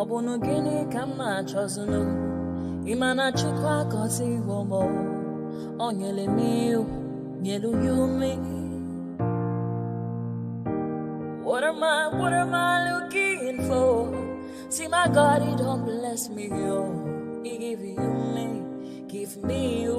Obunu gini kama chozunu Imana chukwa kosi womo Onyele miu Nyelu yumi What am I looking for? See my God, he don't bless me, yo. He give you me, give me you.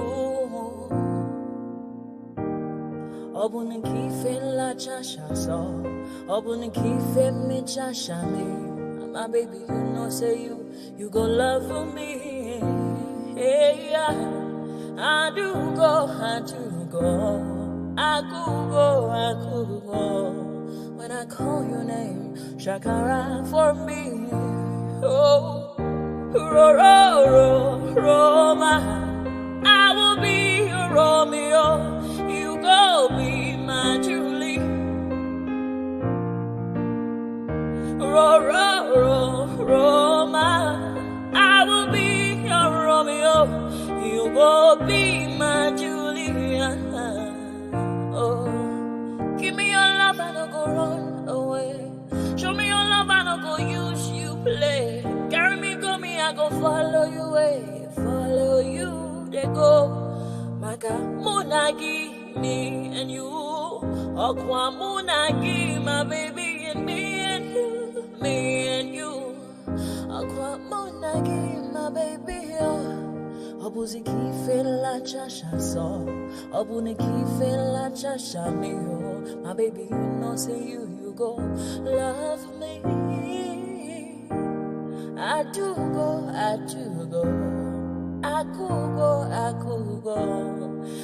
Obunu kife la chasha so Obunu kife mi chasha me. My baby, you know, say you go love for me. Hey, yeah. I do go. I could go. When I call your name, Shakara for me. Oh, Roma. I will be your Romeo. You go be my Julie. Roma, I will be your Romeo. You will be my Julia. Oh, give me your love and I'll go run away. Show me your love and I'll go use you play. Carry me, go me, I go follow you way. Follow you, they go. Maka Munagi, me and you. Okwa Munagi, my baby and me and you. Me and you, Aqua Monagi, my baby. Obuzi kife la chasha so, Obuni kife la chasha me. My baby, you know, say you go love me. I do go. I could go.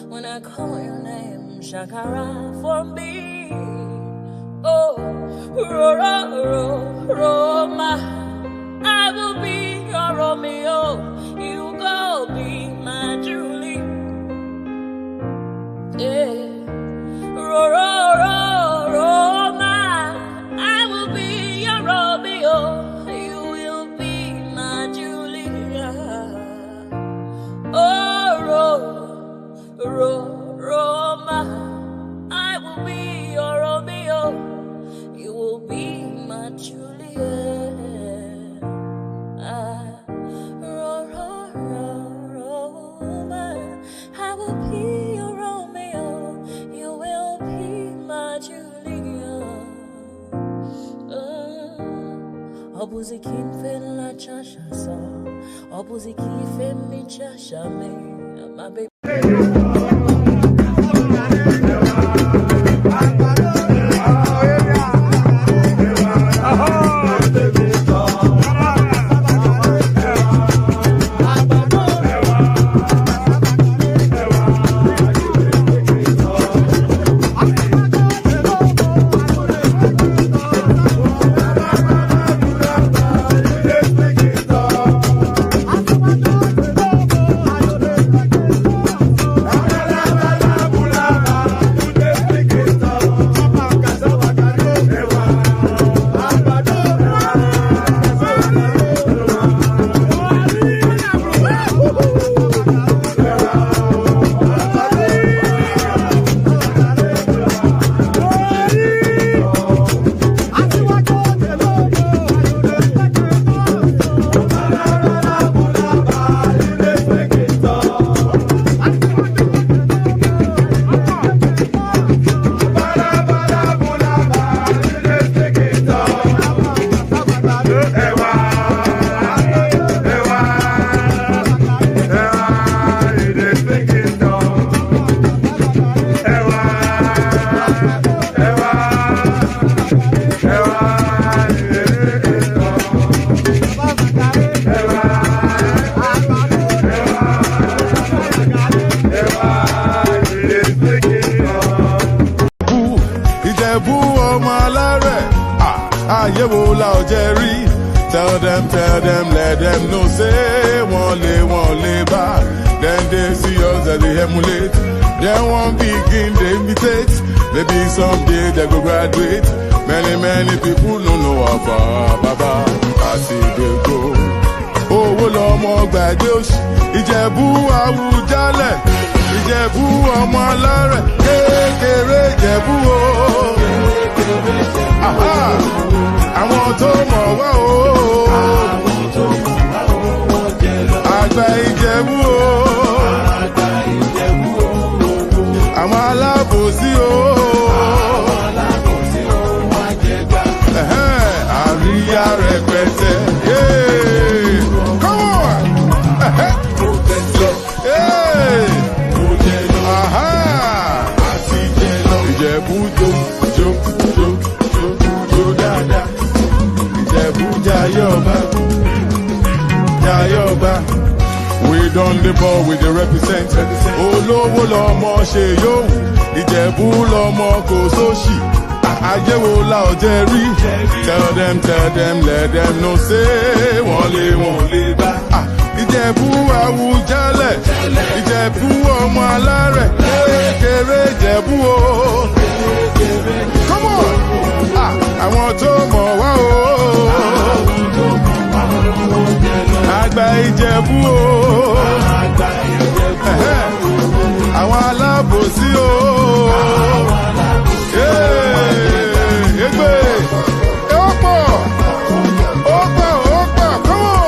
When I call your name, Shakara for me. Oh, Roma, I will be your Romeo. You go be my Julie. Yeah, Roma, I will be your Romeo. You will be my Julia. Oh, Roma, I will be your Romeo. You will be my Juliet. Roma, I will be your Romeo. You will be my Juliet. Obuzi kife la chasha so, Obuzi kife mi chasha me, my baby. Tell them, let them know, say, one lay back. Then they see us as they emulate. Then one begin, they imitate. Maybe someday they go graduate. Many people don't know about Baba. I see they go. Oh, well, I'm all bad. Ìjẹ̀bú Àwùjalẹ̀, Ìjẹ̀bú ọmọ alárẹ̀, kékeré Ìjẹ̀bú o. Àwọn tó mọ̀ wá o. rẹpẹtẹ. Come on! Ìjẹ̀bú jó dáadáa. Ìjẹ̀bú jayọ̀ba. We done the ball with the represent. Olówó lọmọ ṣe yóò. Ìjẹ̀bú lọmọ kò sóṣì. Àjẹ́wò la ọ̀jẹ̀ rí. Tell them, let them know say wọ́n lè bá. Ìjẹ̀bú Àwùjalẹ̀. Ìjẹ̀bú ọmọ alárẹ̀. Kékeré Ìjẹ̀bú o. Come on! Àwọn tó mọ̀ wá o. Àgbà Ìjẹ̀bú o. Àwọn alábòsí o. Egbe. Ó pọ̀. Come on.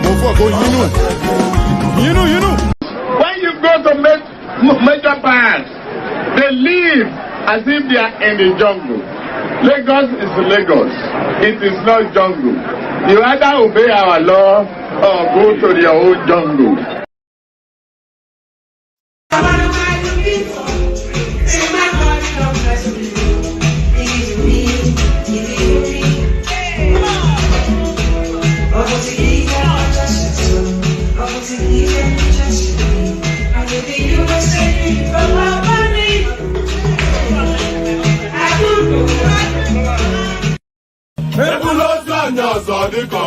Mo fọ́ kó yínú. When you go to major parts, they live as if they are in the jungle. Lagos is Lagos. It is not jungle. You either obey our law or go to your own jungle.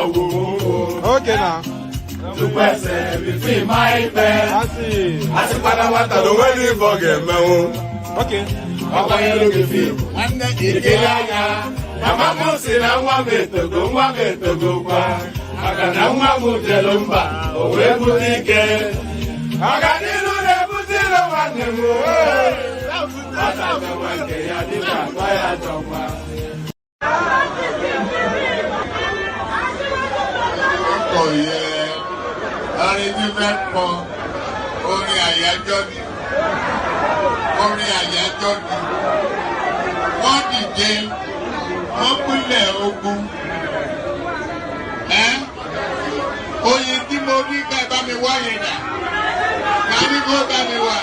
Okay now. To person between my bed. I see. I see what I don't really forget me. Okay. Papa you look at me. One day you get ya. Mama mo say na wa me to go kwa. Aga na wa mo jelumba. O we butike. Aga ni lu de butilo wane mo. Ata ga wa ke ya di pa ya joma. Oh yeah, orin tí fẹ́ pọ̀, orin àyájọ́ ni, wọ́n dìde, wọ́n pínlẹ̀ ogun, oyin tí mo rí ká bá mi wá yẹn dà, ká ní kó bá mi wá.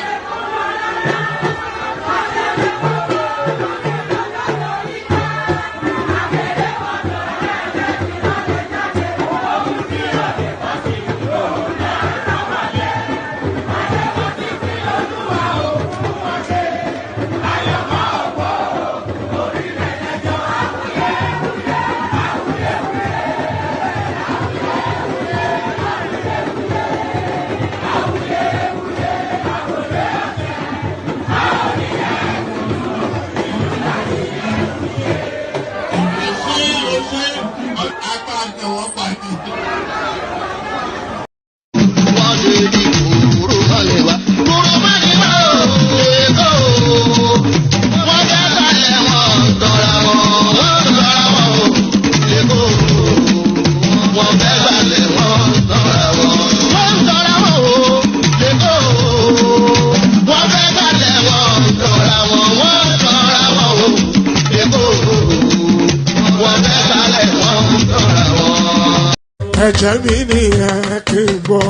Ẹ̀jẹ̀ mi ni ẹ kí n gbọ́,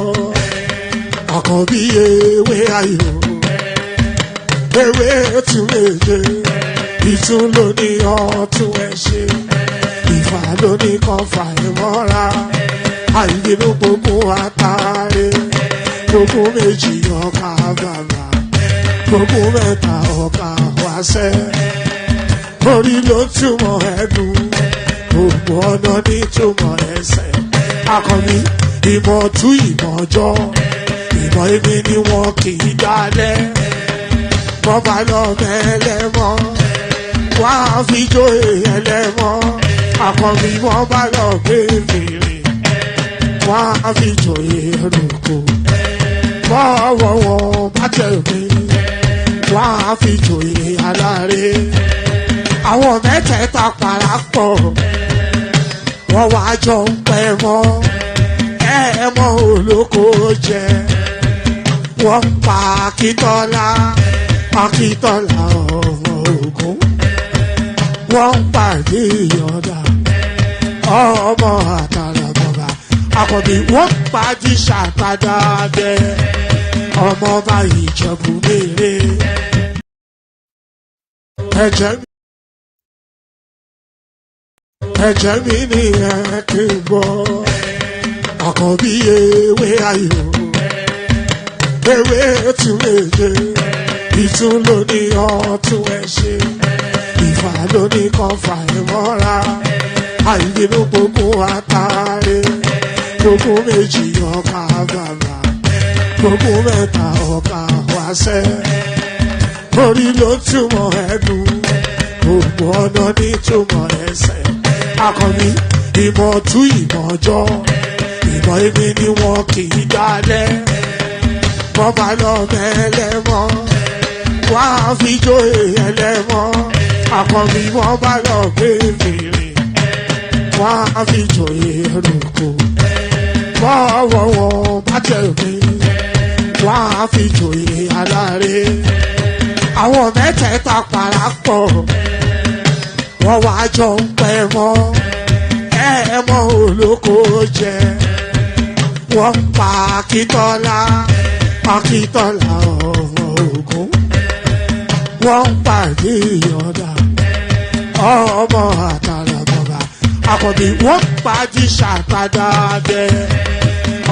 àkọ́bí ewé ayò, ewé tún méje, ìtún ló ní ọ̀tún ẹ̀ ṣe, ìfà ló ní kan fà ẹ̀ mọ́ra, àìbínú gbogbo àtàrẹ, gbogbo méjì ọkà bàbà, gbogbo mẹ́ta ọkà wáṣẹ́, orí ló túmọ̀ ẹnu, gbogbo ọ̀nà ní túmọ̀ ẹsẹ̀. Akọni ìmọ̀ tú ìmọ̀ jọ, ìmọ̀ èmi ni wọn kì í dálẹ̀. Wọ́n bá lọ mẹ́lẹ́mọ́, wọ́n á fi jóye ẹlẹ́mọ́. Akọni wọ́n bá lọ gbé fèrè, wọ́n á fi jóye ẹlòkò. Bọ́wọ́ wọn bá tẹ̀lé, wọ́n á fi jóye aláre. Àwọn mẹ́tẹ̀ẹ̀ta parapọ̀, wọ́n wá jọ ń pẹ́ mọ́, ẹ̀ẹ́mọ́ olóko jẹ. Wọ́n pa Akíntọ́lá ọmọ Ògún. Wọ́n pàdé ìyọ̀dà, ọmọ àtàràbọ̀bà àkọ́bí wọ́n pàdé ṣàtàdá dẹ ọmọ ọba Ìjẹ̀bú mèrè ẹ̀jẹ̀ mi ní ẹ̀kẹ́ gbọ́ àkọ́bí ewé ayò ewé tún méje ìtún ló ní ọtún ẹ̀ ṣe ìfà ló ní kan fà ẹ̀ mọ́ra àìbínú gbogbo àtàrẹ gbogbo méjì ọkà bàbà gbogbo mẹ́ta ọkà wáṣẹ́ orí ló túmọ̀ ẹnu gbogbo ọ̀nà ní túmọ̀ ẹsẹ̀ akọni ìmọ̀ tú ìmọ̀ ọjọ́ ìmọ̀ èmi ni wọn kì í dálẹ̀ wọ́n bá lọ mẹ́lẹ́mọ́ wá fi jóye ẹlẹ́mọ́ akọni wọ́n bá lọ gbé fèrè wá fi jóye ẹlòkó wọ́wọ́wọ́ bá tẹ̀lé wá fi jóye aláre àwọn mẹ́tẹ̀ẹ̀ta parapọ̀ wọ́n wá jọ ń pẹ́ mọ́ ẹ̀ẹ́mọ́ olóko jẹ wọ́n pa Akíntọ́lá ọmọ Ògún wọ́n pàdé Ìyọ̀dà ọmọ àtàràbọ̀bà àkọ́bí wọ́n pàdé ṣàtàdá dẹ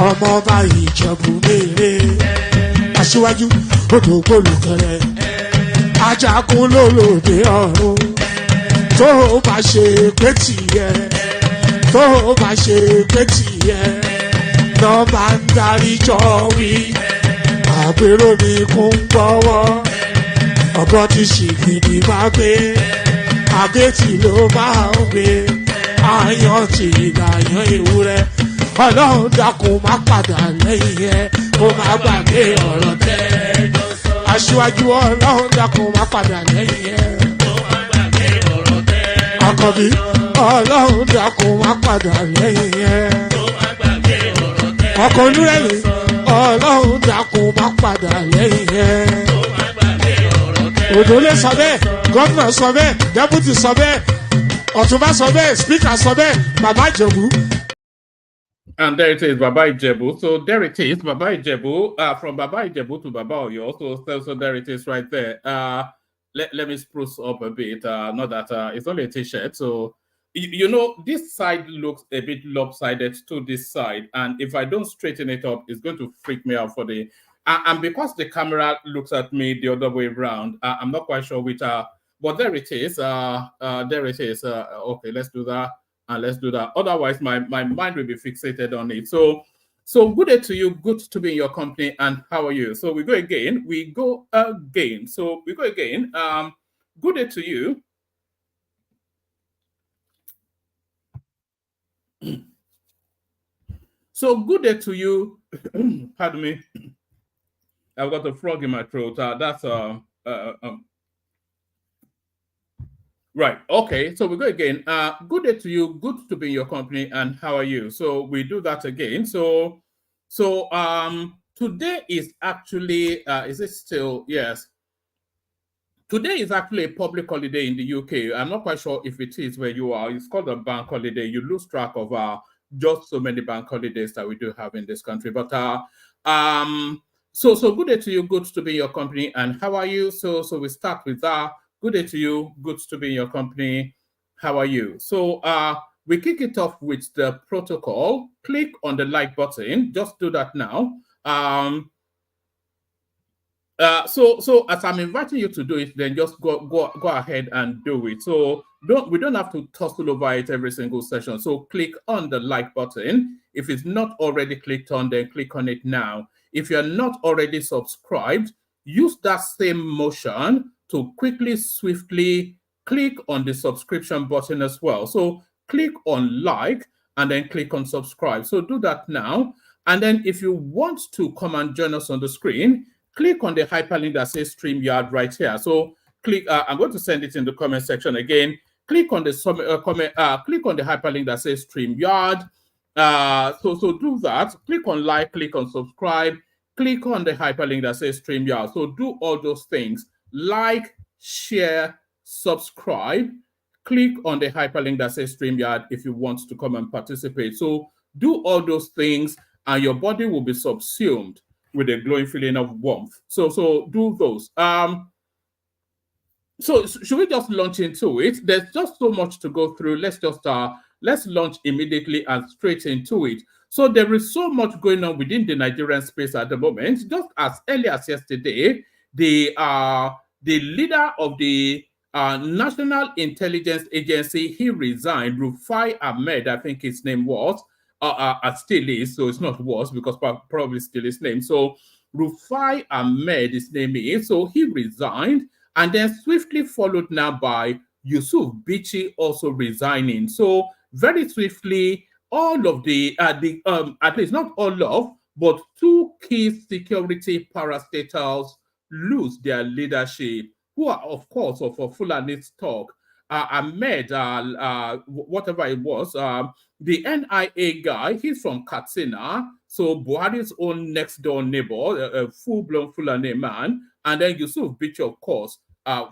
ọmọ ọba Ìjẹ̀bú mèrè aṣíwájú odò gbólùkẹrẹ ajagun lólòdì ọ̀run tó bá ṣe pé tìyẹ tó bá ṣe pé tìyẹ lọ bá ń darí jọ wí àpérò mi kún gbọ́wọ́ ọ̀bọ ti ṣìgìdì máa gbé àgétì ló máa ń gbé àyàn ti ìgbàyàn ewúrẹ́ ọlọ́run dákun má padà lẹ́yìn ẹ kó má gbàgbé ọ̀rọ̀ tẹ́ aṣíwájú ọlọ́run dákun má padà lẹ́yìn ẹ àkọ́bí ọlọ́run dákun má padà lẹ́yìn ẹ ọkọ̀ onírẹ̀lẹ̀ ọlọ́run dákun má padà lẹ́yìn ẹ òdòlé sọ bẹ́ẹ̀ gómìnà sọ bẹ́ẹ̀ dẹ́pútì sọ bẹ́ẹ̀ ọ̀túnbá sọ bẹ́ẹ̀ spíkà sọ bẹ́ẹ̀ bàbá Ìjẹ̀bú. And there it is, Baba Ijebu. So there it is, Baba Ijebu. From Baba Ijebu to Baba Oyo. So there it is right there. Let me spruce up a bit. Not that it's only a t-shirt. So, you know, this side looks a bit lopsided to this side. And if I don't straighten it up, it's going to freak me out for the... and because the camera looks at me the other way around, I'm not quite sure which... but there it is. There it is. Okay, let's do that. And let's do that. Otherwise, my mind will be fixated on it. So good day to you. Good to be in your company. And how are you? So we go again. So we go again. Good day to you. So good day to you. Pardon me. I've got a frog in my throat. Right. Okay. So we go again. Good day to you. Good to be in your company. And how are you? So we do that again. So today is actually, is it still? Yes. Today is actually a public holiday in the UK. I'm not quite sure if it is where you are. It's called a bank holiday. You lose track of just so many bank holidays that we do have in this country. But so good day to you. Good to be in your company. And how are you? So we start with that. Good day to you. Good to be in your company. How are you? So we kick it off with the protocol. Click on the like button. Just do that now. So as I'm inviting you to do it, then just go ahead and do it. So we don't have to tussle over it every single session. So click on the like button. If it's not already clicked on, then click on it now. If you're not already subscribed, use that same motion to quickly, swiftly click on the subscription button as well. So click on like and then click on subscribe. So do that now. And then if you want to come and join us on the screen, click on the hyperlink that says StreamYard right here. So click, I'm going to send it in the comment section again. Click on the click on the hyperlink that says StreamYard. So do that. Click on like, click on subscribe, click on the hyperlink that says StreamYard. So do all those things. Like, share, subscribe, click on the hyperlink that says StreamYard if you want to come and participate. So do all those things and your body will be subsumed with a glowing feeling of warmth. So do those. So should we just launch into it? There's just so much to go through. Let's launch immediately and straight into it. So there is so much going on within the Nigerian space at the moment. Just as early as yesterday, the leader of the National Intelligence Agency, he resigned. Rufai Ahmed, I think his name was, still is, so it's not was because probably still his name. So Rufai Ahmed, his name is, so he resigned, and then swiftly followed now by Yusuf Bichi also resigning. So very swiftly, all of the at least not all of, but two key security parastatals lose their leadership, who are, of course, for Fulanis talk. Ahmed, whatever it was, the NIA guy, he's from Katsina, so Buhari's own next door neighbor, a full-blown Fulani man, and then Yusuf Bichi, of course,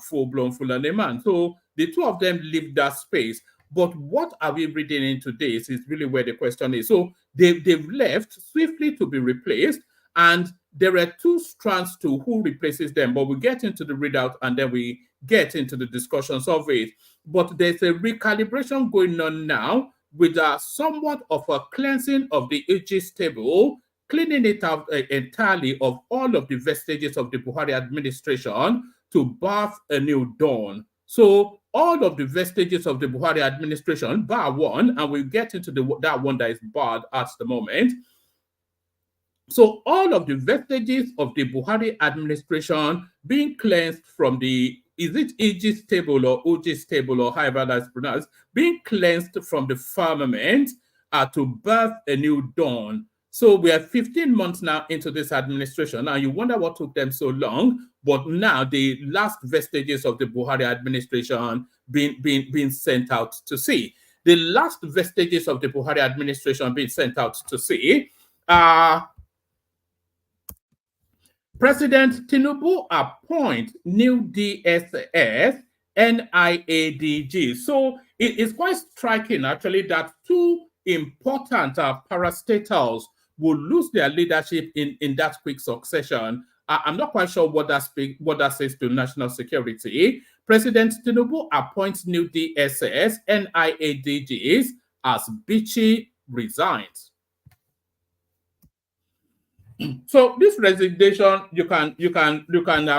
full-blown Fulani man. So the two of them leave that space. But what are we reading into this is really where the question is. So they've left swiftly to be replaced, and there are two strands to who replaces them, but we get into the readout and then we get into the discussions of it. But there's a recalibration going on now with somewhat of a cleansing of the aegis table, cleaning it out entirely of all of the vestiges of the Buhari administration to birth a new dawn. So all of the vestiges of the Buhari administration, bar one, and we'll get into that one that is barred at the moment. So all of the vestiges of the Buhari administration being cleansed from the, is it Aegis table or Aegis table or however that's pronounced, being cleansed from the firmament to birth a new dawn. So we are 15 months now into this administration, and you wonder what took them so long. But now the last vestiges of the Buhari administration being sent out to sea. The last vestiges of the Buhari administration being sent out to sea. President Tinubu appoint new DSS, NIADG. So it is quite striking, actually, that two important parastatals will lose their leadership in that quick succession. I'm not quite sure what that says to national security. President Tinubu appoints new DSS, NIADGs as Bichi resigns. So this resignation, you can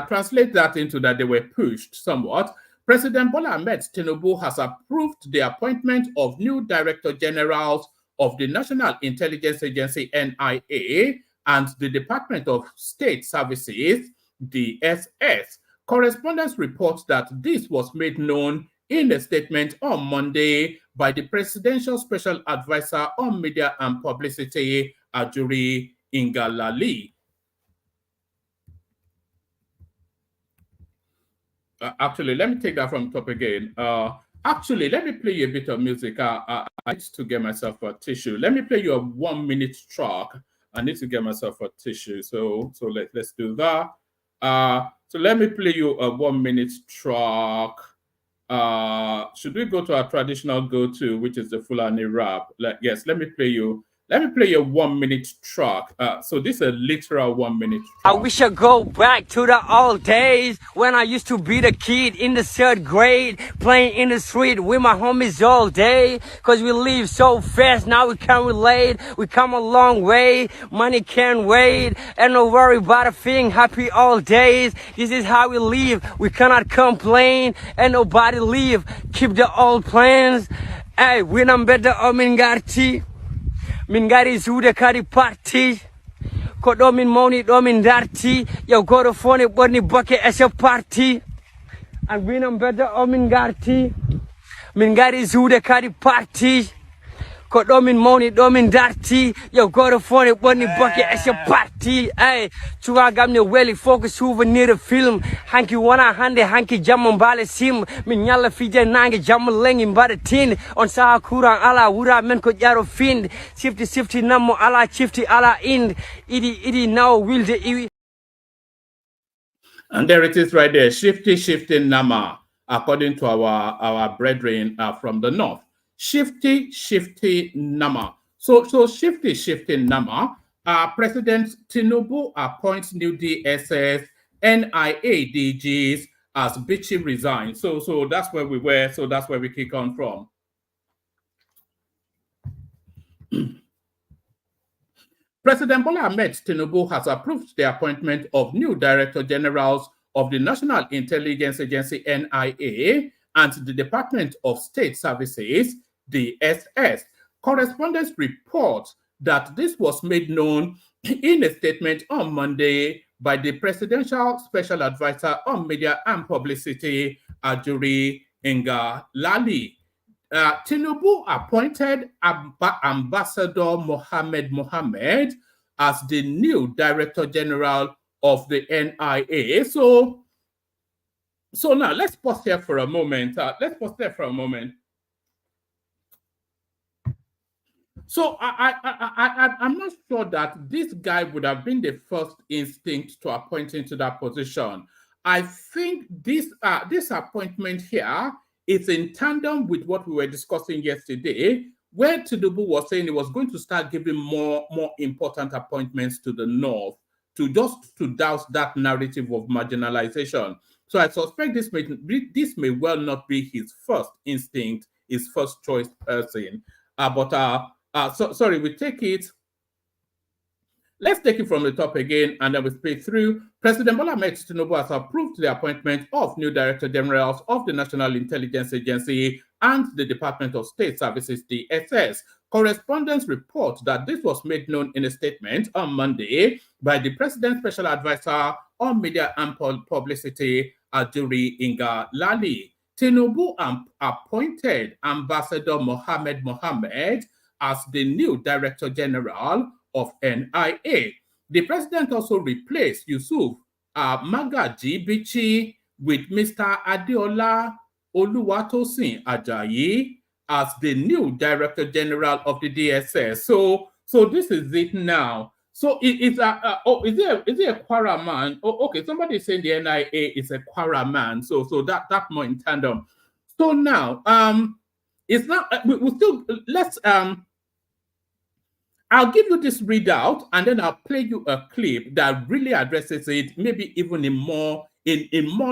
translate that into that they were pushed somewhat. President Bola Ahmed Tinubu has approved the appointment of new Director Generals of the National Intelligence Agency, NIA, and the Department of State Services, DSS. Correspondence reports that this was made known in a statement on Monday by the Presidential Special Advisor on Media and Publicity, Ajuri Ngalale. Actually, let me take that from top again. Actually, let me play you a bit of music. I need to get myself a tissue. Let me play you a 1-minute track. I need to get myself a tissue. So let's do that. So let me play you a 1-minute track. Should we go to our traditional go-to, which is the Fulani rap? Yes, let me play you a 1-minute track. So this is a literal 1-minute track. I wish I go back to the old days when I used to be the kid in the 3rd grade, playing in the street with my homies all day. Cause we live so fast, now we can't relate. We come a long way, money can't wait. And no worry about a thing, happy all days. This is how we live, we cannot complain. And nobody leave, keep the old plans. Hey, when I'm better, I'm in Garti. Min gari zude kari party ko do min moni do min darti yo goto fone bonni boke as a party and winam better o min garti min gari zude kari party ko do min moni do min darti yo goto fone bonni boke as a party ay tuwa gamne weli focus souvenir film hanki wana hande hanki jammo bale sim min nyalla fije nange jammo lengi mbade tin on sa kuran ala wura men ko jaro find sifti nammo ala chifti ala ind idi now wilde iwi. And there it is right there, shifty nama. according to our brethren from the north. Shifty Nama. So shifty Nama. President Tinubu appoints new DSS, NIA DGs as Bichi resigned. So that's where we were. So that's where we kick on from. President Bola Ahmed Tinubu has approved the appointment of new Director Generals of the National Intelligence Agency, NIA, and the Department of State Services, DSS. Correspondents report that this was made known in a statement on Monday by the Presidential Special Advisor on Media and Publicity, Ajuri Ngalali. Tinubu appointed Ambassador Mohammed as the new Director General of the NIA. So now let's pause here for a moment. So I'm not sure that this guy would have been the first instinct to appoint him to that position. I think this appointment here is in tandem with what we were discussing yesterday, where Tinubu was saying he was going to start giving more important appointments to the north to douse that narrative of marginalization. So I suspect this may well not be his first instinct, his first choice person. Sorry, we take it. Let's take it from the top again, and then we speak through. President Bola Ahmed Tinubu has approved the appointment of new Director Generals of the National Intelligence Agency and the Department of State Services, DSS. Correspondents report that this was made known in a statement on Monday by the President's Special Advisor on Media and Publicity, Ajuri Ngalali. Tinubu appointed Ambassador Mohammed as the new Director General of NIA. The president also replaced Yusuf Magaji Bichi with Mr. Adeola Oluwatosin Ajayi as the new Director General of the DSS. So this is it now. So is it a Kwara man? Oh, okay, somebody is saying the NIA is a Kwara man. So that more in tandem. So now it's not. We still let's I'll give you this readout, and then I'll play you a clip that really addresses it, maybe even in more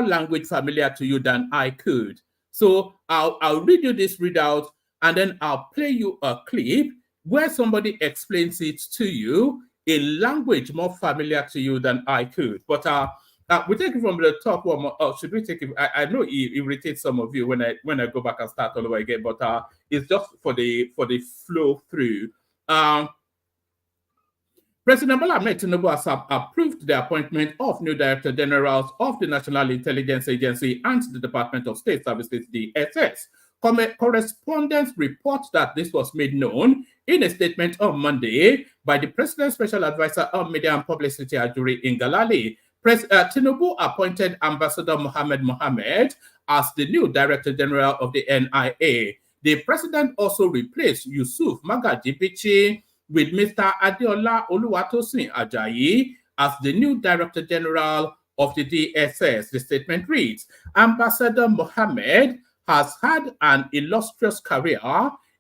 language familiar to you than I could. So I'll read you this readout, and then I'll play you a clip where somebody explains it to you in language more familiar to you than I could. But we take it from the top one. Should we take it? I know it irritates some of you when I go back and start all over again, but it's just for the flow through. President Bola Ahmed Tinubu has approved the appointment of new Director Generals of the National Intelligence Agency and the Department of State Services, DSS. Correspondents report that this was made known in a statement on Monday by the President's Special Advisor on Media and Publicity, Ajuri Ngalali. Tinubu appointed Ambassador Mohammed as the new Director General of the NIA. The President also replaced Yusuf Magaji Bichi with Mr. Adeola Oluwatosin Ajayi as the new Director General of the DSS. The statement reads, Ambassador Mohammed has had an illustrious career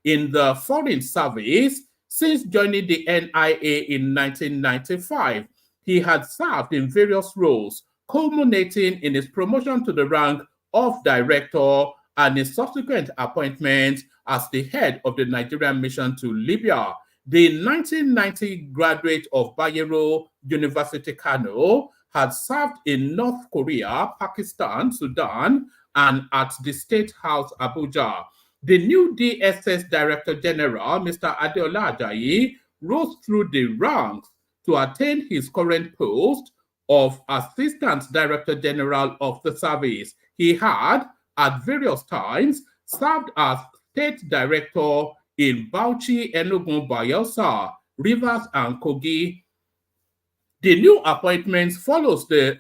in the Foreign Service since joining the NIA in 1995. He had served in various roles, culminating in his promotion to the rank of Director and his subsequent appointment as the head of the Nigerian mission to Libya. The 1990 graduate of Bayero University, Kano, had served in North Korea, Pakistan, Sudan, and at the State House, Abuja. The new DSS Director General, Mr. Adeola Ajayi, rose through the ranks to attain his current post of Assistant Director General of the service. He had, at various times, served as State Director in Bauchi, Enugu, Bayelsa, Rivers, and Kogi. The new appointments follow the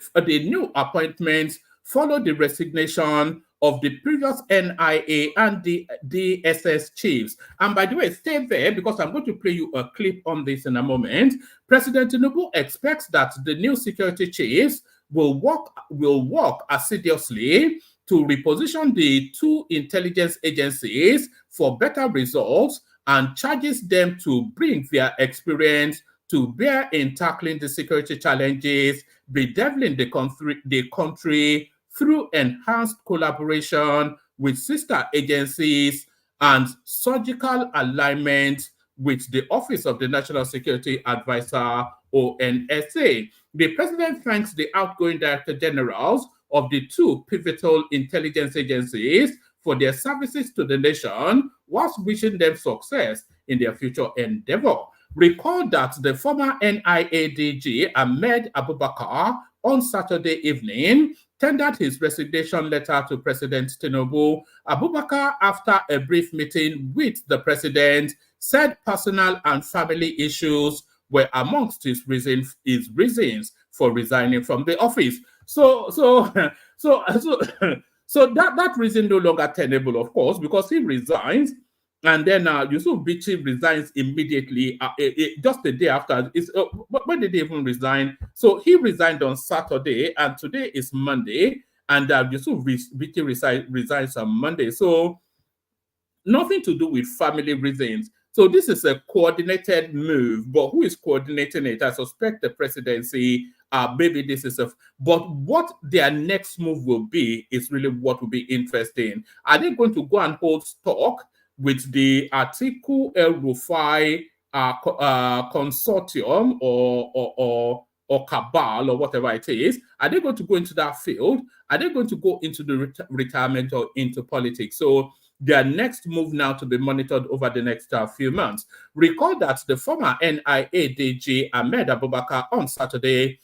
resignation of the previous NIA and the DSS chiefs. And by the way, stay there because I'm going to play you a clip on this in a moment. President Tinubu expects that the new security chiefs will work assiduously to reposition the two intelligence agencies for better results and charges them to bring their experience to bear in tackling the security challenges bedeviling the country through enhanced collaboration with sister agencies and surgical alignment with the Office of the National Security Advisor, ONSA. The president thanks the outgoing director generals of the two pivotal intelligence agencies for their services to the nation, whilst wishing them success in their future endeavor. Recall that the former NIA DG Ahmed Abubakar on Saturday evening tendered his resignation letter to President Tinubu. Abubakar, after a brief meeting with the president, said personal and family issues were amongst his reasons for resigning from the office. So that reason no longer tenable, of course, because he resigns. And then Yusuf Bichi resigns immediately, just the day after. When did he even resign? So he resigned on Saturday, and today is Monday, and Yusuf Bichi resigns on Monday. So nothing to do with family reasons. So this is a coordinated move, but who is coordinating it? I suspect the presidency. Maybe this is but what their next move will be is really what will be interesting. Are they going to go and hold stock with the Atiku El Rufai consortium or cabal or whatever it is? Are they going to go into that field? Are they going to go into the retirement or into politics? So their next move now to be monitored over the next few months. Recall that the former NIA DG Ahmed Abubakar on Saturday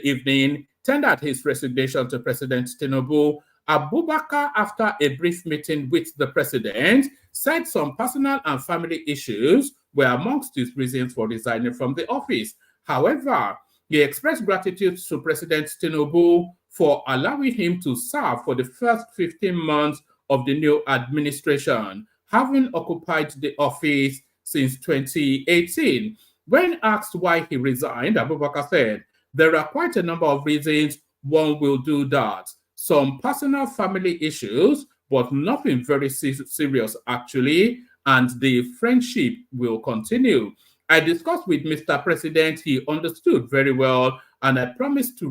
evening tendered his resignation to President Tinubu. Abubakar, after a brief meeting with the president, said some personal and family issues were amongst his reasons for resigning from the office. However, he expressed gratitude to President Tinubu for allowing him to serve for the first 15 months of the new administration, having occupied the office since 2018. When asked why he resigned, Abubakar said, "There are quite a number of reasons one will do that. Some personal family issues, but nothing very serious actually, and the friendship will continue. I discussed with Mr. President. He understood very well, and I promised to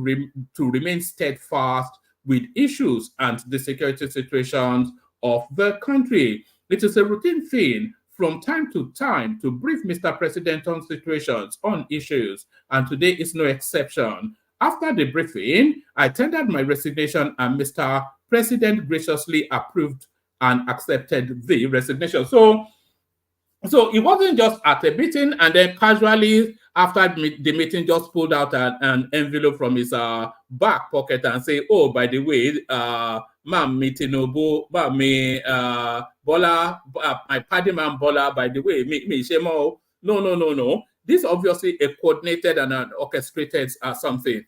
remain steadfast with issues and the security situations of the country. It is a routine thing from time to time to brief Mr. President on situations, on issues, and today is no exception. After the briefing, I tendered my resignation and Mr. President graciously approved and accepted the resignation." So it wasn't just at a meeting and then casually after the meeting just pulled out an envelope from his back pocket and say, "Oh, by the way, ma'am, me Tinubu, me Bola, my party man Bola, by the way, me Shemo." No. This obviously a coordinated and an orchestrated something.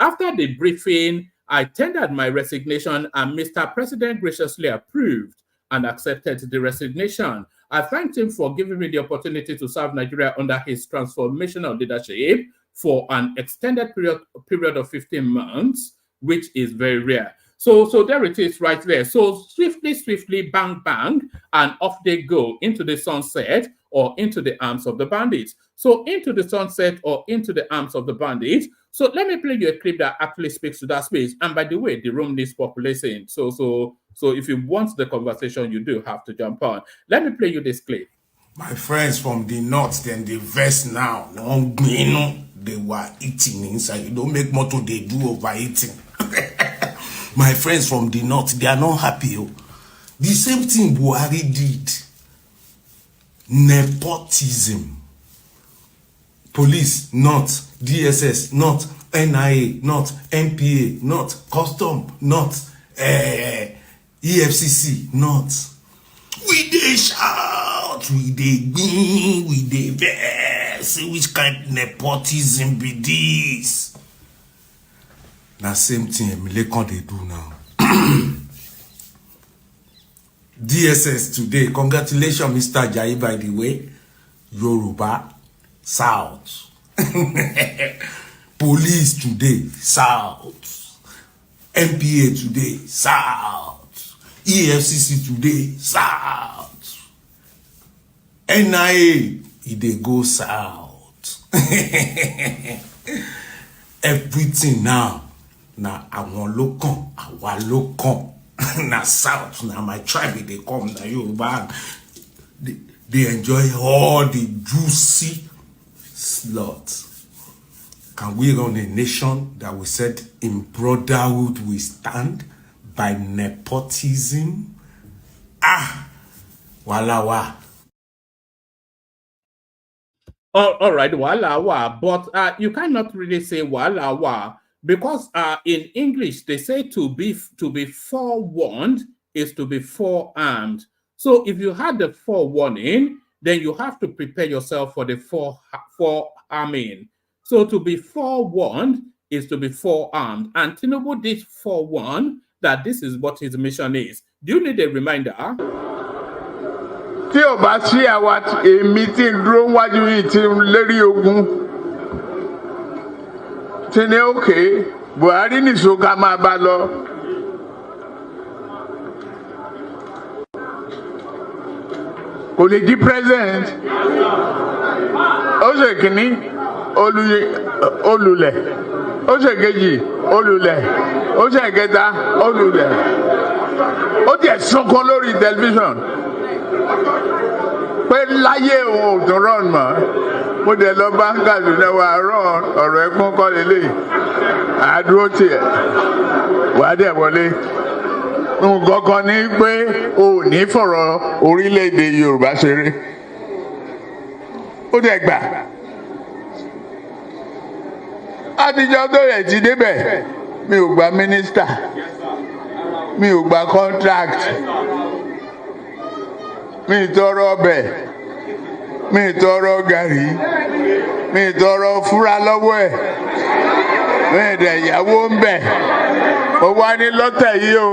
After the briefing, I tendered my resignation and Mr. President graciously approved and accepted the resignation. I thanked him for giving me the opportunity to serve Nigeria under his transformational leadership for an extended period of 15 months, which is very rare. So there it is right there. So swiftly, bang, bang, and off they go into the sunset or into the arms of the bandits. So into the sunset or into the arms of the bandits. So let me play you a clip that actually speaks to that space. And by the way, the room needs population. So if you want the conversation, you do have to jump on. Let me play you this clip. My friends from the north, then they vest now. They were eating inside. You don't make motto, they do overeating. My friends from the north, they are not happy. The same thing Buhari did. Nepotism. Police, not. DSS, not. NIA, not. NPA, not. Custom, not. EFCC, not. We dey shout, we dey gbin, we dey vex. Which kind of nepotism be this? Na same thing Emilekon dey do now. DSS today, congratulations, Mr. Jai, by the way. Yoruba, South. Police today, South. MPA today, South. EFCC today, South. NIA, they go South. Everything now àwọn ló kàn, àwa ló kàn. Na South, now my tribe, they come, na Yoruba. They enjoy all the juicy slots. Can we run a nation that we said in brotherhood we stand by nepotism? Walawa. All right, walawa. But you cannot really say walawa because in English they say to be forewarned is to be forearmed. So if you had the forewarning, then you have to prepare yourself for the forearming. So to be forewarned is to be forearmed. And Tinubu did forewarn that this is what his mission is. Do you need a reminder? Tí o bá sí àwa èmi tí ń dúró wájú yìí tí ń lérí ogun tí ní òkè Buhari nìṣó ká máa bá lọ. Kò lè di president. Ó ṣe kìíní olùlẹ̀. Ó ṣe kejì olùlẹ̀. Ó ṣe kẹta olùlẹ̀. Ó tiẹ̀ sunkún lórí tẹlifíṣàn. Pé láyé òun ò tún rán mọ́. Mo dẹ̀ lọ bá ń Kaduna wa rán ọ̀rọ̀ ẹ̀gbọ́n kọ́ lélẹ̀. Àdúró tiẹ̀. Wàá dẹ̀ wọlé. Nǹkan kan ní pé o ò ní fọ̀rọ̀ orílẹ̀-èdè Yorùbá ṣeré. Ó dẹ̀ gbà. Àtijọ́ tó yẹ ti débẹ̀, mi ò gba mínísítà, mi ò gba contract, mi ì tọrọ ọbẹ̀, mi ì tọrọ gàrí, mi ì tọrọ fúra lọ́wọ́ ẹ̀, mi ì dẹ̀ ìyàwó ń bẹ̀. Ó wá ní lọ́tẹ̀ yìí o,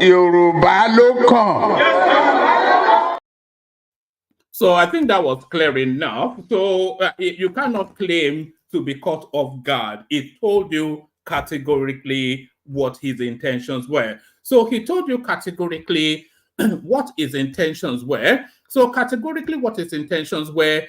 Yorùbá ló kàn. So I think that was clear enough. So you cannot claim to be caught off guard. He told you categorically what his intentions were. So he told you categorically what his intentions were. So categorically what his intentions were.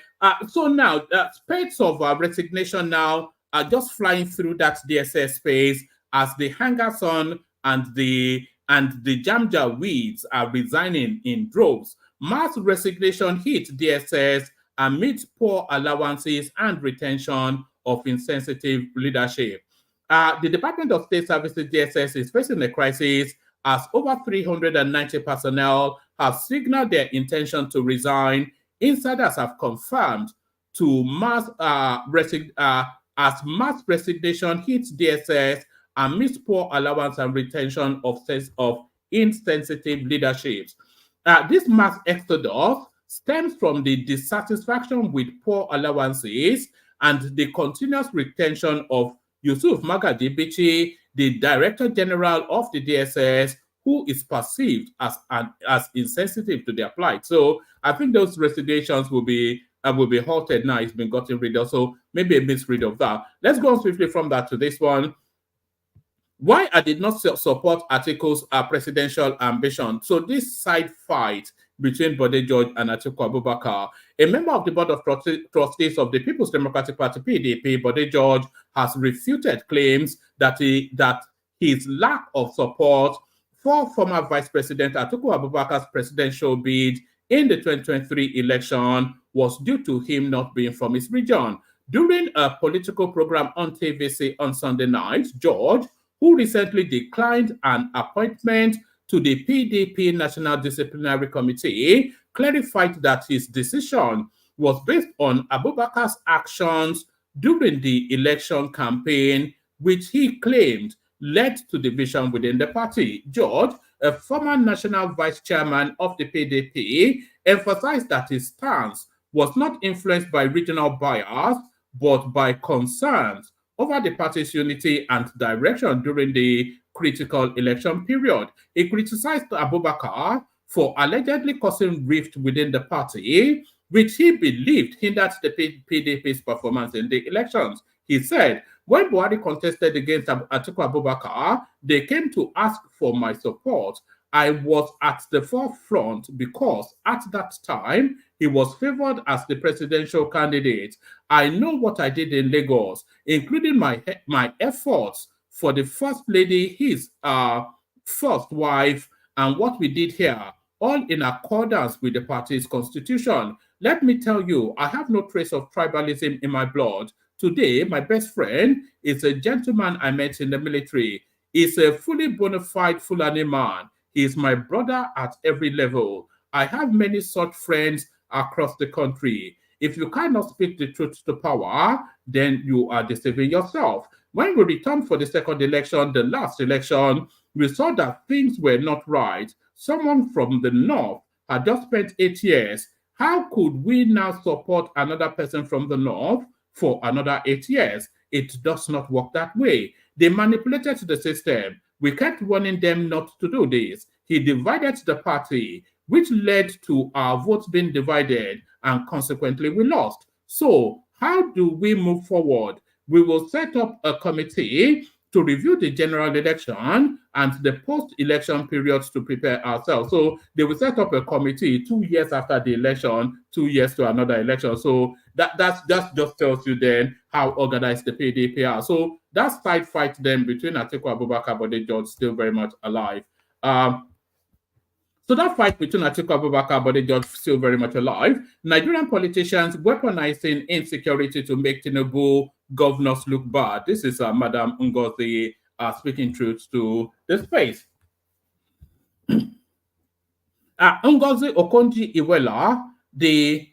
So now spades of resignation now are just flying through that DSS space as the hangers-on and the Jamja weeds are resigning in droves. Mass resignation hit DSS amid poor allowances and retention of insensitive leadership. The Department of State Services, DSS, is facing a crisis as over 390 personnel have signaled their intention to resign. Insiders have confirmed to as mass resignation hits DSS amidst poor allowance and retention of insensitive leaderships. This mass exodus stems from the dissatisfaction with poor allowances and the continuous retention of Yusuf Magadi Bichi, the Director General of the DSS, who is perceived as insensitive to their plight. So I think those resignations will be halted now. It's been gotten rid of. So maybe a misread of that. Let's go on swiftly from that to this one. Why I did not support Atiku's presidential ambition. So this side fight between Bode George and Atiku Abubakar, a member of the board of trustees of the People's Democratic Party (PDP), Bode George has refuted claims that his lack of support for former Vice President Atiku Abubakar's presidential bid in the 2023 election was due to him not being from his region. During a political program on TVC on Sunday night, George, who recently declined an appointment to the PDP National Disciplinary Committee, clarified that his decision was based on Abubakar's actions during the election campaign, which he claimed led to division within the party. George, a former national vice chairman of the PDP, emphasized that his stance was not influenced by regional bias, but by concerns over the party's unity and direction during the critical election period. He criticized Abubakar for allegedly causing rift within the party, which he believed hindered the PDP's performance in the elections. He said, When Buhari contested against Atiku Abubakar, they came to ask for my support. I was at the forefront because at that time, he was favored as the presidential candidate. I know what I did in Lagos, including my efforts for the First Lady, his first wife, and what we did here, all in accordance with the party's constitution. Let me tell you, I have no trace of tribalism in my blood. Today, my best friend is a gentleman I met in the military. He's a fully bona fide Fulani man. He is my brother at every level. I have many such friends across the country. If you cannot speak the truth to power, then you are deceiving yourself. When we returned for the second election, the last election, we saw that things were not right. Someone from the north had just spent 8 years. How could we now support another person from the north for another 8 years? It does not work that way. They manipulated the system. We kept warning them not to do this. He divided the party, which led to our votes being divided, and consequently we lost. So how do we move forward? We will set up a committee to review the general election and the post-election periods to prepare ourselves. So they will set up a committee 2 years after the election, 2 years to another election. So that just tells you then how organized the PDP are. So that side fight then between Atiku Abubakar and George still very much alive. So that fight between Atiku Abubakar and George still very much alive. Nigerian politicians weaponizing insecurity to make Tinubu governors look bad. This is Madam Ngozi speaking truth to the space. Ngozi Okonjo Iweala, the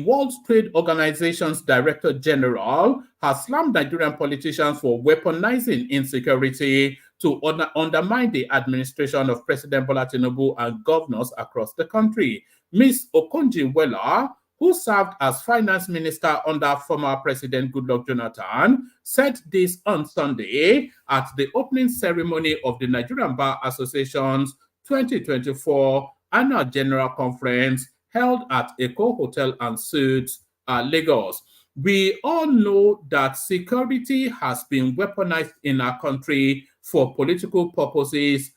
World Trade Organization's Director General, has slammed Nigerian politicians for weaponizing insecurity to undermine the administration of President Bola Tinubu and governors across the country. Ms. Okonjo Iweala, who served as finance minister under former President Goodluck Jonathan, said this on Sunday at the opening ceremony of the Nigerian Bar Association's 2024 Annual General Conference held at Eko Hotel and Suites, Lagos. We all know that security has been weaponized in our country for political purposes,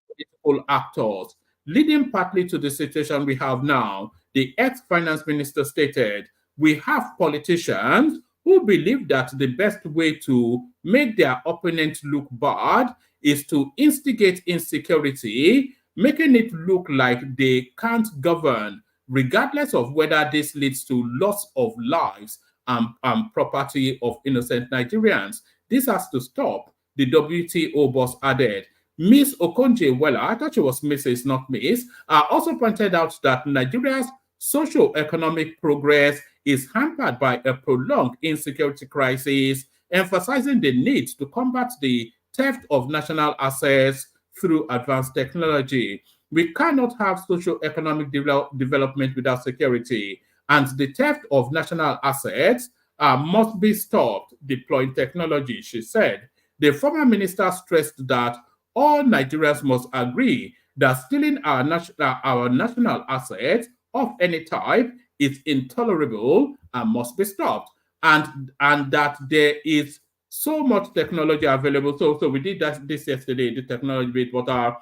political actors, leading partly to the situation we have now. The ex-finance minister stated, we have politicians who believe that the best way to make their opponent look bad is to instigate insecurity, making it look like they can't govern, regardless of whether this leads to loss of lives and property of innocent Nigerians. This has to stop, the WTO boss added. Ms. Okonjo Iweala, I thought she was Mrs., not Miss, also pointed out that Nigeria's socio-economic progress is hampered by a prolonged insecurity crisis, emphasizing the need to combat the theft of national assets through advanced technology. We cannot have socio-economic development without security, and the theft of national assets must be stopped deploying technology, she said. The former minister stressed that all Nigerians must agree that stealing our national assets of any type is intolerable and must be stopped, and that there is so much technology available. So we did this yesterday, the technology bit, but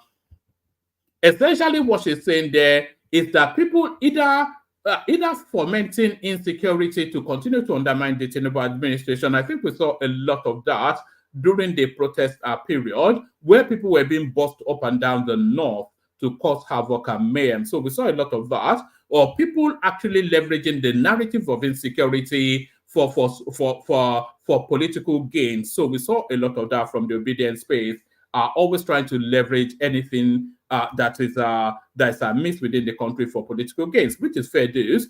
essentially what she's saying there is that people either fomenting insecurity to continue to undermine the Tinubu administration. I think we saw a lot of that during the protest period, where people were being bussed up and down the north to cause havoc and mayhem. So we saw a lot of that, or people actually leveraging the narrative of insecurity for political gains. So we saw a lot of that from the obedience space, always trying to leverage anything that is amiss within the country for political gains, which is fair dues.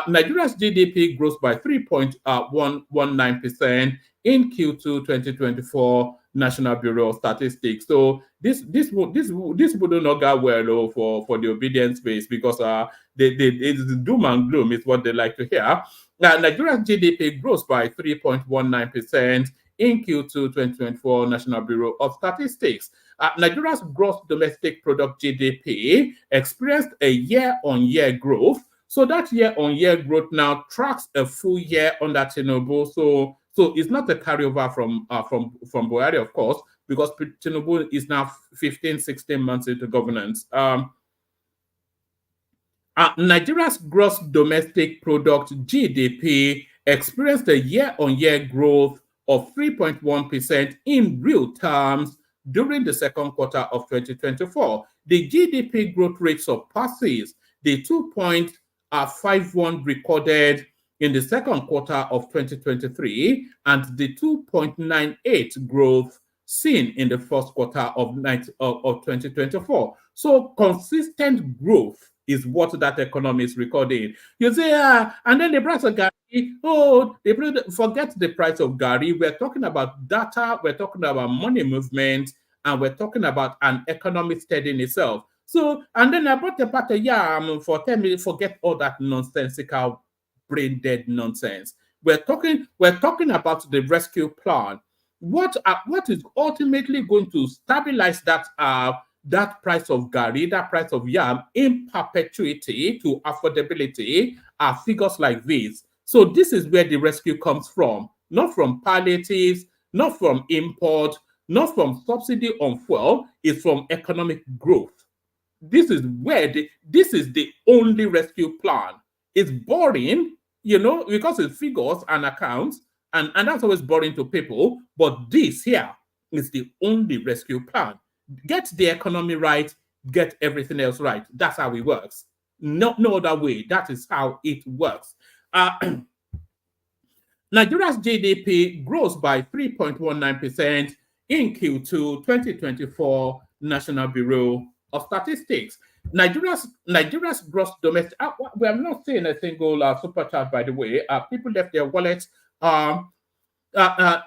Nigeria's GDP grows by 3.119% in Q2 2024 National Bureau of Statistics. So this wouldn't not go well for the obedience space, because it's doom and gloom is what they like to hear. Nigeria's GDP grows by 3.19% in Q2 2024 National Bureau of Statistics. Nigeria's gross domestic product GDP experienced a year-on-year growth. So that year-on-year growth now tracks a full year under Tinubu. So So it's not a carryover from Buhari, of course, because Tinubu is now 15, 16 months into governance. Nigeria's gross domestic product GDP experienced a year-on-year growth of 3.1% in real terms during the second quarter of 2024. The GDP growth rate surpasses the 2.51 recorded in the second quarter of 2023 and the 2.98 growth seen in the first quarter of 2024. So consistent growth is what that economy is recording. You say, and then the price of Gary, they forget the price of Gary. We're talking about data, we're talking about money movement, and we're talking about an economic steady in itself. So, and then I brought the part for 10 minutes, forget all that nonsensical, brain dead nonsense. We're talking about the rescue plan. What is ultimately going to stabilize that price of Gari, that price of yam in perpetuity to affordability are figures like this. So this is where the rescue comes from, not from palliatives, not from import, not from subsidy on fuel, it's from economic growth. This is the only rescue plan. It's boring, because it's figures and accounts, and that's always boring to people, but this here is the only rescue plan. Get the economy right, get everything else right. That's how it works. No other way. That is how it works. Nigeria's GDP grows by 3.19% in Q2 2024, National Bureau of Statistics. Nigeria's gross domestic. We are not seeing a single super chat, by the way. People left their wallets.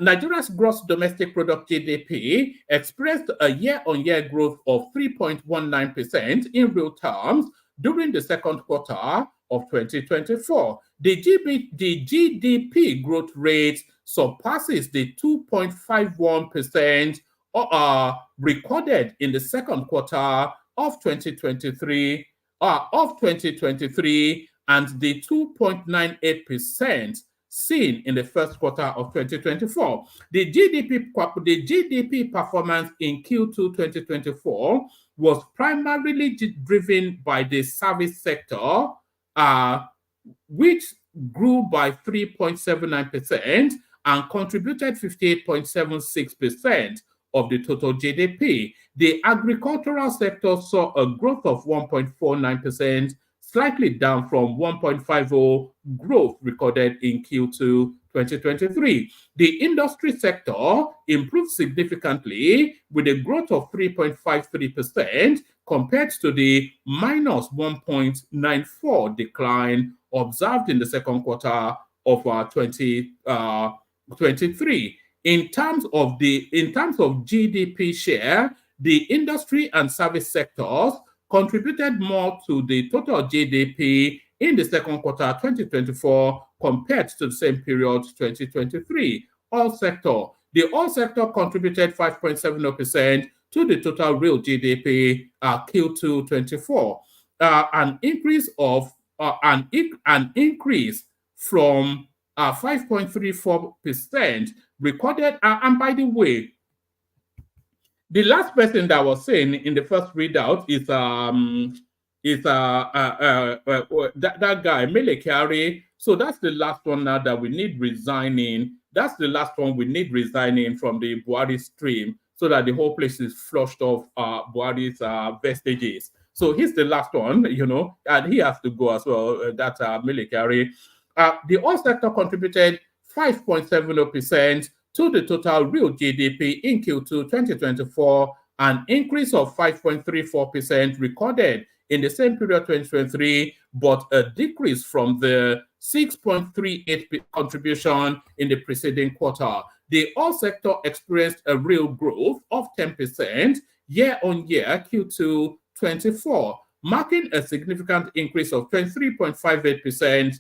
Nigeria's gross domestic product GDP experienced a year-on-year growth of 3.19% in real terms during the second quarter of 2024. The GDP growth rate surpasses the 2.51% recorded in the second quarter of 2023, and the 2.98% seen in the first quarter of 2024. The GDP performance in Q2 2024 was primarily driven by the service sector, which grew by 3.79% and contributed 58.76% of the total GDP. The agricultural sector saw a growth of 1.49%, slightly down from 1.50 growth recorded in Q2 2023. The industry sector improved significantly with a growth of 3.53% compared to the minus 1.94 decline observed in the second quarter of 2023. In terms of GDP share, the industry and service sectors contributed more to the total GDP in the second quarter 2024 compared to the same period 2023. The oil sector contributed 5.70% to the total real GDP Q2 24, an increase from 5.34% recorded. And by the way, the last person that was saying in the first readout is that guy Melekari. So that's the last one now that we need resigning. That's the last one we need resigning from the Buhari stream, so that the whole place is flushed off Buhari's vestiges. So he's the last one, and he has to go as well. That's Melekari. The oil sector contributed 5.70% to the total real GDP in Q2 2024, an increase of 5.34% recorded in the same period 2023, but a decrease from the 6.38% contribution in the preceding quarter. The oil sector experienced a real growth of 10% year-on-year Q2 24, marking a significant increase of 23.58%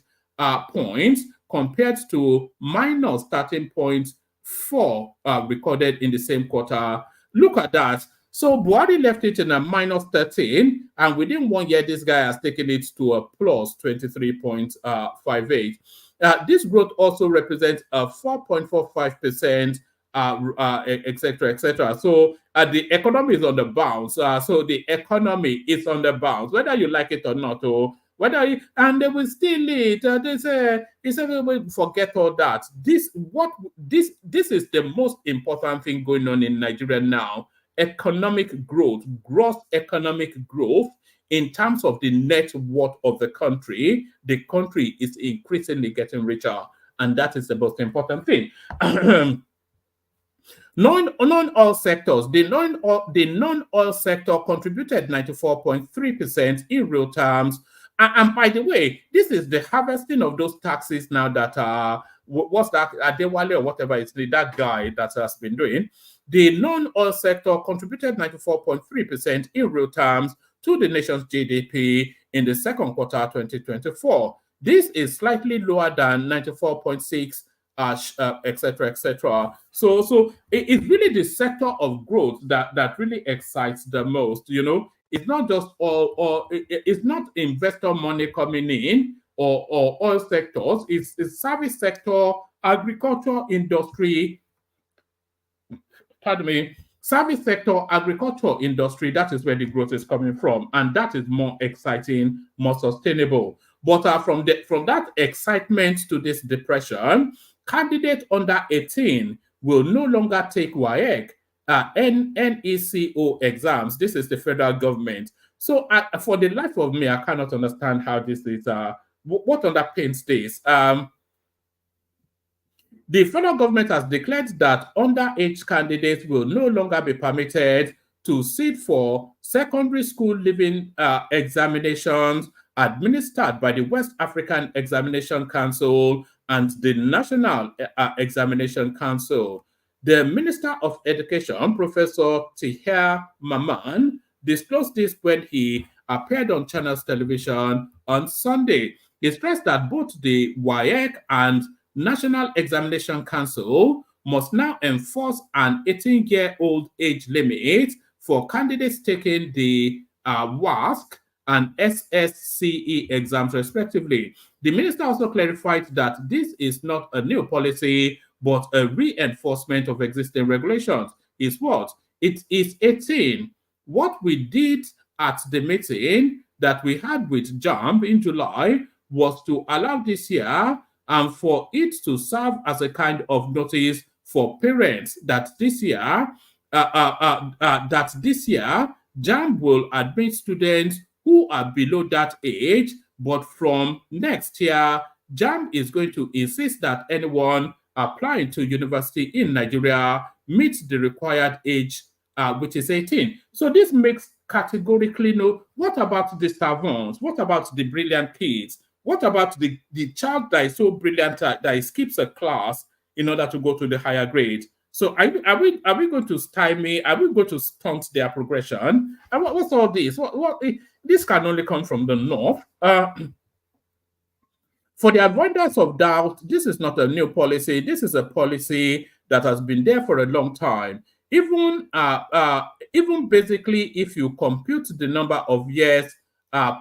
points compared to minus 13.4 recorded in the same quarter. Look at that. So Buhari left it in a minus 13, and within 1 year, this guy has taken it to a plus 23.58. This growth also represents a 4.45%, etc., etc. So the economy is on the bounce. So the economy is on the bounce, whether you like it or not. Or whether you, and they will steal it. They say, forget all that. This is the most important thing going on in Nigeria now. Economic growth, gross economic growth. In terms of the net worth of the country is increasingly getting richer, and that is the most important thing. Non-oil sectors, the non-oil sector contributed 94.3% in real terms. And by the way, this is the harvesting of those taxes now that what's that, Adewale or whatever it's that guy that has been doing. The non-oil sector contributed 94.3% in real terms to the nation's GDP in the second quarter 2024. This is slightly lower than 94.6, etc., etc. So it's really the sector of growth that really excites the most. You know, it's not just it's not investor money coming in or oil sectors. It's service sector, agriculture, industry. Pardon me. Service sector, agriculture, industry, that is where the growth is coming from. And that is more exciting, more sustainable. But from that excitement to this depression, candidates under 18 will no longer take WAEC, NECO exams. This is the federal government. So for the life of me, I cannot understand how this is, what underpins this. The federal government has declared that underage candidates will no longer be permitted to sit for secondary school leaving examinations administered by the West African Examination Council and the National Examination Council. The Minister of Education, Professor Tahir Mamman, disclosed this when he appeared on Channels Television on Sunday. He stressed that both the WAEC and National Examination Council must now enforce an 18-year-old age limit for candidates taking the WASC and SSCE exams, respectively. The minister also clarified that this is not a new policy, but a reinforcement of existing regulations. Is what? It is 18. What we did at the meeting that we had with JAMB in July was to allow this year and for it to serve as a kind of notice for parents that this year, JAMB will admit students who are below that age, but from next year, JAMB is going to insist that anyone applying to university in Nigeria meets the required age, which is 18. So this makes categorically no. What about the savants? What about the brilliant kids? What about the child that is so brilliant that he skips a class in order to go to the higher grade? So are we going to stymie? Are we going to stunt their progression? And what's all this? This can only come from the north. For the avoidance of doubt, this is not a new policy. This is a policy that has been there for a long time. Even basically, if you compute the number of years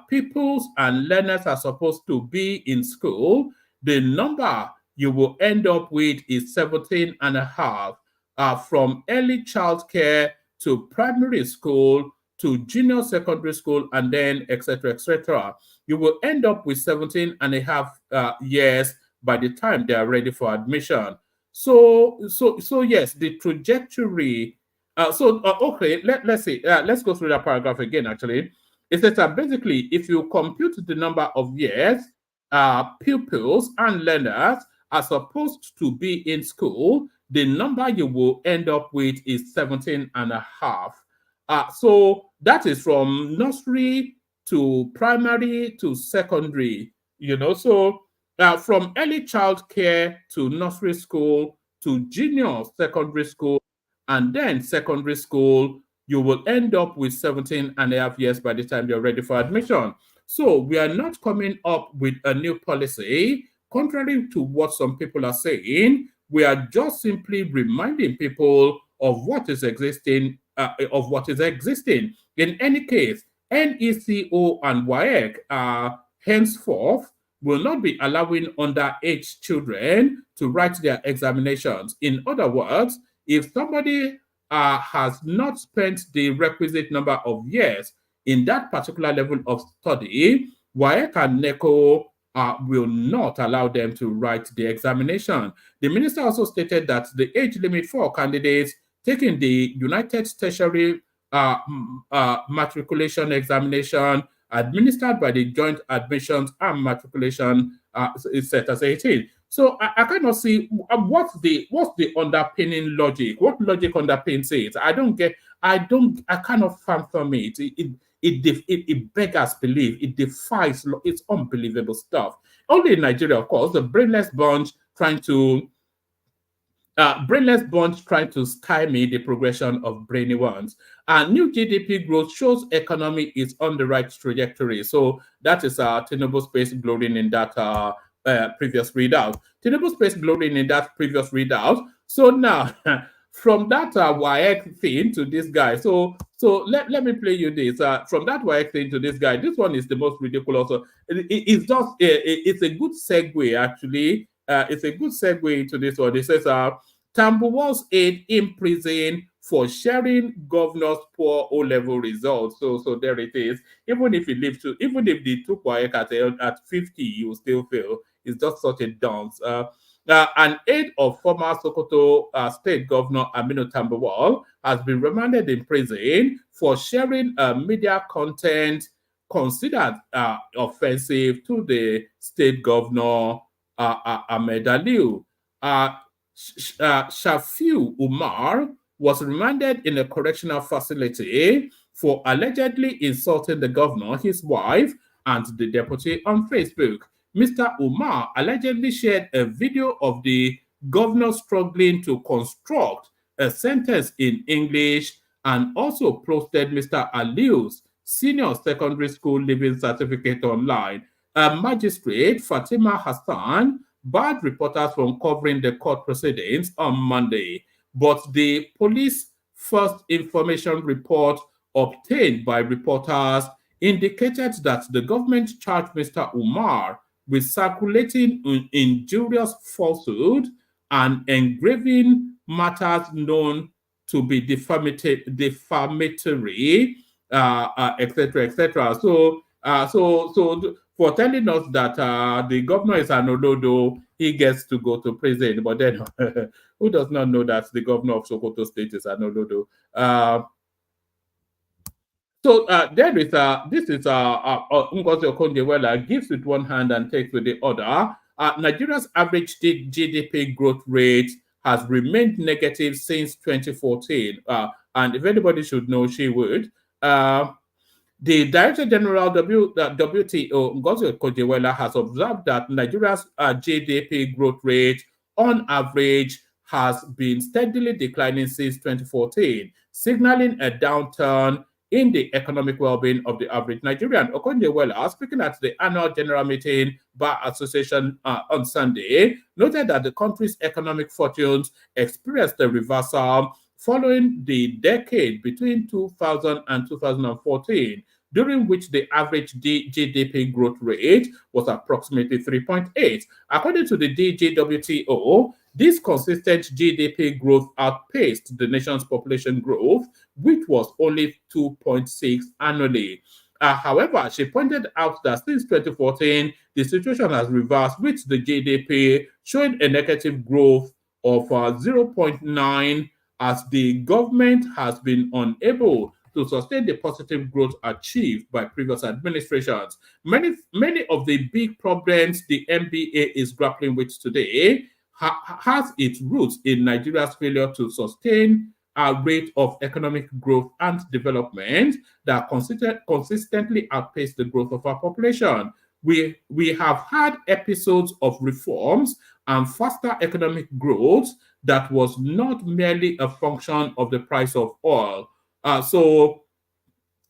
pupils and learners are supposed to be in school, the number you will end up with is 17 and a half. From early childcare to primary school to junior secondary school and then etc., etc. You will end up with 17 and a half years by the time they are ready for admission. So yes, the trajectory. Okay, let's see. Let's go through that paragraph again. Actually, it says that basically, if you compute the number of years pupils and learners are supposed to be in school, the number you will end up with is 17 and a half. So that is from nursery to primary to secondary, so from early child care to nursery school to junior secondary school and then secondary school, you will end up with 17 and a half years by the time you're ready for admission. So we are not coming up with a new policy. Contrary to what some people are saying, we are just simply reminding people of what is existing what is existing. In any case, NECO and WAEC henceforth will not be allowing underage children to write their examinations. In other words, if somebody has not spent the requisite number of years in that particular level of study, WAEC and NECO will not allow them to write the examination. The minister also stated that the age limit for candidates taking the United Tertiary matriculation examination administered by the Joint Admissions and Matriculation is set as 18. So I cannot see what's the underpinning logic. What logic underpins it? I cannot fathom it. It beggars belief. It defies. It's unbelievable stuff. Only in Nigeria, of course, the brainless bunch trying to stymie the progression of brainy ones. New GDP growth shows economy is on the right trajectory. So that is Tinubu'S glorying in that previous readout. Tinubu'S glorying in that previous readout. So now, from that WAEC thing to this guy. So let me play you this. From that WAEC thing to this guy, this one is the most ridiculous. It's a good segue, actually. It's a good segue into this one. It says, Tinubu'S aide in prison for sharing governor's poor O-level results. So there it is. Even if they took WAEC at 50, you will still fail. It's just such a dunce. An aide of former Sokoto State Governor Aminu Tinubu'S has been remanded in prison for sharing media content considered offensive to the state governor Ahmed Aliu. Shafiu Umar was remanded in a correctional facility for allegedly insulting the governor, his wife, and the deputy on Facebook. Mr. Umar allegedly shared a video of the governor struggling to construct a sentence in English and also posted Mr. Aliu's senior secondary school leaving certificate online. A magistrate, Fatima Hassan, barred reporters from covering the court proceedings on Monday, but the police first information report obtained by reporters indicated that the government charged Mr. Umar with circulating injurious falsehood and engraving matters known to be defamatory, etc., etc. So for telling us that the governor is an Olodo, he gets to go to prison. But then, who does not know that the governor of Sokoto State is an Olodo? There is this is Ngozi Okonjo Iweala gives with one hand and takes with the other. Nigeria's average GDP growth rate has remained negative since 2014, and if anybody should know, she would. The Director General WTO, Ngozi Okonjo Iweala, has observed that Nigeria's GDP growth rate, on average, has been steadily declining since 2014, signaling a downturn in the economic well-being of the average Nigerian. Okonjo Iweala, speaking at the annual general meeting Bar Association on Sunday, noted that the country's economic fortunes experienced a reversal following the decade between 2000 and 2014, during which the average GDP growth rate was approximately 3.8. According to the DGWTO, this consistent GDP growth outpaced the nation's population growth, which was only 2.6 annually. However, she pointed out that since 2014, the situation has reversed, with the GDP showing a negative growth of 0.9, as the government has been unable to sustain the positive growth achieved by previous administrations. Many of the big problems the NBA is grappling with today has its roots in Nigeria's failure to sustain a rate of economic growth and development that consistently outpace the growth of our population. We have had episodes of reforms and faster economic growth that was not merely a function of the price of oil. So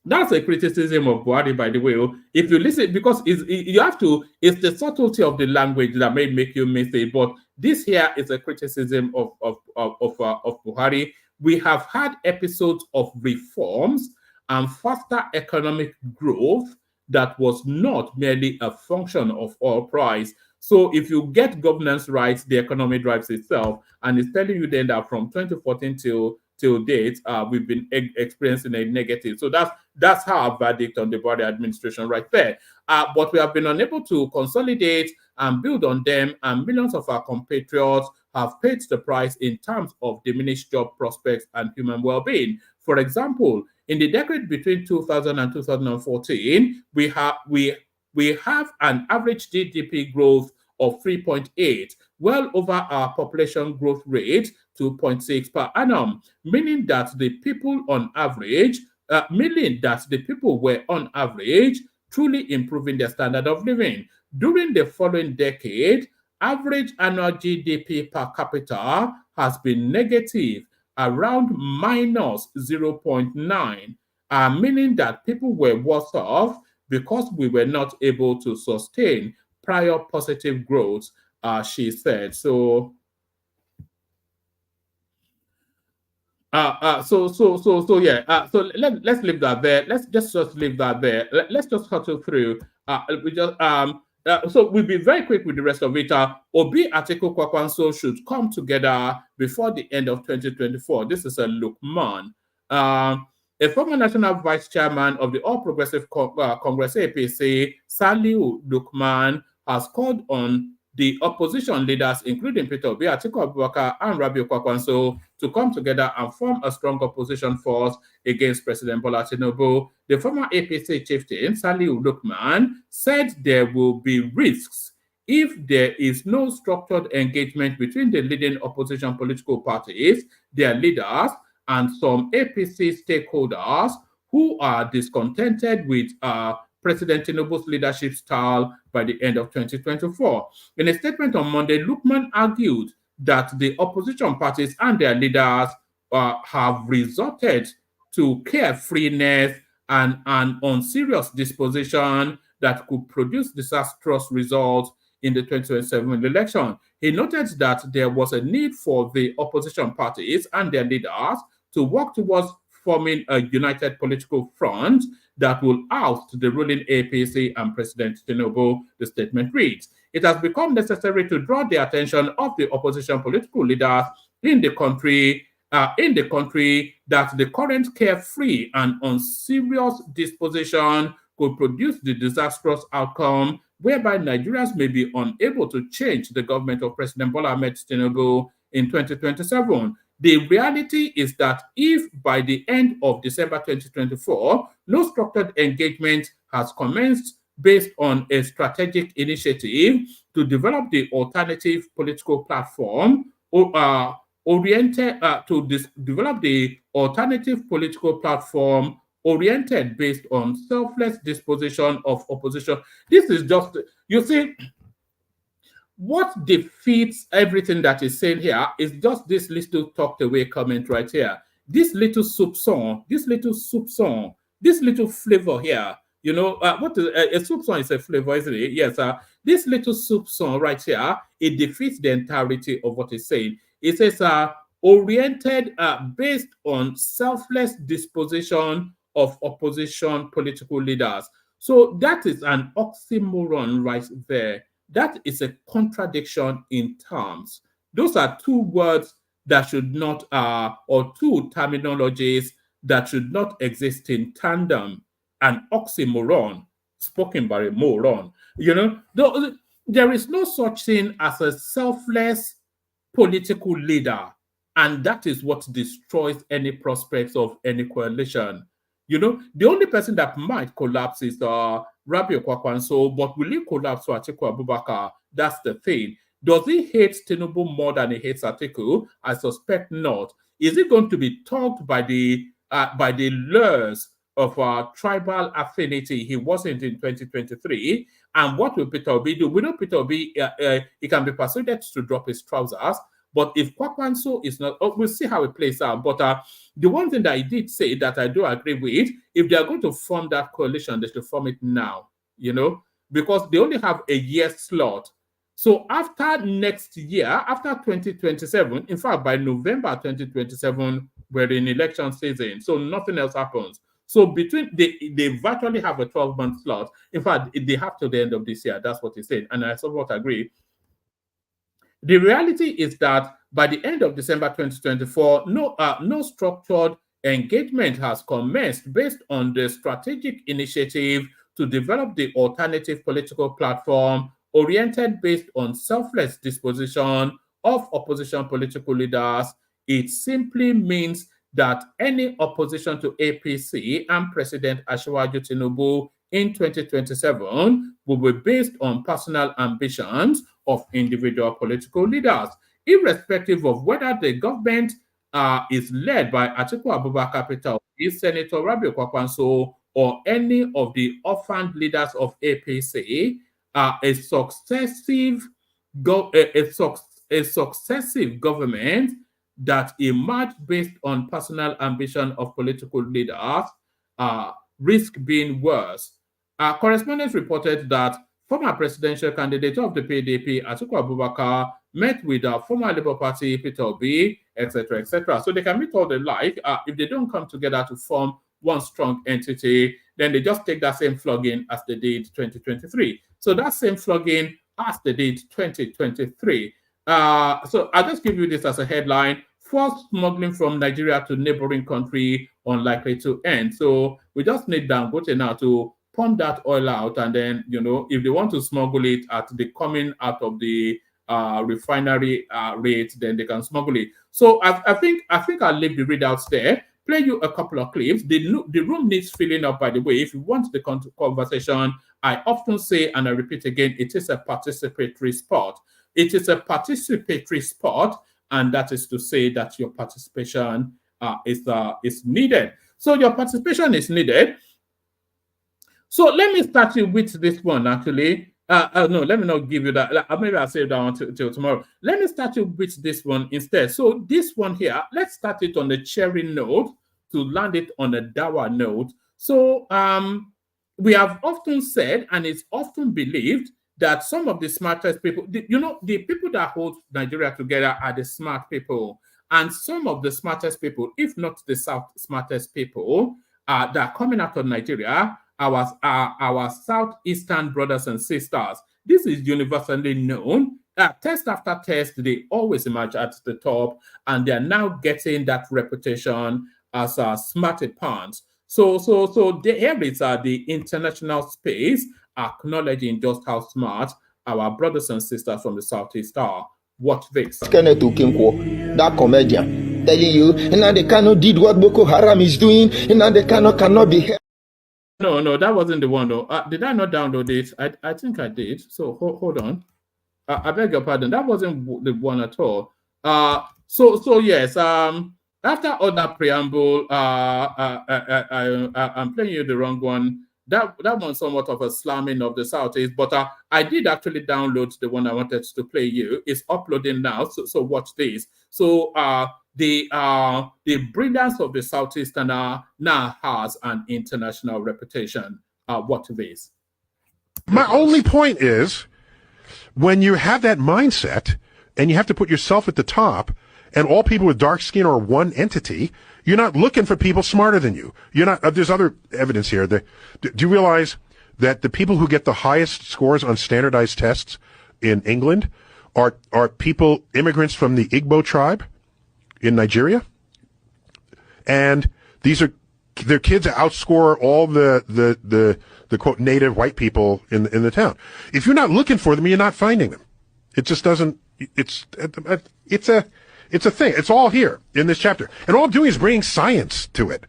that's a criticism of Buhari, by the way. If you listen, because it's the subtlety of the language that may make you miss it. But this here is a criticism of Buhari. we have had episodes of reforms and faster economic growth that was not merely a function of oil price. So if you get governance right, the economy drives itself, and it's telling you then that from 2014 till date, we've been experiencing a negative. So that's our verdict on the Buhari administration right there. But we have been unable to consolidate and build on them, and millions of our compatriots have paid the price in terms of diminished job prospects and human well-being. For example, in the decade between 2000 and 2014, we have an average GDP growth of 3.8, well over our population growth rate, 2.6 per annum, meaning that the people were on average truly improving their standard of living. During the following decade, average annual GDP per capita has been negative, around minus 0.9, meaning that people were worse off because we were not able to sustain prior positive growth, she said. So yeah. So let's leave that there. Let's just leave that there. Let's just hustle through. So we'll be very quick with the rest of it. Obi Atiku Kwakwanso should come together before the end of 2024. This is a Lukman. A former national vice chairman of the All Progressive Congress APC, Saliu Lukman, has called on the opposition leaders, including Peter Obi, Atiku Abubakar, and Rabiu Kwakwanso, to come together and form a strong opposition force against President Bola Tinubu. The former APC chieftain, Saliu Lukman, said there will be risks if there is no structured engagement between the leading opposition political parties, their leaders, and some APC stakeholders who are discontented with President Tinubu's leadership style by the end of 2024. In a statement on Monday, Lukman argued that the opposition parties and their leaders have resorted to carefreeness and an unserious disposition that could produce disastrous results in the 2027 election. He noted that there was a need for the opposition parties and their leaders to work towards forming a united political front that will oust the ruling APC and President Tinubu, the statement reads. It has become necessary to draw the attention of the opposition political leaders in the country that the current carefree and unserious disposition could produce the disastrous outcome whereby Nigerians may be unable to change the government of President Bola Ahmed Tinubu in 2027. The reality is that if by the end of December 2024, no structured engagement has commenced based on a strategic develop the alternative political platform oriented based on selfless disposition of opposition. This is just, you see, what defeats everything that is saying here is just this little tucked away comment right here. This little soupçon, this little flavor here. You know, what is a soupçon is a flavor, isn't it? Yes, this little soupçon right here, it defeats the entirety of what it's saying. It says oriented based on selfless disposition of opposition political leaders. So that is an oxymoron right there. That is a contradiction in terms. Those are two words that should not, or two terminologies that should not exist in tandem. An oxymoron, spoken by a moron. You know, there is no such thing as a selfless political leader, and that is what destroys any prospects of any coalition. You know, the only person that might collapse is Rabiu Kwakwanso, but will he collapse to Atiku Abubakar? That's the thing. Does he hate Tinubu more than he hates Atiku? I suspect not. Is he going to be tugged by the lures of tribal affinity? He wasn't in 2023. And what will Peter Obi do? We know Peter Obi, he can be persuaded to drop his trousers. But if Kwakwanso is not, we'll see how it plays out. But the one thing that I did say that I do agree with, if they are going to form that coalition, they should form it now, you know, because they only have a year slot. So after next year, after 2027, in fact, by November 2027, we're in election season, so nothing else happens. So between they virtually have a 12-month slot. In fact, they have to the end of this year. That's what he said, and I somewhat agree. The reality is that by the end of December 2024, no structured engagement has commenced based on the strategic initiative to develop the alternative political platform oriented based on selfless disposition of opposition political leaders. It simply means that any opposition to APC and President Asiwaju Tinubu in 2027 will be based on personal ambitions of individual political leaders, irrespective of whether the government is led by Atiku Abubakar Peter, Senator Rabiu Kwakwanso, or any of the orphaned leaders of APC. A successive government that emerged based on personal ambition of political leaders risk being worse. Correspondents reported that former presidential candidate of the PDP, Atiku Abubakar, met with former Labour Party, Peter Obi, etc., etc. So they can meet all they like. If they don't come together to form one strong entity, then they just take that same flogging as they did 2023. So that same flogging as they did 2023. So I'll just give you this as a headline. Forced smuggling from Nigeria to neighboring country unlikely to end. So we just need Dangote now to pump that oil out, and then, you know, if they want to smuggle it at the coming out of the refinery rate, then they can smuggle it. So I think I'll leave the readouts there. Play you a couple of clips. The room needs filling up, by the way. If you want the conversation, I often say, and I repeat again, it is a participatory sport. It is a participatory sport, and that is to say that your participation is needed. So your participation is needed. So let me start you with this one, actually. No, let me not give you that. Maybe I'll save that one till tomorrow. Let me start you with this one instead. So this one here, let's start it on a cheery note to land it on a dour note. So we have often said, and it's often believed, that some of the smartest people, the people that hold Nigeria together are the smart people. And some of the smartest people, if not the smartest people, that are coming out of Nigeria, our southeastern brothers and sisters. This is universally known. Test after test, they always emerge at the top, and they are now getting that reputation as smarty pants. So here is the international space acknowledging just how smart our brothers and sisters from the southeast are. Watch this. Kenneth Okonkwo, that comedian, telling you, Nnamdi Kanu did what Boko Haram is doing, Nnamdi Kanu cannot be held. No, that wasn't the one though. Did I not download it? I think I did. So hold on. I beg your pardon. That wasn't the one at all. So yes. After all that preamble, I'm playing you the wrong one. That one's somewhat of a slamming of the Southeast, but I did actually download the one I wanted to play you. It's uploading now. So watch this. So the brilliance of the Southeasterner now has an international reputation. Watch this. My only point is, when you have that mindset and you have to put yourself at the top, and all people with dark skin are one entity, you're not looking for people smarter than you. You're not. There's other evidence here. Do you realize that the people who get the highest scores on standardized tests in England are people, immigrants from the Igbo tribe in Nigeria? And their kids outscore all the quote native white people in the town. If you're not looking for them, you're not finding them. It just doesn't. It's a thing. It's all here in this chapter, and all I'm doing is bringing science to it.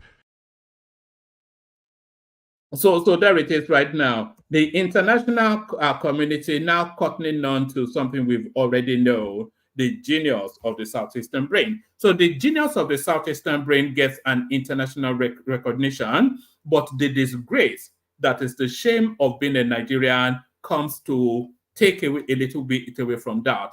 So there it is right now. The international community now cottoning on to something we've already known, the genius of the Southeastern brain. So the genius of the Southeastern brain gets an international recognition, but the disgrace, that is the shame of being a Nigerian, comes to take away a little bit away from that.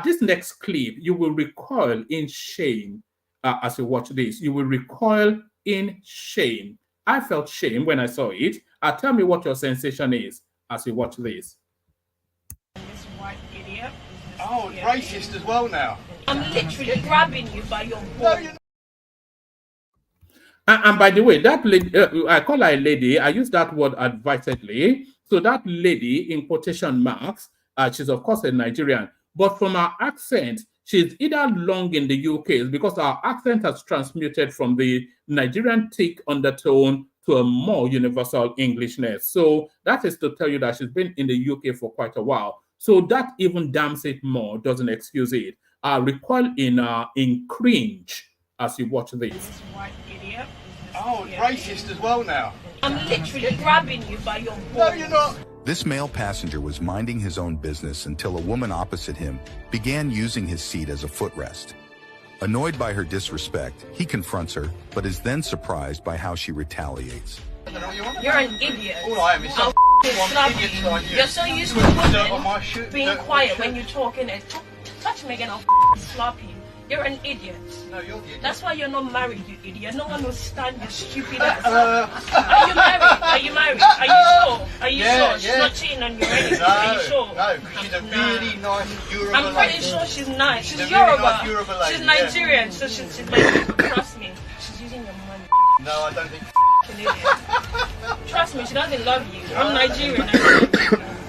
This next clip, you will recoil in shame as you watch this. You will recoil in shame. I felt shame when I saw it. Tell me what your sensation is as you watch this. This white idiot. Oh, racist as well now. I'm literally grabbing you by your balls. And by the way, that lady, I call her a lady. I use that word advisedly. So that lady, in quotation marks, she's of course a Nigerian, but from her accent, she's either long in the UK because our accent has transmuted from the Nigerian thick undertone to a more universal Englishness. So that is to tell you that she's been in the UK for quite a while. So that even damns it more, doesn't excuse it. Recoil in cringe as you watch this. This white idiot. Oh, racist as well now. I'm literally grabbing you by your balls. No, you're not. This male passenger was minding his own business until a woman opposite him began using his seat as a footrest. Annoyed by her disrespect, he confronts her, but is then surprised by how she retaliates. You're an idiot. All I am is I'll slap idiots you. like you. You're so used to women being quiet when you're talking and touch me again, I'll slap you. You're an idiot. No, you're the idiot. That's why you're not married, you idiot. No one will stand your stupid ass. Are you married? Are you married? Are you sure? Are you sure? She's not cheating on you or anything. Are you sure? No, she's a really nice Yoruba I'm pretty lady. sure she's nice. She's a Yoruba. really nice Yoruba lady, She's Nigerian, so she's like, trust me. She's using your money. No, I don't think. An idiot. Trust me, she doesn't love you. I'm Nigerian. No,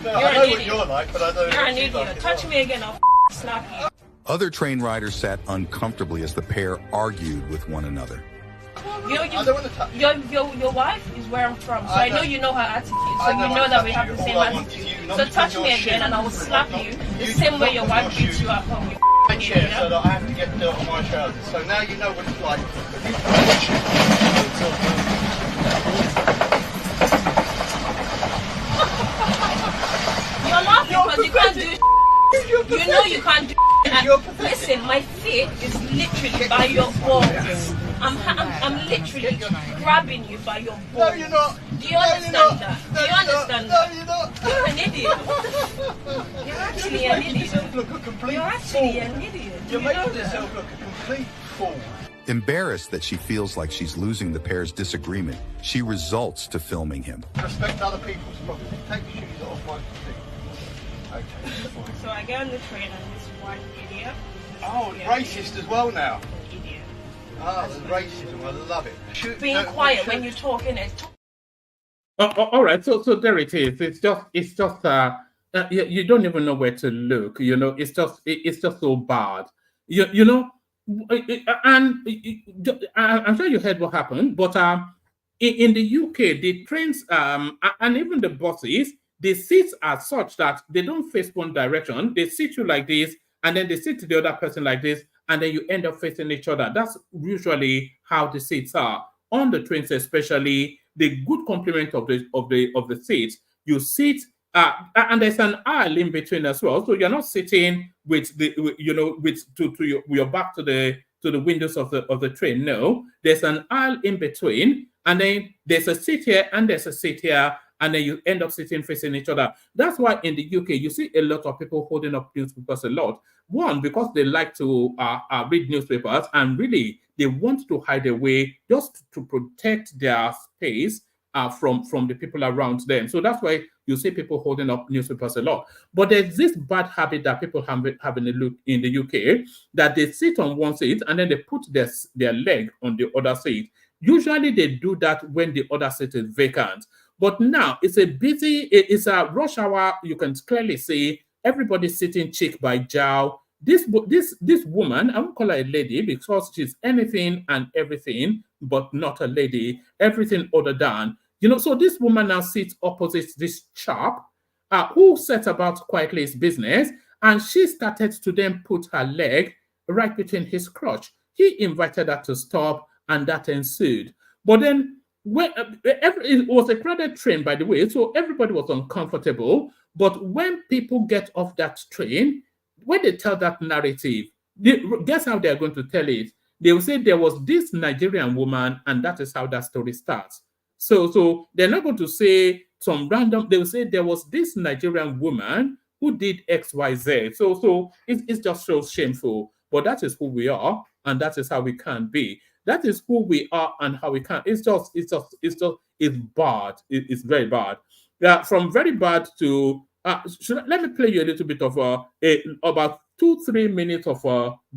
You're I know an what idiot. you're like, but I don't. You're an idiot. Touch me again, I'll slap you. Other train riders sat uncomfortably as the pair argued with one another. Your wife is where I'm from, so I know you know her attitude, so you know that we have the same attitude. So touch me again and I will slap you the same way your wife beats you at home. You chair, so that I have to get dirt on my trousers. So now you know what it's like. You're laughing because you can't do. You know you can't do. Listen, my feet is literally by your balls. I'm literally grabbing you by your balls. No, you're not. Do you understand that? Do you understand that? No, you're not. You're an idiot. You're actually an idiot. Look a complete You're actually an idiot. You're making yourself look a complete fool. Embarrassed that she feels like she's losing the pair's disagreement, she results to filming him. Respect other people's property. Take your shoes off my feet. Okay. So I get on the train and this white idiot. Oh, racist as well now. Idiot. Oh, the racism. I love it. Being quiet when you're talking and all right, so there it is. It's just you don't even know where to look. You know, it's just so bad. You know, and I'm sure you heard what happened. But in the UK, the trains and even the buses, the seats are such that they don't face one direction. They sit you like this, and then they sit to the other person like this, and then you end up facing each other. That's usually how the seats are on the trains, especially. The good complement of the seats, you sit, and there's an aisle in between as well. So you're not sitting with your back to the windows of the train. No, there's an aisle in between, and then there's a seat here and there's a seat here, and then you end up sitting facing each other. That's why in the UK you see a lot of people holding up newspapers a lot. One, because they like to read newspapers, and really they want to hide away just to protect their space from the people around them. So that's why you see people holding up newspapers a lot. But there's this bad habit that people have in the UK, that they sit on one seat and then they put their leg on the other seat. Usually they do that when the other seat is vacant. But now it's a rush hour. You can clearly see everybody sitting cheek by jowl. This woman, I won't call her a lady because she's anything and everything, but not a lady. Everything other than, so this woman now sits opposite this chap who set about quietly his business, and she started to then put her leg right between his crotch. He invited her to stop, and that ensued. But then, it was a crowded train, by the way, so everybody was uncomfortable. But when people get off that train, when they tell that narrative, guess how they're going to tell it? They will say there was this Nigerian woman, and that is how that story starts. So they're not going to say some random. They will say there was this Nigerian woman who did X, Y, Z. So it's just so shameful. But that is who we are, and that is how we can be. That is who we are and how we can. It's bad. It's very bad. Yeah, from very bad to. Let me play you a little bit of about 2-3 minutes of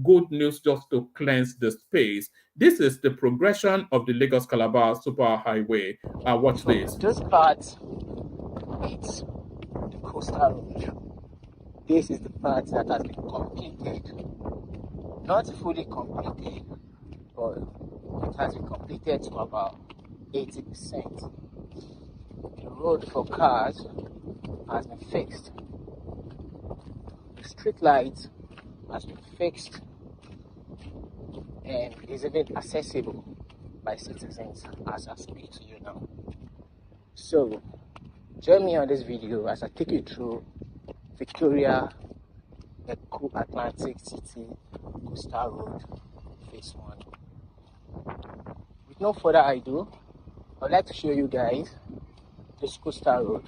good news just to cleanse the space. This is the progression of the Lagos-Calabar Superhighway. Watch this. This part, it's the coastal road. This is the part that has been completed. Not fully completed, but it has been completed to about 80%. The road for cars has been fixed. The street light has been fixed and is even accessible by citizens as I speak to you now. So, join me on this video as I take you through Victoria, Eco Atlantic City, Coastal Road, Phase 1. With no further ado, I'd like to show you guys this Coastal Road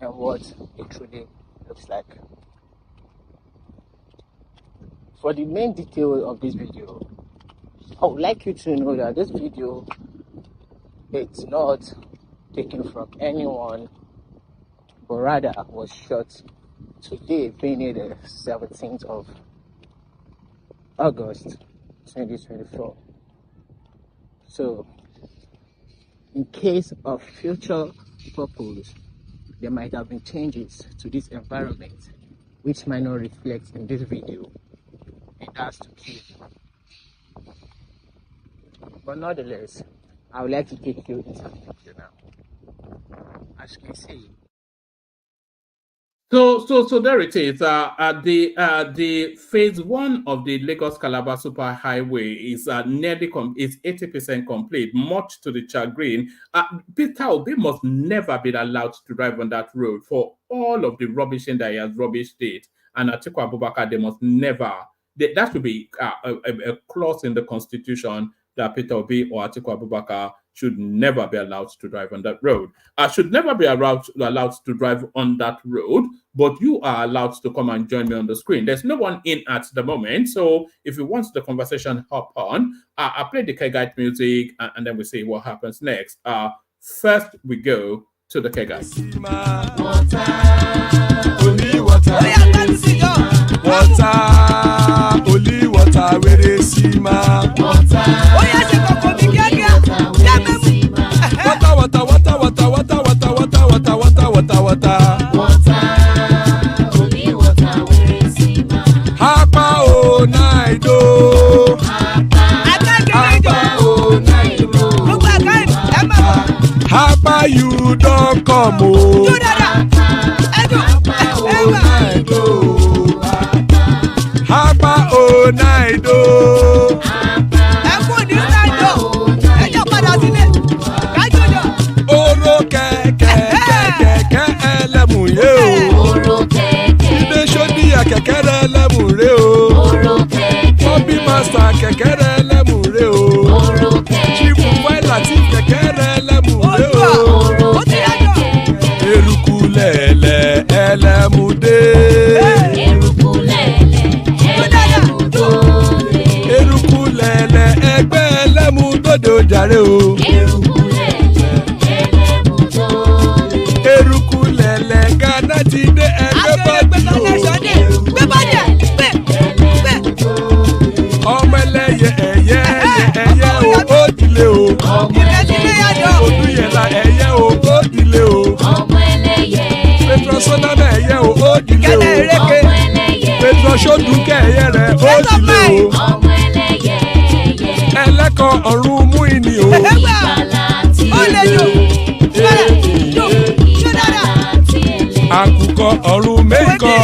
and what it truly looks like. For the main detail of this video, I would like you to know that this video, it's not taken from anyone, but rather was shot today, being the 17th of August 2024. So, in case of future purpose, there might have been changes to this environment which might not reflect in this video, and that's to keep. But nonetheless, I would like to take you into the picture now. As you can see. So there it is. The phase 1 of the Lagos-Calabar Superhighway is nearly is 80% complete, much to the chagrin. Peter Obi must never be allowed to drive on that road for all of the rubbishing that he has rubbished it. And Atiku Abubakar, they must never. That should be a clause in the constitution that Peter Obi or Atiku Abubakar should never be allowed to drive on that road. Should never be allowed to drive on that road, but you are allowed to come and join me on the screen. There's no one in at the moment, so if you want the conversation, hop on. I'll play the K-Guide music, and then we see what happens next. First, we go to the K-Guide. Only water, where they see my water. Oh yes, water. Only water, where they see my Hapa oh night oh. Hapa oh night oh. Hapa you don't come oh. Hapa oh night oh. Hapa oh night oh. Oro kẹ̀kẹ́ ẹlẹ́mù yé o. Ibe sodi akẹ̀kẹ́ ẹlẹ́mù rẹ o. Bobby master kẹ̀kẹ́ ẹlẹ́mù rẹ o. Chief Wela ti kẹ̀kẹ́ ẹlẹ́mù rẹ o. Eruku lẹ̀lẹ̀ ẹlẹ́mù dé. Eruku lẹ̀lẹ̀ ẹgbẹ́ ẹlẹ́mù dòde ojàre o. Eruku lẹ̀lẹ̀ Ghana ti dé ẹgbẹ́ bọ́dì o. Ọmọ ẹlẹ́yẹ ẹyẹ o ó dìlé o. Odúyẹ̀lá ẹyẹ o ó dìlé o. Petrosonama ẹyẹ o ó dìlé o. Petrosodúnkẹ́ ẹyẹ rẹ̀ ó dìlé o. Ẹlẹ́kọ̀ ọ̀run mú ìní o. Àkùkọ ọ̀run mẹ́kọ̀.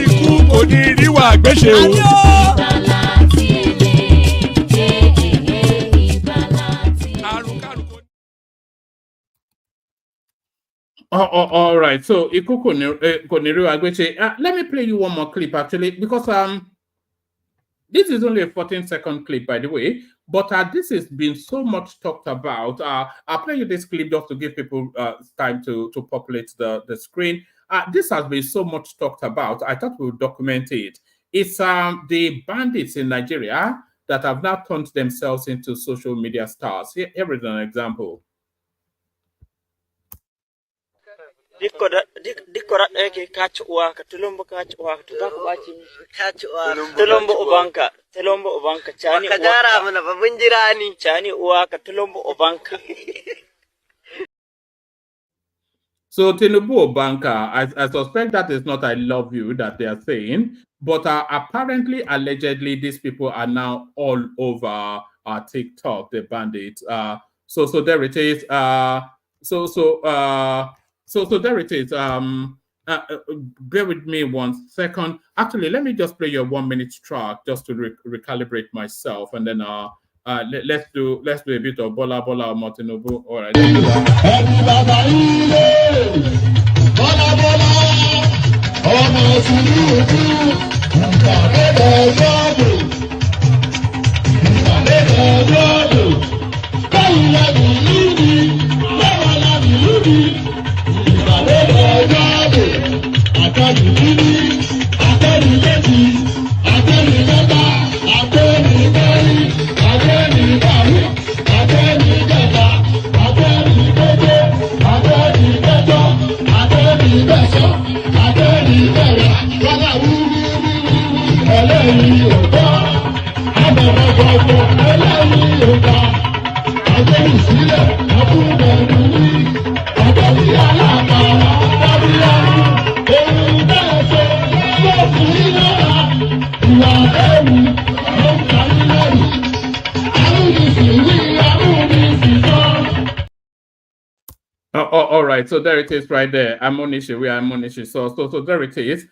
Ikú kò ní ríwà gbéṣe o. All right. So let me play you one more clip actually, because this is only a 14-second clip, by the way, but this has been so much talked about. I'll play you this clip just to give people time to populate the screen. This has been so much talked about. I thought we would document it. It's the bandits in Nigeria that have now turned themselves into social media stars. Here is an example. Dikorat eke catch wa katulombo catch wa tutako bachi catch wa tulombo obanka chani wakajara mana babunjirani chani wa katulombo obanka. So Tinubu'S, I suspect that is not "I love you" that they are saying, but apparently, allegedly, these people are now all over TikTok. The bandits. So there it is. So there it is. Bear with me 1 second. Actually, let me just play your 1 minute track just to recalibrate myself, and then let's do a bit of Bola Bola Tinubu. All right. All right, so there it is right there. Amonishi, we are Amonishi. So there it is.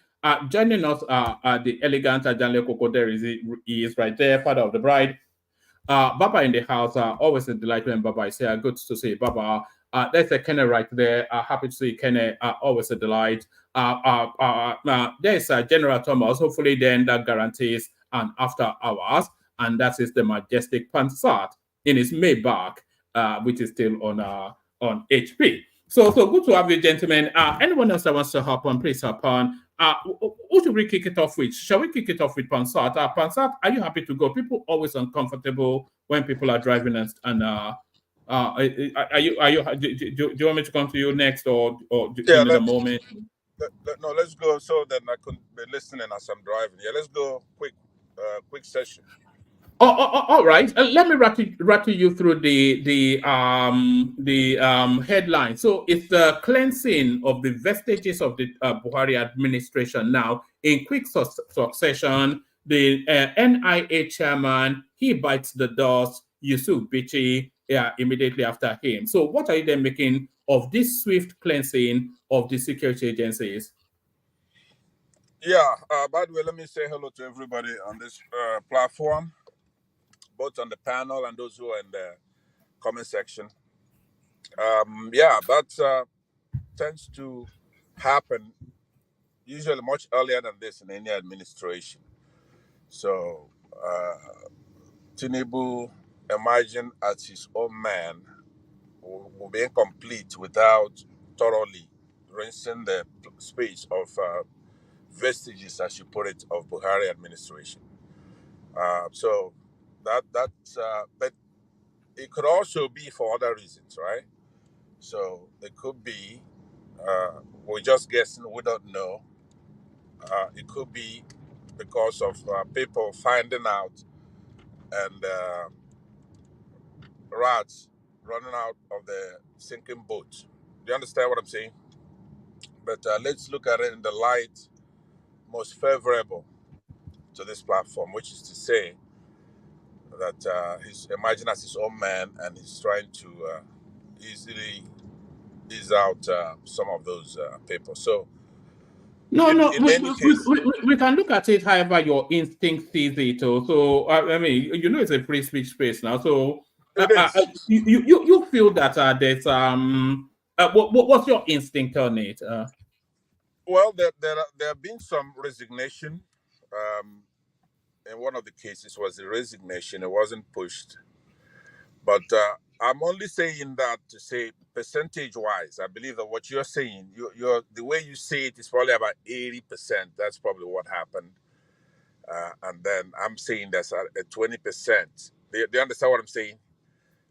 Joining us the elegant Ajanle Koko, there he is right there, father of the bride. Baba in the house, always a delight when Baba is here. Good to see Baba. There's a Kenne right there. Happy to see Kenne. Always a delight. There's General Thomas. Hopefully, then that guarantees an after hours, and that is the majestic Pansat in his Maybach, which is still on HP. So good to have you, gentlemen. Anyone else that wants to hop on, please hop on. Who should we kick it off with? Shall we kick it off with Pansat? Pansat, are you happy to go? People always uncomfortable when people are driving are you? Do you want me to come to you next, or give me the moment? No, let's go so that I can be listening as I'm driving. Yeah, let's go quick session. All right. Let me rattle you through the headline. So it's the cleansing of the vestiges of the Buhari administration now in quick succession. The NIA chairman, he bites the dust. Yusuf Bichi immediately after him. So what are you then making of this swift cleansing of the security agencies? Yeah. By the way, let me say hello to everybody on this platform, both on the panel and those who are in the comment section. That tends to happen usually much earlier than this in any administration. So Tinubu emerging as his own man will be incomplete without thoroughly rinsing the space of vestiges, as you put it, of Buhari administration. But it could also be for other reasons, right? So it could be, we're just guessing, we don't know. It could be because of people finding out and rats running out of the sinking boat. Do you understand what I'm saying? But let's look at it in the light most favorable to this platform, which is to say that he's emerging as his own man and he's trying to easily ease out some of those people. So, we can look at it however your instinct sees it. So, I mean, it's a free speech space now. So, you feel that there's what's your instinct on it? Well, there have been some resignation. In one of the cases was a resignation; it wasn't pushed. But I'm only saying that to say percentage-wise, I believe that what you're saying, you're the way you say it is probably about 80%. That's probably what happened. And then I'm saying that's a 20%. Do you understand what I'm saying?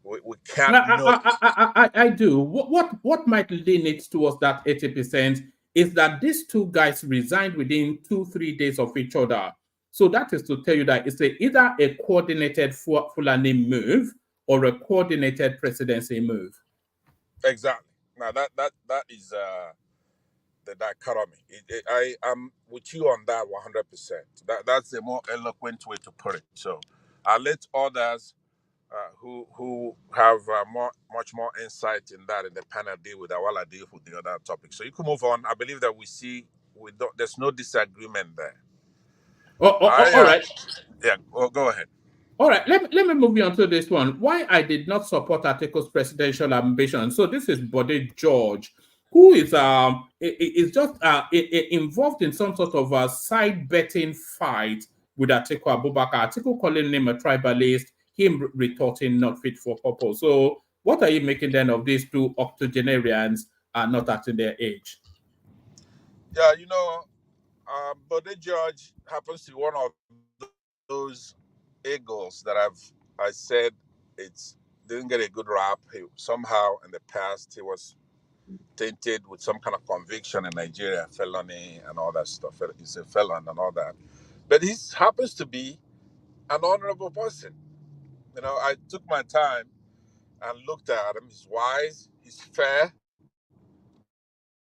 We can't know. I do. What might lean it towards that 80% is that these two guys resigned within 2-3 days of each other. So that is to tell you that it's either a coordinated Fulani move or a coordinated presidency move. Exactly. Now that is the dichotomy. I am with you on that 100%. That's a more eloquent way to put it. So I'll let others who have much more insight in that in the panel deal with that while I deal with the other topic. So you can move on. I believe that there's no disagreement there. All right. Yeah, well, go ahead. All right, let me move you on to this one. Why I did not support Atiko's presidential ambition. So this is Bode George, who is just involved in some sort of a side betting fight with Atiku Abubakar. Atiku calling him a tribalist, him retorting not fit for purpose. So what are you making then of these two octogenarians not acting their age? Yeah, Bode George happens to be one of those eagles that I said it's didn't get a good rap. Somehow in the past he was tainted with some kind of conviction in Nigeria, felony and all that stuff. He's a felon and all that. But he happens to be an honorable person. I took my time and looked at him. He's wise, he's fair,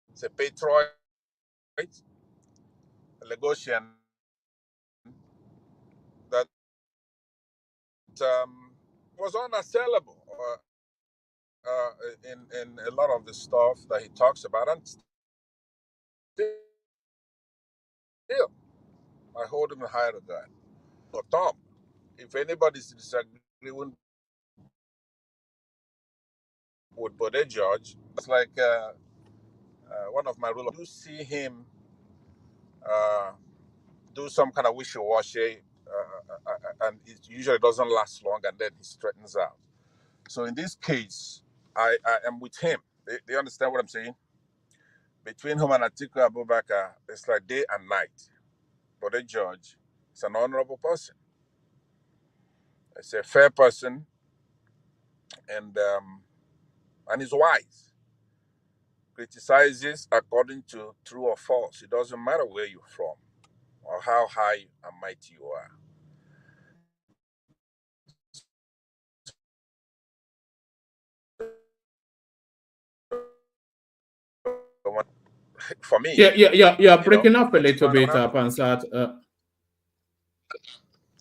he's a patriot, a Lagosian that was unassailable in a lot of the stuff that he talks about. And still, I hold him in high regard. For Tom, if anybody's disagreeing with Bode George, it's like one of my rules. I do see him do some kind of wishy-washy, and it usually doesn't last long, and then he straightens out. So in this case, I am with him. Do you understand what I'm saying? Between him and Atiku Abubakar, it's like day and night. Bode George is an honorable person. It's a fair person, and he's wise. Criticizes according to true or false. It doesn't matter where you're from or how high and mighty you are. For me, you're breaking up a little bit, Pansat.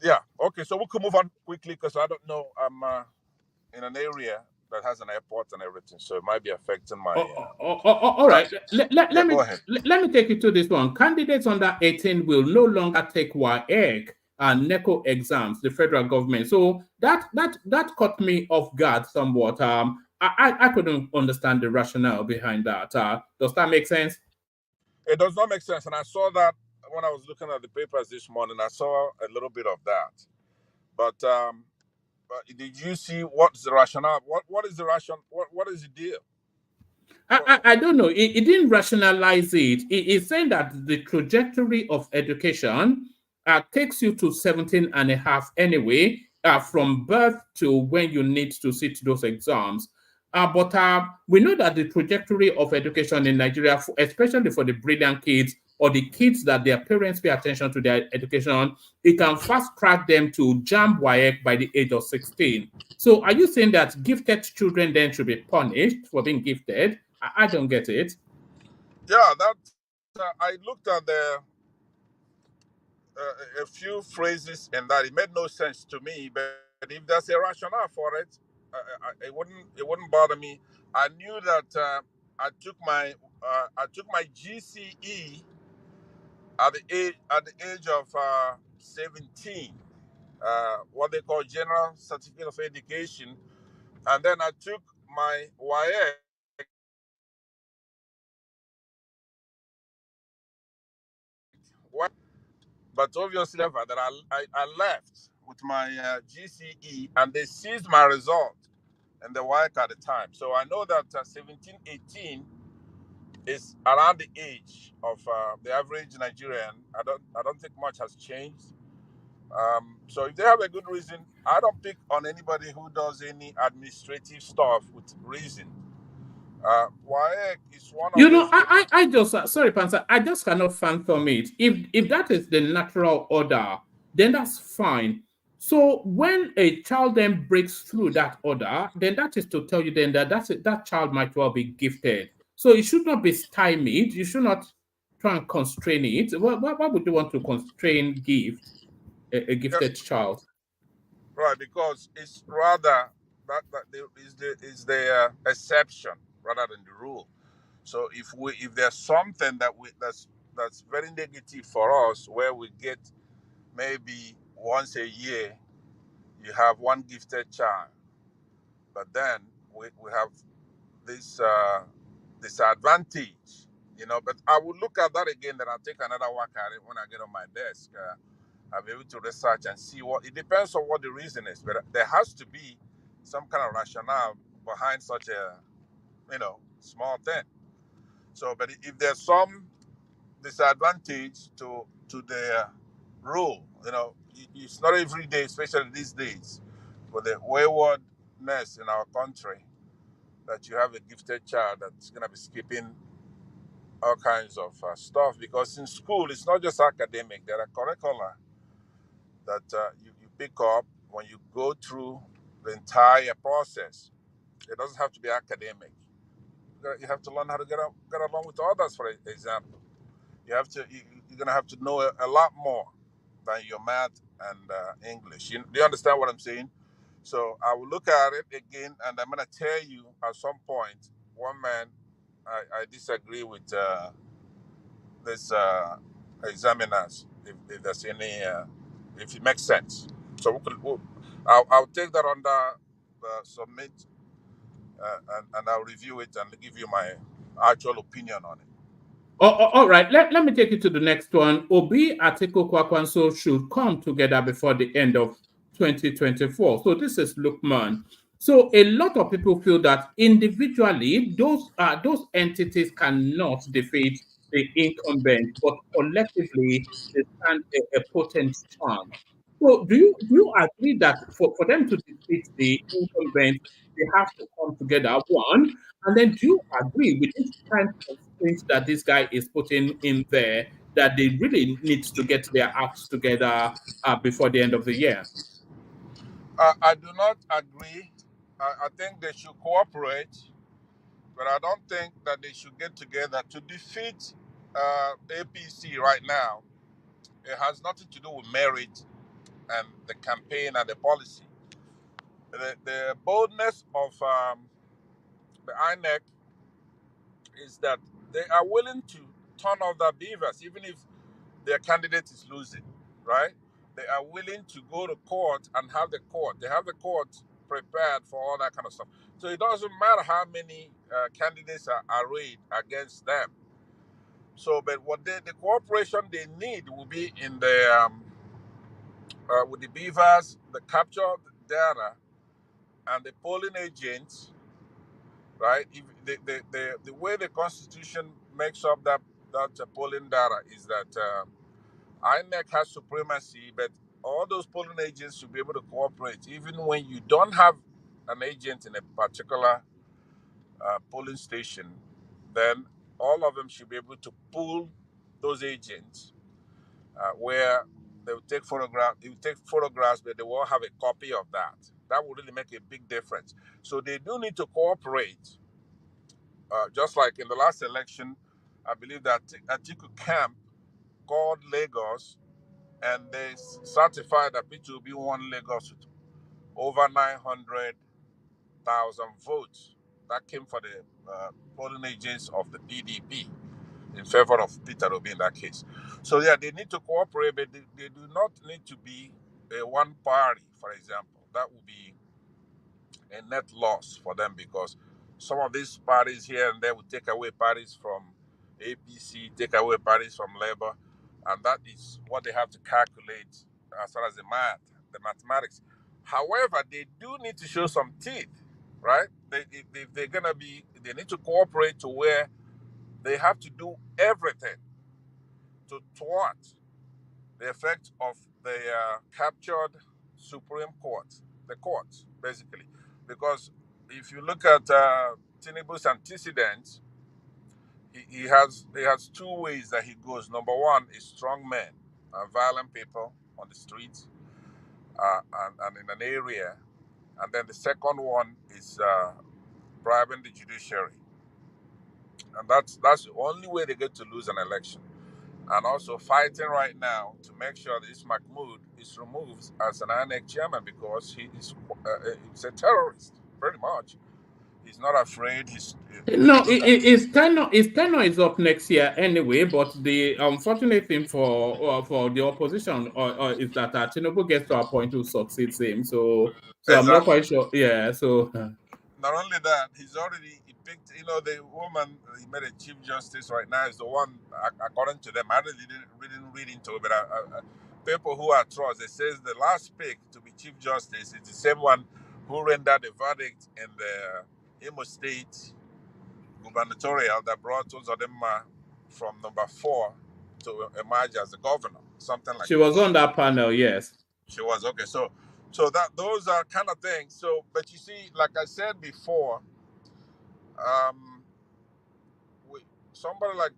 Yeah. Okay. So we can move on quickly because I don't know. I'm in an area that has an airport and everything, so it might be affecting my. All right. Go ahead. Let me take you to this one. Candidates under 18 will no longer take WAEC and NECO exams, the federal government. So that caught me off guard somewhat. I couldn't understand the rationale behind that. Does that make sense? It does not make sense, and I saw that when I was looking at the papers this morning. I saw a little bit of that, but did you see what's the rationale? What is the rationale? What is the deal? I don't know. It didn't rationalize it. It's saying that the trajectory of education takes you to 17 and a half anyway, from birth to when you need to sit those exams. But we know that the trajectory of education in Nigeria, especially for the brilliant kids or the kids that their parents pay attention to their education, it can fast track them to jam WAEC by the age of 16. So are you saying that gifted children then should be punished for being gifted? I don't get it. Yeah, that I looked at a few phrases in that. It made no sense to me, but if there's a rationale for it, it wouldn't bother me. I knew that I took my GCE at the age of 17, what they call General Certificate of Education, and then I took my WAEC. But obviously, that I left with my GCE, and they seized my result and the WAEC at the time. So I know that 17, 18 is around the age of the average Nigerian. I don't think much has changed. So if they have a good reason, I don't pick on anybody who does any administrative stuff with reason. WAEC is one You of know, those. I just sorry, Pansa, I just cannot fathom it. If that is the natural order, then that's fine. So when a child then breaks through that order, then that is to tell you then that that child might well be gifted. So it should not be stymied. You should not try and constrain it. Why would you want to constrain a Yeah, gifted child? right, because it's rather is the exception rather than the rule. So if there's something that's very negative for us, where we get maybe once a year you have one gifted child, but then we have this disadvantage, But I will look at that again, then I'll take another whack at it when I get on my desk. I'll be able to research and see what it depends on what the reason is, but there has to be some kind of rationale behind such a small thing. So, but if there's some disadvantage to the rule, it's not every day, especially these days, for the waywardness in our country, that you have a gifted child that's going to be skipping all kinds of stuff. Because in school, it's not just academic. There are curricula that you pick up when you go through the entire process. It doesn't have to be academic. You have to learn how to get along with others, for example. You're going to have to know a lot more than your math and English. Do you understand what I'm saying? So I will look at it again, and I'm going to tell you at some point, one man, I disagree with this examiners, if there's any, if it makes sense. So I'll take that under submit, and I'll review it and give you my actual opinion on it. All right, let me take you to the next one. Obi Atiku Kwakwanso should come together before the end of 2024. So this is Lukman. So a lot of people feel that individually those entities cannot defeat the incumbent, but collectively they stand a potent chance. So do you agree that for them to defeat the incumbent, they have to come together, one? And then do you agree with this kind of constraints that this guy is putting in there, that they really need to get their acts together before the end of the year? I do not agree. I think they should cooperate, but I don't think that they should get together to defeat APC right now. It has nothing to do with merit and the campaign and the policy. The boldness of the INEC is that they are willing to turn off their beavers, even if their candidate is losing, right? They are willing to go to court and have the court. They have the court prepared for all that kind of stuff. So it doesn't matter how many candidates are arrayed against them. So, but the cooperation they need will be in the with the beavers, the capture data, and the polling agents, right? If the way the Constitution makes up that polling data is that INEC has supremacy, but all those polling agents should be able to cooperate, even when you don't have an agent in a particular polling station. Then all of them should be able to pool those agents, where they will take photographs. They will take photographs, but they will have a copy of that. That will really make a big difference. So they do need to cooperate. Just like in the last election, I believe that Atiku Camp called Lagos, and they certified that P2B won Lagos with over 900,000 votes. That came for the polling agents of the PDP in favor of Peter Obi in that case. So yeah, they need to cooperate, but they do not need to be a one party, for example. That would be a net loss for them, because some of these parties here and there will take away parties from APC, take away parties from Labour, and that is what they have to calculate as far as the mathematics. However, they do need to show some teeth, right? They're gonna they need to cooperate to where they have to do everything to thwart the effect of the captured Supreme Court, the courts, basically. Because if you look at Tinubu's antecedents, he has two ways that he goes. Number one is strong men and violent people on the streets and in an area. And then the second one is bribing the judiciary. And that's the only way they get to lose an election. And also fighting right now to make sure that this Mahmoud is removed as an INEC chairman because he's a terrorist, pretty much. He's not afraid. No, his tenure is up next year anyway. But the unfortunate thing for the opposition is that Tinubu gets to a point who succeeds him. So Exactly. I'm not quite sure. Yeah. So not only that, he picked. The woman he made a chief justice right now is the one, according to them. I really didn't read into it, but people who are trust, it says the last pick to be chief justice is the same one who rendered the verdict in the Imo State gubernatorial that brought Uzodinma from number 4 to emerge as the governor, something like she that. was on that panel, yes. She was, okay. So that those are kind of things. So, but you see, like I said before, somebody like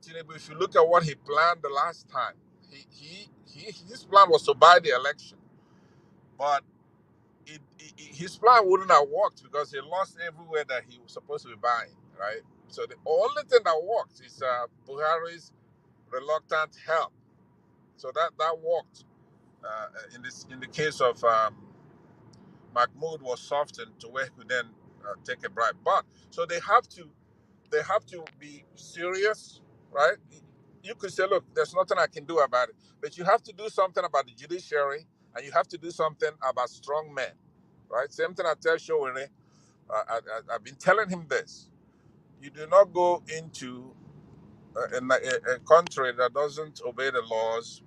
Tinubu, if you look at what he planned the last time, his plan was to buy the election, but his plan wouldn't have worked because he lost everywhere that he was supposed to be buying, right? So the only thing that worked is Buhari's reluctant help. So that worked. In the case of Mahmoud was softened to where he could then take a bribe. But so they have to be serious, right? You could say, look, there's nothing I can do about it, but you have to do something about the judiciary, and you have to do something about strong men, right? Same thing I tell Showere. I've been telling him this. You do not go into a country that doesn't obey the laws,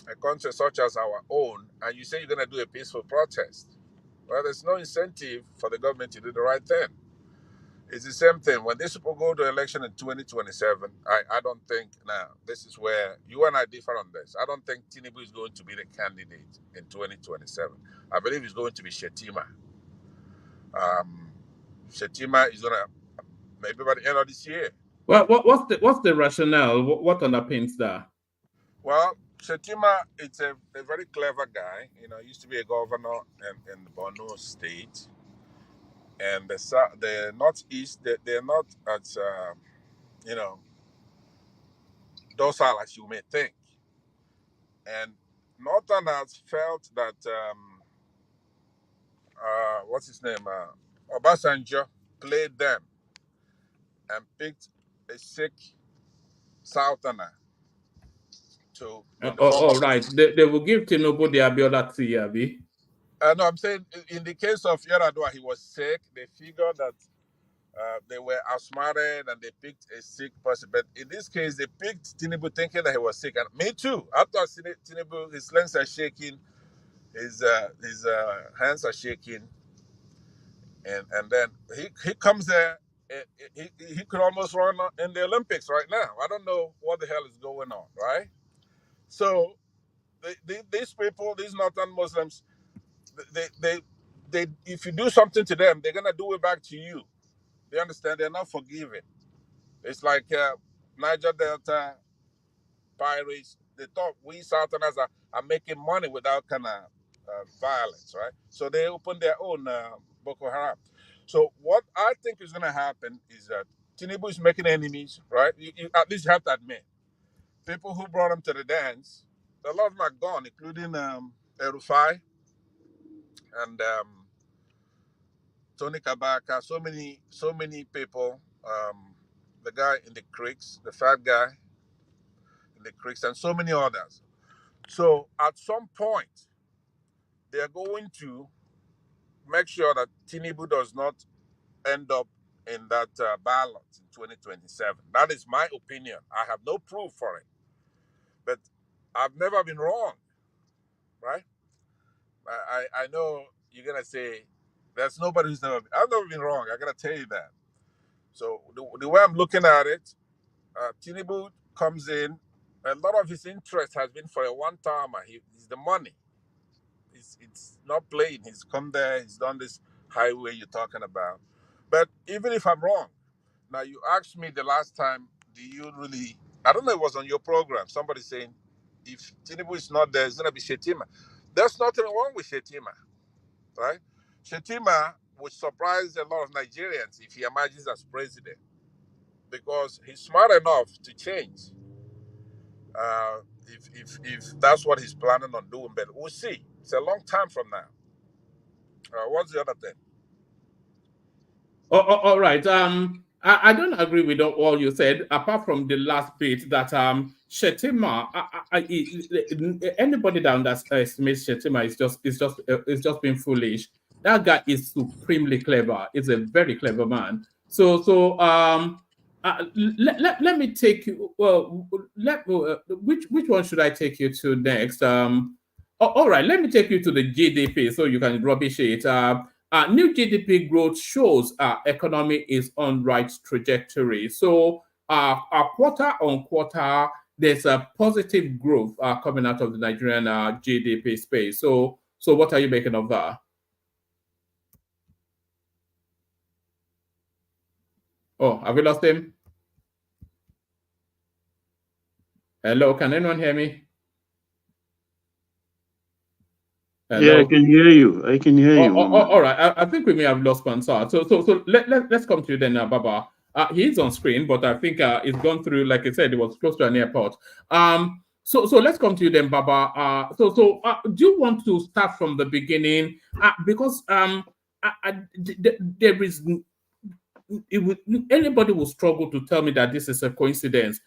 a country such as our own, and you say you're going to do a peaceful protest. Well, there's no incentive for the government to do the right thing. It's the same thing. When these people go to election in 2027, I don't think, now, this is where you and I differ on this. I don't think Tinubu is going to be the candidate in 2027. I believe it's going to be Shetima. Shetima is going to, maybe by the end of this year. Well, what's the rationale? What underpins that? Well, Shetima, it's a very clever guy. He used to be a governor in the Borno State. And the Northeast, they're not as, docile as you may think. And Northerners felt that, what's his name? Obasanjo played them and picked a sick Southerner to in the form of. Right. They will give Tinubu the Abiola Tiabi. No, I'm saying in the case of Yaradua, he was sick. They figured that they were outsmarted and they picked a sick person. But in this case, they picked Tinubu thinking that he was sick. And me too. After Tinubu, his legs are shaking, his hands are shaking. And then he comes there. He could almost run in the Olympics right now. I don't know what the hell is going on, right? So these people, these Northern Muslims, they if you do something to them, they're gonna do it back to you. They understand? They're not forgiving. It's like Niger Delta pirates. They thought we Southerners are making money without kind of violence, right? So they opened their own Boko Haram. So what I think is going to happen is that Tinubu is making enemies, right? You at least have to admit. People who brought him to the dance, a lot of them are gone, including Erufai and Tony Kabaka. So many people. The guy in the creeks, the fat guy in the creeks, and so many others. So at some point, they're going to make sure that Tinubu does not end up in that ballot in 2027. That is my opinion. I have no proof for it. But I've never been wrong, right? I know you're going to say, there's nobody who's never been. I've never been wrong. I got to tell you that. So the way I'm looking at it, Tinubu comes in A lot of his interest has been for a one-timer. He's the money. It's not playing. He's come there. He's done this highway you're talking about. But even if I'm wrong, now you asked me the last time, do you really? I don't know. It was on your program. Somebody saying, if Tinubu is not there, it's gonna be Shetima. There's nothing wrong with Shetima, right? Shetima would surprise a lot of Nigerians if he emerges as president because he's smart enough to change. If that's what he's planning on doing, but we'll see. It's a long time from now. What's the other thing? All right. I don't agree with all you said, apart from the last bit that Shetima. Anybody that underestimates Shetima is just being foolish. That guy is supremely clever. He's a very clever man. Let me take you. Well, which one should I take you to next? All right. Let me take you to the GDP so you can rubbish it. New GDP growth shows economy is on right trajectory. So quarter on quarter, there's a positive growth coming out of the Nigerian GDP space. So what are you making of that? Oh, have we lost him? Hello, can anyone hear me? Hello? Yeah, I can hear you. I can hear you. All right. I think we may have lost Pansar. So let's come to you then, Baba. He's on screen, but I think it's gone through. Like I said, it was close to an airport. So let's come to you then, Baba. Do you want to start from the beginning? Because there is anybody will struggle to tell me that this is a coincidence.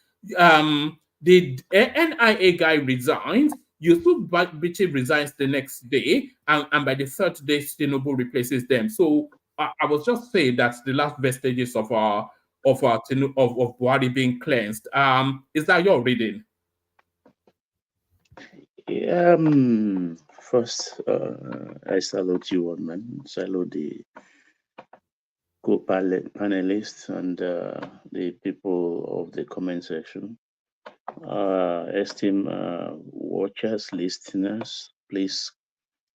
The NIA guy resigns. Yusuf Bichi resigns the next day, and by the third day, Tinubu replaces them. So I was just saying that the last vestiges of Buhari being cleansed. Is that your reading? Yeah, first, I salute you, one man. Salute the co-panelists and the people of the comment section. Esteemed watchers, listeners, please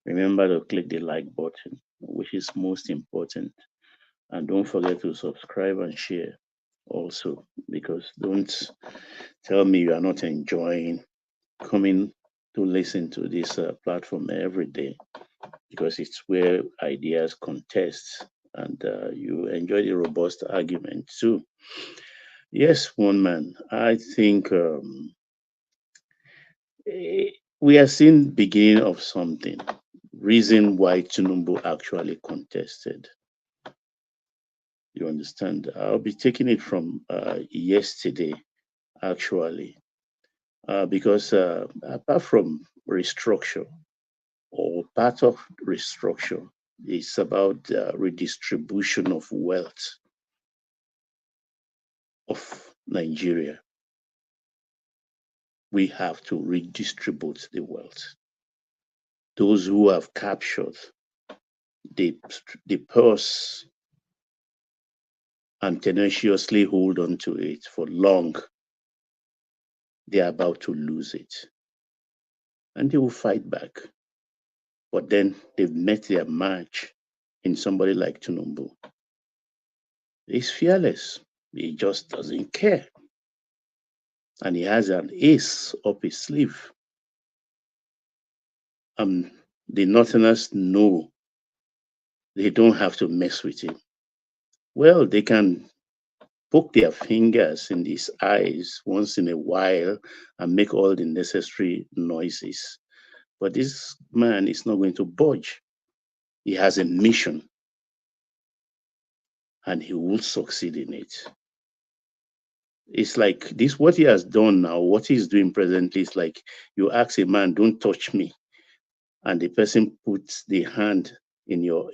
remember to click the like button, which is most important. And don't forget to subscribe and share also, because don't tell me you are not enjoying coming to listen to this platform every day, because it's where ideas contest and you enjoy the robust argument too. Yes, one man, I think we are seeing beginning of something. Reason why Tinubu actually contested. You understand? I'll be taking it from yesterday, actually, because apart from restructure, or part of restructure, it's about redistribution of wealth of Nigeria. We have to redistribute the wealth. Those who have captured the purse and tenaciously hold on to it for long, they are about to lose it. And they will fight back. But then they've met their match in somebody like Tinubu. He's fearless. He just doesn't care. And he has an ace up his sleeve. The Northerners know they don't have to mess with him. Well, they can poke their fingers in his eyes once in a while and make all the necessary noises. But this man is not going to budge. He has a mission and he will succeed in it. It's like this, what he has done now, what he's doing presently is like you ask a man, don't touch me. And the person puts his hand in your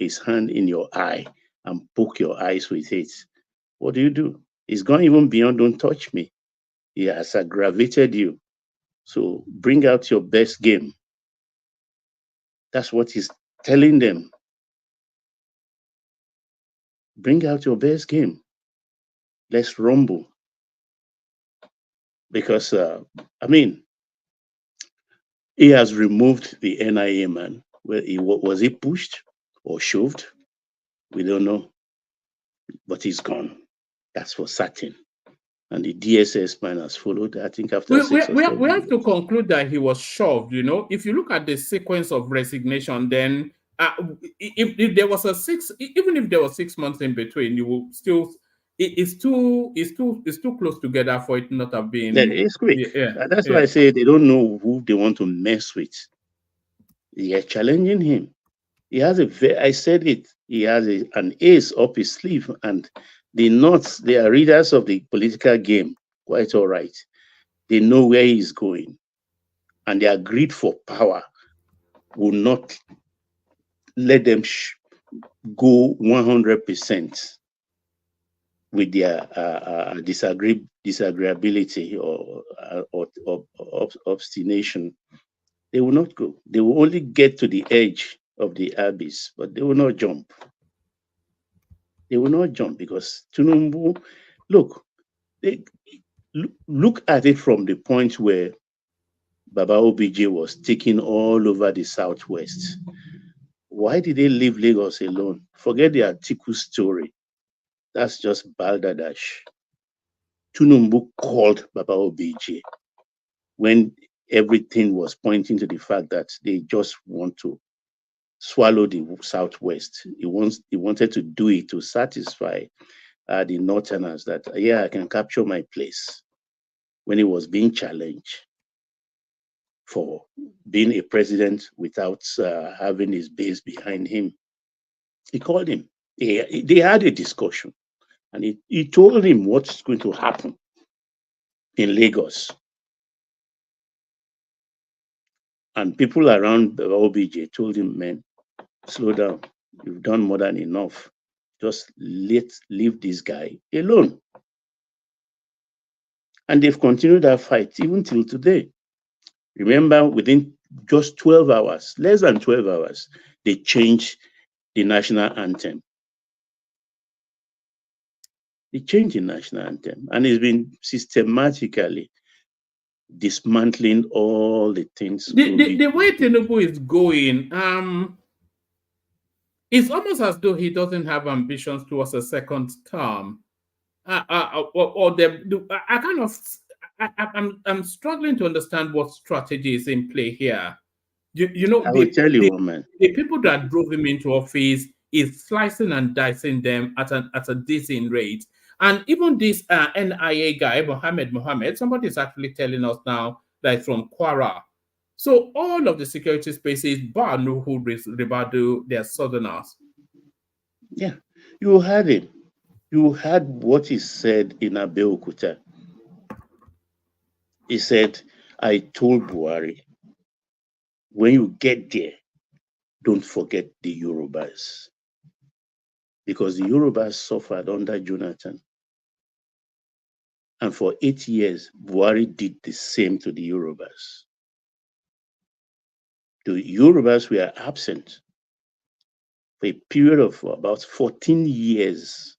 eye and poke your eyes with it. What do? He's gone even beyond don't touch me. He has aggravated you. So bring out your best game. That's what he's telling them. Bring out your best game. Let's rumble. Because, I mean, he has removed the NIA man. Well, was he pushed or shoved? We don't know. But he's gone. That's for certain. And the DSS man has followed, I think, after we 6 or 7 we have years. to conclude that he was shoved. You know, if you look at the sequence of resignation, then if there was even if there was 6 months in between, you will still it's too close together for it not have been. It's quick. Yeah, That's why I say they don't know who they want to mess with. They are challenging him. He has I said it, he has an ace up his sleeve, and the North, they are readers of the political game, quite all right. They know where he's going, and their greed for power will not let them go 100% with their disagreeability or obstination. They will not go. They will only get to the edge of the abyss, but they will not jump. They will not jump because Tinubu, look at it from the point where Baba OBJ was taking all over the Southwest. Why did they leave Lagos alone? Forget the Atiku story. That's just balderdash. Tinubu called Baba OBJ when everything was pointing to the fact that they just want to swallow the Southwest. He wanted to do it to satisfy the Northerners that, yeah, I can capture my place. When he was being challenged for being a president without having his base behind him, he called him. They had a discussion, and he told him what's going to happen in Lagos. And people around OBJ told him, man, slow down. You've done more than enough. Just leave this guy alone. And they've continued that fight even till today. Remember, within just 12 hours, less than 12 hours, they changed the national anthem. They changed the national anthem, and it's been systematically dismantling all the things. The way Tinubu is going, it's almost as though he doesn't have ambitions towards a second term. I'm struggling to understand what strategy is in play here. You know, I will tell you, woman. The people that drove him into office is slicing and dicing them at a decent rate. And even this NIA guy, Mohammed, somebody is actually telling us now that it's from Kwara. So all of the security spaces, bar Nuhu, Ribadu, they're southerners. Yeah, you heard him. You heard what he said in Abeokuta. He said, I told Buhari, when you get there, don't forget the Yorubas. Because the Yorubas suffered under Jonathan. And for 8 years, Buhari did the same to the Yorubas. The Yorubas were absent for a period of about 14 years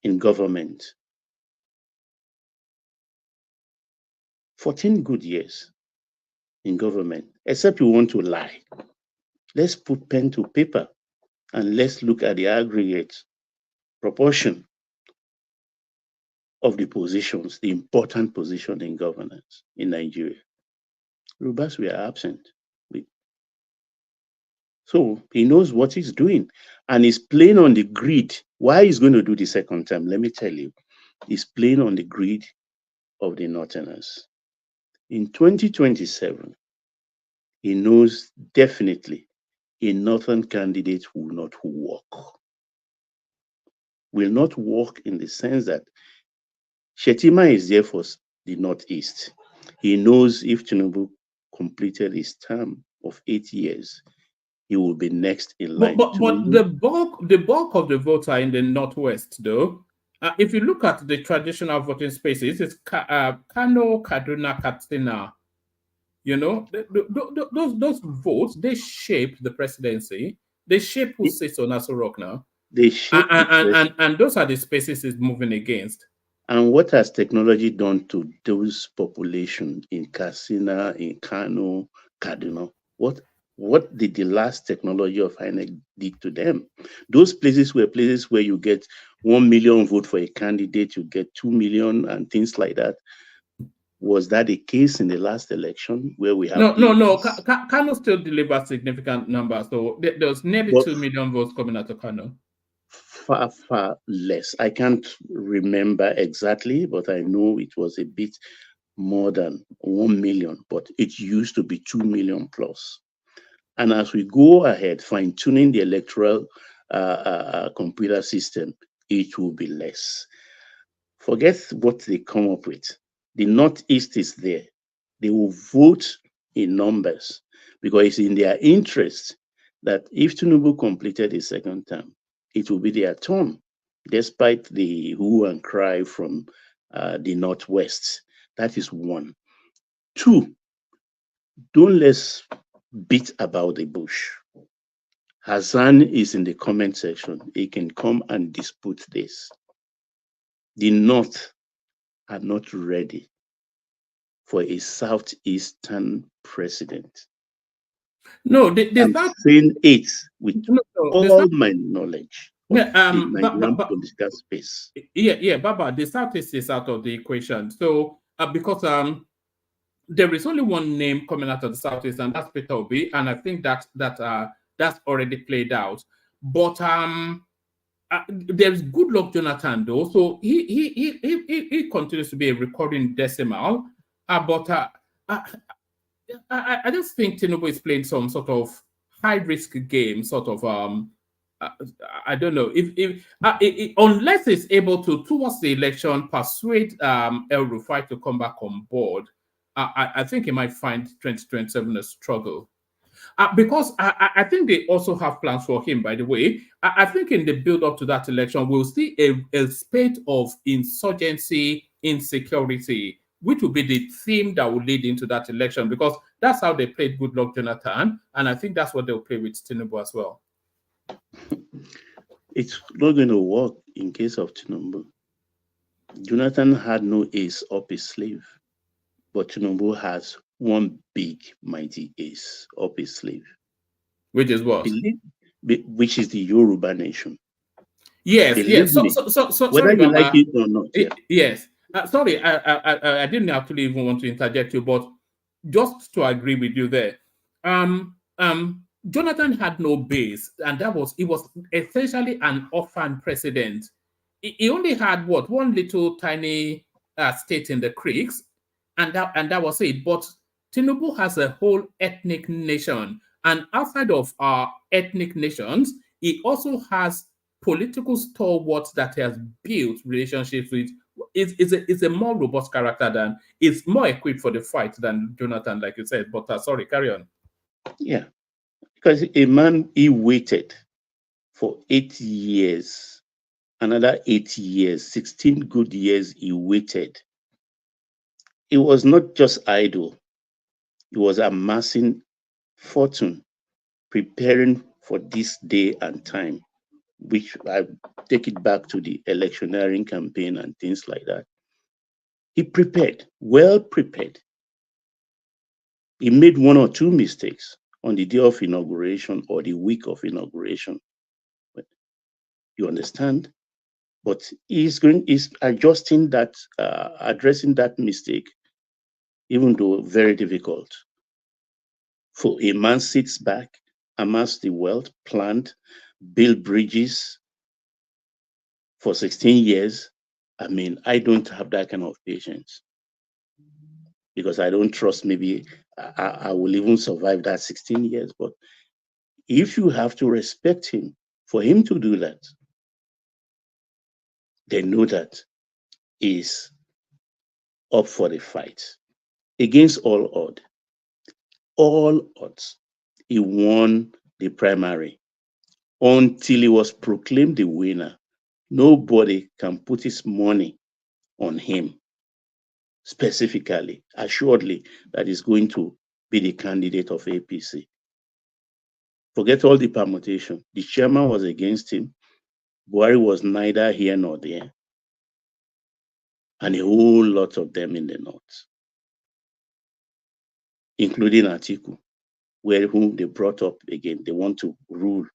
in government. 14 good years in government, except you want to lie. Let's put pen to paper and let's look at the aggregate proportion of the positions, the important position in governance in Nigeria. Yorubas were absent. So he knows what he's doing, and he's playing on the grid. Why he's going to do the second time, let me tell you. He's playing on the grid of the Northerners. In 2027, he knows definitely a Northern candidate will not work. Will not work in the sense that Shetima is there for the Northeast. He knows if Tinubu completed his term of 8 years, he will be next in line. But the bulk of the votes are in the Northwest, though. If you look at the traditional voting spaces, it's Kano, Kaduna, Katsina. You know, those votes, they shape the presidency. They shape who sits on Aso Rock now. They shape and those are the spaces it's moving against. And what has technology done to those population in Katsina, in Kano, Kaduna? What did the last technology of INEC did to them? Those places were places where you get 1 million vote for a candidate, you get 2 million and things like that. Was that the case in the last election where we have No. Kano still delivers significant numbers. So there was nearly 2 million votes coming out of Kano. Far less. I can't remember exactly, but I know it was a bit more than 1 million, but it used to be 2 million plus. And as we go ahead, fine-tuning the electoral computer system, it will be less. Forget what they come up with. The Northeast is there. They will vote in numbers because it's in their interest that if Tinubu completed his second term, it will be their turn, despite the hue and cry from the Northwest. That is one. Two, don't let's beat about the bush. Hassan is in the comment section. He can come and dispute this. The North are not ready for a Southeastern president. No, I'm saying it with all my knowledge of the Nigerian political space. Yeah, Baba, the Southeast is out of the equation. So, because there is only one name coming out of the Southeast, and that's Peter Obi, and I think that's already played out. But there's Goodluck Jonathan though, so he continues to be a recurring decimal. But I just think Tinubu is playing some sort of high risk game, sort of I don't know if unless he's able to towards the election persuade El Rufai to come back on board. I think he might find 2027 a struggle. Because I think they also have plans for him, by the way. I think in the build up to that election, we'll see a spate of insurgency, insecurity, which will be the theme that will lead into that election, because that's how they played Goodluck Jonathan. And I think that's what they'll play with Tinubu as well. It's not going to work in case of Tinubu. Jonathan had no ace up his sleeve, but Tinubu has one big, mighty ace up his sleeve. Which is what? Which is the Yoruba nation. Yes, Believe yes. me, So whether sorry, you Baba. like it or not. Yeah. Yes. Sorry, I didn't actually even want to interject you, but just to agree with you there. Jonathan had no base, and he was essentially an orphan president. He only had one little tiny state in the creeks, and that was it. But Tinubu has a whole ethnic nation, and outside of our ethnic nations, he also has political stalwarts that he has built relationships with. Is a more robust character than is more equipped for the fight than Jonathan, like you said. But sorry, carry on. Yeah, because a man, he waited for 8 years, another 8 years, 16 good years he waited. He was not just idle. He was amassing fortune, preparing for this day and time, which I take it back to the electioneering campaign and things like that. He prepared, well prepared. He made one or two mistakes on the day of inauguration or the week of inauguration. But you understand? But he's adjusting that, addressing that mistake, even though very difficult. For a man sits back, amass the wealth, plant, build bridges for 16 years. I mean, I don't have that kind of patience because I don't trust maybe I will even survive that 16 years. But if you have to respect him for him to do that, they know that he's up for the fight against all odds. All odds. He won the primary until he was proclaimed the winner. Nobody can put his money on him specifically, assuredly, that is going to be the candidate of APC. Forget all the permutation. The chairman was against him. Buhari was neither here nor there. and a whole lot of them in the north, including Atiku, whom they brought up again. They want to rule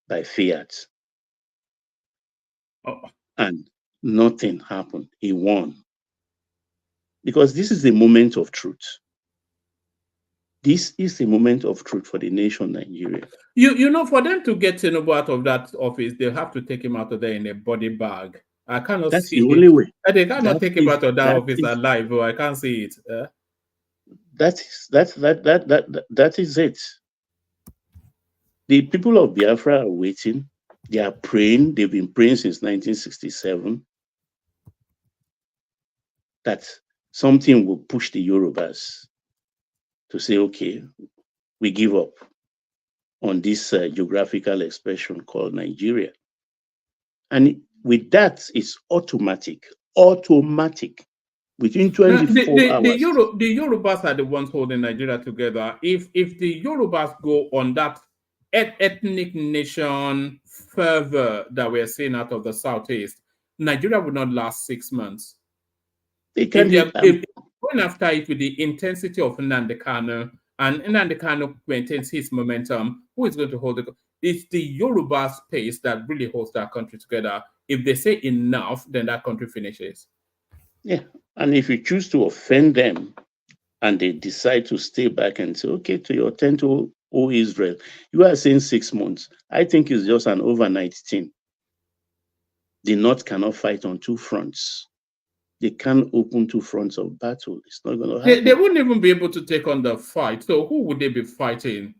by fiat. And nothing happened. He won. Because this is a moment of truth. This is a moment of truth for the nation Nigeria. You know, for them to get Tinubu out of that office, they have to take him out of there in a body bag. I cannot That's see the only way. They cannot take him out of that office is, alive. I can't see it. That is it. The people of Biafra are waiting. They are praying. They've been praying since 1967 that something will push the Yorubas to say, okay, we give up on this geographical expression called Nigeria. And with that, it's automatic. Within 24 hours. The Yorubas are the ones holding Nigeria together. If the Yorubas go on that ethnic nation fervor that we're seeing out of the southeast, Nigeria would not last 6 months. If going after it with the intensity of Nnamdi Kanu, and Nnamdi Kanu maintains his momentum, who is going to hold it? It's the Yoruba space that really holds that country together. If they say enough, then that country finishes. Yeah, and if you choose to offend them and they decide to stay back and say, okay, to your tent, O Israel, you are saying 6 months. I think it's just an overnight thing. The North cannot fight on two fronts. They can't open two fronts of battle. It's not going to happen. They wouldn't even be able to take on the fight. So who would they be fighting?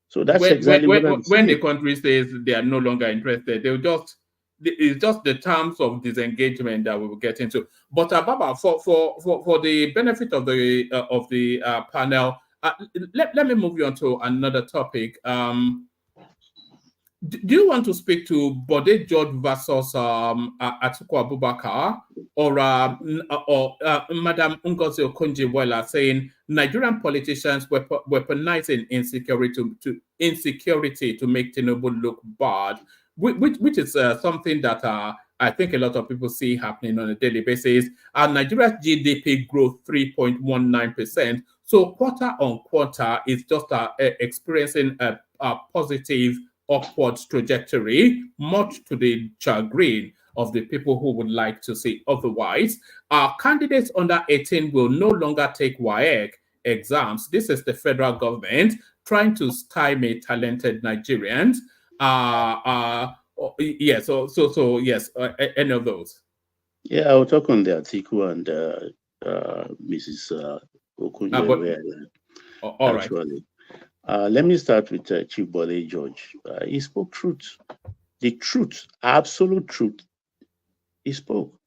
So that's exactly what I'm saying. When the country says they are no longer interested, they'll just, it's just the terms of disengagement that we will get into. But Baba, for the benefit of the panel, let me move you on to another topic. Do you want to speak to Bode George versus Atiku Abubakar or Madam Ngozi Okonjo Iweala saying Nigerian politicians weaponizing insecurity to make Tinubu look bad, which is something that I think a lot of people see happening on a daily basis. Nigeria's GDP growth 3.19%. So quarter on quarter is just experiencing a positive upward trajectory, much to the chagrin of the people who would like to see otherwise. Candidates under 18 will no longer take WAEC exams. This is the federal government trying to stymie talented Nigerians. Yes, so yes, any of those? Yeah, I'll talk on the Atiku and Mrs. Okonjo Iweala. All right. Let me start with Chief Bode George. He spoke truth. The truth, absolute truth, he spoke.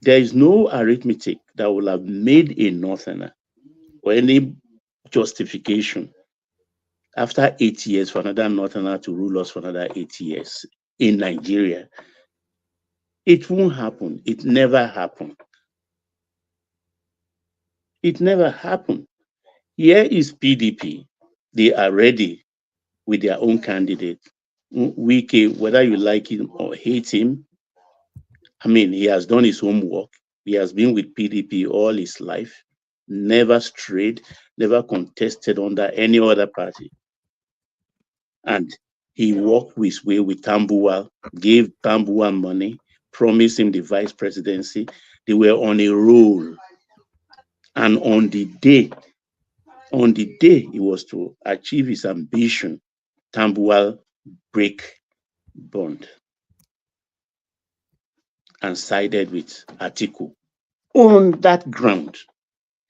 There is no arithmetic that will have made a Northerner or any justification after 8 years for another Northerner to rule us for another 8 years in Nigeria. It won't happen. It never happened. It never happened. Here is PDP. They are ready with their own candidate. Wike, whether you like him or hate him, I mean, he has done his homework. He has been with PDP all his life, never strayed, never contested under any other party. And he walked his way with Tambuwal, gave Tambuwal money, promised him the vice presidency. They were on a roll. And on the day he was to achieve his ambition, Tambuwal break bond and sided with Atiku on that ground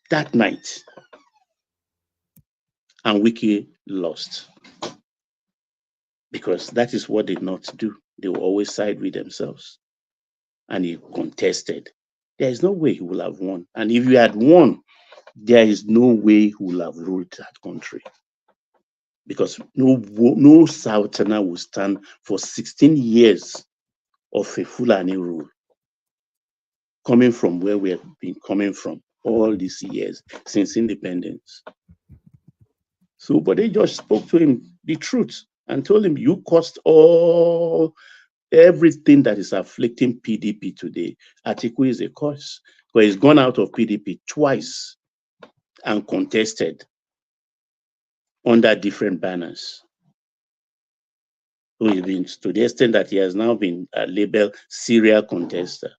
that night. And Wike lost. Because that is what they not do. They will always side with themselves. And he contested. There is no way he will have won. And if he had won, there is no way he will have ruled that country. Because no Southerner will stand for 16 years of a Fulani rule, coming from where we have been coming from all these years since independence. So, but they just spoke to him the truth and told him, you caused all everything that is afflicting PDP today, Atiku is a cause. Because he's gone out of PDP twice and contested under different banners. So he's been to the extent that he has now been labeled serial contestant.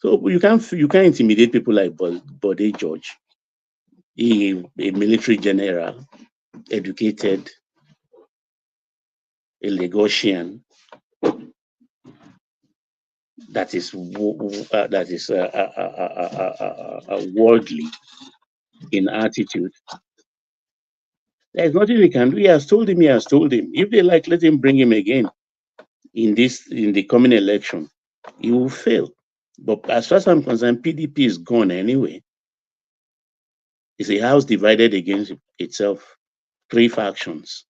So you can't intimidate people like Bode George. He a military general, educated, a Lagosian that is worldly in attitude. There's nothing they can do. He has told him. If they like, let him bring him again in the coming election. He will fail. But as far as I'm concerned, PDP is gone anyway. It's a house divided against itself. 3 factions.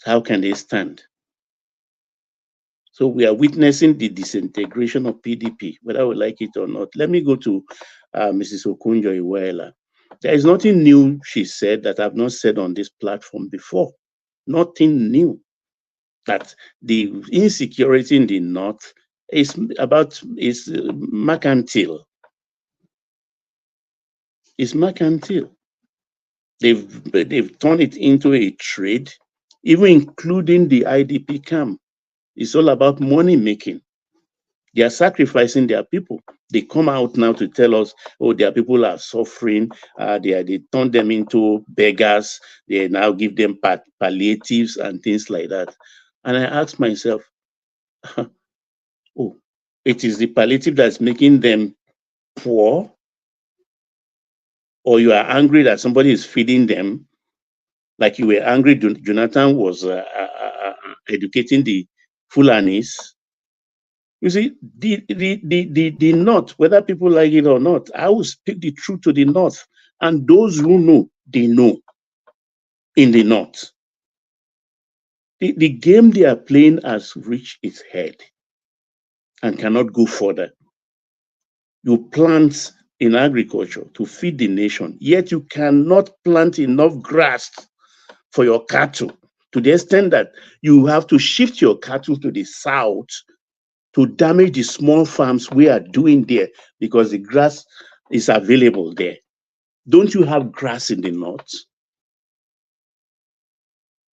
How can they stand? So we are witnessing the disintegration of PDP, whether we like it or not. Let me go to Mrs. Okonjo Iweala. There is nothing new she said that I've not said on this platform before. Nothing new. That the insecurity in the north is mercantile. It's mercantile. They've turned it into a trade, even including the IDP camp. It's all about money making. They are sacrificing their people. They come out now to tell us, oh, their people are suffering. They turn them into beggars. They now give them palliatives and things like that. And I ask myself, oh, it is the palliative that's making them poor? Or you are angry that somebody is feeding them? Like you were angry Jonathan was educating the Fulanis. You see, the North, whether people like it or not, I will speak the truth to the North. And those who know, they know in the North. The game they are playing has reached its head and cannot go further. You plant in agriculture to feed the nation, yet you cannot plant enough grass for your cattle, to the extent that you have to shift your cattle to the south to damage the small farms we are doing there because the grass is available there. Don't you have grass in the north?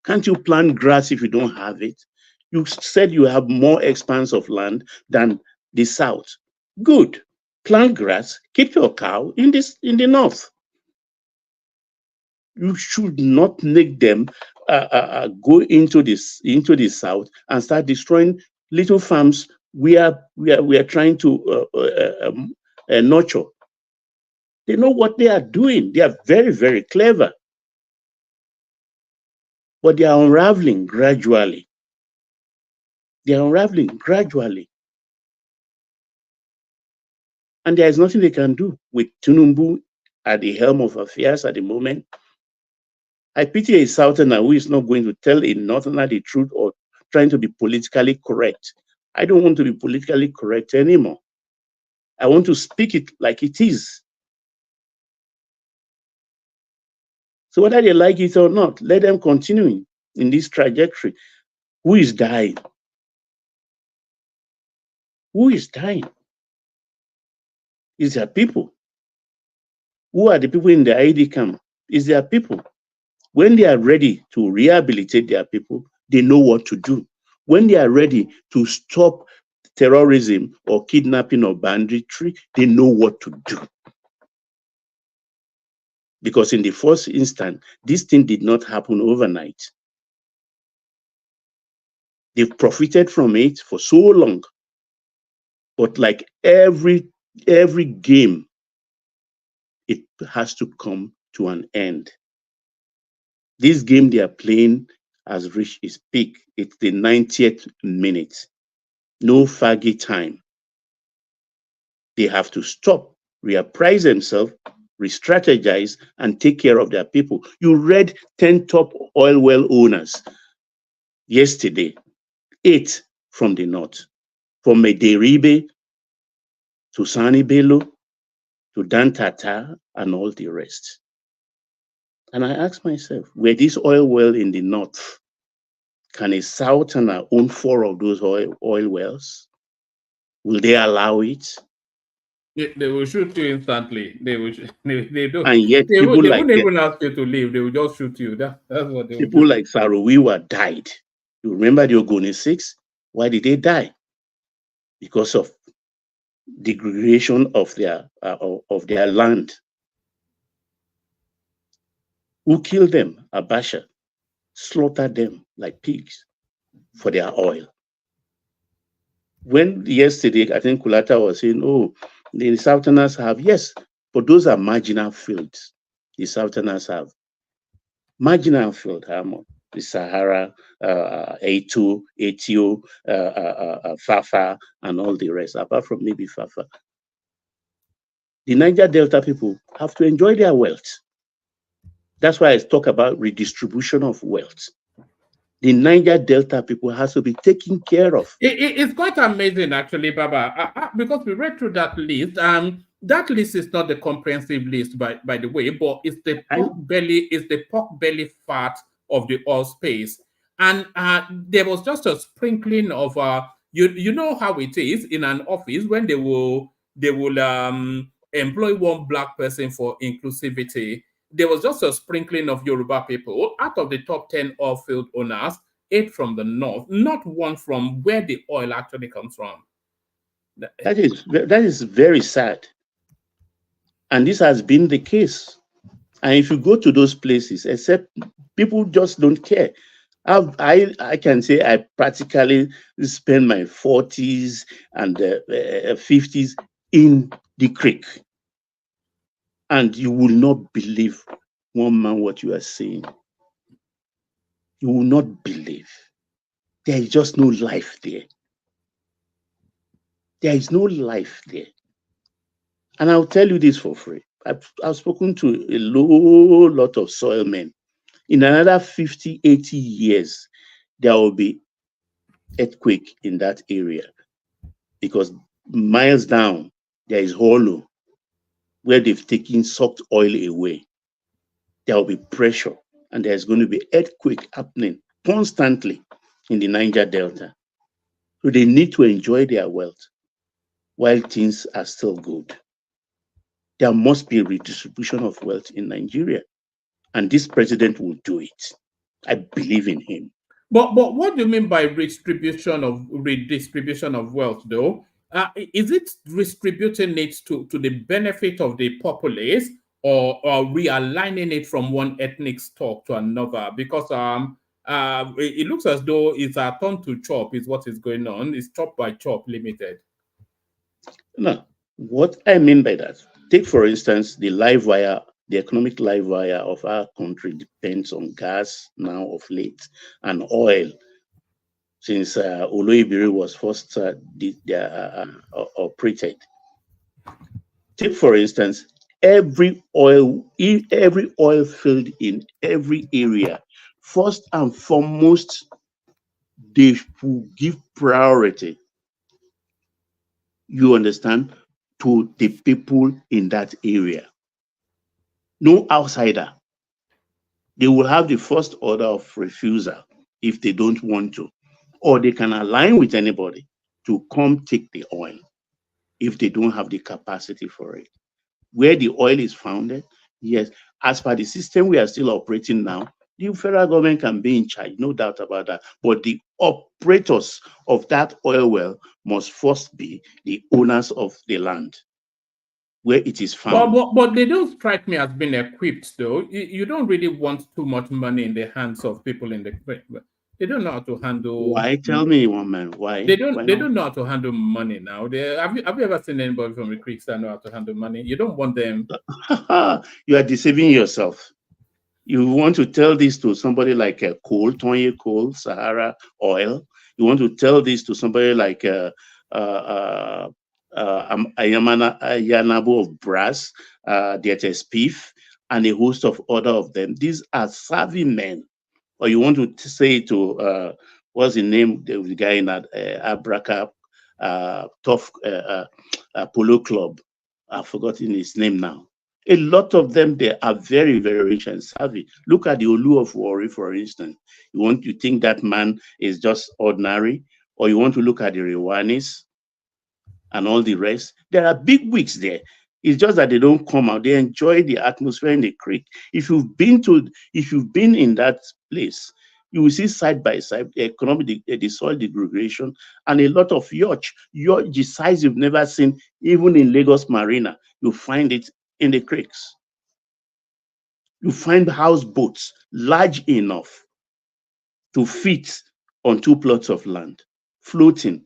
Can't you plant grass if you don't have it? You said you have more expanse of land than the south. Good. Plant grass, keep your cow in the north. You should not make them go into the south and start destroying little farms we are trying to nurture. They know what they are doing. They are very, very clever. But they are unraveling gradually. They are unraveling gradually. And there is nothing they can do with Tinubu at the helm of affairs at the moment. I pity a southerner who is not going to tell a northerner the truth or trying to be politically correct. I don't want to be politically correct anymore. I want to speak it like it is. So whether they like it or not, let them continue in this trajectory. Who is dying? Who is dying? It's their people. Who are the people in the ID camp? It's their people. When they are ready to rehabilitate their people, they know what to do. When they are ready to stop terrorism or kidnapping or banditry, they know what to do. Because in the first instance, this thing did not happen overnight. They've profited from it for so long. But like every game, it has to come to an end. This game they are playing has reached its peak. It's the 90th minute. No faggy time. They have to stop, reappraise themselves, re-strategize, and take care of their people. You read 10 top oil well owners yesterday, 8 from the north, from Mederibe to Sani Bello to Dan Tata and all the rest. And I asked myself, were these oil well in the north Can a southerner own 4 of those oil wells? Will they allow it? They will shoot you instantly. They will. They don't. And yet, They people won't even ask you to leave. They will just shoot you. That's what they will people do. like Sarowiwa died. You remember the Ogoni 6? Why did they die? Because of degradation of their land. Who killed them? Abacha slaughtered them like pigs for their oil. When yesterday, I think Kulata was saying, oh, the Southerners have, yes, but those are marginal fields. The Southerners have marginal field, the Sahara, Ato, Etio, Fafa, and all the rest, apart from maybe Fafa. The Niger Delta people have to enjoy their wealth. That's why I talk about redistribution of wealth. The Niger Delta people has to be taken care of. It's quite amazing, actually, Baba, because we read through that list. That list is not the comprehensive list, by the way, but it's the pork belly fat of the oil space. And there was just a sprinkling of you know how it is in an office when they will employ one black person for inclusivity. There was just a sprinkling of Yoruba people out of the top 10 oil field owners. 8 from the north, not one from where the oil actually comes from. That is very sad. And this has been the case. And if you go to those places, except people just don't care. I can say I practically spend my 40s and 50s in the creek. And you will not believe, one man, what you are saying. You will not believe. There is just no life there. There is no life there. And I'll tell you this for free. I've spoken to a lot of soil men. In another 50, 80 years, there will be earthquake in that area. Because miles down, there is hollow where they've taken sucked oil away. There will be pressure, and there's going to be earthquake happening constantly in the Niger Delta. So they need to enjoy their wealth while things are still good. There must be a redistribution of wealth in Nigeria, and this president will do it. I believe in him. But what do you mean by redistribution of wealth, though? Is it distributing it to the benefit of the populace, or realigning it from one ethnic stock to another? Because it looks as though it's a turn to chop is what is going on. It's chop by chop limited. No, what I mean by that, take for instance the live wire, the economic live wire of our country depends on gas now of late and oil. Since Oloibiri was first operated. Take for instance, every oil field in every area, first and foremost, they will give priority, you understand, to the people in that area. No outsider. They will have the first order of refusal if they don't want to, or they can align with anybody to come take the oil if they don't have the capacity for it. Where the oil is founded, yes, as per the system we are still operating now, the federal government can be in charge, no doubt about that. But the operators of that oil well must first be the owners of the land where it is found. But they don't strike me as being equipped, though. You don't really want too much money in the hands of people in the. They don't know how to handle. Why? Tell me, one man. Why? They don't know how to handle money now. Have you ever seen anybody from the creeks that know how to handle money? You don't want them. You are deceiving yourself. You want to tell this to somebody like Tonye Coal, Sahara Oil. You want to tell this to somebody like Ayanabu of Brass, DTSPIF, and a host of other of them. These are savvy men. Or you want to say to what's the name, the guy in that Abraka Tough Polo Club? I've forgotten his name now. A lot of them, they are very, very rich and savvy. Look at the Olu of Warri, for instance. You think that man is just ordinary, or you want to look at the Rewanis and all the rest. There are big wigs there. It's just that they don't come out. They enjoy the atmosphere in the creek. If you've been in that place, you will see side by side the economic, the soil degradation, and a lot of yacht the size you've never seen, even in Lagos Marina. You find it in the creeks. You find houseboats large enough to fit on 2 plots of land, floating.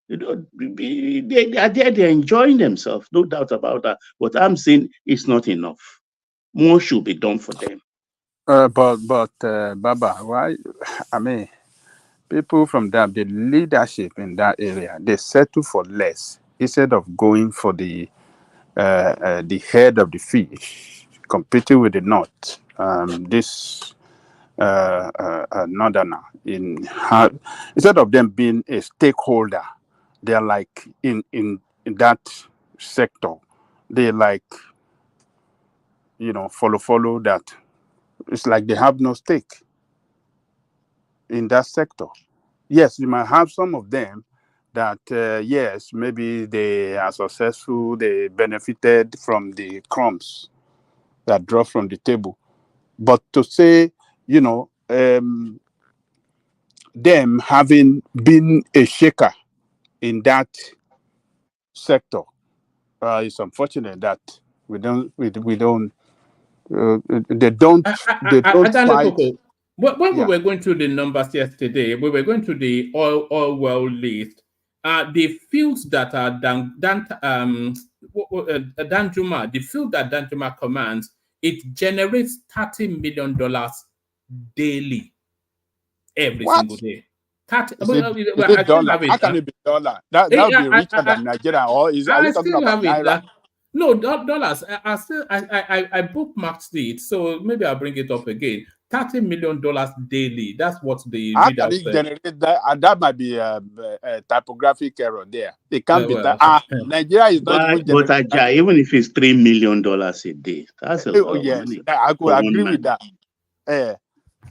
They are there, they're enjoying themselves, no doubt about that. But I'm saying it's not enough. More should be done for them. But Baba, why? I mean, people from that, the leadership in that area, they settle for less instead of going for the head of the fish, competing with the north. This northerner instead of them being a stakeholder, they're like in that sector. They like follow that. It's like they have no stake in that sector. Yes, you might have some of them that yes, maybe they are successful, they benefited from the crumbs that drop from the table. But to say, them having been a shaker in that sector, it's unfortunate that we don't they don't fight. When we were going through the numbers yesterday, we were going through the oil well list. The fields that are Danjuma, the field that Danjuma commands, it generates $30 million daily, every single day. Is it dollar? How can it be dollar? That would be richer than Nigeria, or are you talking about naira? No, dollars. I bookmarked it, so maybe I'll bring it up again. $30 million daily. That's what the How reader can it said. generate that? And that might be a typographic error there. It can't be that. Nigeria is not even generating. But even if it's $3 million a day, that's a lot of money. I could agree with that.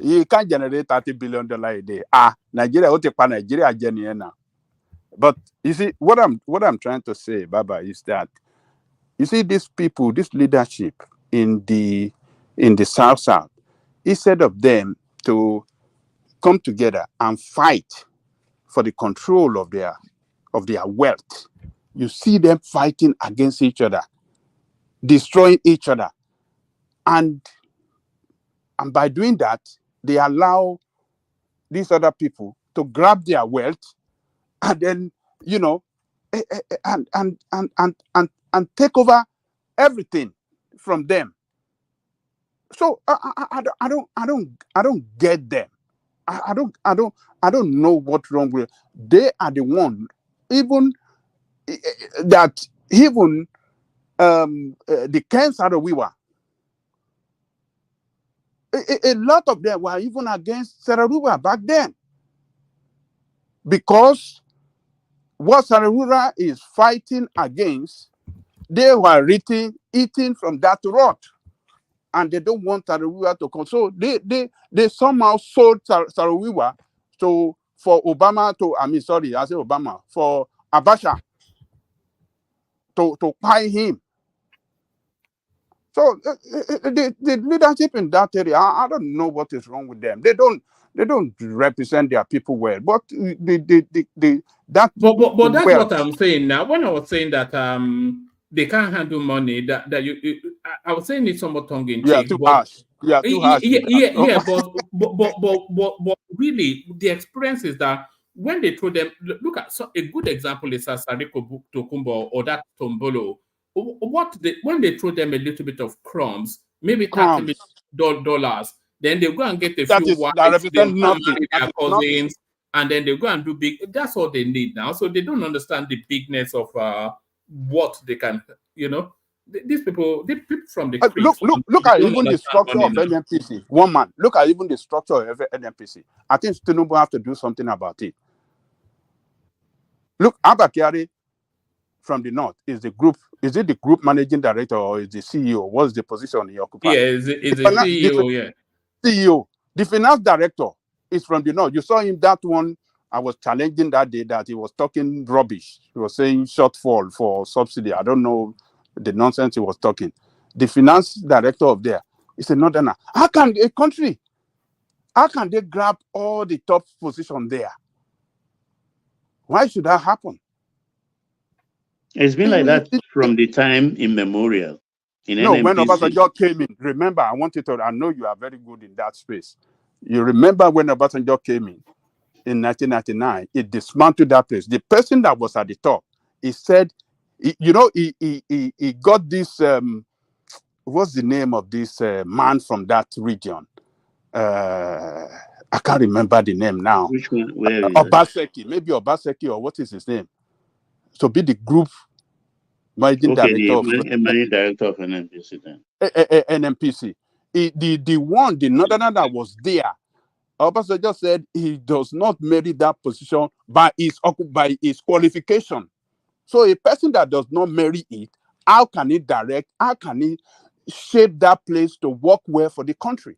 You can't generate $30 billion a day. Nigeria, what Nigeria genuine now? But you see, what I'm trying to say, Baba, is that you see these people, this leadership in the South, instead of them to come together and fight for the control of their wealth, you see them fighting against each other, destroying each other, and by doing that, they allow these other people to grab their wealth and then and take over everything from them. So I don't get them. I don't know what's wrong with them. They are the one even that the cancer that we were. A lot of them were even against Sararuwa back then, because what Sararuwa is fighting against, they were eating from that rot, and they don't want Sararuwa to come. So they somehow sold Sararuwa for Obama for Abacha to buy him. So the leadership in that area, I don't know what is wrong with them. They don't represent their people well. But that's what I'm saying now. When I was saying that they can't handle money, I was saying it somewhat tongue in cheek. Too harsh. But really, the experience is that when they throw them, look at a good example is Sariko Tokumbo or that Tombolo. When they throw them a little bit of crumbs, maybe $30 million, then they go and get a few wives, they marry their cousins, and then they go and do big. That's all they need now. So they don't understand the bigness of what they can, These people from the look at even the structure of NNPC. One man, look at even the structure of NNPC. I think Tinubu have to do something about it. Look, Abba Kyari from the north is the group. Is it the group managing director or is the CEO? What's the position he occupies? Yeah, it's a CEO. Yeah, CEO. The finance director is from the north. You saw him, that one. I was challenging that day that he was talking rubbish. He was saying shortfall for subsidy. I don't know the nonsense he was talking. The finance director of there is a northerner. How can a country, how can they grab all the top position there? Why should that happen? It's been like that from the time immemorial. No, when Obasanjo came in, remember, I know you are very good in that space. You remember when Obasanjo came in 1999, it dismantled that place. The person that was at the top, he said, he got this, what's the name of this man from that region? I can't remember the name now. Which one? Where is Obaseki, maybe Obaseki, or what is his name? So be the group managing director of managing director of NNPC then. NNPC. The northerner that was there, Obasanjo said he does not merit that position by his qualification. So a person that does not merit it, how can he direct? How can he shape that place to work well for the country?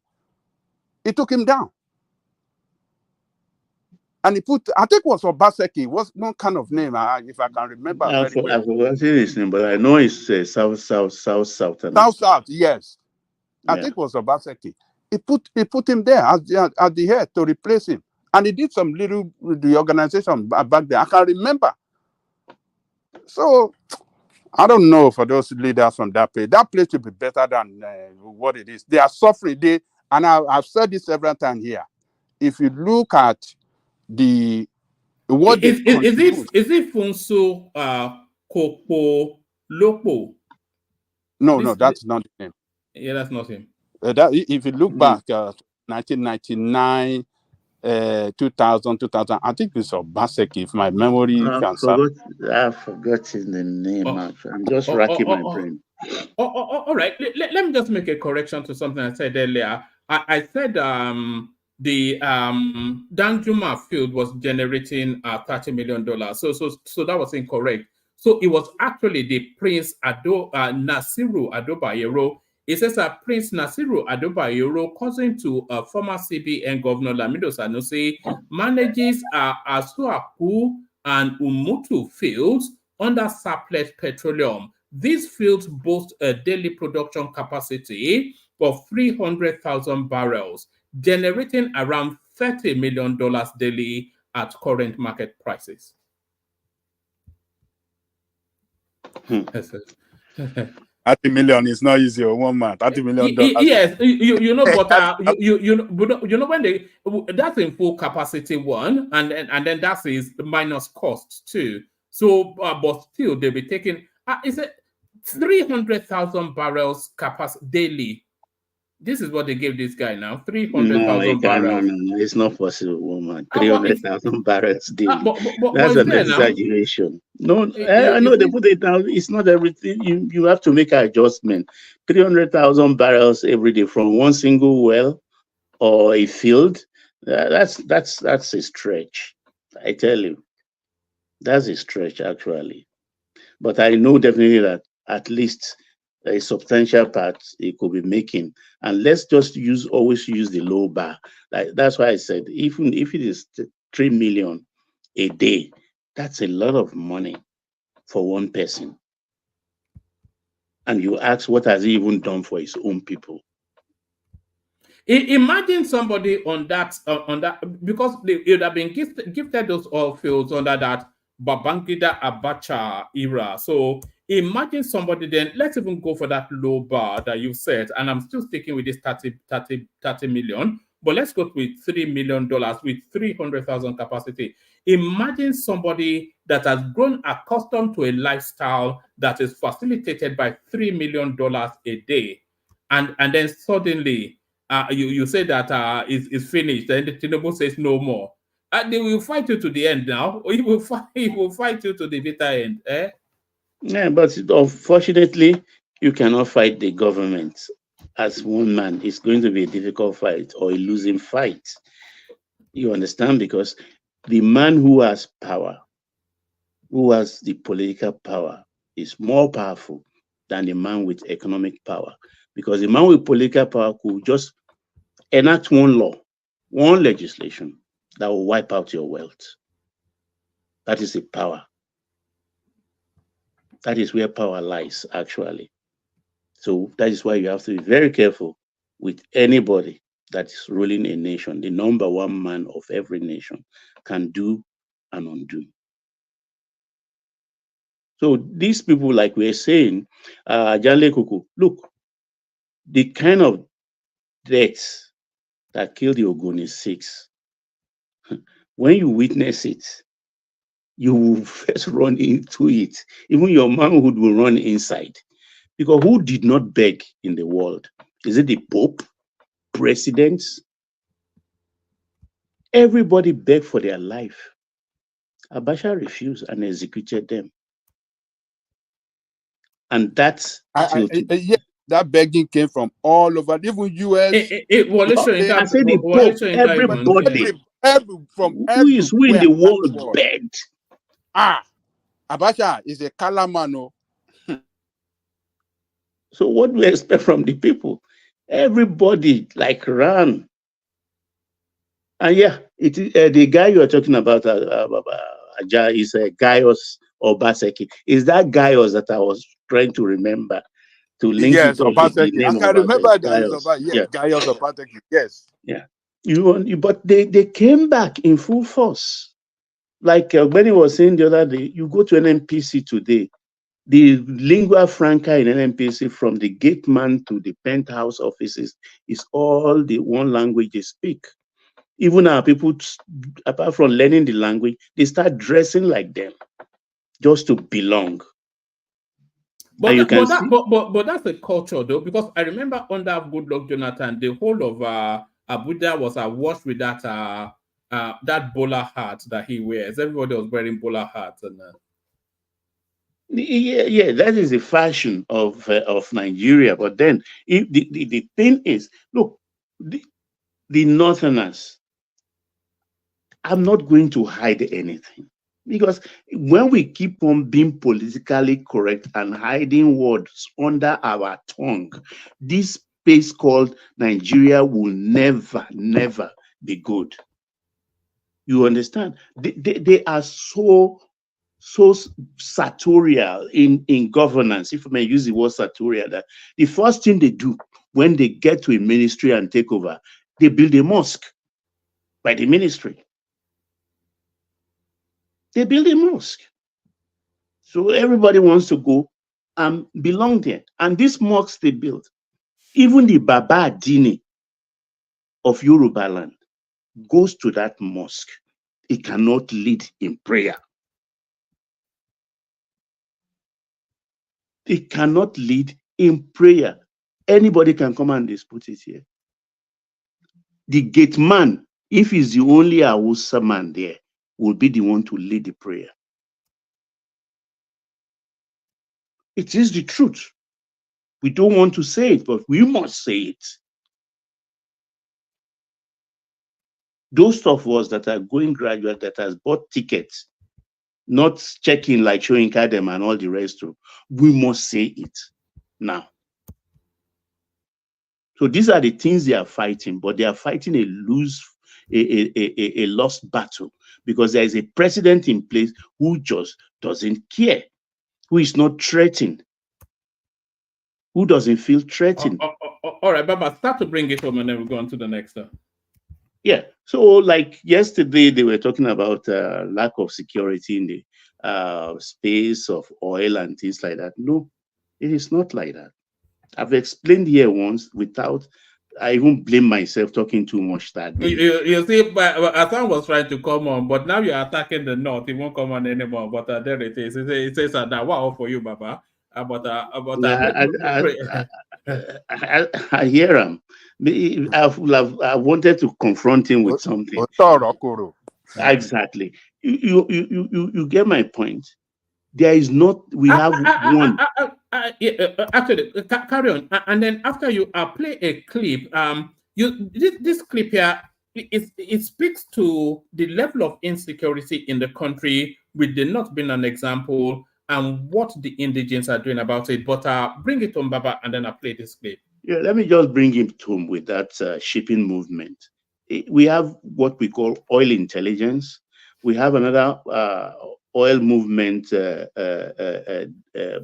It took him down. And he put, I think it was Obaseki, what's one kind of name, if I can remember very well. I've forgotten his name, but I know it's South. South, yes. I think it was Obaseki. He put him there at the head to replace him. And he did some little reorganization back there. I can remember. So, I don't know for those leaders from that place. That place should be better than what it is. They are suffering. And I've said this several times here. If you look at is it Funso Kopo Lopo? No, that's not the name. Yeah, that's not him. If you look back, 1999, 2000, I think it's Obaseki, if my memory can serve. I've forgotten the name. I'm just racking my brain. All right. Let me just make a correction to something I said earlier. I said the Danjuma field was generating $30 million. So that was incorrect. So it was actually the Prince Nasiru Ado-Bayero. It says that Prince Nasiru Ado-Bayero, cousin to former CBN Governor Lamido Sanusi, manages Asuaku and Umutu fields under Surplus Petroleum. These fields boast a daily production capacity of 300,000 barrels, generating around $30 million daily at current market prices. 30 million is not easy. 1 month, $30 million. Yes, you know, but you know when that's in full capacity one, and then that is minus costs too. So, but still they'll be taking. Is it 300,000 barrels capacity daily? This is what they gave this guy now. 300,000 barrels. No, it's not possible, woman. 300,000 barrels daily. That's an exaggeration. No, I know they put it down. It's not everything. You have to make an adjustment. 300,000 barrels every day from one single well or a field. That's a stretch. I tell you, that's a stretch actually. But I know definitely that at least a substantial part it could be making, and let's just always use the low bar. That's why I said even if it is 3 million a day, that's a lot of money for one person. And you ask, what has he even done for his own people? Imagine somebody on that because it would have been gifted those oil fields under that Babangida Abacha era. So imagine somebody then, let's even go for that low bar that you said, and I'm still sticking with this 30 million, but let's go with $3 million with 300,000 capacity. Imagine somebody that has grown accustomed to a lifestyle that is facilitated by $3 million a day, and then suddenly you say that it's finished, and the Tinubu says no more. They will fight you to the end now. Or he will fight you to the bitter end. Eh? Yeah, but unfortunately, you cannot fight the government as one man. It's going to be a difficult fight or a losing fight. You understand? Because the man who has power who has the political power is more powerful than the man with economic power. Because the man with political power could just enact one law, one legislation that will wipe out your wealth. That is the power. That is where power lies, actually. So that is why you have to be very careful with anybody that is ruling a nation. The number one man of every nation can do and undo. So these people, like we're saying, Janle Kuku, look, the kind of deaths that killed the Ogoni 6, when you witness it, you will first run into it. Even your manhood will run inside. Because who did not beg in the world? Is it the Pope, presidents? Everybody begged for their life. Abacha refused and executed them. And that's yeah, that begging came from all over, even US. I said the Pope, everybody. From who in the world begged? Abacha is a calamano. So what do we expect from the people? Everybody like ran. And yeah, it the guy you are talking about, Aja, is Gaius Obaseki. Is that Gaius that I was trying to remember to link it up with the name I can remember Gaius? Gaius Obaseki. Yes. Yeah. But they came back in full force. Like when he was saying the other day, you go to an NPC today, the lingua franca in NNPC, from the gate man to the penthouse offices, is all the one language they speak. Even our people, apart from learning the language, they start dressing like them just to belong. But that's a culture, though, because I remember under Goodluck Jonathan, the whole of Abuja was awash with that that bowler hat that he wears. Everybody was wearing bowler hats and. Yeah, that is the fashion of Nigeria. But then the thing is, look, the Northerners, I'm not going to hide anything, because when we keep on being politically correct and hiding words under our tongue, this space called Nigeria will never, never be good. You understand? They are so sartorial in governance, if I may use the word sartorial, that the first thing they do when they get to a ministry and take over, they build a mosque by the ministry. They build a mosque. So everybody wants to go and belong there. And these mosques they build, even the Baba Adini of Yoruba land goes to that mosque. He cannot lead in prayer. He cannot lead in prayer. Anybody can come and dispute it here. The gate man, if he's the only Awusa man there, will be the one to lead the prayer. It is the truth. We don't want to say it, but we must say it. Those of us that are going graduate, that has bought tickets, not checking like showing Kadem and all the rest, we must say it now. So these are the things they are fighting, but they are fighting a lost battle, because there is a president in place who just doesn't care, who is not threatened, who doesn't feel threatened. All right, Baba, start to bring it home and then we'll go on to the next one. Yeah, so like yesterday, they were talking about lack of security in the space of oil and things like that. No, it is not like that. I've explained here once without, I even blame myself talking too much that day. You see, Hassan was trying to come on, but now you're attacking the North. It won't come on anymore. But there it is. It says that wow for you, Baba. I hear him. I wanted to confront him with something. Exactly. You get my point. There is not. We have one. Actually, carry on. And then after you play a clip, this clip here, it speaks to the level of insecurity in the country with the not being an example and what the indigents are doing about it. But bring it home, Baba, and then I'll play this clip. Yeah, let me just bring it home with that shipping movement. We have what we call oil intelligence. We have another oil movement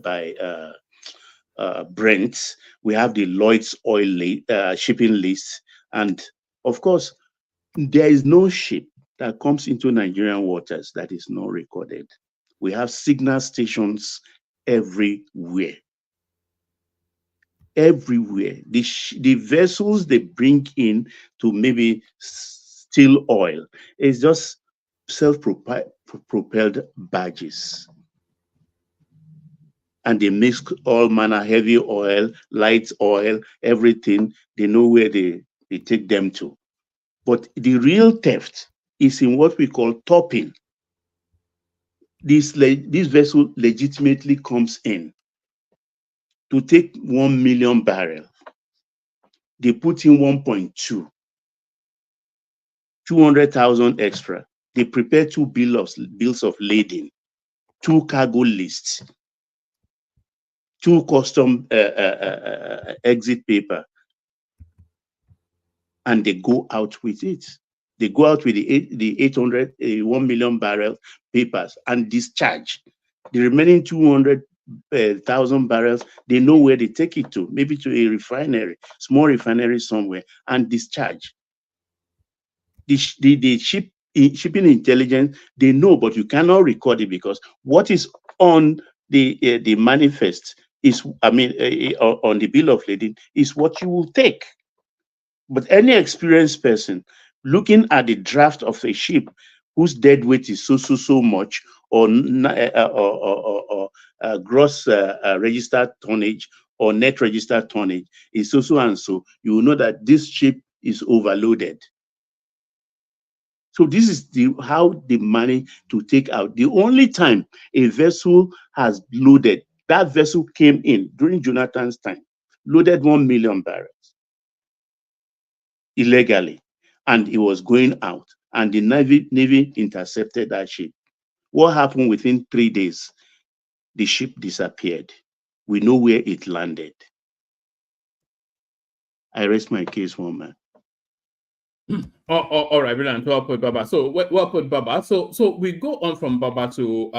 by Brent. We have the Lloyd's oil shipping list. And of course, there is no ship that comes into Nigerian waters that is not recorded. We have signal stations everywhere. Everywhere. The vessels they bring in to maybe steal oil is just self-propelled barges. And they mix all manner, heavy oil, light oil, everything. They know where they take them to. But the real theft is in what we call topping. This vessel legitimately comes in to take 1 million barrels. They put in 1.2, 200,000 extra. They prepare 2 bills of lading, 2 cargo lists, 2 custom exit paper, and they go out with it. They go out with the 1 million barrel papers and discharge. The remaining 200,000 barrels, they know where they take it to, maybe to a refinery, small refinery somewhere, and discharge. The shipping intelligence, they know, but you cannot record it because what is on the manifest is, on the bill of lading is what you will take. But any experienced person looking at the draft of a ship whose dead weight is so much, or gross registered tonnage or net registered tonnage is so and so, you will know that this ship is overloaded. So this is how they manage to take out. The only time a vessel has loaded, that vessel came in during Jonathan's time, loaded 1 million barrels illegally, and it was going out, and the Navy intercepted that ship. What happened within 3 days? The ship disappeared. We know where it landed. I rest my case, one man. All right, brilliant. Well put, Baba. So well put, Baba. So we go on from Baba to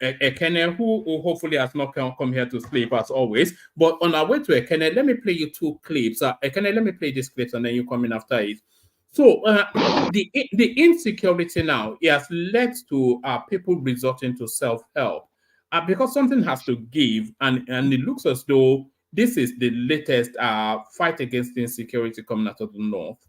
Ekene, who hopefully has not come here to sleep as always. But on our way to Ekene, let me play you 2 clips. Ekene, let me play these clips and then you come in after it. So the insecurity now, it has led to people resorting to self-help because something has to give, and it looks as though this is the latest fight against insecurity coming out of the north.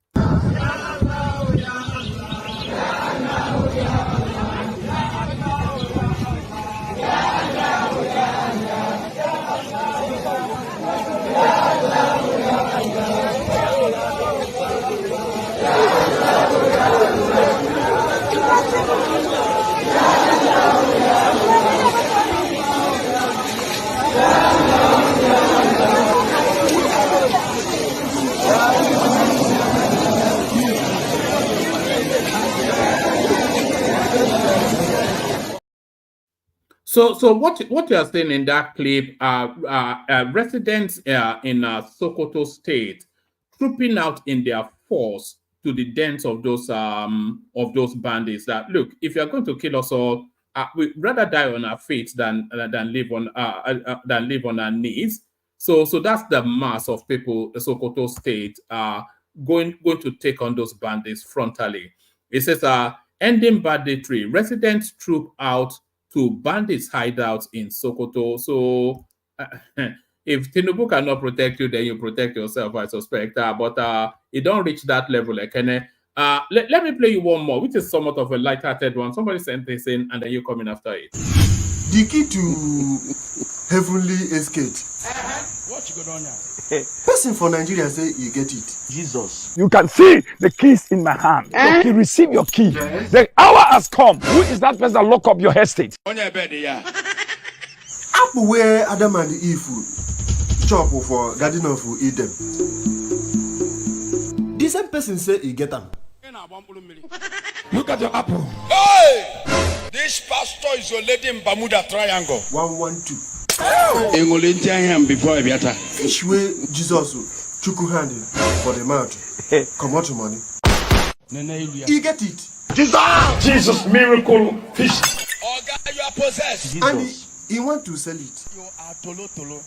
So what you are saying in that clip, residents in Sokoto State trooping out in their force to the dens of those bandits. That look, if you are going to kill us all, we'd rather die on our feet than live on our knees. So that's the mass of people Sokoto State going to take on those bandits frontally. It says ending banditry, residents troop out to bandits hideouts in Sokoto. So if Tinubu cannot protect you, then you protect yourself, I suspect. But it don't reach that level. Let me play you one more, which is somewhat of a light-hearted one. Somebody sent this in, and then you come in after it. The key to heavenly escape. What you got on here? Person for Nigeria say you get it. Jesus. You can see the keys in my hand. Okay, receive your key. Yes. The hour has come. Who is that person that lock up your estate? On your bed, yeah. Apple where Adam and Eve chop for Garden of Eden. The same person say you get them. Look at your apple. Hey! This pastor is already in Bermuda Triangle. 112. Before Fish way Jesus chuku hand for the mouth. Come out money. You get it. Jesus, miracle fish. Oh God, you are possessed. And he want to sell it. You are tolo tolo.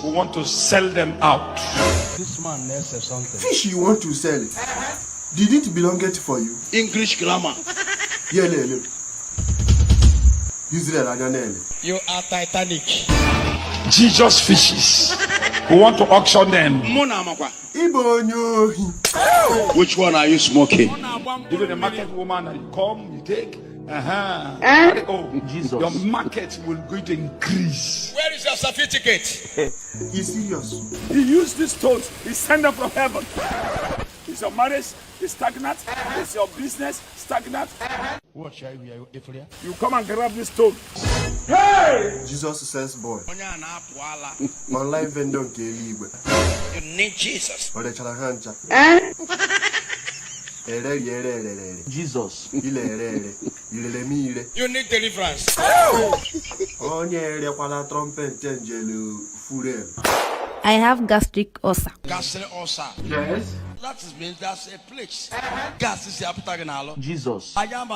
We want to sell them out. This man knows something. Fish you want to sell it. Did it belong it for you? English grammar. Yeah. Israel and you are Titanic. Jesus fishes. We want to auction them. Which one are you smoking? Give it a market woman and you come, you take. Oh, Jesus. Your market will going to increase. Where is your certificate? He's serious. He used these stones. He sent them from heaven. Is your marriage stagnant? Is your business stagnant? What shall we do? You come and grab this stone. Hey! Jesus says, boy. Online vendor You need Jesus. Jesus. You need deliverance. I have gastric ulcer. Gastric ulcer. Yes. That means that's a place. Gas is the Jesus. I am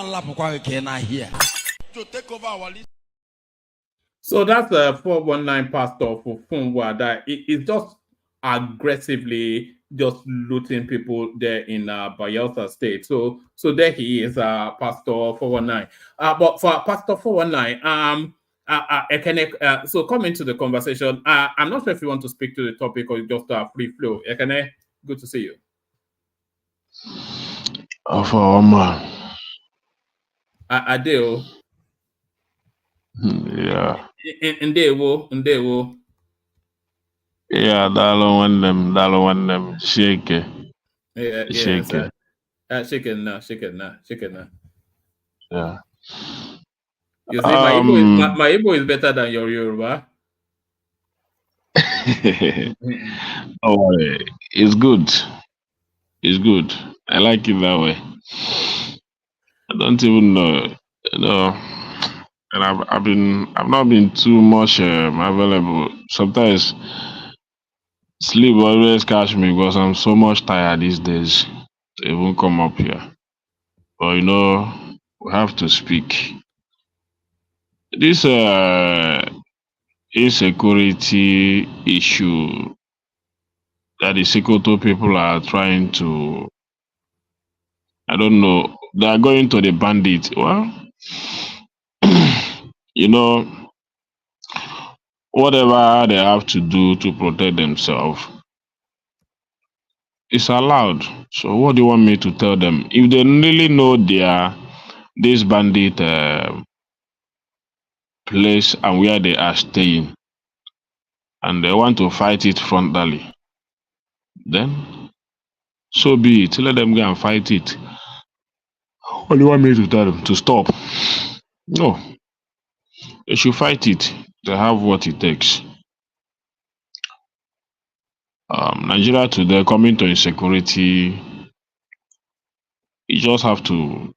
here to take over our list. So that's the 419 pastor for Funwa that is just aggressively just looting people there in Bayelsa State. So there he is, Pastor 419. But for Pastor 419, so come into the conversation. I'm not sure if you want to speak to the topic or just free flow. Ekene, good to see you. For man. Adeo. Yeah. Ndewo. Yeah, dalo one them shake. Yeah, shake. Shaken now. Yeah. You see, my Igbo is better than your Yoruba. Oh, it's good. It's good. I like it that way. I don't even know, and I've not been too much available. Sometimes sleep always catch me because I'm so much tired these days to even come up here. But we have to speak. This insecurity issue that the Sokoto people are trying to, I don't know, they are going to the bandits. Well, whatever they have to do to protect themselves is allowed. So what do you want me to tell them? If they really know this bandit place and where they are staying, and they want to fight it frontally, then so be it. Let them go and fight it. What do you want me to tell them? To stop? No. They should fight it. They have what it takes. Nigeria today, coming to insecurity, you just have to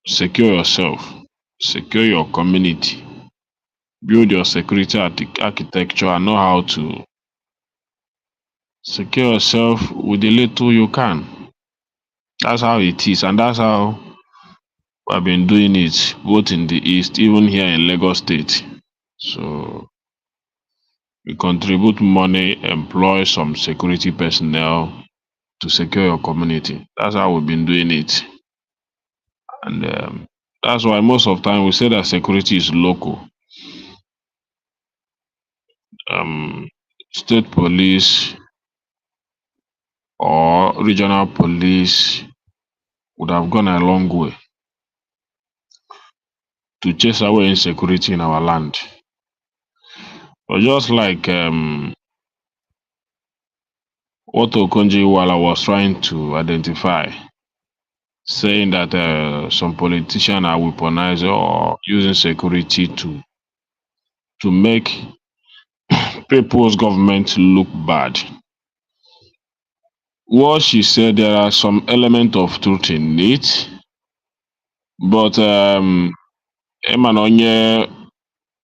secure yourself, secure your community, build your security architecture, and know how to secure yourself with the little you can. That's how it is, and that's how we've been doing it, both in the East, even here in Lagos State. So you contribute money, employ some security personnel to secure your community. That's how we've been doing it. And that's why most of the time we say that security is local. State police or regional police would have gone a long way to chase away insecurity in our land. But just like what Okonjo Iweala was trying to identify, saying that some politicians are weaponized or using security to make people's government look bad. what she said, there are some element of truth in it, but Emanonye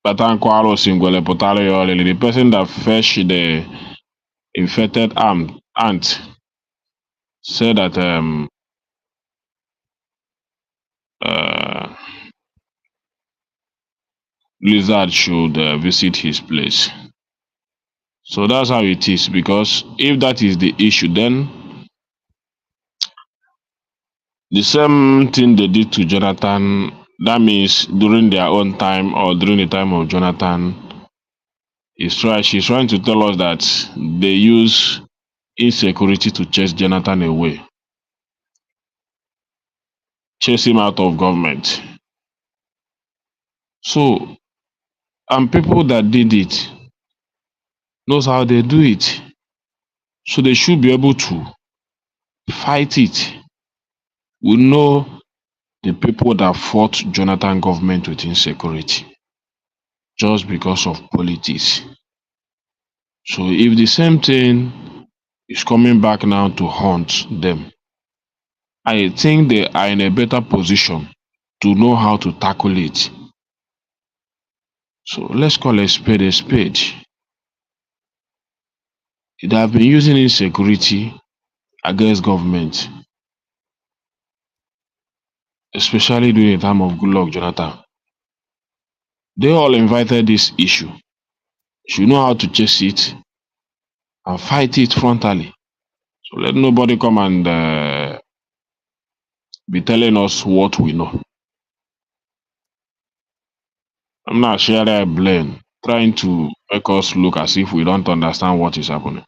Batankwaro Singwele Potaro, the person that fetched the infected ant said that uh, Lizard should visit his place. So that's how it is, because if that is the issue, then the same thing they did to Jonathan, that means during their own time or during the time of Jonathan, she's trying to tell us that they use insecurity to chase Jonathan away, chase him out of government. So, and people that did it knows how they do it. So they should be able to fight it. We know the people that fought Jonathan government with insecurity just because of politics. So if the same thing is coming back now to haunt them, I think they are in a better position to know how to tackle it. So let's call a spade a spade. They have been using insecurity against government, especially during the time of Goodluck Jonathan. They all invited this issue. You know how to chase it and fight it frontally. So let nobody come and be telling us what we know. I'm not sharing blame, trying to make us look as if we don't understand what is happening.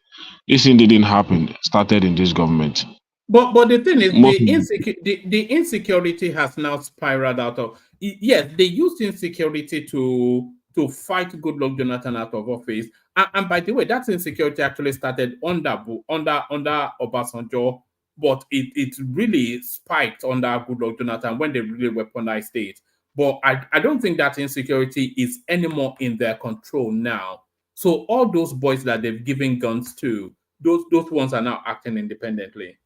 This thing didn't happen, started in this government. But the thing is, Most the insecurity has now spiraled out of. Yes, they used insecurity to fight Goodluck Jonathan out of office. And by the way, that insecurity actually started under Obasanjo, but it really spiked under Goodluck Jonathan when they really weaponized it. But I don't think that insecurity is anymore in their control now. So all those boys that they've given guns to, those ones are now acting independently.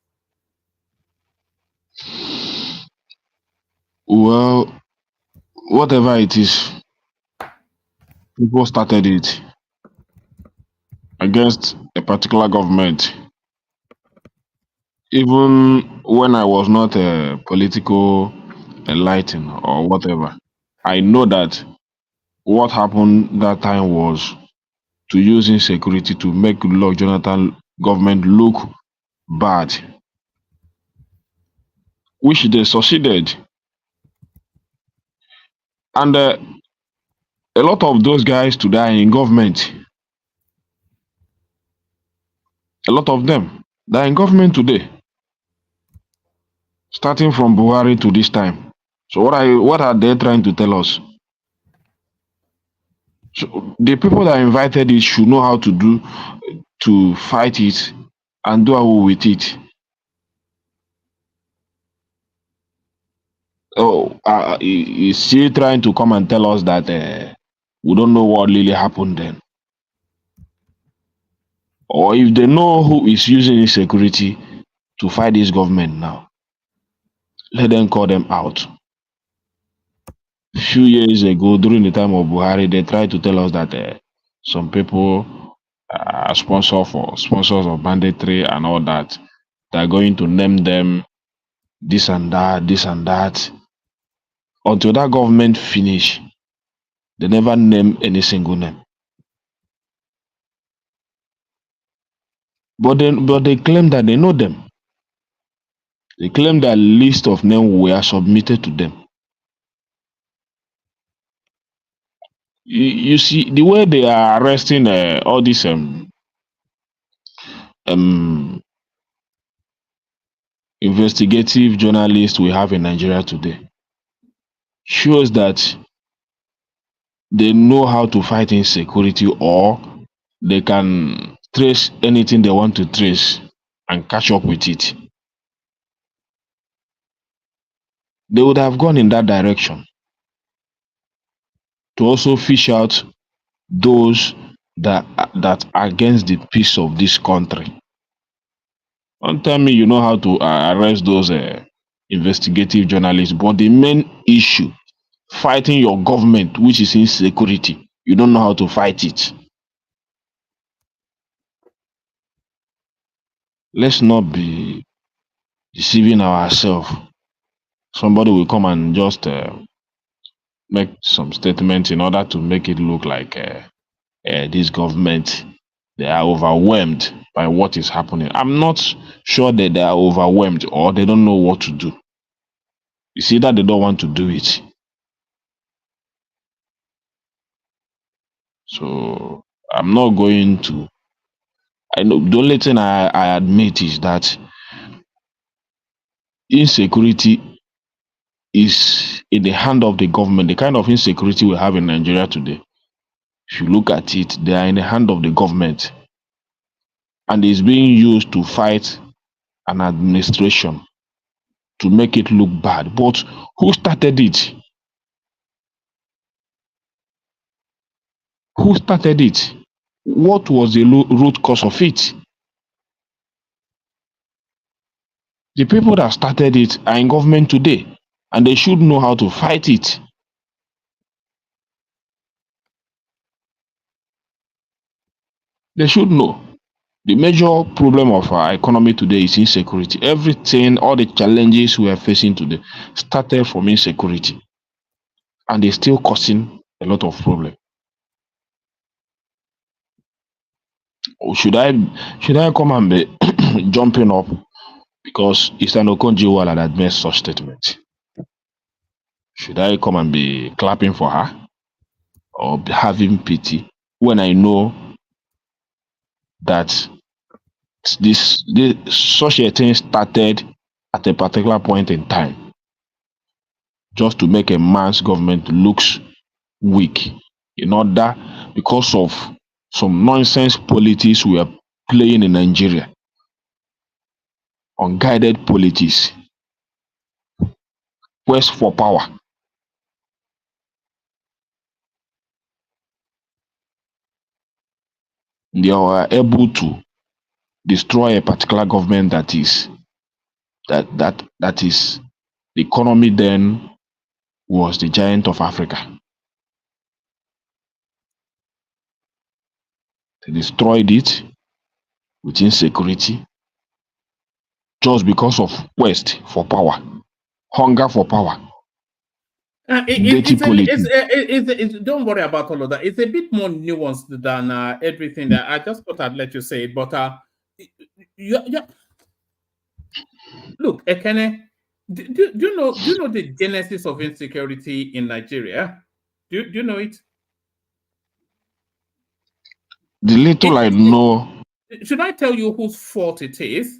Well, whatever it is, people started it against a particular government. Even when I was not a political enlightened or whatever, I know that what happened that time was to use insecurity to make Goodluck Jonathan government look bad, which they succeeded. And a lot of those guys today are in government. A lot of them, they're in government today, starting from Buhari to this time. So what are they trying to tell us? So the people that invited it should know how to fight it and do away with it. Oh, is she trying to come and tell us that we don't know what really happened then? Or if they know who is using insecurity to fight this government now, let them call them out. Few years ago, during the time of Buhari, they tried to tell us that some people are sponsors of banditry and all that. They're going to name them this and that, this and that. Until that government finish, they never name any single name. But they claim that they know them. They claim that list of names were submitted to them. You see the way they are arresting all these investigative journalists we have in Nigeria today shows that they know how to fight insecurity, or they can trace anything they want to trace and catch up with it. They would have gone in that direction to also fish out those that are against the peace of this country. Don't tell me you know how to arrest those investigative journalists, but the main issue, fighting your government, which is insecurity, you don't know how to fight it. Let's not be deceiving ourselves. Somebody will come and just make some statements in order to make it look like this government, they are overwhelmed by what is happening. I'm not sure that they are overwhelmed or they don't know what to do. You see that they don't want to do it. So I'm not going to. I know the only thing I admit is that insecurity is in the hand of the government. The kind of insecurity we have in Nigeria today, if you look at it, they are in the hand of the government. And it's being used to fight an administration to make it look bad. But who started it? Who started it? What was the root cause of it? The people that started it are in government today, and they should know how to fight it. They should know. The major problem of our economy today is insecurity. Everything, all the challenges we are facing today started from insecurity, and they're still causing a lot of problems. Or should I come and be jumping up because it's an Okonjo Iweala that made such statement? Should I come and be clapping for her or be having pity when I know that such a thing started at a particular point in time just to make a man's government looks weak in order because of some nonsense politics we are playing in Nigeria, unguided politics, quest for power. They are able to destroy a particular government that is the economy then was the giant of Africa. They destroyed it with insecurity just because of quest for power, hunger for power. Don't worry about all of that. It's a bit more nuanced than everything that I just thought I'd let you say it. But look, Ekene, do you know the genesis of insecurity in Nigeria? Do you know it? The little I know. Should I tell you whose fault it is?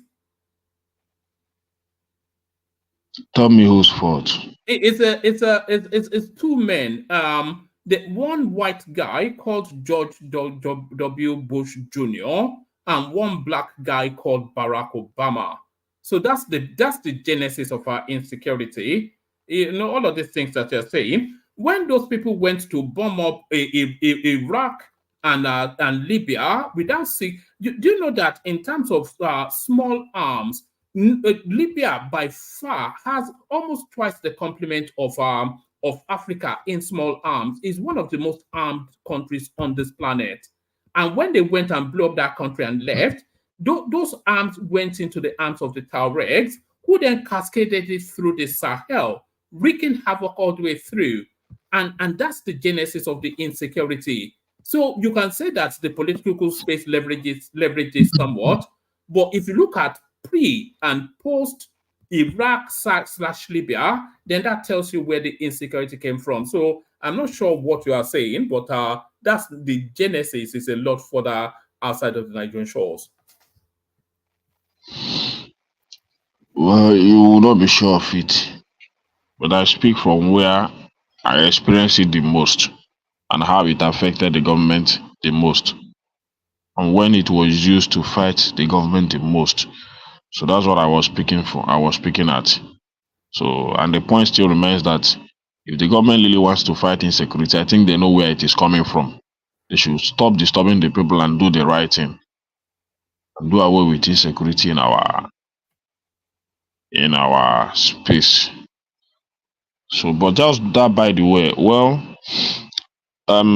Tell me whose fault. It's two men. The one white guy called George W. Bush Jr. and one black guy called Barack Obama. So that's the genesis of our insecurity. You know, all of these things that you're saying. When those people went to bomb up Iraq and Libya without seeing, do you know that in terms of small arms, Libya by far has almost twice the complement of Africa in small arms, is one of the most armed countries on this planet. And when they went and blew up that country and left, those arms went into the arms of the Tuaregs, who then cascaded it through the Sahel, wreaking havoc all the way through. And that's the genesis of the insecurity. So you can say that the political space leverages somewhat, but if you look at pre and post Iraq / Libya, then that tells you where the insecurity came from. So I'm not sure what you are saying, but that's the genesis is a lot further outside of the Nigerian shores. Well, you will not be sure of it, but I speak from where I experienced it the most and how it affected the government the most, and when it was used to fight the government the most. So that's what I was speaking for. I was speaking at. So, and the point still remains that if the government really wants to fight insecurity, I think they know where it is coming from. They should stop disturbing the people and do the right thing. do away with insecurity in our space. So, but just that by the way, well,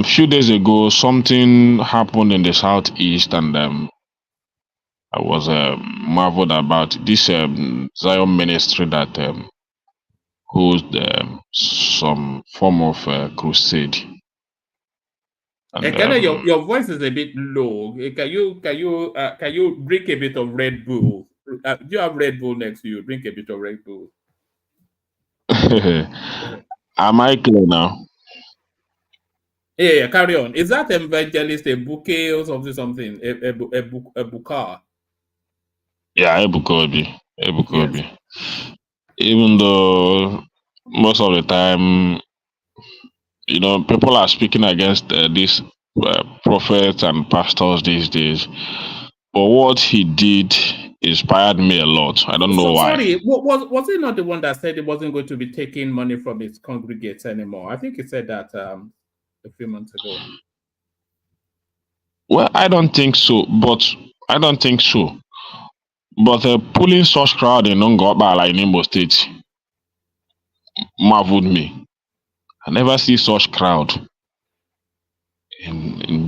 few days ago something happened in the southeast, and I was marveled about this Zion ministry that holds some form of crusade. And Ekene, your voice is a bit low. Can you drink a bit of Red Bull? Do you have Red Bull next to you? Drink a bit of Red Bull. am I clear now? Yeah, carry on. Is that evangelist a bouquet or something? A bukar? Yeah, Ebukobi. Even though most of the time, people are speaking against these prophets and pastors these days, but what he did inspired me a lot. I don't know why. Sorry, was he not the one that said he wasn't going to be taking money from his congregates anymore? I think he said that a few months ago. Well, I don't think so. But pulling such crowd in Ngobala in Imo State marveled me. I never see such crowd in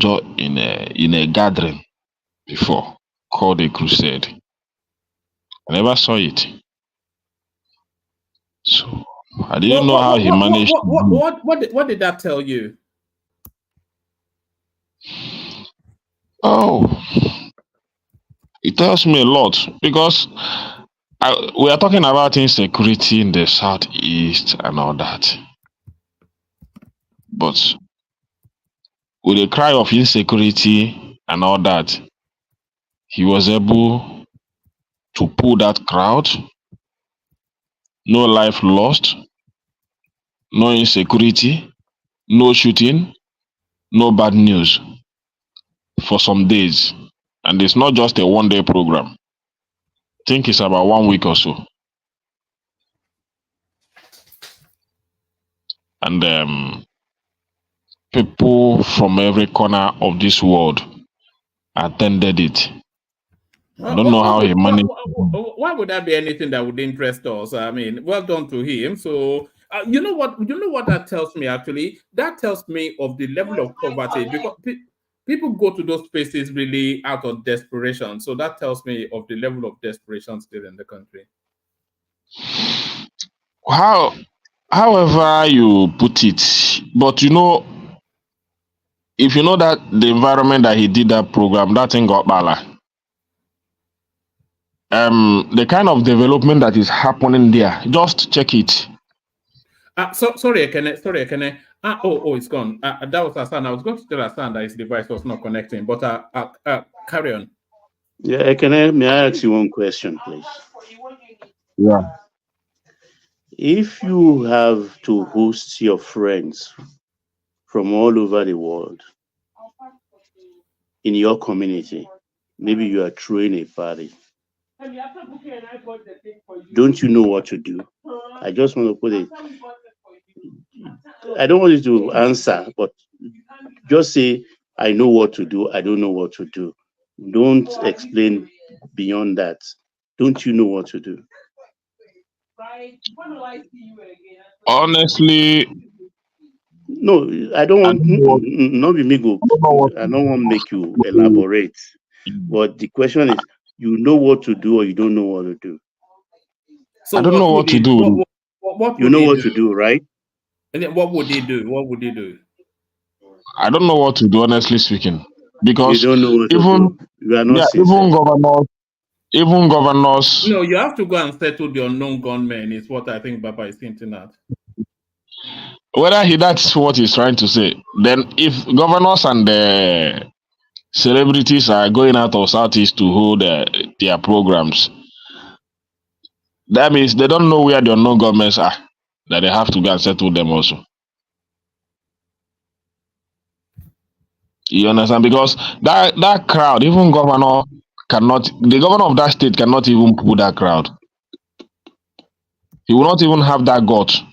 a gathering before called a crusade. I never saw it. So I didn't know how he managed. What did that tell you? Oh, it tells me a lot because we are talking about insecurity in the southeast and all that. But with a cry of insecurity and all that, he was able to pull that crowd. No life lost, no insecurity, no shooting, no bad news for some days. And it's not just a one-day program. I think it's about 1 week or so. And people from every corner of this world attended it. I don't know how he managed. Why would that be anything that would interest us? I mean, well done to him. So, you know what that tells me actually? That tells me of the level of poverty, because people go to those places really out of desperation. So that tells me of the level of desperation still in the country. However you put it, but if you know that the environment that he did that program, that thing got bala. The kind of development that is happening there, just check it. Sorry, Ekene. It's gone. That was Hassan. I was going to tell Hassan that his device was not connecting, but carry on. Yeah, Ekene, may I ask you one question, please? Yeah. If you have to host your friends from all over the world in your community, maybe you are throwing a party, don't you know what to do? I just want to put it. I don't want you to answer, but just say, I know what to do. I don't know what to do. Don't explain beyond that. Don't you know what to do? Honestly, no, I don't want not be me go. I don't want to make you elaborate. But the question is, you know what to do or you don't know what to do? So I don't know what to do. What you know what to do, right? And then what would he do? What would he do? I don't know what to do, honestly speaking, because you don't know what to do. You are not even governors. No, you have to go and settle the unknown gunmen. Is what I think Baba is hinting at. Whether that's what he's trying to say, then if governors and the celebrities are going out of Southeast to hold their programs, that means they don't know where the unknown governments are, that they have to go and settle them also. You understand? Because that crowd, even the governor of that state cannot even pull that crowd. He will not even have that gut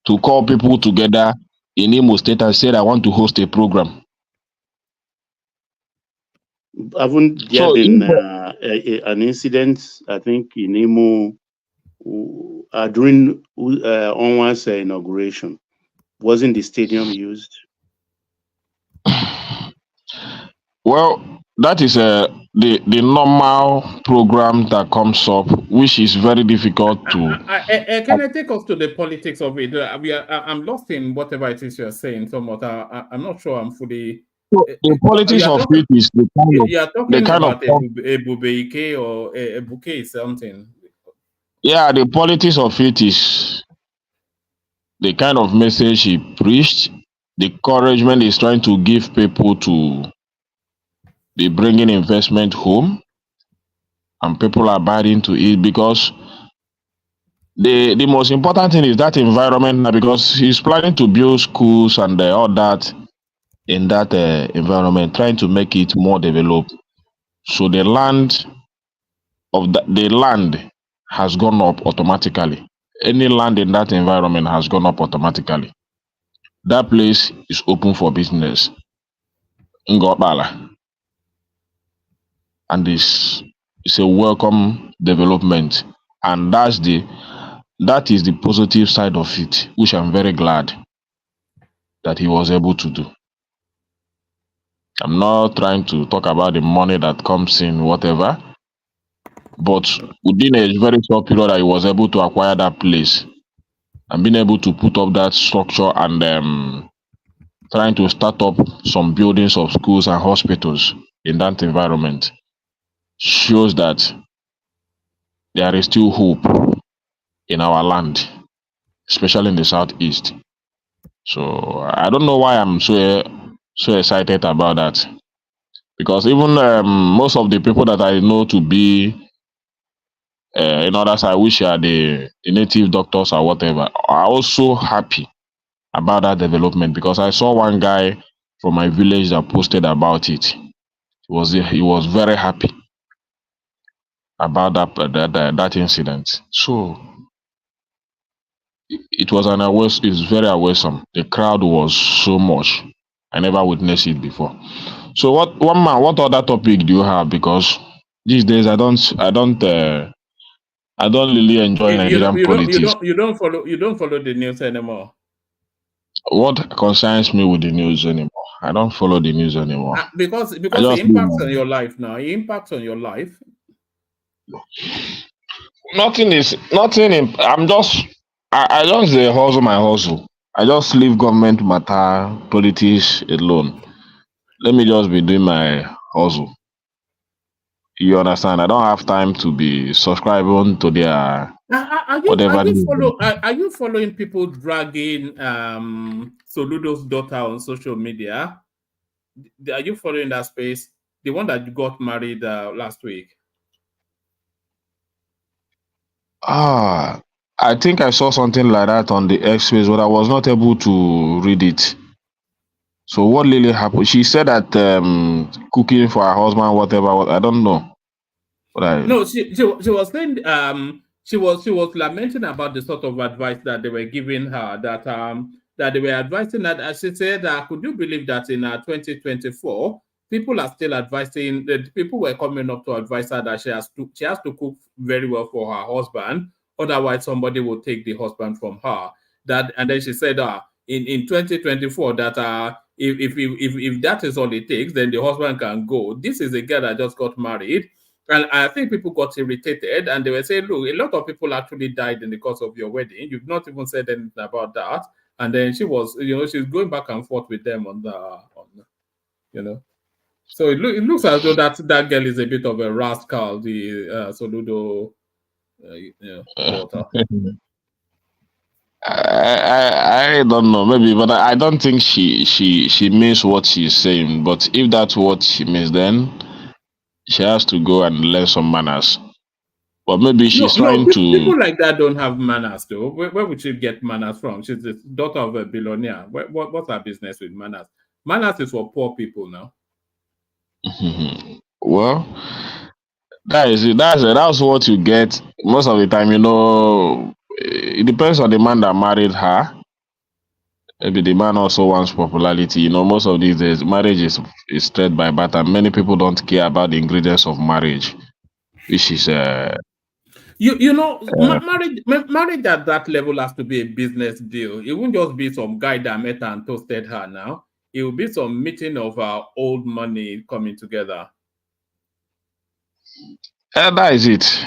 to call people together in Imo State and say, I want to host a program. Haven't there So been if an incident, I think, in Imo during Onwa's inauguration? Wasn't the stadium used? well, that is the normal program that comes up, which is very difficult to. Can I take us to the politics of it? I'm lost in whatever it is you're saying somewhat. I'm not sure I'm fully. So the politics of it is You are the talking kind of about a bubeike or a bouquet something. yeah, the politics of it is the kind of message he preached, the encouragement he's trying to give people to be bringing investment home, and people are buying into it because the most important thing is that environment now, because he's planning to build schools and all that in that environment, trying to make it more developed. So the land the land has gone up automatically. Any land in that environment has gone up automatically. That place is open for business. Ngobala. And it's a welcome development. And that is the positive side of it, which I'm very glad that he was able to do. I'm not trying to talk about the money that comes in, whatever, but within a very short period, I was able to acquire that place and being able to put up that structure and trying to start up some buildings of schools and hospitals in that environment shows that there is still hope in our land, especially in the southeast. So I don't know why I'm so excited about that, because even most of the people that I know to be in others, I wish are the native doctors or whatever, are also happy about that development, because I saw one guy from my village that posted about it. He was very happy about that incident. So it was it's very awesome. The crowd was so much. I never witnessed it before. So what other topic do you have? Because these days I don't really enjoy Nigerian politics. You don't follow the news anymore. What concerns me with the news anymore? I don't follow the news anymore. Because it impacts on your life now. It impacts on your life. Nothing. I'm just I just hustle my hustle. I just leave government matter, politics alone. Let me just be doing my hustle. You understand? I don't have time to be subscribing to their whatever. Are you following people dragging Soludo's daughter on social media? Are you following that space? The one that got married last week. I think I saw something like that on the X-Space, but I was not able to read it. So what really happened? She said that cooking for her husband, whatever. I don't know. But No, she was saying she was lamenting about the sort of advice that they were giving her, that they were advising that, as she said, could you believe that in 2024 people are still advising, that people were coming up to advise her that she has to cook very well for her husband, otherwise somebody will take the husband from her. And then she said in 2024 that if that is all it takes, then the husband can go. This is a girl that just got married. And I think people got irritated and they were saying, look, a lot of people actually died in the course of your wedding. You've not even said anything about that. And then she was, she's going back and forth with them on So it looks as though that girl is a bit of a rascal, the Soludo daughter. I don't know, maybe, but I don't think she means what she's saying. But if that's what she means, then she has to go and learn some manners. But maybe she's trying to. People like that don't have manners, though. Where would she get manners from? She's the daughter of a billionaire. What's her business with manners? Manners is for poor people now. Well, that is it. That's what you get most of the time. It depends on the man that married her. Maybe the man also wants popularity. You know, most of these days, marriage is straight by barter. Many people don't care about the ingredients of marriage, which is You know, marriage at that level has to be a business deal. It won't just be some guy that met her and toasted her now. It will be some meeting of our old money coming together. that is it.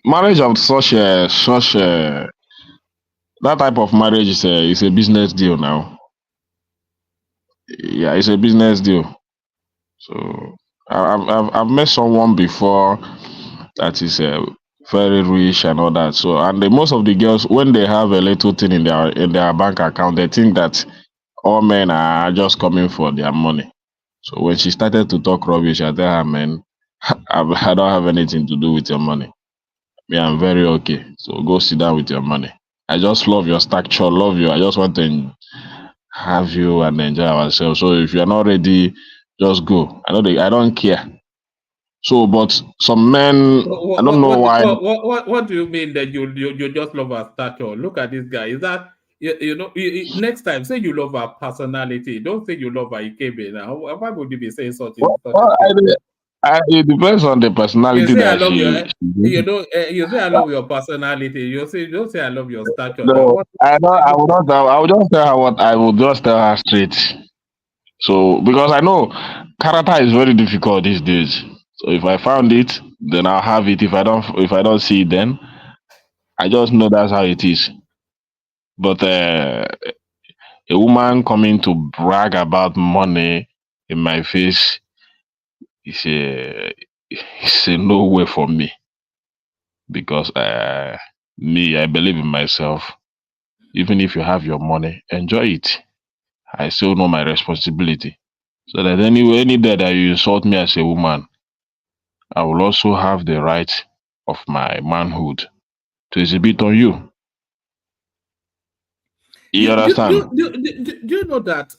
Marriage of such that type of marriage is a business deal now. Yeah, it's a business deal. So I've met someone before that is very rich and all that. So and most of the girls, when they have a little thing in their bank account, they think that all men are just coming for their money. So when she started to talk rubbish, I tell her, man, I don't have anything to do with your money. Me, I'm very okay. So go sit down with your money. I just love your stature, love you. I just want to have you and enjoy ourselves. So if you're not ready, just go. I don't care. So, but some men, I don't know why. What do you mean that you just love her stature? Look at this guy. Is that next time say you love her personality? Don't say you love her Ikebe now. Why would you be saying such a thing? It depends on the You personality say I that love your she. you say I love your personality. Don't say I love your stature. Now No, what? I don't. I will not. I will just tell her what I will just tell her straight. So because I know character is very difficult these days. So if I found it, then I'll have it. If I don't see it, then I just know that's how it is. But a woman coming to brag about money in my face is a no way for me because me, I believe in myself. Even if you have your money, enjoy it. I still know my responsibility. So that any day that you insult me as a woman, I will also have the right of my manhood to exhibit on you. You understand? Do you know that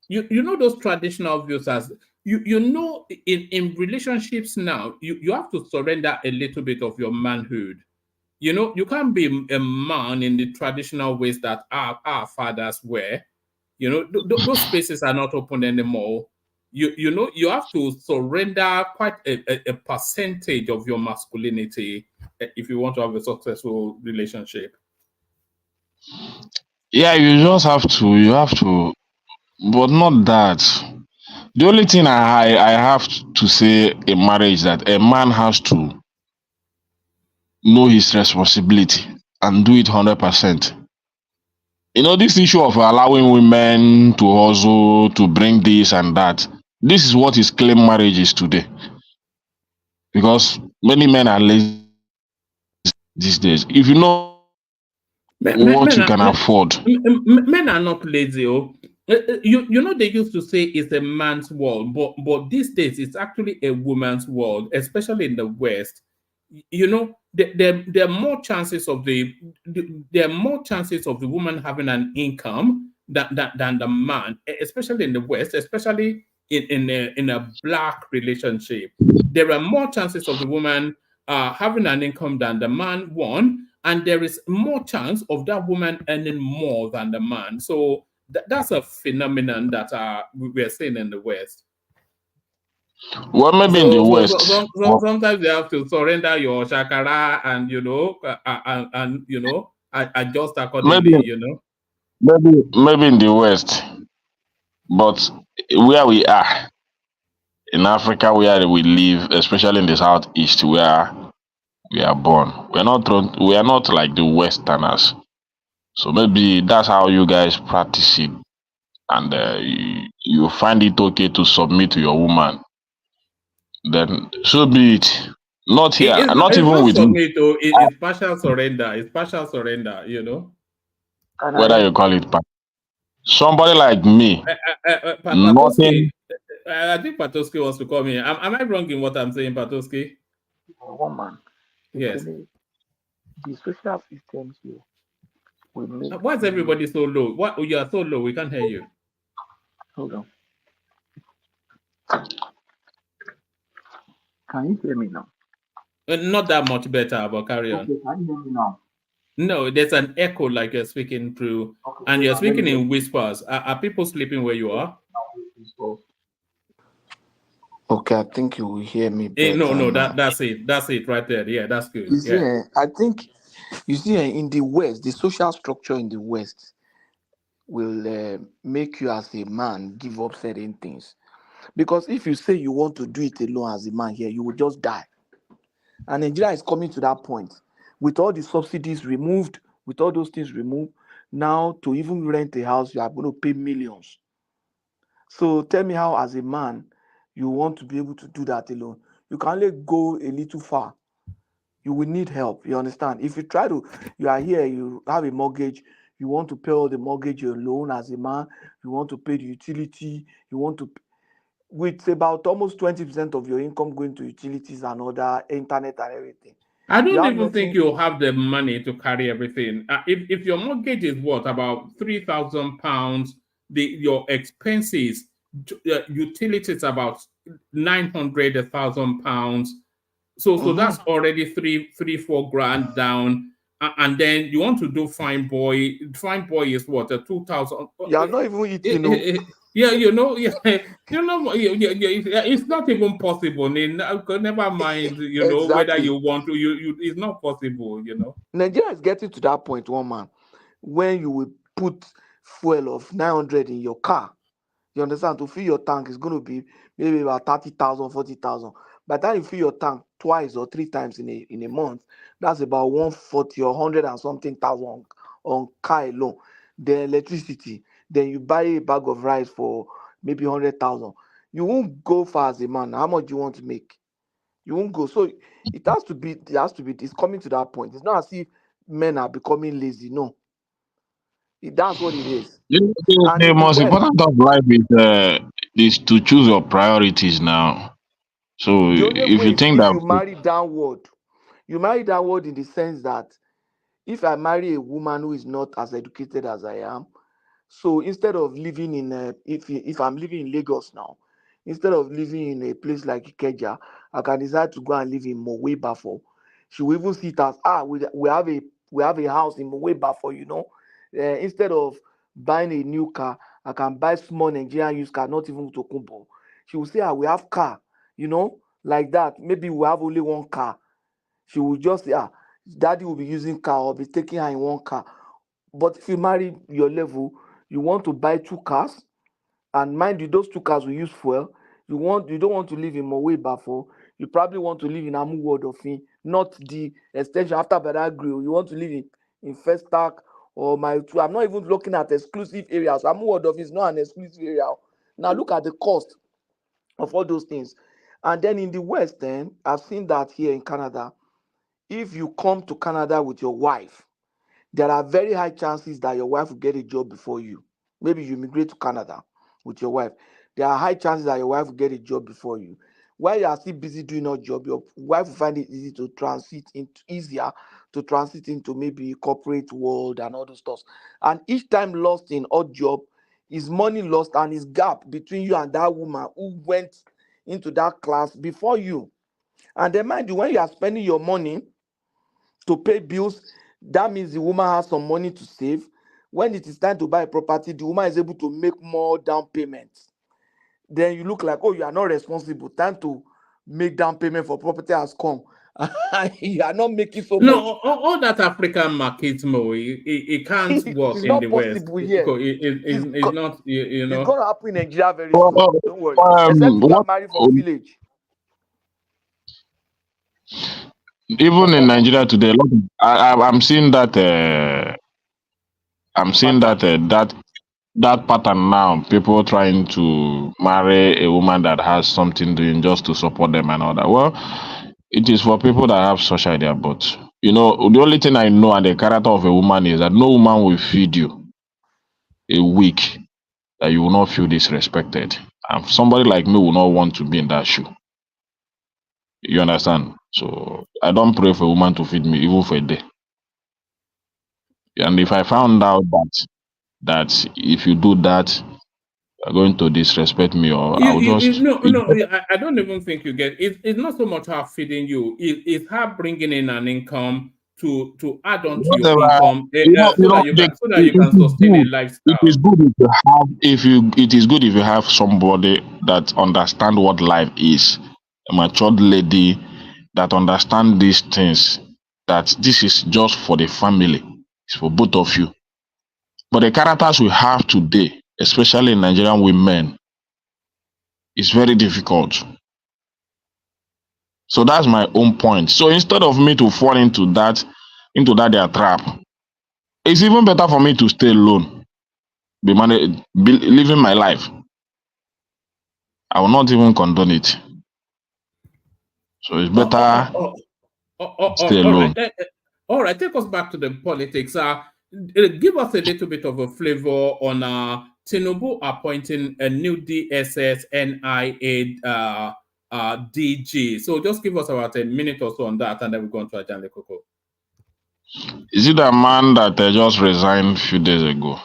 you know those traditional views as you know in relationships now you have to surrender a little bit of your manhood. You know, you can't be a man in the traditional ways that our fathers were. You know, those spaces are not open anymore. You know, you have to surrender quite a percentage of your masculinity if you want to have a successful relationship. Yeah, you just have to. You have to, but not that. The only thing I have to say in marriage that a man has to know his responsibility and do it 100%. You know, this issue of allowing women to hustle, to bring this and that, this is what is claimed marriage is today. Because many men are lazy these days. If you know what you can afford. Men are not lazy. Oh. You know they used to say it's a man's world, but these days it's actually a woman's world, especially in the West. You know, there are more chances of there are more chances of the woman having an income than the man, especially in the West, especially in a black relationship. There are more chances of the woman having an income than the man, one, and there is more chance of that woman earning more than the man. So that's a phenomenon that we're seeing in the West. Well, maybe in the West. Sometimes you have to surrender your shakara and adjust accordingly. Maybe in the West, but where we are in Africa, where we live, especially in the southeast, where we are born, we are not like the Westerners. So maybe that's how you guys practice it, and you find it okay to submit to your woman. Then so be it. Not here, not even with me. It's partial surrender. It's partial surrender. You know. Whether you call it somebody like me, nothing. I think Patoski wants to come in. Am I wrong in what I'm saying, Patoski? One man. Yes. The social systems here will make. Why is everybody so low? What you are so low? We can't hear you. Hold on. Can you hear me now? Not that much better, but carry on. Okay, can you hear me now? No, there's an echo like you're speaking through, Okay, and hold you're on, let me speaking just in whispers. Are people sleeping where you are? Okay, I think you will hear me No, better no, now. that's it. That's it right there. Yeah, that's good. You see, Yeah. I think you see in the West, the social structure in the West will make you as a man give up certain things. Because if you say you want to do it alone as a man here, you will just die. And Nigeria is coming to that point with all the subsidies removed, with all those things removed. Now, to even rent a house, you are going to pay millions. So tell me how, as a man, you want to be able to do that alone. You can only go a little far. You will need help. You understand? If you try to, you are here, you have a mortgage, you want to pay all the mortgage alone as a man, you want to pay the utility, you want to, with about almost 20% of your income going to utilities and other internet and everything. I You don't have even think nothing. you'll have the money to carry everything. If your mortgage is what, about £3,000, your expenses, utilities about £900,000. So that's already four grand down. And then you want to do fine boy. Fine boy is what, a 2,000. You are not even eating. Yeah, it's not even possible. Never mind, whether you want to. It's not possible. Nigeria is getting to that point, one man, when you will put fuel of 900 in your car. You understand? To fill your tank is going to be maybe about 30,000, 40,000. By the time you fill your tank twice or three times in a month, that's about 140 or 100 and something thousand on car alone. The electricity, then you buy a bag of rice for maybe 100,000. You won't go far as a man. How much do you want to make? You won't go. So it's coming to that point. It's not as if men are becoming lazy. No, that's what it is. And The in the most West, important of life is to choose your priorities now. So the only if way you is think if that, you marry downward. You marry downward in the sense that if I marry a woman who is not as educated as I am, so instead of living in if I'm living in Lagos now, instead of living in a place like Ikeja, I can decide to go and live in Mowe Bafo. She will even see it as we have a house in Mowe Bafo, instead of buying a new car, I can buy small Nigerian used car, not even Tokumbo. She will say, we have car, like that. Maybe we have only one car. She will just say, daddy will be using car or be taking her in one car. But if you marry your level, you want to buy two cars, and mind you, those two cars will use fuel. You don't want to live in Mowe Bafo. You probably want to live in Amu Wodofin, not the extension after Badagry. You want to live in Festac or my two. I'm not even looking at exclusive areas. Amu Wodofin is not an exclusive area. Now look at the cost of all those things. And then in the West, then I've seen that here in Canada. If you come to Canada with your wife, there are very high chances that your wife will get a job before you. Maybe you immigrate to Canada with your wife. There are high chances that your wife will get a job before you. While you are still busy doing your job, your wife will find it easier to transit into maybe corporate world and all those stuff. And each time lost in odd job is money lost and is gap between you and that woman who went into that class before you. And then mind you, when you are spending your money to pay bills, that means the woman has some money to save. When it is time to buy a property, the woman is able to make more down payments. Then you look like, you are not responsible. Time to make down payment for property has come. You are not making so much. No, all that African market, it can't work It's in the not West. possible here. It's not, It's going to happen in Nigeria very soon. Don't worry. Except you are married from village. even in Nigeria today, I'm seeing that that pattern now. People trying to marry a woman that has something doing just to support them and all that. Well, it is for people that have social idea, but the only thing I know and the character of a woman is that no woman will feed you a week that you will not feel disrespected. And somebody like me will not want to be in that shoe. You understand? So I don't pray for a woman to feed me even for a day. And if I found out that if you do that, you're going to disrespect me, or I'll just I don't even think you get it. It's not so much her feeding you. It's her bringing in an income to add on to your Whatever, income, you know, so that you can sustain a lifestyle. it is good if you have, it is good if you have somebody that understand what life is, a matured lady that understand these things, that this is just for the family, it's for both of you. But the characters we have today, especially in Nigerian women, is very difficult. So that's my own point. So instead of me to fall into that their trap, it's even better for me to stay alone, be living my life. I will not even condone it. So it's better stay All alone. right. All right. Take us back to the politics. Give us a little bit of a flavor on Tinubu appointing a new DSS NIA DG. So just give us about a minute or so on that, and then we're going to Ajahn Lekoko. Is it a man that just resigned a few days ago?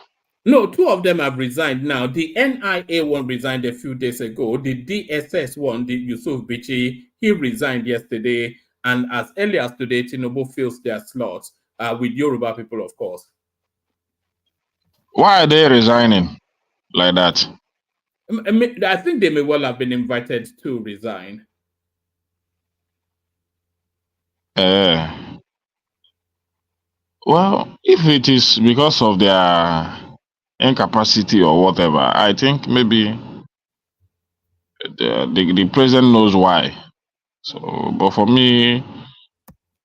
No, two of them have resigned now. The NIA one resigned a few days ago. The DSS one, the Yusuf Bichi, he resigned yesterday. And as early as today, Tinubu fills their slots with Yoruba people, of course. Why are they resigning like that? I think they may well have been invited to resign. Well, if it is because of their incapacity or whatever, I think maybe the president knows why. So, but for me,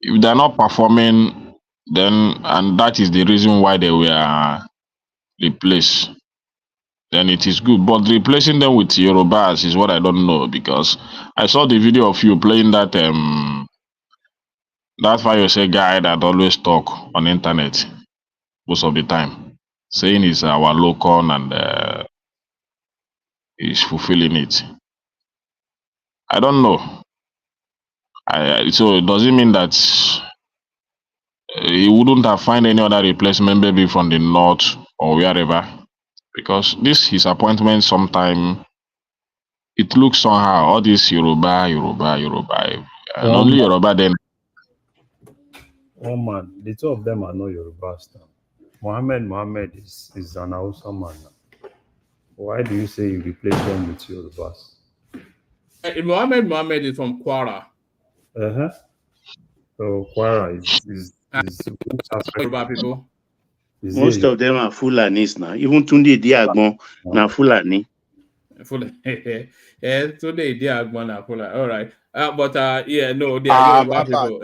if they're not performing, then, and that is the reason why they were replaced, then it is good. But replacing them with Yorubas is what I don't know, because I saw the video of you playing that that Fayose guy that always talk on internet most of the time, saying he's our local and he's fulfilling it. I don't know. So does it mean that he wouldn't have find any other replacement, maybe from the north or wherever? Because his appointment sometime, it looks somehow, all this Yoruba, and only Yoruba then. One man, the two of them are not Yorubas now. Mohammed is an Hausa man now. Why do you say you replace them with Yorubas? Mohammed is from Kwara. So Kwara is Yoruba people. Most of them are Fulanis now. Even Tunde Diagbon na Fulani. Today Diagbon na Fulani. All right. But yeah, no, they are Yoruba people.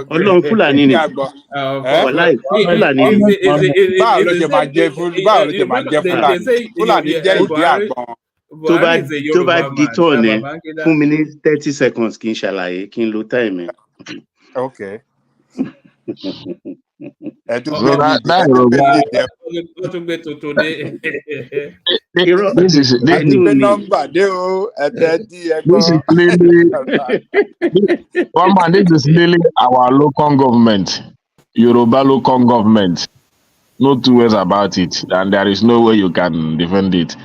Ọlọ́run Fúlàní ni. Ọláì Fúlàní ni. Báwo ló ṣe máa jẹ́ Fúlàní? Fúlàní jẹ́ ìdí àgbọn. Tó bá di tán ẹ fún mi ní 30 seconds kí n ṣàlàyé kí n lo time ẹ. Okay. This is really our local government, Yoruba local government. No two ways about it, and there is no way you can defend it.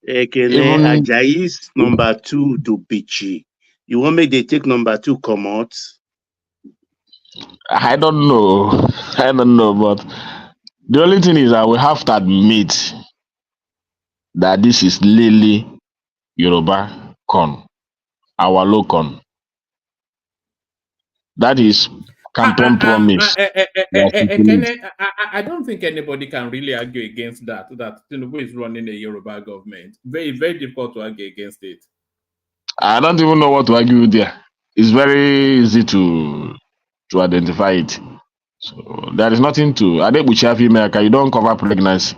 Ekene Ajayi's number 2 to Bichi. You want me to take number 2 come out? I don't know, but the only thing is that we have to admit that this is Lily Yoruba con, our local. That is campaign promise. I don't think anybody can really argue against that Tinubu is running a Yoruba government. Very, very difficult to argue against it. I don't even know what to argue there. It's very easy to identify it. So there is nothing to you don't cover pregnancy.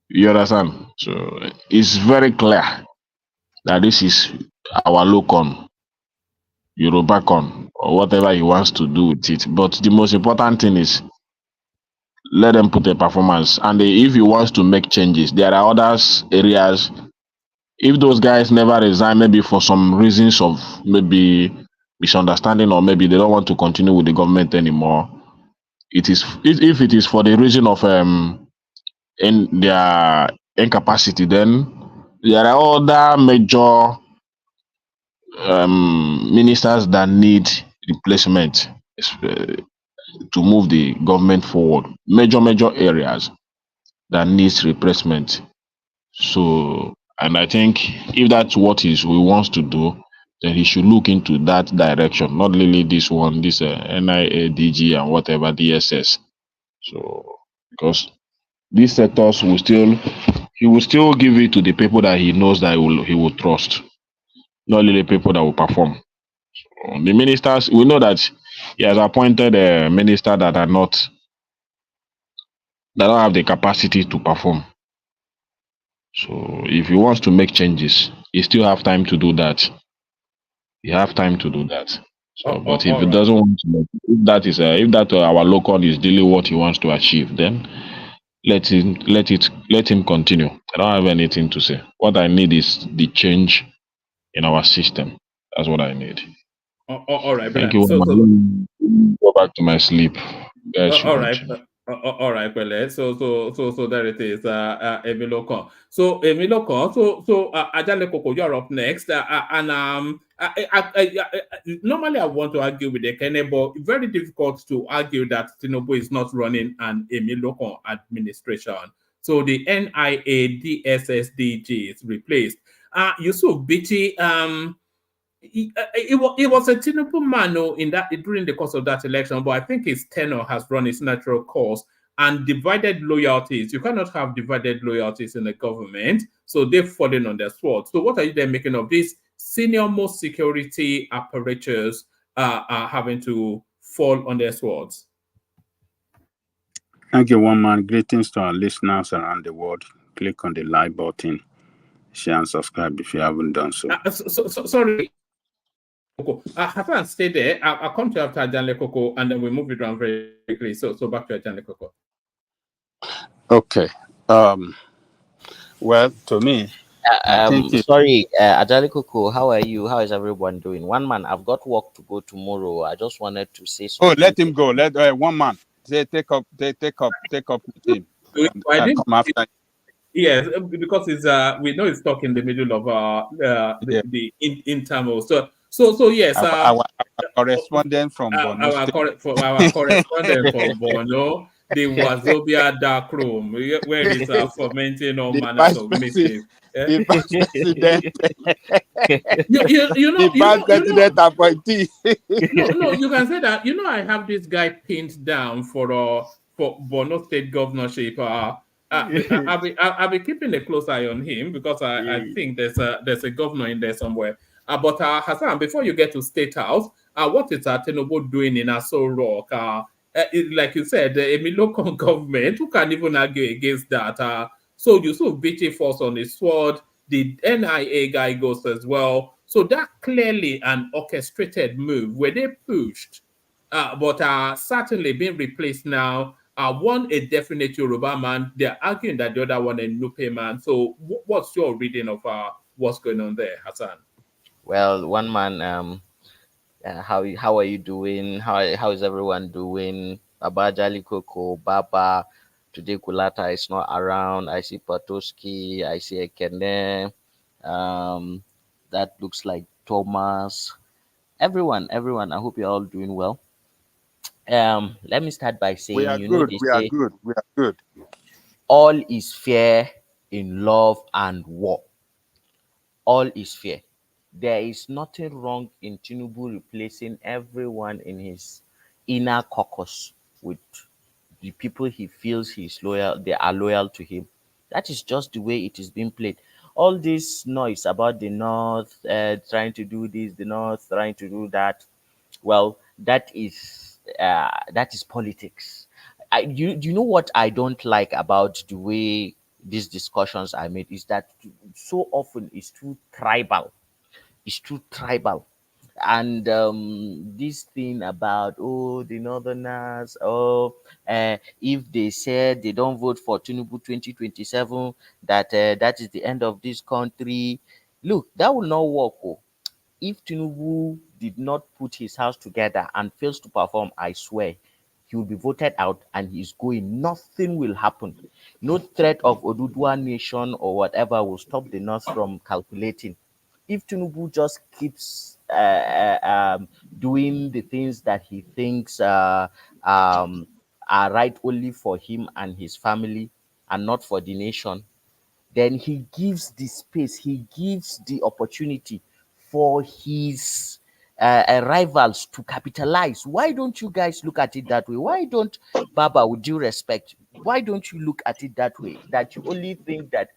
You understand? So it's very clear that this is our local Yoruba con, or whatever he wants to do with it. But the most important thing is let them put a performance. And if he wants to make changes, there are other areas. If those guys never resign, maybe for some reasons of maybe misunderstanding, or maybe they don't want to continue with the government anymore, it is if it is for the reason of in their incapacity, then there are other major ministers that need replacement to move the government forward. Major areas that needs replacement. So, and I think if that's what we wants to do, then he should look into that direction, not really this one, this NIA, DG, and whatever DSS. So, because these sectors he will still give it to the people that he knows that he will trust, not really people that will perform. The ministers, we know that he has appointed a minister that don't have the capacity to perform. So if he wants to make changes, he still have time to do that. He have time to do that. So, but if he doesn't want to, if that our local is really what he wants to achieve, then let him continue. I don't have anything to say. What I need is the change in our system. That's what I need. All right, Thank brilliant. you. Go back to my sleep. You guys should All right. continue. All right, well, so there it is, Emiloko. So Emiloko, so Ajale Koko, you're up next, and normally I want to argue with the Kene, but very difficult to argue that Tinubu is not running an Emiloko administration. So the NIA DSSDG is replaced. Yusuf Biti, it was a Tinubu man during the course of that election, but I think his tenure has run its natural course and divided loyalties. You cannot have divided loyalties in the government, so they've fallen on their sword. So what are you then making of these senior most security apparatus are having to fall on their swords? Thank you, one man. Greetings to our listeners around the world. Click on the like button, share and subscribe if you haven't done so. Sorry. Hassan, stay there. I'll come to you after Janle Koko, and then we move it around very quickly. So back to Janle Koko. Okay. Well, to me, I think sorry, Ajali Koko, how are you? How is everyone doing? One man, I've got work to go tomorrow. I just wanted to say something. Oh, let him go. Let one man. Say take up with him. Come after. Yes, because it's we know it's stuck in the middle of the interval. So yes, our correspondent from Borno. Our correspondent from Borno, the Wazobia dark room, where it's fermenting all manners of mischief. The vice president. You know, the vice president appointee. No, you can say that. You know, I have this guy pinned down for Borno State governorship. I'll be keeping a close eye on him because I think there's a governor in there somewhere. But Hassan, before you get to State House, what is Tinubu doing in Aso Rock? Like you said, the local government, who can even argue against that? So Yusuf Bichi falls on his sword. The NIA guy goes as well. So that clearly an orchestrated move where they pushed, but are certainly being replaced now. One a definite Yoruba man. They're arguing that the other one a Nupe man. So what's your reading of what's going on there, Hassan? Well, one man, how are you doing? How is everyone doing? Baba Jali Koko, Baba. Today Kulata is not around. I see Patoski. I see Ekene. That looks like Thomas. Everyone. I hope you're all doing well. Let me start by saying, we are good. All is fair in love and war. All is fair. There is nothing wrong in Tinubu replacing everyone in his inner caucus with the people he feels they are loyal to him. That is just the way it is being played. All this noise about the North trying to do this, the North trying to do that, well, that is politics. You know what I don't like about the way these discussions are made is that so often it's too tribal. It's too tribal. And this thing about the Northerners, if they said they don't vote for Tinubu 2027, that is the end of this country. Look, that will not work. If Tinubu did not put his house together and fails to perform, I swear he will be voted out and he's going. Nothing will happen. No threat of Oduduwa nation or whatever will stop the North from calculating. If Tinubu just keeps doing the things that he thinks are right only for him and his family and not for the nation, then he gives the space, he gives the opportunity for his rivals to capitalize. Why don't you guys look at it that way? Why don't, Baba, with due respect, why don't you look at it that way? That you only think that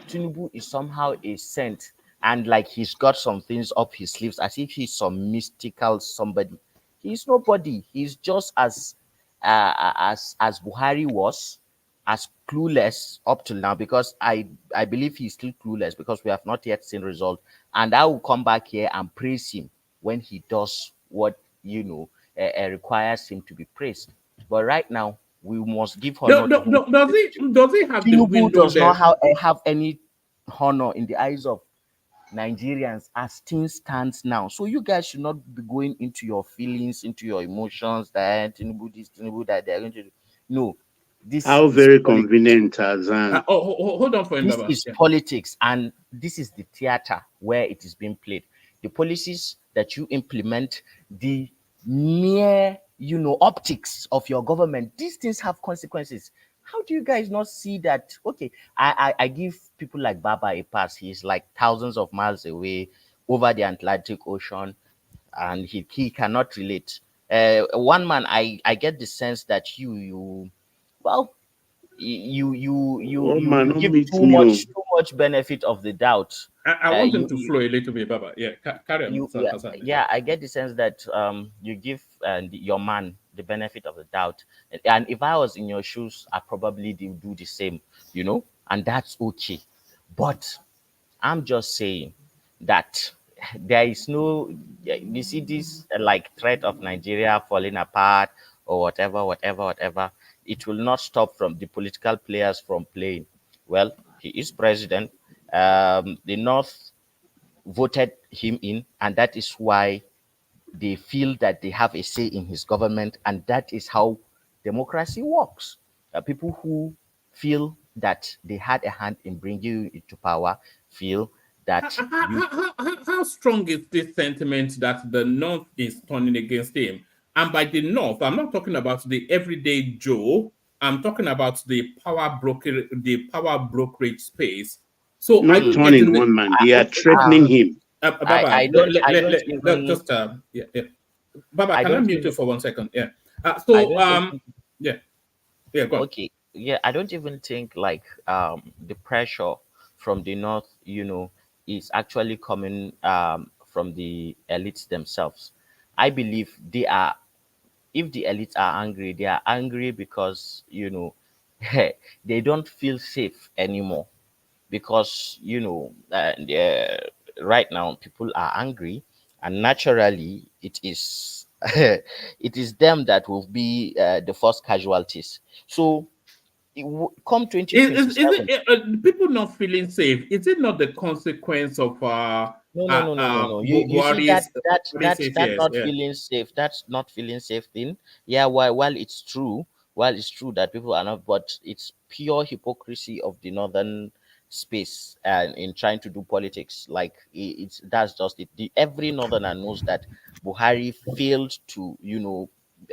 Tinubu is somehow a saint and like he's got some things up his sleeves as if he's some mystical somebody. He's nobody. He's just as Buhari was, as clueless up till now, because I believe he's still clueless because we have not yet seen result. And I will come back here and praise him when he does what requires him to be praised. But right now we must give honor to whom. Does he have the Tinubu window does not there? have any honor in the eyes of Nigerians as things stands now. So you guys should not be going into your feelings, into your emotions that Tinubu this, Tinubu that they're going to do. No, this How is very politics. convenient, Tarzan. Hold on for him, This Baba. is Yeah. politics, and this is the theater where it is being played. The policies that you implement, the mere optics of your government, these things have consequences. How do you guys not see that? Okay, I give people like Baba a pass. He's like thousands of miles away over the Atlantic Ocean, and he cannot relate. One man, I get the sense that well, Oh man, you don't give meet too me. Oh. much benefit of the doubt. I want him to flow a little bit, Baba. Yeah, carry on, Yeah, Hassan. yeah, I get the sense that you give your man the benefit of the doubt, and if I was in your shoes, I probably do the same, and that's okay. But I'm just saying that there is no, you see, this like threat of Nigeria falling apart or whatever. It will not stop from the political players from playing. Well, he is president. The North voted him in, and that is why they feel that they have a say in his government, and that is how democracy works. People who feel that they had a hand in bringing you into power feel that you. How strong is this sentiment that the North is turning against him? And by the North, I'm not talking about the everyday Joe. I'm talking about the power brokerage space. So are Not you turning getting the? one man. They are threatening him. Baba, I don't even. just yeah, yeah. Baba, I can I don't mute you even. for 1 second? Yeah. I So don't even. yeah, yeah, go on. Okay, yeah, I don't even think like the pressure from the North, is actually coming from the elites themselves. I believe they are. If the elites are angry, they are angry because they don't feel safe anymore, because right now people are angry, and naturally it is it is them that will be the first casualties. So come Is 2027. it people not feeling safe? Is it not the consequence of No. You see Buhari's that yes, not yeah. feeling safe. That's not feeling safe thing. Yeah, while it's true that people are not, but it's pure hypocrisy of the northern space and in trying to do politics. Like it's that's just it. Every northerner knows that Buhari failed to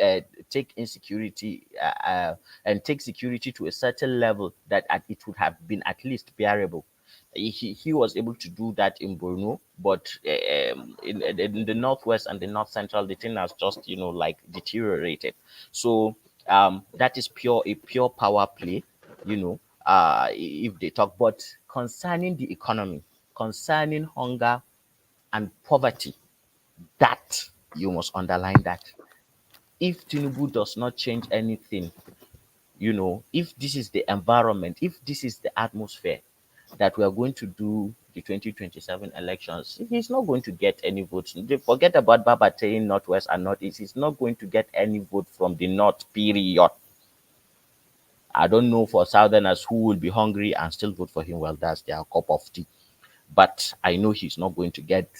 uh, take insecurity and take security to a certain level that it would have been at least bearable. He was able to do that in Borno, but in the northwest and the north central, the thing has just like deteriorated. So that is a pure power play, if they talk. But concerning the economy, concerning hunger and poverty, that you must underline that. If Tinubu does not change anything, if this is the environment, if this is the atmosphere that we are going to do the 2027 elections, he's not going to get any votes. Forget about Baba saying Northwest and Northeast. He's not going to get any vote from the North, period. I don't know for Southerners who will be hungry and still vote for him. Well, that's their cup of tea. But I know he's not going to get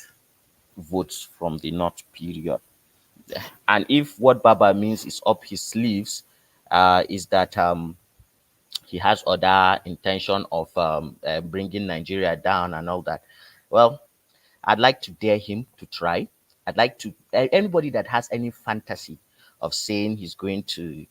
votes from the North, period. And if what Baba means is up his sleeves, is that he has other intention of bringing Nigeria down and all that. Well, I'd like to dare him to try. I'd like to anybody that has any fantasy of saying he's going to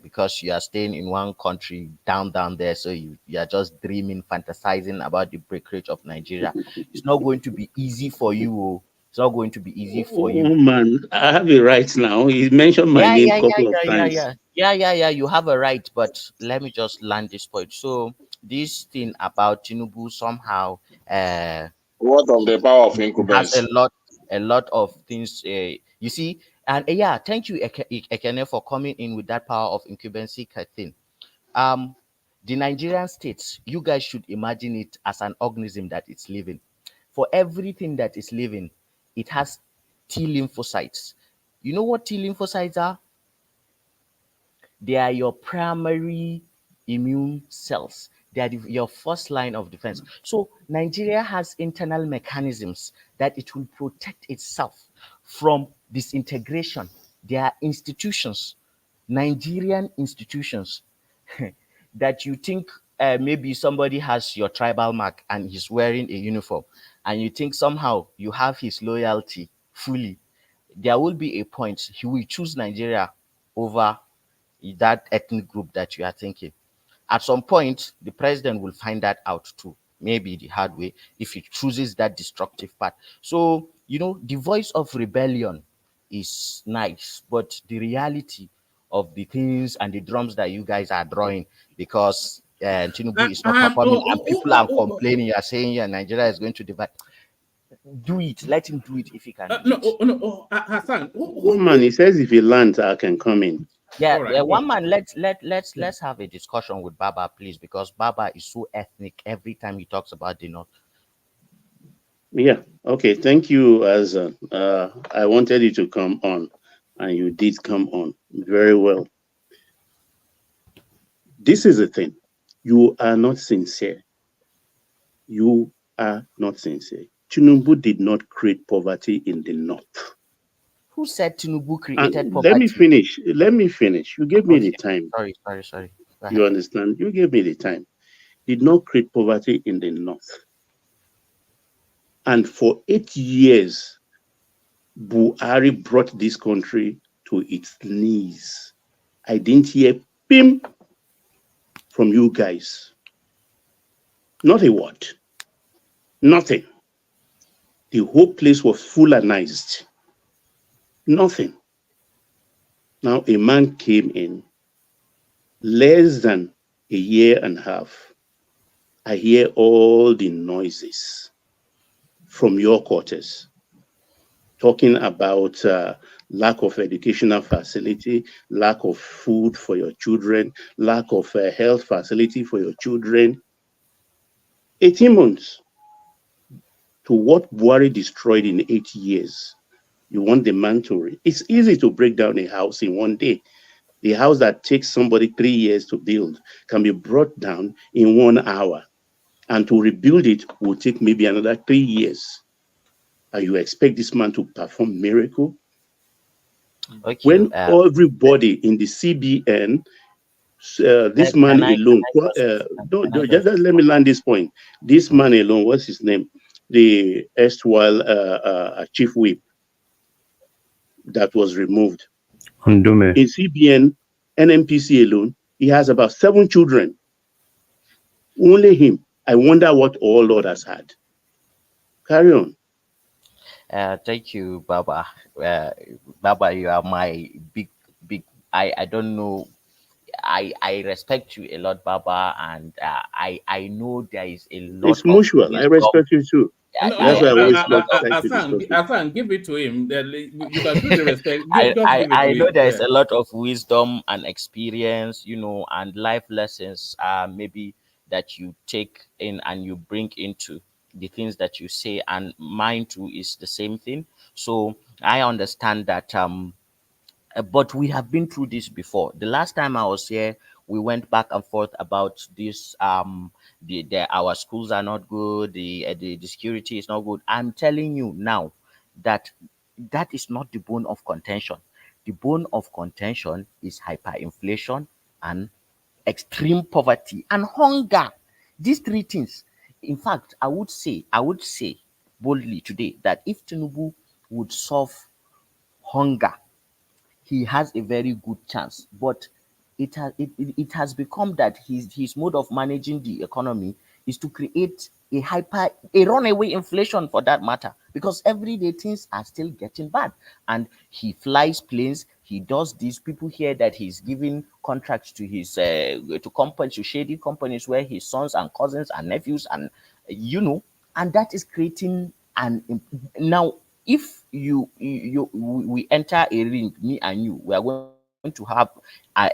because you are staying in one country down there, so you are just dreaming, fantasizing about the breakage of Nigeria. It's not going to be easy for you. Oh. It's not going to be easy for you. Oh man, I have it right now. He mentioned my Yeah, name yeah, a yeah, couple of yeah, yeah, times. yeah, yeah, yeah, yeah. You have a right, but let me just land this point. So this thing about Tinubu somehow What of the power of has incubants? a lot of things. You see, and yeah, thank you, Ekene, for coming in with that power of incumbency thing. Um, the Nigerian states, you guys should imagine it as an organism that it's living. For everything that is living, it has T lymphocytes. You know what T lymphocytes are? They are your primary immune cells. They are your first line of defense. So Nigeria has internal mechanisms that it will protect itself from disintegration. There are institutions, Nigerian institutions, that you think maybe somebody has your tribal mark and he's wearing a uniform, and you think somehow you have his loyalty fully. There will be a point he will choose Nigeria over that ethnic group that you are thinking. At some point, the president will find that out too, maybe the hard way, if he chooses that destructive path. So, the voice of rebellion is nice, but the reality of the things and the drums that you guys are drawing, because Tinubu is not performing and people are complaining, you are saying, yeah, Nigeria is going to divide. Do it. Let him do it if he can do it. Hassan, Oh man, he says if he lands, I can come in. Yeah, all right, one man. Let's have a discussion with Baba, please, because Baba is so ethnic every time he talks about the North. Yeah. Okay. Thank you, Azan. I wanted you to come on, and you did come on very well. This is the thing. You are not sincere. You are not sincere. Tinubu did not create poverty in the north. Who said Tinubu created And let me poverty? finish. Let me finish. You gave me the Okay, time. sorry. Go You ahead. understand? You gave me the time. Did not create poverty in the north. And for 8 years, Buhari brought this country to its knees. I didn't hear pim from you guys. Not a word. Nothing. The whole place was fulanized. Nothing. Now a man came in less than a year and a half. I hear all the noises from your quarters talking about lack of educational facility, lack of food for your children, lack of health facility for your children. 18 months to what Buhari destroyed in 8 years. You want the man to... It's easy to break down a house in one day. The house that takes somebody 3 years to build can be brought down in 1 hour. And to rebuild it will take maybe another 3 years. And you expect this man to perform miracle? Okay. When everybody in the CBN, this man alone, just let me land this point. This man alone, what's his name? The erstwhile chief whip that was removed. Ndume. In CBN, NMPC alone, he has about 7 children. Only him. I wonder what all others had. Carry on. Thank you, Baba. Baba, you are my big. I don't know. I respect you a lot, Baba, and I know there is a lot It's of mutual. I wisdom. respect you too. That's why I always love trying to discuss with you. Hassan, give it to him. You can do the respect. Just give it to I know him. there is Yeah. a lot of wisdom and experience, and life lessons, maybe that you take in and you bring into the things that you say, and mine too is the same thing. So I understand that. But we have been through this before. The last time I was here, we went back and forth about this. Our schools are not good. The security is not good. I'm telling you now that that is not the bone of contention. The bone of contention is hyperinflation and extreme poverty and hunger. These three things. In fact, I would say boldly today that if Tinubu would solve hunger, he has a very good chance. But it has become that his mode of managing the economy is to create a runaway inflation, for that matter, because everyday things are still getting bad. And he flies planes, he does these. People hear that he's giving contracts to his to companies, to shady companies, where his sons and cousins and nephews, and and that is creating now, if we enter a ring, me and you, we are going to have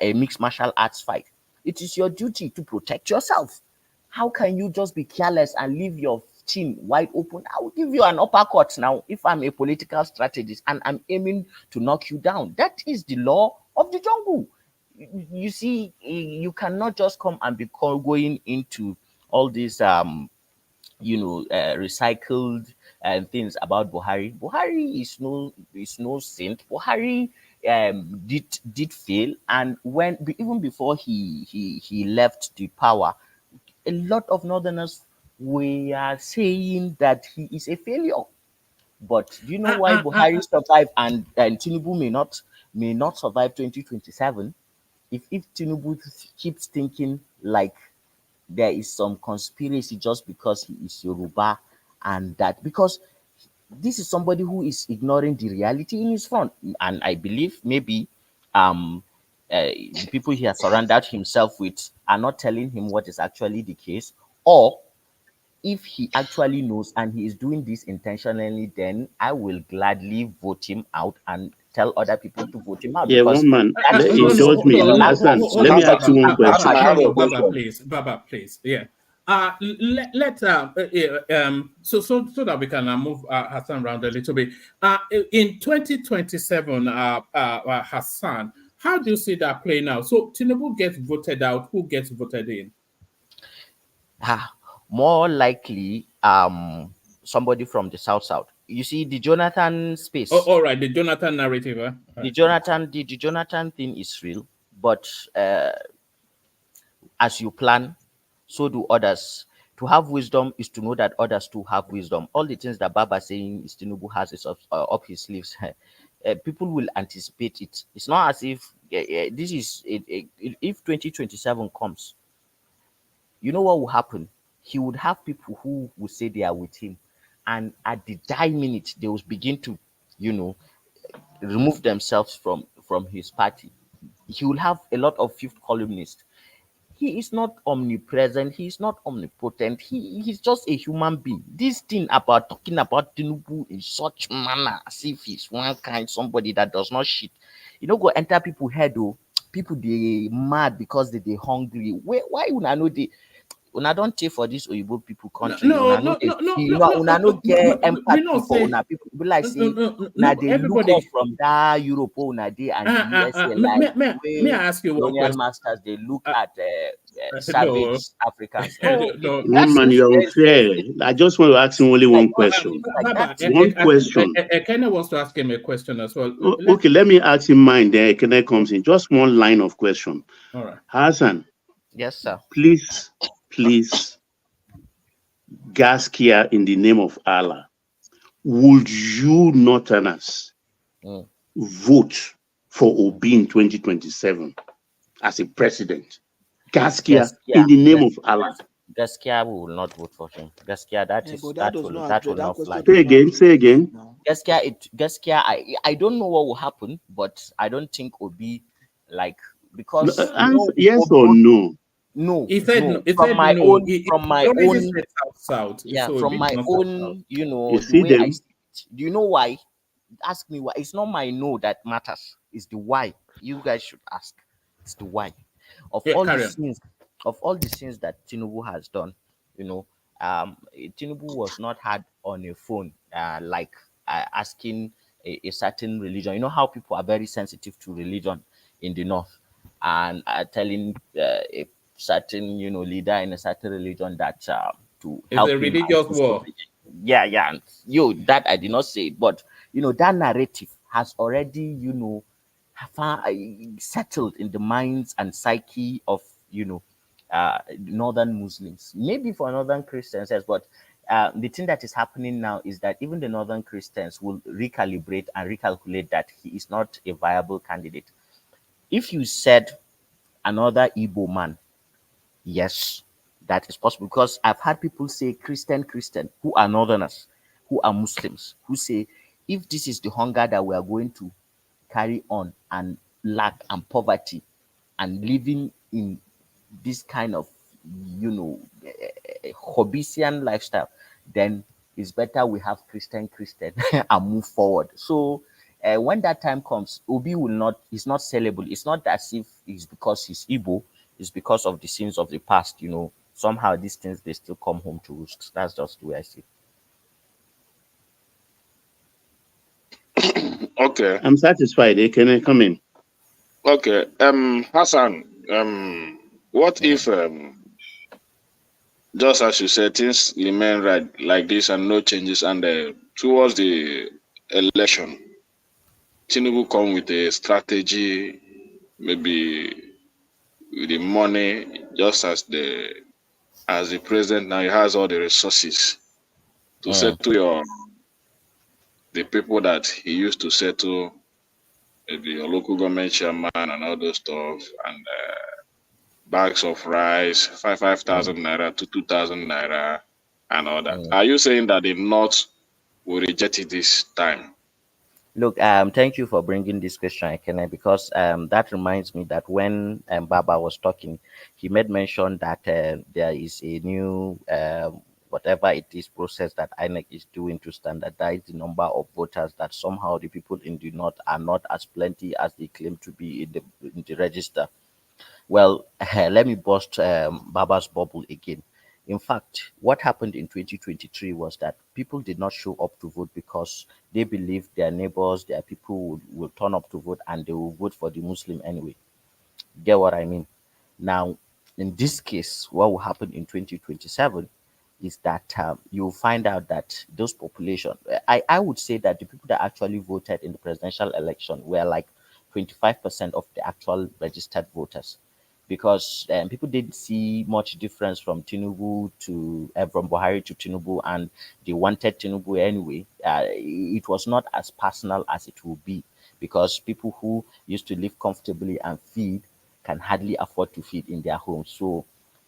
a mixed martial arts fight. It is your duty to protect yourself. How can you just be careless and leave your chin wide open? I will give you an uppercut now if I'm a political strategist and I'm aiming to knock you down. That is the law of the jungle. You see, you cannot just come and be going into all these recycled things about Buhari. Buhari is no saint. Buhari did fail, and even before he left the power, a lot of Northerners were saying that he is a failure. But do you know why Buhari survived and Tinubu may not survive 2027? If Tinubu keeps thinking like there is some conspiracy just because he is Yoruba, and that because this is somebody who is ignoring the reality in his front. And I believe maybe the people he has surrounded himself with are not telling him what is actually the case, or if he actually knows and he is doing this intentionally, then I will gladly vote him out and tell other people to vote him out, Yeah, because one man. that Let is No, him just no, indulge hold me. on, Hassan, hold let on, me ask Baba. you one question. No, no, Baba, please. Baba, please. Yeah. So that we can move Hassan around a little bit. In 2027, Hassan, how do you see that playing out? So Tinubu gets voted out. Who gets voted in? More likely somebody from the south. You see, the Jonathan Oh, space, all right, the Jonathan narrative. All the right. Jonathan thing is real, but as you plan, so do others. To have wisdom is to know that others too have wisdom. All the things that Baba saying is Tinubu has is up his sleeves. People will anticipate it. It's not as if this is if 2027 comes, you know what will happen? He would have people who will say they are with him, and at the die minute they will begin to, you know, remove themselves from his party. He will have a lot of fifth columnists. He is not omnipresent, he is not omnipotent, he's just a human being. This thing about talking about Tinubu in such manner as if he's one kind somebody that does not shit, go enter people head. Oh, people they mad because they hungry. Why una know they una don't take for this Oyibo people country? No, Una no no, they no, no, feel, no, no, una no get we empathy don't for say una people. Be like no, say no, now no. they look up Everybody, from that Europe una dey and the USA, like may way I ask you one colonial question? masters they look at No, savage Africans. No, no. One that's man, just you're there's unfair. I just want to ask him only like one not question. like Baba, that thing. One question. Ekene wants to ask him a question as well. Okay, let me ask him mine. Then Ekene comes in. Just one line of question. All right. Hassan, Yes, sir. please, Gaskia in the name of Allah. Would you Northerners Mm. vote for Obi in 2027 as a president? Gaskia Gaskia, in the name of Allah. Gaskia will not vote for him. Gaskia, But that does not that address will that not question. fly. Does not address Say the again. issue now. Gaskia, I don't know what will happen, but I don't think Obi like because Answer yes or no. no, He said no. no. He From said my no. own, He from my already own, said south. yeah, So a from bit my not south. own, You the see way I them? see it. Do you know why? Ask me why. It's not my no that matters. It's the why. You guys should ask. It's the why of Yeah, all the carry on. sins that Tinubu has done. You know, Tinubu was not had on a phone, like asking a certain religion. You know how people are very sensitive to religion in the north, and telling a certain leader in a certain religion that to It's a help him religious against war. COVID. Yeah. And that I did not say it, but that narrative has already settled in the minds and psyche of northern Muslims, maybe for northern Christians, yes, but The thing that is happening now is that even the northern Christians will recalibrate and recalculate that he is not a viable candidate. If you said another Igbo man, yes, that is possible, because I've had people say Christian who are northerners, who are Muslims, who say if this is the hunger that we are going to carry on, and lack and poverty and living in this kind of, Hobbesian lifestyle, then it's better we have Christian and move forward. So when that time comes, Obi will not, is not sellable. It's not as if it's because he's Igbo, it's because of the sins of the past. Somehow these things, they still come home to roost. That's just the way I see it. Okay. I'm satisfied. Can I come in? Okay. Hassan, what if just as you said, things remain right like this and no changes, and towards the election, Tinubu come with a strategy, maybe with the money, just as the president now, he has all the resources to settle the people that he used to settle, maybe your local government chairman and all those stuff, and bags of rice, 5,000 naira to 2,000 naira, and all that. Are you saying that the North will reject it this time? Look, thank you for bringing this question, Ekene, because that reminds me that when Baba was talking, he made mention that there is a new, whatever it is, process that INEC is doing to standardize the number of voters, that somehow the people in the North are not as plenty as they claim to be in the register. Well, let me bust Baba's bubble again. In fact, what happened in 2023 was that people did not show up to vote because they believed their neighbors, their people will turn up to vote, and they will vote for the Muslim anyway. Get what I mean? Now, in this case, what will happen in 2027 is that you'll find out that those population, I would say that the people that actually voted in the presidential election were like 25% of the actual registered voters, because people didn't see much difference from Tinubu to from Buhari to Tinubu, and they wanted Tinubu anyway. It was not as personal as it will be, because people who used to live comfortably and feed can hardly afford to feed in their homes. So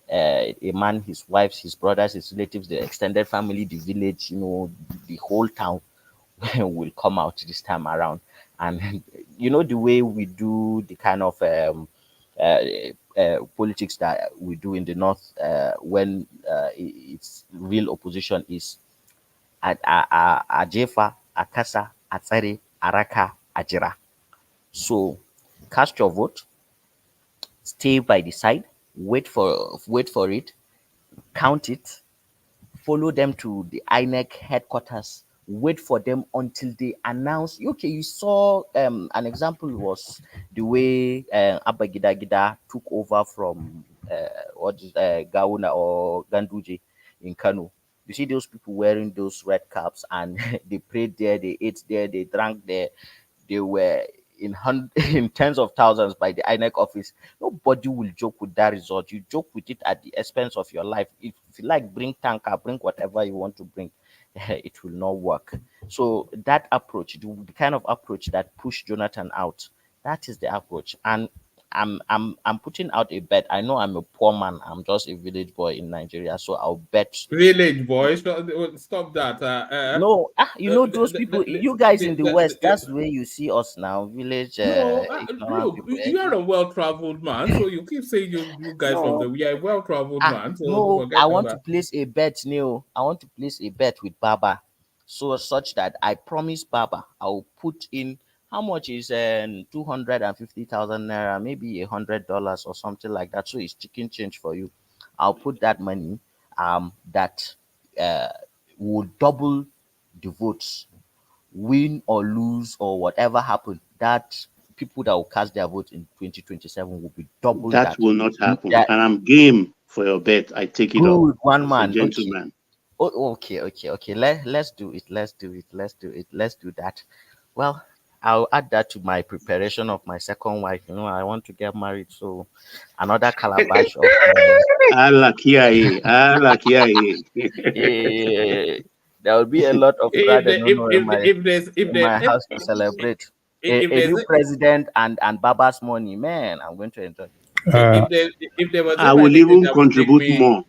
a man, his wives, his brothers, his relatives, the extended family, the village, the whole town will come out this time around. And the way we do the kind of uh, politics that we do in the north, when it's real opposition, is Ajefa, Akasa, Atsari, Araka, Ajira. So cast your vote, stay by the side, wait for it, count it, follow them to the INEC headquarters, wait for them until they announce. Okay, you saw an example was the way Abba Gida Gida took over from Gauna or Ganduje in Kano. You see those people wearing those red caps, and they prayed there, they ate there, they drank there. They were in tens of thousands by the INEC office. Nobody will joke with that result. You joke with it at the expense of your life. If you like, bring tanker, bring whatever you want to bring. It will not work. So that approach, the kind of approach that pushed Jonathan out, that is the approach. And I'm putting out a bet. I know I'm a poor man. I'm just a village boy in Nigeria, so I'll bet. Village boys, stop that. No, those people, you guys in the West, that's the way you see us now, village No, ignorant look, people. you're a well-traveled man, so you keep saying you guys from No, the we are a well-traveled man, so no, I forget want to about. place a bet, Neil. I want to place a bet with Baba, so such that I promise Baba I'll put in, how much is 250,000 naira, maybe $100 or something like that. So it's chicken change for you. I'll put that money, that uh will double the votes, win or lose or whatever happened. That people that will cast their vote in 2027 will be double That that. will not happen. That And I'm game for your bet. I take it up good one as a man. Okay. gentleman. Oh, okay. Let's do it. Let's do it. Let's do that. Well, I'll add that to my preparation of my second wife. You know, I want to get married, so another calabash of Allah kiaye, Allah kiaye. eh, there will be a lot of If brother the, no no if there's if in there my house to celebrate. if A there's new president and Baba's money, man. I'm going to enjoy. if there was I ever will anything even that would make contribute me more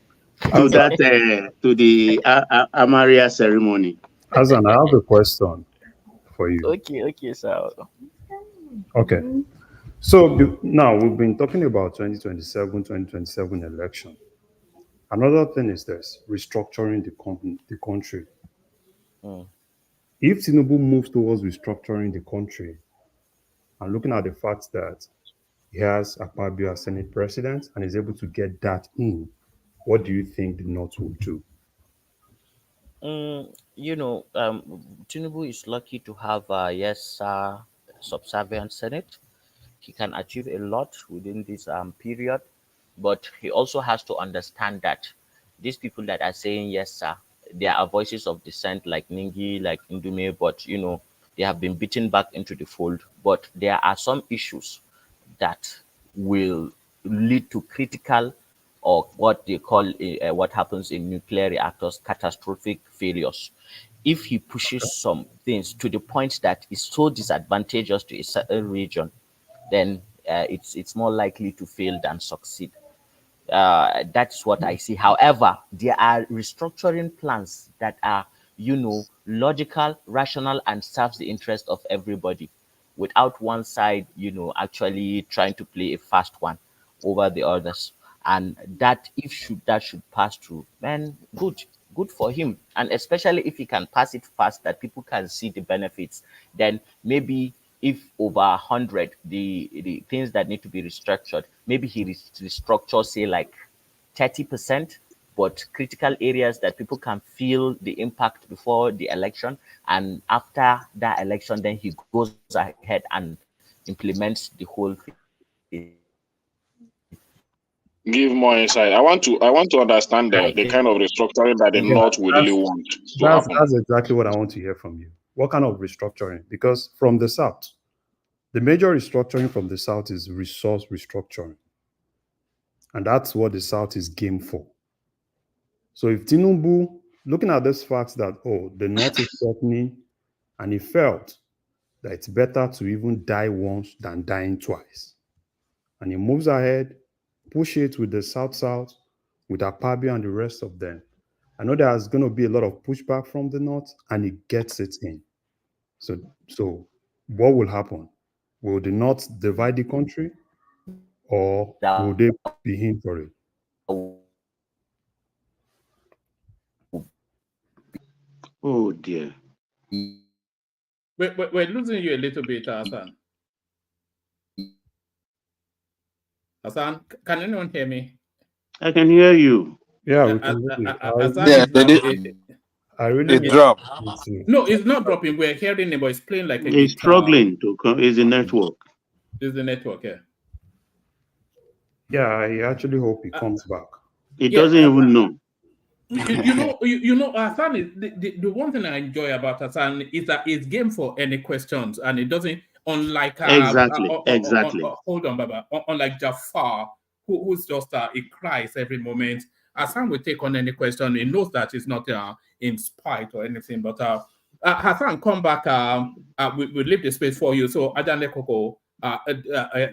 to that to the Amaria ceremony. Hassan, I have a question for you. Okay, so Okay. So now we've been talking about 2027 election. Another thing is this restructuring the country. mm, If Tinubu moves towards restructuring the country and looking at the fact that he has Akpabio as Senate president and is able to get that in, what do you think the North will do? you know, Tinubu is lucky to have yes, subservient Senate. He can achieve a lot within this period, but he also has to understand that these people that are saying yes, sir, there are voices of dissent like Ningi, like Indume, but you know, they have been beaten back into the fold. But there are some issues that will lead to critical or what they call what happens in nuclear reactors catastrophic failures if he pushes some things to the point that is so disadvantageous to a certain region, then it's more likely to fail than succeed. That's what I see. However, there are restructuring plans that are, you know, logical, rational, and serves the interest of everybody, without one side, you know, actually trying to play a fast one over the others. And that if should pass through, man, good for him. And especially if he can pass it fast, that people can see the benefits, then maybe if over 100 the things that need to be restructured, maybe he restructures say like 30%, but critical areas that people can feel the impact before the election, and after that election then he goes ahead and implements the whole thing. Give more insight. I want to understand I the think kind of restructuring that the Yeah, North will really want to that's happen. that's exactly what I want to hear from you. What kind of restructuring? Because from the South, the major restructuring from the South is resource restructuring. And that's what the South is game for. So if Tinubu, looking at this fact that, oh, the North is threatening, and he felt that it's better to even die once than dying twice. And he moves ahead, push it with the South, with Akpabio and the rest of them. I know there's going to be a lot of pushback from the North, and he gets it in. So what will happen? Will the North divide the country, or will they be in for it? Oh dear. we're losing you a little bit, Hassan. Hassan, can anyone hear me? I can hear you. Yeah, we can hear you. Hassan is now. I really It dropped. No, it's not dropping. We're hearing it, but it's playing like a He's guitar. struggling to come. Is the network? Is the network? Yeah. Yeah, I actually hope he comes back. He doesn't even know. You know, Hassan is the one thing I enjoy about Hassan is that it's game for any questions, and it doesn't unlike Exactly. hold on, Baba. Unlike Jafar, who's just he cries every moment. Hassan will take on any question. He knows that it's not in spite or anything, but Hassan, come back. We leave the space for you. So Ajane Koko,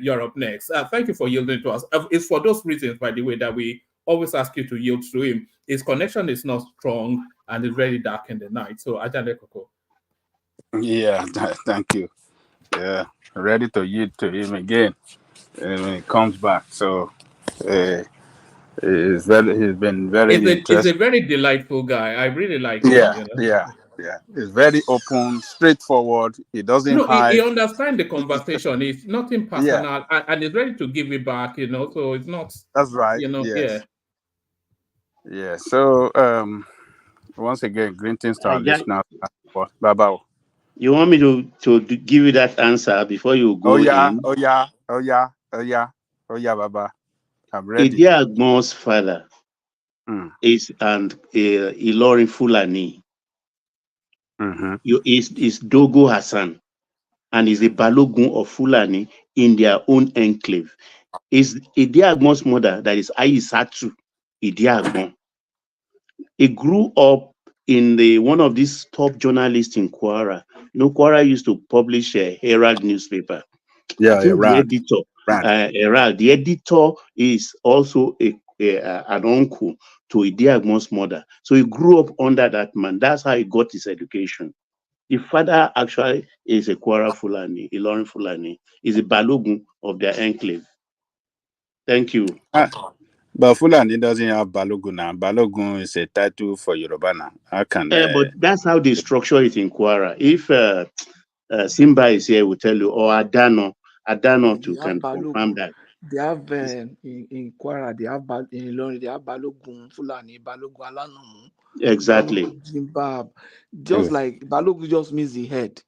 you're up next. Thank you for yielding to us. It's for those reasons, by the way, that we always ask you to yield to him. His connection is not strong and it's very dark in the night. So Ajane Koko. Yeah, thank you. Yeah, ready to yield to him again when he comes back. So he's been very He's interesting. a very delightful guy. I really like him. Yeah, You know? yeah. He's very open, straightforward. He doesn't hide. He understands the conversation. It's nothing personal, and he's ready to give it back. You know, so it's not. That's right. You know, yes. Yeah. So once again, greetings to our listeners. Baba. You want me to give you that answer before you go in? Oh yeah, Baba. I'm ready. Idiagmo's father is Ilorin Fulani. Mm-hmm. Is Dogo Hassan. and is a Balogun of Fulani in their own enclave. Is Idiagbon's mother, that is Aisatu Idiagbon. He grew up in one of these top journalists in Kwara. You know, Kwara used to publish a Herald newspaper. I Yeah, think the Rand. editor, Rand. Herald, the editor is also an uncle to Idiagbon's mother. So he grew up under that man. That's how he got his education. The father actually is a Kwara Fulani, Ilorin Fulani, is a Balogun of their enclave. Thank you. But Fulani doesn't have Balogun now. Balogun is a title for Yoruba now. How can But that's how they structure it in Kwara. If Simba is here, will tell you, or Adano too They have can confirm Balogun. that. They have in Kwara, they have in Ilorin, they have Balogun Fulani, Balogun Alanomu, Exactly. Balogun Zimbab. Just like Balogun just means the head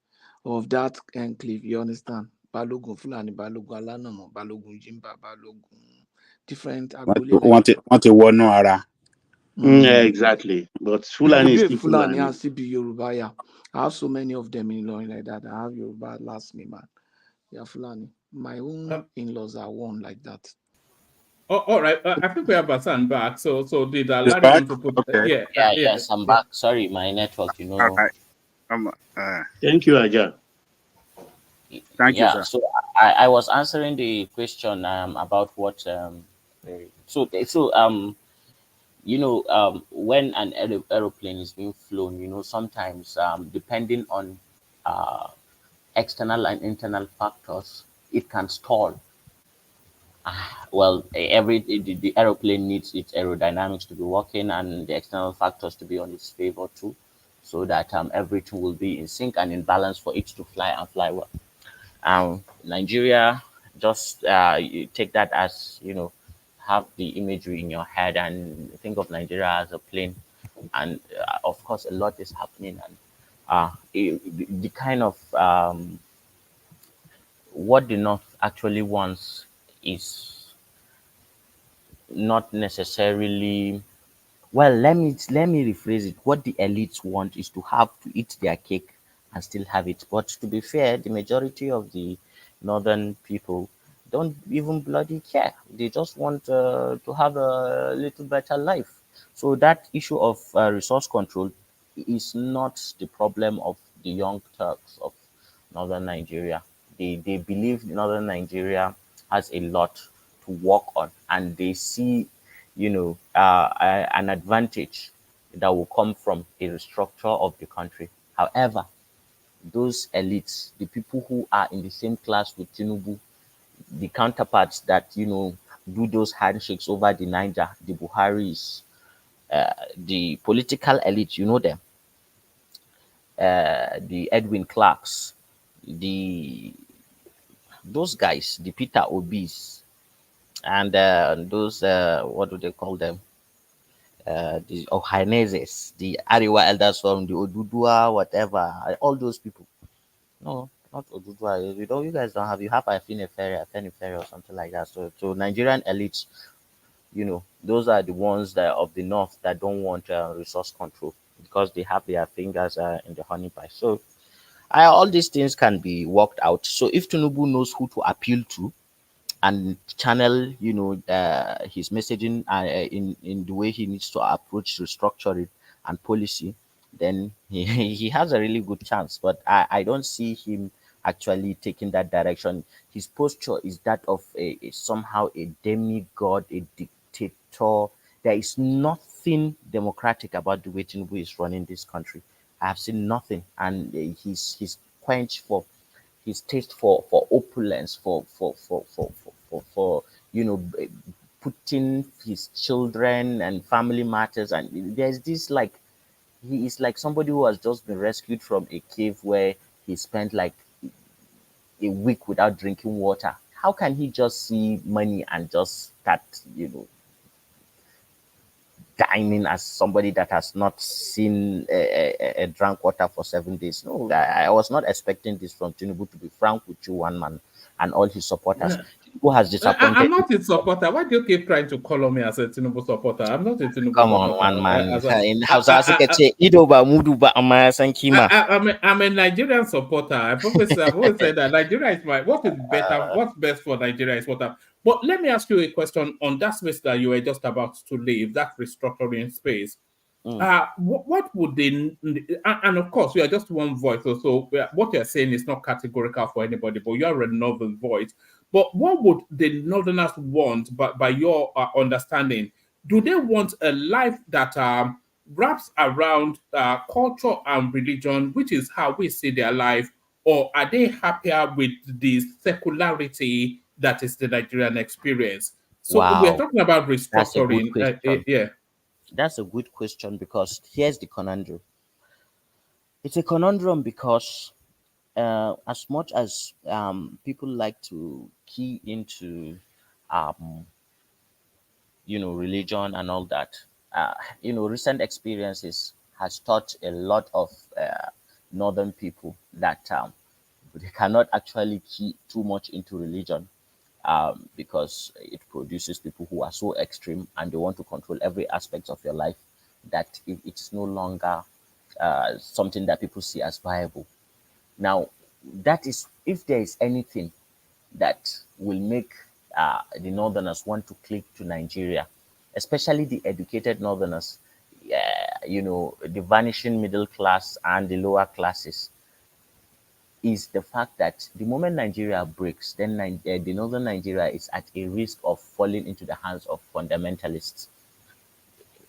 of that enclave. You understand? Balogun Fulani, Balogun Alanomu, Balogun Zimbab, Balogun different Agbolé like that. want to warn no ara? Yeah, exactly. But You Fulani could is be a still Fulani Fulani. and still be Yoruba. Yeah. I have so many of them in Ilorin like that. I have Yoruba last name, man. Yeah, Fulani. My own in-laws are one like that. Oh, all right. I think we have Hassan back. So did It's Larry back? want to put? Okay. Yeah, Yeah. yes, I'm back. Sorry, my network, All right. Thank you, Aja. Thank you, Yeah, sir. so I was answering the question about what when an aeroplane is being flown, sometimes depending on uh, external and internal factors, it can stall. Well, the aeroplane needs its aerodynamics to be working and the external factors to be on its favor too, so that everything will be in sync and in balance for it to fly and fly well. Nigeria, just you take that as have the imagery in your head and think of Nigeria as a plane, and of course a lot is happening, and the kind of what the North actually wants is not necessarily, well, let me rephrase it. What the elites want is to have to eat their cake and still have it. But to be fair, the majority of the northern people don't even bloody care. They just want to have a little better life. So that issue of resource control is not the problem of the young Turks of northern Nigeria. They believe northern Nigeria has a lot to work on, and they see an advantage that will come from a restructure of the country. However, those elites, the people who are in the same class with Tinubu, the counterparts that do those handshakes over the Niger, the Buharis, the political elite, them, the Edwin Clarks, the those guys, the Peter Obis, and those what do they call them? The Ohaneses, the Ariwa elders from the Odudua, whatever, all those people. No, not Odudua. You guys don't have. You have Afeni Ferry, or something like that. So Nigerian elites, those are the ones that of the north that don't want resource control because they have their fingers in the honey pie. So all these things can be worked out. So if Tinubu knows who to appeal to, and channel his messaging in the way he needs to approach to structure it and policy, then he has a really good chance, but I don't see him actually taking that direction. His posture is that of somehow a demigod, a dictator. There is nothing democratic about the way Tinubu is running this country. I have seen nothing, and his quench for his taste for opulence, for putting his children and family matters, and there's this like he is like somebody who has just been rescued from a cave where he spent like a week without drinking water. How can he just see money and just start dining as somebody that has not seen a drank water for 7 days? No, I was not expecting this from Tinubu, to be frank with you, one man and all his supporters. Yeah. Who has I'm disappointed you? not a supporter. Why do you keep trying to call on me as a Tinubu supporter? I'm not a Tinubu Come on, supporter. one man. As a, In Hausa suka ce ido ba mudu ba amma san kima. I'm a Nigerian supporter. I've always said that Nigeria is my what is better, what's best for Nigeria is what. But let me ask you a question on that space that you were just about to leave, that restructuring space. What would they, and of course, you are just one voice, so what you're saying is not categorical for anybody, but you're a northern voice. But what would the northerners want, by your understanding? Do they want a life that wraps around culture and religion, which is how we see their life, or are they happier with the secularity that is the Nigerian experience? So we're Wow, talking about that's a good restructuring. question. Yeah. That's a good question because here's the conundrum. It's a conundrum because as much as people like to key into um, religion and all that, recent experiences has taught a lot of northern people that they cannot actually key too much into religion because it produces people who are so extreme and they want to control every aspect of your life that it's no longer something that people see as viable. Now, that is if there is anything that will make the northerners want to click to Nigeria, especially the educated northerners, the vanishing middle class and the lower classes, is the fact that the moment Nigeria breaks, then the northern Nigeria is at a risk of falling into the hands of fundamentalists,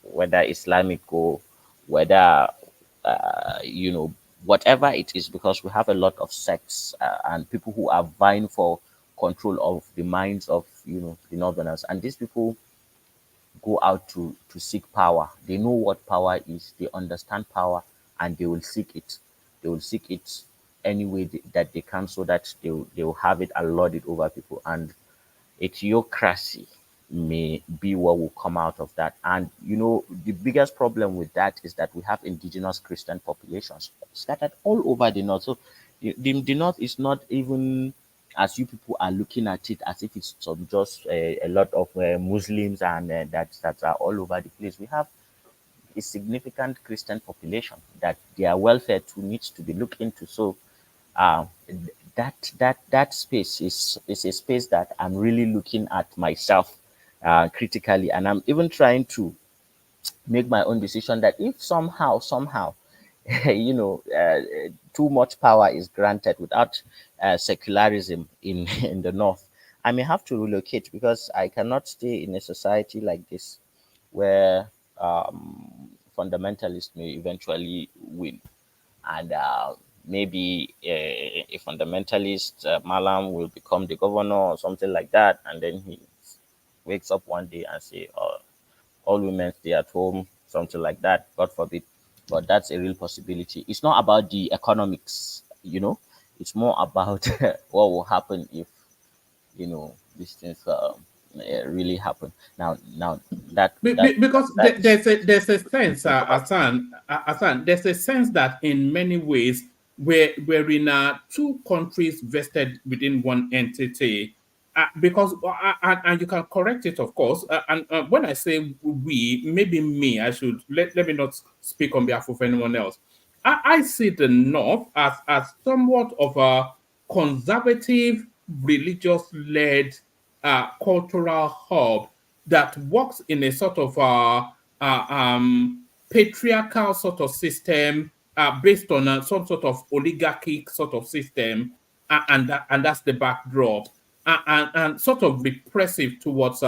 whether Islamic or whether whatever it is, because we have a lot of sects and people who are vying for control of the minds of the northerners, and these people go out to seek power. They know what power is. They understand power, and they will seek it. They will seek it any way that they can, so that they will have it and lord it over people. And a theocracy may be what will come out of that. And the biggest problem with that is that we have indigenous Christian populations scattered all over the north. So the north is not even as you people are looking at it as if it's just a lot of Muslims and that are all over the place. We have a significant Christian population that their welfare too needs to be looked into. So uh, that space is a space that I'm really looking at myself critically, and I'm even trying to make my own decision that if somehow too much power is granted without secularism in in the north, I may have to relocate because I cannot stay in a society like this where fundamentalists may eventually win, and maybe a fundamentalist Malam will become the governor or something like that, and then he wakes up one day and say, "Oh, all women stay at home," something like that. God forbid, but that's a real possibility. It's not about the economics. It's more about what will happen if these things really happen. Now Because that's there's a sense, controversial. Hassan, there's a sense that in many ways we're in two countries vested within one entity. Because and you can correct it, of course. And when I say we, maybe me, I should let me not speak on behalf of anyone else. I see the North as somewhat of a conservative, religious-led cultural hub that works in a sort of patriarchal sort of system based on some sort of oligarchic sort of system, and that's the backdrop, and sort of repressive towards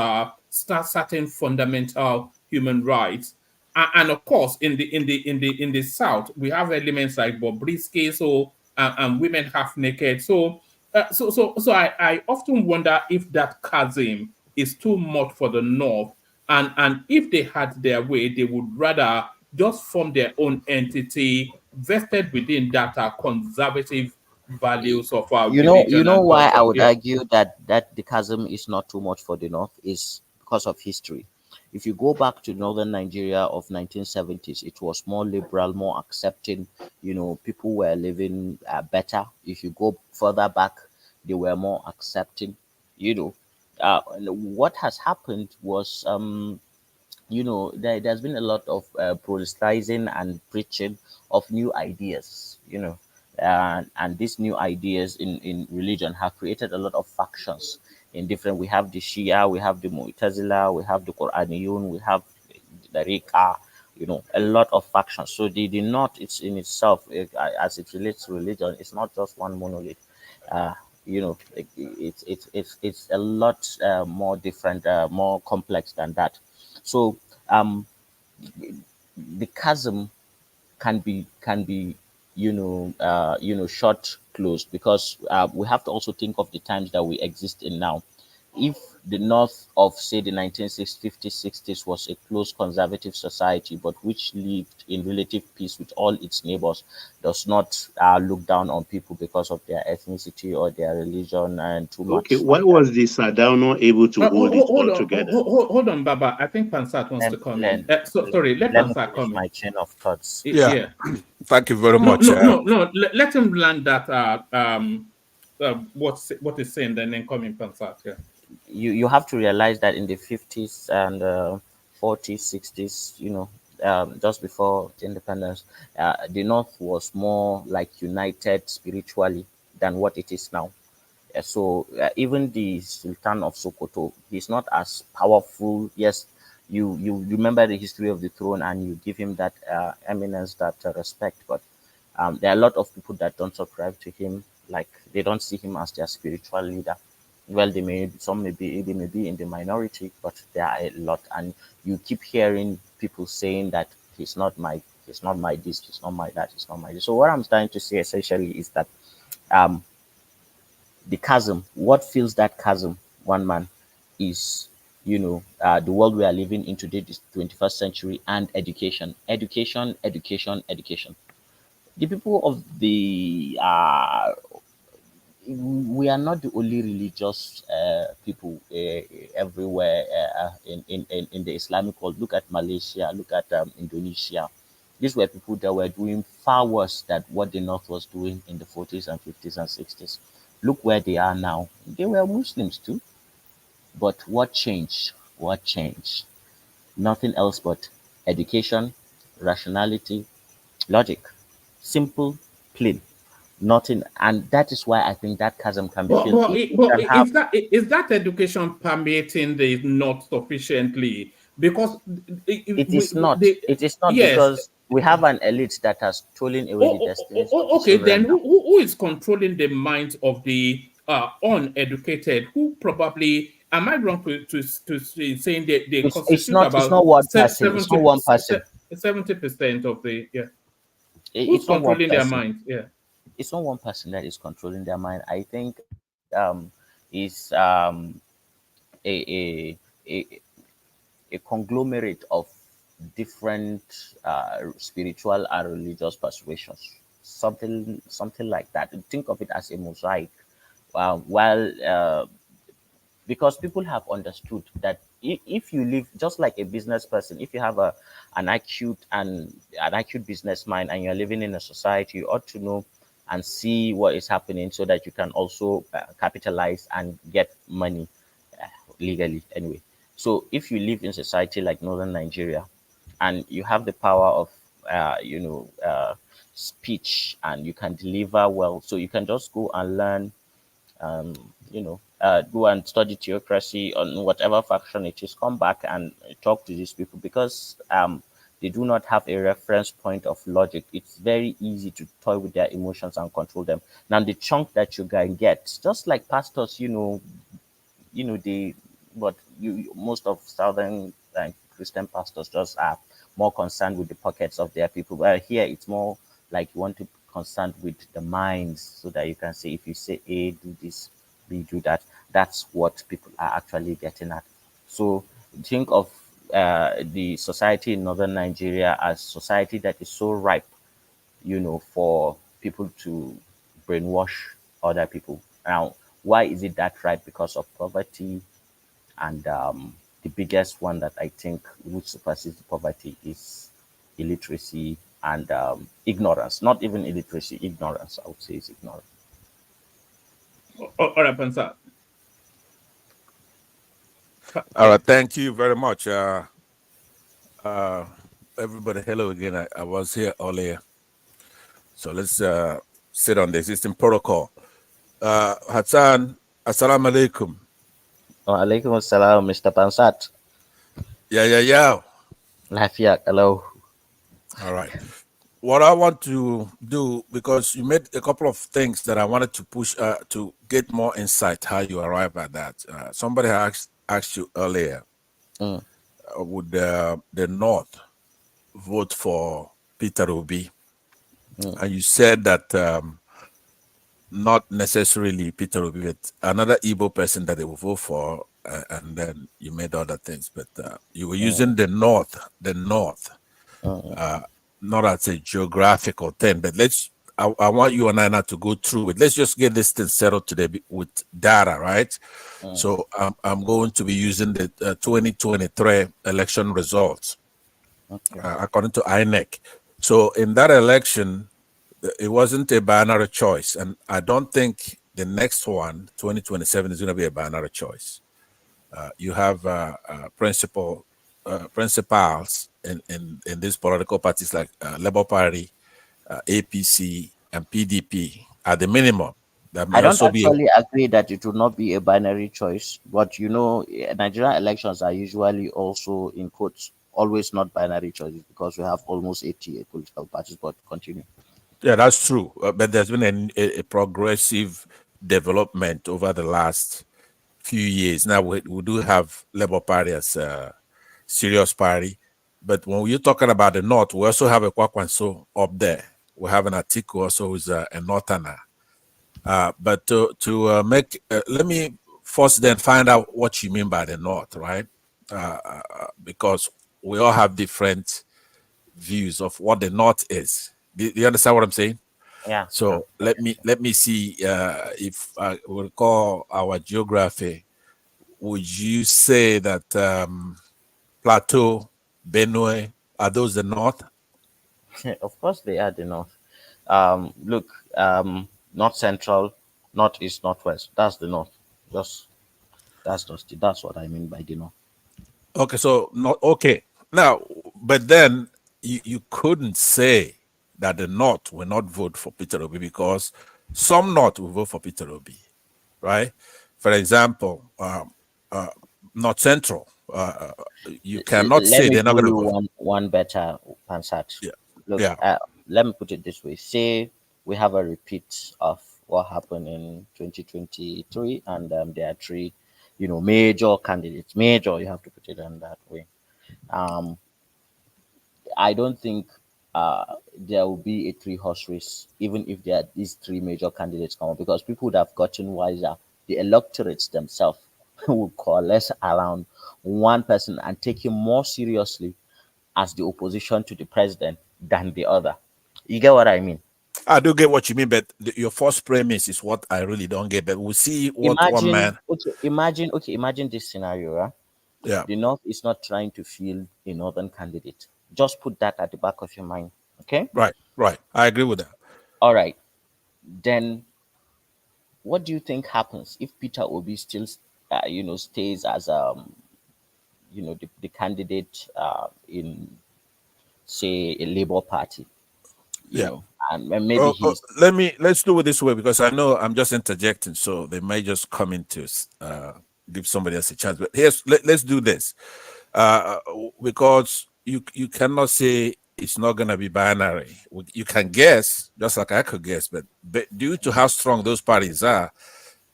certain fundamental human rights. And of course, in the South, we have elements like Bobrisky, so and women half naked. So I often wonder if that chasm is too much for the North, and if they had their way, they would rather just form their own entity vested within that conservative values of our You religion know and why I culture. would Yeah. argue that the chasm is not too much for the north is because of history. If you go back to northern Nigeria of 1970s, it was more liberal, more accepting. People were living better. If you go further back, they were more accepting. You know, what has happened was, there's been a lot of proselytizing and preaching of new ideas, and these new ideas in religion have created a lot of factions in different. We have the Shia, we have the Mu'tazila, we have the Quraniyun, we have the Rika, a lot of factions. So the North, it's in itself, as it relates to religion, it's not just one monolith. It's a lot more different, more complex than that. So the chasm can be short closed, because we have to also think of the times that we exist in now. If the north of, say, the 1960s, 50s, 60s was a closed conservative society, but which lived in relative peace with all its neighbors, does not look down on people because of their ethnicity or their religion and too Okay, much. why was the Sadao not able to hold it all together? Hold on, Baba. I think Pansat wants to come in. Sorry, let Let me Pansat finish come in. my chain of thoughts. Yeah. Thank you very No, much. no. Let him land that. What is saying, then come in, Pansat. Yeah. You have to realize that in the 50s and 40s, 60s, just before independence, the North was more like united spiritually than what it is now. So even the Sultan of Sokoto, he's not as powerful. Yes, you remember the history of the throne and you give him that eminence, that respect, but there are a lot of people that don't subscribe to him. Like, they don't see him as their spiritual leader. Well, they may be in the minority, but there are a lot, and you keep hearing people saying that he's not my this, he's not my that, he's not my this. So what I'm trying to say essentially is that um the chasm, what fills that chasm, one man, is the world we are living in today, this 21st century, and education. The people of the we are not the only religious people everywhere in the Islamic world. Look at Malaysia, look at Indonesia. These were people that were doing far worse than what the North was doing in the 40s and 50s and 60s. Look where they are now. They were Muslims too. But what changed? What changed? Nothing else but education, rationality, logic. Simple, plain. Nothing. And that is why I think that chasm can be But filled. but If it- you but can have, is that education permeating the not sufficiently? Because it is not. It is not, yes. because we have an elite that has stolen away the destinies of the Okay, then children now. who is controlling the minds of the uneducated? Who probably, am I wrong to saying that they It's constitute not. It's about not one person. It's not one person. 70% of the who's It's not one controlling their person. minds? Yeah. It's not one person that is controlling their mind. I think is a, a a conglomerate of different spiritual and religious persuasions, something like that. Think of it as a mosaic. While because people have understood that if you live just like a business person, if you have an acute business mind and you're living in a society, you ought to know and see what is happening so that you can also capitalize and get money legally anyway. So if you live in society like northern Nigeria and you have the power of speech and you can deliver well, so you can just go and learn, go and study theocracy on whatever faction it is, come back and talk to these people, because they do not have a reference point of logic. It's very easy to toy with their emotions and control them. Now, the chunk that you can get, just like pastors, they, but most of southern Christian pastors just are more concerned with the pockets of their people. But here it's more like you want to be concerned with the minds, so that you can say, if you say A, do this, B, do that. That's what people are actually getting at. So think of the society in northern Nigeria as society that is so ripe, for people to brainwash other people. Now, why is it that ripe? Because of poverty, and the biggest one that I think which supersedes poverty is illiteracy and ignorance. Not even illiteracy, ignorance. I would say is ignorance. All right, Pansa. All right, thank you very much. Everybody, hello again. I was here earlier. So let's sit on the existing protocol. Hassan, assalamu alaikum. Wa alaikum assalam, Mr. Pansat. Yeah. Lafiya, hello. All right. What I want to do, because you made a couple of things that I wanted to push to get more insight how you arrive at that. Somebody asked you earlier, would the North vote for Peter Obi? And you said that not necessarily Peter Obi, but another Igbo person that they will vote for, and then you made other things. But you were using the North, not as a geographical thing. But I want you and I not to go through it. Let's just get this thing settled today with data, right? So I'm going to be using the 2023 election results, according to INEC. So in that election, it wasn't a binary choice, and I don't think the next one, 2027, is going to be a binary choice. You have principals in these political parties like Labour Party, APC, and PDP at the minimum. That I may don't also be actually agree that it would not be a binary choice, but Nigerian elections are usually also, in quotes, always not binary choices because we have almost 80 political parties. But continue. Yeah, that's true. But there's been a progressive development over the last few years. Now we do have Labour Party as a serious party, but when you're talking about the North, we also have a Kwakwanso up there. We have an Atiku also who's a Northerner. But to make, let me first then find out what you mean by the North, right? Because we all have different views of what the North is. Do you understand what I'm saying? Yeah. So let me see if I will recall our geography. Would you say that Plateau, Benue, are those the North? Of course, they are the North. Look, North Central, Northeast, Northwest. That's the North. That's what I mean by the North. Okay, so not okay. Now, but then you couldn't say that the North will not vote for Peter Obi because some North will vote for Peter Obi, right? For example, North Central, you cannot Let say me they're not do going to you vote. one better, Pansat. Yeah, Look, yeah, let me put it this way. Say we have a repeat of what happened in 2023, and there are three, major candidates. Major, you have to put it in that way. Um, I don't think there will be a three-horse race, even if there are these three major candidates come up, because people would have gotten wiser. The electorates themselves will coalesce around one person and take him more seriously as the opposition to the president than the other. You get what I mean? I do get what you mean, but your first premise is what I really don't get. But we'll see what one man. Imagine this scenario, right? Yeah, The North is not trying to field a northern candidate. Just put that at the back of your mind. Okay? right. I agree with that. All right. Then what do you think happens if Peter Obi still, stays as the candidate in, say, a Labour Party, Yeah. and maybe he's Let's do it this way because I know I'm just interjecting, so they may just come in to give somebody else a chance. But let's do this because you cannot say it's not going to be binary. You can guess, just like I could guess, but due to how strong those parties are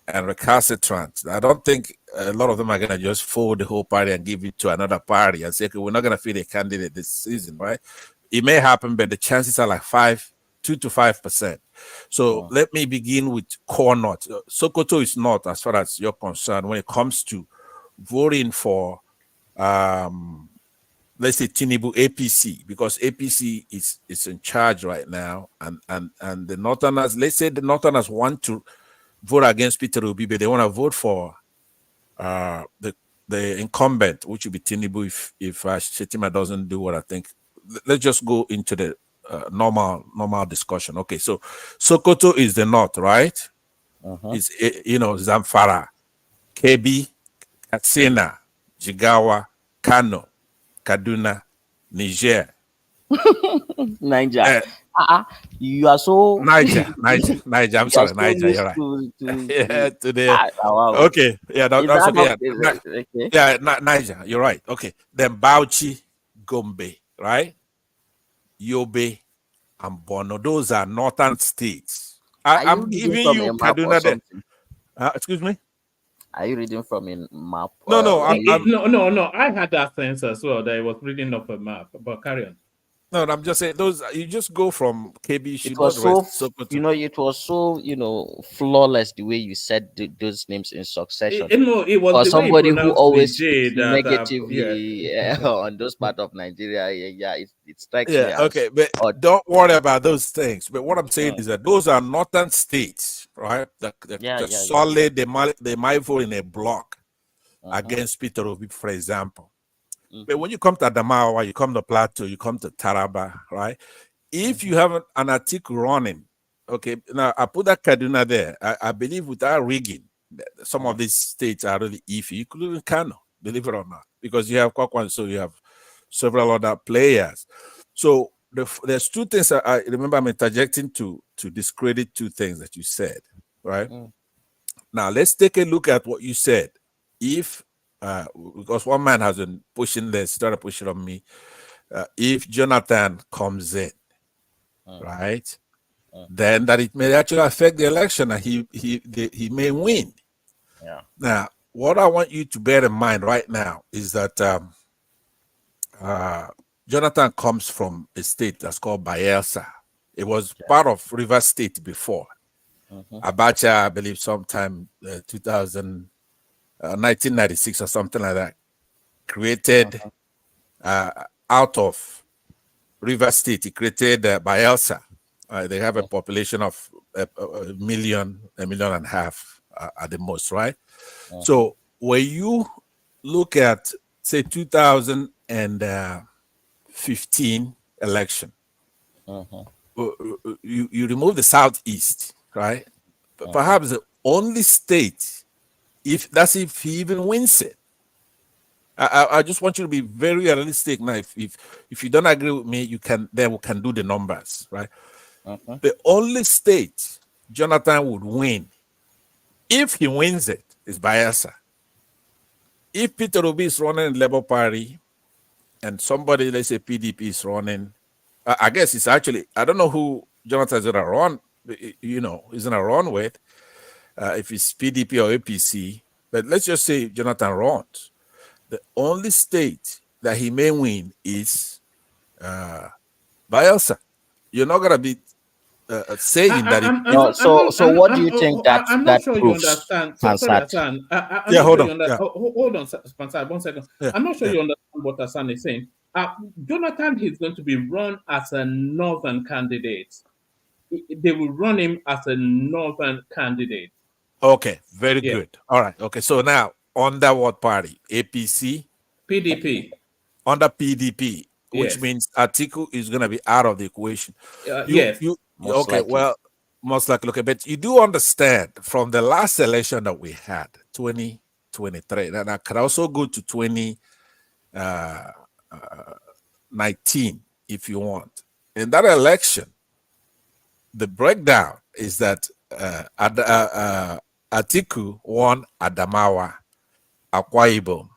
and recalcitrant, I don't think a lot of them are going to just fold the whole party and give it to another party and say, okay, we're not going to feed a candidate this season, right? It may happen, but the chances are like 2 to 5%. So let me begin with core North. Sokoto is not, as far as you're concerned, when it comes to voting for, let's say Tinubu APC, because APC is in charge right now, and the Northerners, let's say the Northerners want to vote against Peter Obi, but they want to vote for the incumbent, which will be Tinubu if Shetima doesn't do what I think. Let's just go into the normal discussion. Okay, so Sokoto is the North, right? It's Zamfara, Kebi, Katsina, Jigawa, Kano, Kaduna, Niger. Niger. You are so Niger. I'm you are sorry, so Niger. You're used right. to Yeah, today. wow. Okay, yeah, Is that's that okay. not okay? Yeah, Niger. You're right. Okay, then Bauchi, Gombe, right? Yobe, and Bono. Those are northern states. Are you I'm reading giving from you a map or Kaduna there. something? Excuse me. Are you reading from a map? No. No. I had that sense as well that I was reading off a map. But carry on. No, I'm just saying those. You just go from KB. You should It know was the so rest. Sokoto. it was so flawless the way you said those names in succession. No, it was For the way he somebody who pronounced the always J speaks that negatively on those part of Nigeria, it strikes me Yeah, as okay, but odd. don't worry about those things. But what I'm saying Mm. is that those are northern states, right? The Yeah. solid, they might vote in a block Uh-huh. against Peter Obi, for example. Mm-hmm. But when you come to Adamawa, you come to Plateau, you come to Taraba, right? If you have an article running, okay, now I put that Kaduna there. I believe without rigging, some of these states are really iffy, including Kano, believe it or not, because you have Kwakwan, so you have several other players. So there's two things I remember I'm interjecting to discredit two things that you said, right? Now let's take a look at what you said. If because one man has been pushing this, started pushing on me. If Jonathan comes in, right, then that it may actually affect the election and he may win. Yeah. Now, what I want you to bear in mind right now is that Jonathan comes from a state that's called Bayelsa. It was part of River State before. Abacha, I believe, sometime 1996 or something like that, created out of River State. He created Bayelsa. They have a population of a million and a half at the most, right? So when you look at, say, 2015 election, you remove the Southeast, right? Perhaps the only state, if he even wins it. I just want you to be very realistic now. If you don't agree with me, we can do the numbers, right? The only state Jonathan would win, if he wins it, is Bayelsa. If Peter Obi is running in Labour Party and somebody, let's say PDP is running, I guess it's actually, I don't know who Jonathan is going to run, he's going to run with, if it's PDP or APC, but let's just say Jonathan runs. The only state that he may win is Bayelsa. You're not going to be saying that what do you think I'm not sure you proves, understand. So, sorry, Hansat? Hassan. I'm Yeah, not hold sure on. you understand. Yeah. Hold on, Hansat, 1 second. Yeah, I'm not sure you understand what Hassan is saying. Jonathan is going to be run as a northern candidate. They will run him as a northern candidate. Okay, very good. All right. Okay, so now under what party? APC? PDP. Under PDP, which Yes. means Atiku is going to be out of the equation. Yes. Most likely. Well, most likely. Okay, but you do understand from the last election that we had, 2023, and I could also go to 2019 if you want. In that election, the breakdown is that Atiku won Adamawa, Akwa Ibom,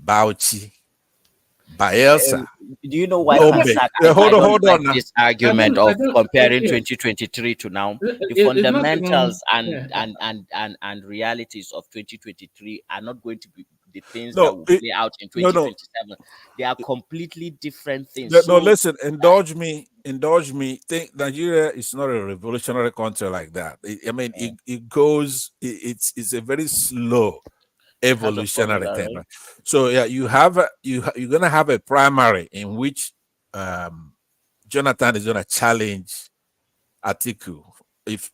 Bauchi, Bayelsa. Do you know why Gombe. Hansat, Hold on. this argument of comparing 2023 to now? The fundamentals and realities of 2023 are not going to be the things that will play out in 2027. They are completely different things. Listen, indulge me. Think Nigeria is not a revolutionary country like that. It goes. It's a very slow evolutionary thing. Right? So yeah, you're gonna have a primary in which Jonathan is gonna challenge Atiku. If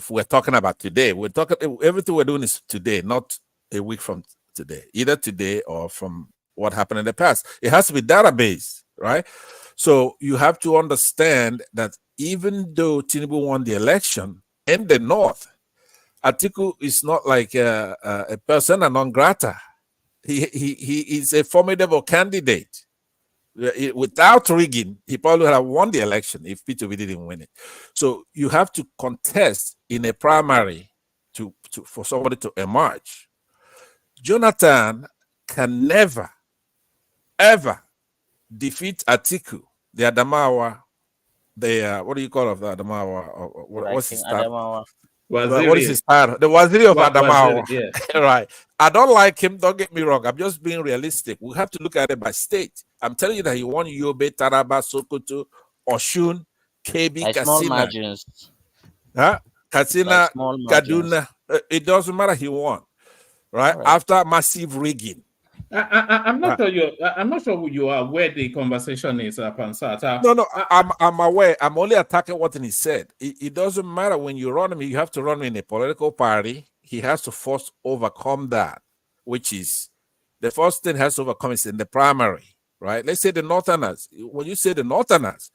we're talking about today, everything we're doing is today, not a week from today, either today or from what happened in the past. It has to be database, right? So you have to understand that even though Tinubu won the election in the North, Atiku is not like a persona non grata. he is a formidable candidate. Without rigging, he probably would have won the election if P2B didn't win it. So you have to contest in a primary for somebody to emerge. Jonathan can never, ever defeat Atiku, the Adamawa, the what do you call the Adamawa? What's his title? What is his title? The Waziri of Adamawa. Yeah. Right. I don't like him. Don't get me wrong. I'm just being realistic. We have to look at it by state. I'm telling you that he won Yobe, Taraba, Sokoto, Oshun, KB, By small Katsina. margins. Katsina, Kaduna. It doesn't matter. He won. Right? After massive rigging. I'm not sure I'm not sure who you are where the conversation is, Pansat. No, I'm aware. I'm only attacking what he said. It doesn't matter when you run him. You have to run him in a political party. He has to first overcome that, which is the first thing has to overcome is in the primary, right? Let's say the Northerners. When you say the Northerners,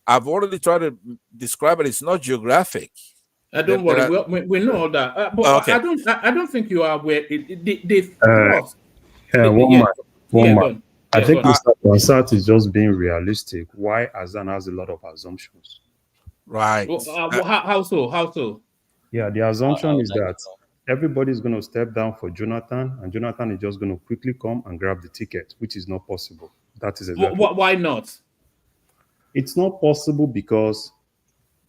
I've already tried to describe it. It's not geographic. Don't worry. We know that. But okay. I don't think you are aware. I think Mr. Pansat is just being realistic. Why Azan has a lot of assumptions. Right. How so? Yeah, the assumption is that everybody is going to step down for Jonathan, and Jonathan is just going to quickly come and grab the ticket, which is not possible. That is exactly why not? It's not possible because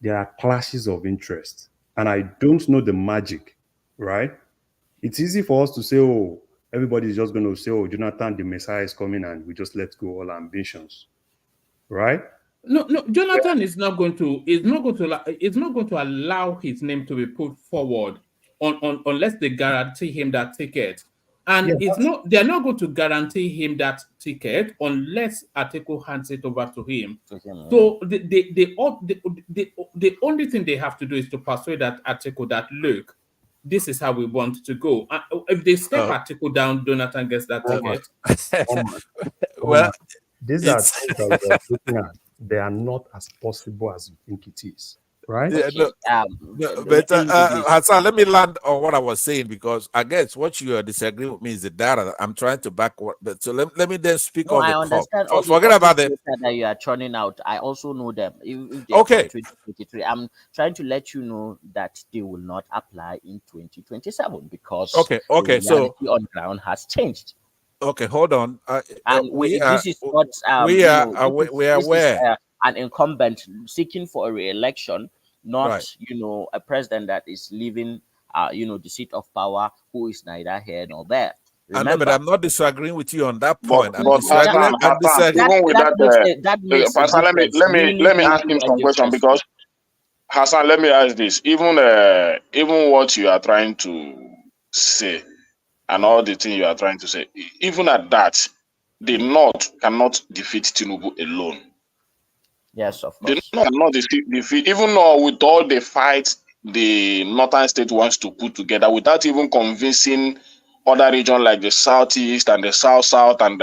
there are clashes of interest, and I don't know the magic, right? It's easy for us to say, oh, everybody is just going to say, oh, Jonathan, the Messiah is coming, and we just let go all ambitions, right? No, Jonathan is not going to allow his name to be put forward unless they guarantee him that ticket. And they're not going to guarantee him that ticket unless Atiku hands it over to him. So the only thing they have to do is to persuade that Atiku that look, this is how we want to go. If they step Atiku down, Jonathan gets that ticket. Well, these are things that we're looking at. They are not as possible as you think it is, right? Yeah, but Hassan, let me land on what I was saying, because I guess what you are disagreeing with me is the data. I'm trying to backward. So let me then speak on the I understand. forget about the that you are churning out. I also know them. If they okay. 2023, I'm trying to let you know that they will not apply in 2027 because okay. the reality on ground has changed. Okay, hold on. This is what we are aware. An incumbent seeking for a re-election, not a president that is leaving the seat of power, who is neither here nor there. Remember, I know, but I'm not disagreeing with you on that point. Even with that, Pastor, let me ask him some question, because Hassan, let me ask this. Even what you are trying to say and all the things you are trying to say, even at that, the North cannot defeat Tinubu alone. Yes, of course. The North cannot defeat, even though with all the fights the Northern state wants to put together, without even convincing other regions like the Southeast and the South and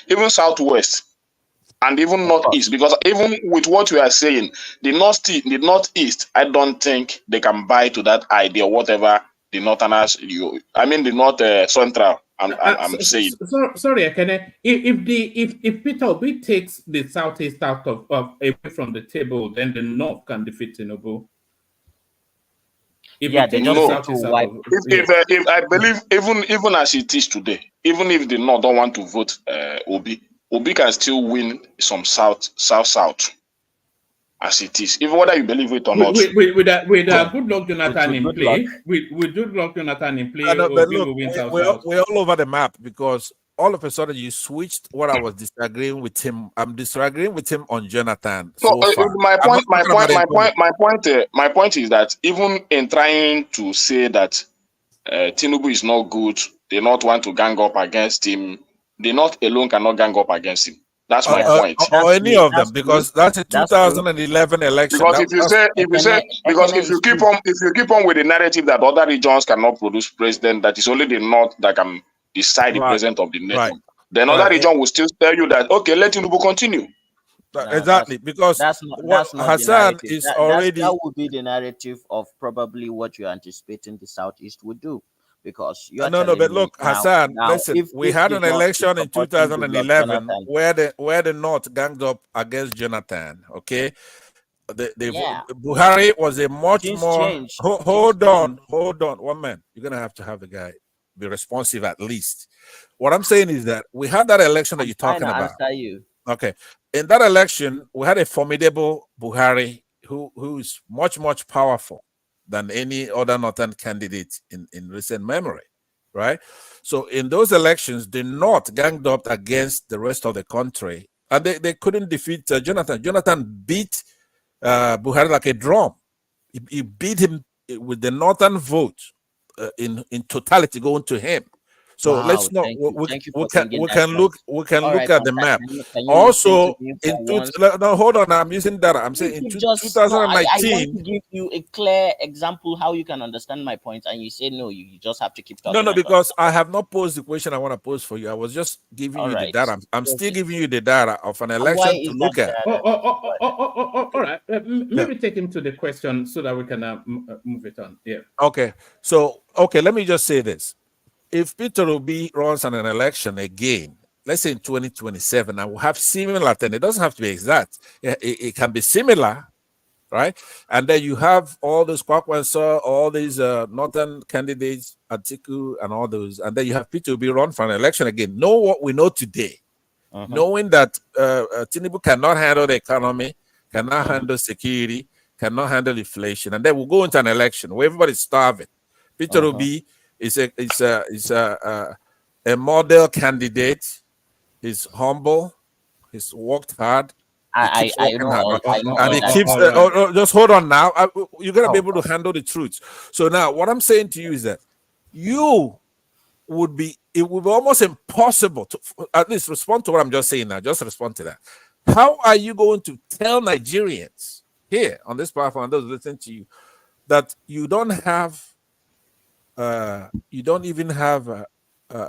even Southwest and even Northeast, because even with what we are saying, the Northeast, I don't think they can buy to that idea, whatever the Northerners, the North Central, I'm saying. Sorry, Akene. If Peter Obi takes the Southeast out of away from the table, then the North can defeat Tinubu. If I believe, even as it is today, even if the North don't want to vote Obi can still win some South as it is, even whether you believe it or not. With good luck Jonathan in play, with good luck Jonathan in play, we're all over the map, because all of a sudden you switched what I was disagreeing with him. I'm disagreeing with him on Jonathan. My point is that even in trying to say that Tinubu is not good, they not want to gang up against him. The North alone cannot gang up against him. That's my point. Or any of them, because that's a 2011 election. Because if you keep on with the narrative that other regions cannot produce president, that is only the North that can decide the president of the nation. Then other region will still tell you that let Tinubu continue. Exactly, because that's not Hassan is already that would be the narrative of probably what you're anticipating the Southeast would do. because you're No, telling but me look, Hassan, listen, we if had the an North is election in supporting Goodluck 2011 Jonathan, where the North ganged up against Jonathan. Okay, yeah, Buhari was a much things more. change. Things Hold change. on, 1 man. You're gonna have the guy be responsive at least. What I'm saying is that we had that election that I'm you're trying talking to about. answer you. Okay, in that election, we had a formidable Buhari who is much powerful than any other Northern candidate in recent memory, right? So in those elections, the North ganged up against the rest of the country, and they couldn't defeat Jonathan. Jonathan beat Buhari like a drum. He beat him with the Northern vote in totality going to him. So Wow, let's not thank you for bringing that point. we can All look right, at the Pastor, map. can you listen to Also, me in for two, once? no, hold on. I'm using data. I'm saying You in keep just no. I want 2019. to give you a clear example how you can understand my point, and you say no. You just have to keep No, talking. no, I got because I have not posed the question I want to pose for you. I was just giving all you the right. data. I'm still Okay. giving you the data of an And why election to is that? look at. All right. Yeah. Maybe take him to the question so that we can move it on. Yeah. Okay. So, okay, let me just say this. If Peter Obi runs on an election again, let's say in 2027, and we'll have similar thing. It doesn't have to be exact. It can be similar, right? And then you have all those Kwakwanso, all these northern candidates, Atiku, and all those, and then you have Peter Obi run for an election again. Know what we know today, knowing that Tinubu cannot handle the economy, cannot handle security, cannot handle inflation, and then we'll go into an election where everybody's starving. Peter Obi is a model candidate. He's humble. He's worked hard. He keeps working hard, I know and all he that. keeps. Just hold on now. You gotta be able to handle the truth. So now, what I'm saying to you is that it would be almost impossible to at least respond to what I'm just saying now. Just respond to that. How are you going to tell Nigerians here on this platform and those listening to you that you don't even have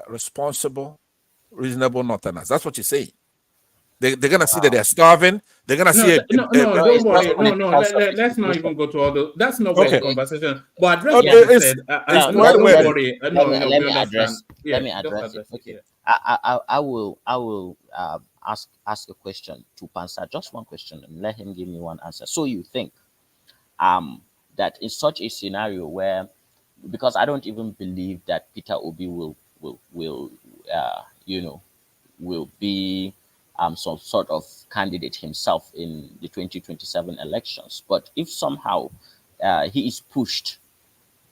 responsible, reasonable Northerners? That's what you're saying. They're gonna see that they're starving. They're gonna see Don't worry. Let's not even go to all those. That's not where the conversation. But address what you said. Don't worry. Let me address. Yeah, let me address it. Okay. I will ask a question to Pansa, just one question, and let him give me one answer. So you think that in such a scenario where, because I don't even believe that Peter Obi will be some sort of candidate himself in the 2027 elections. But if somehow he is pushed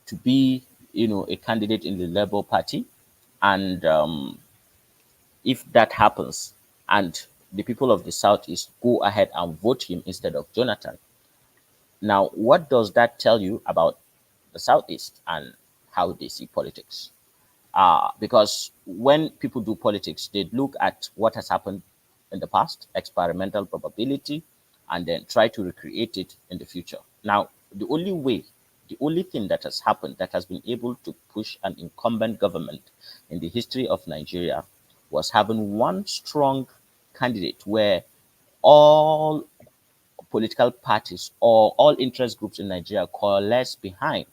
to be, a candidate in the Labour Party, and if that happens, and the people of the Southeast go ahead and vote him instead of Jonathan, now what does that tell you about the Southeast and how they see politics? Because when people do politics, they look at what has happened in the past, experimental probability, and then try to recreate it in the future. Now, the only thing that has happened that has been able to push an incumbent government in the history of Nigeria was having one strong candidate where all political parties or all interest groups in Nigeria coalesce behind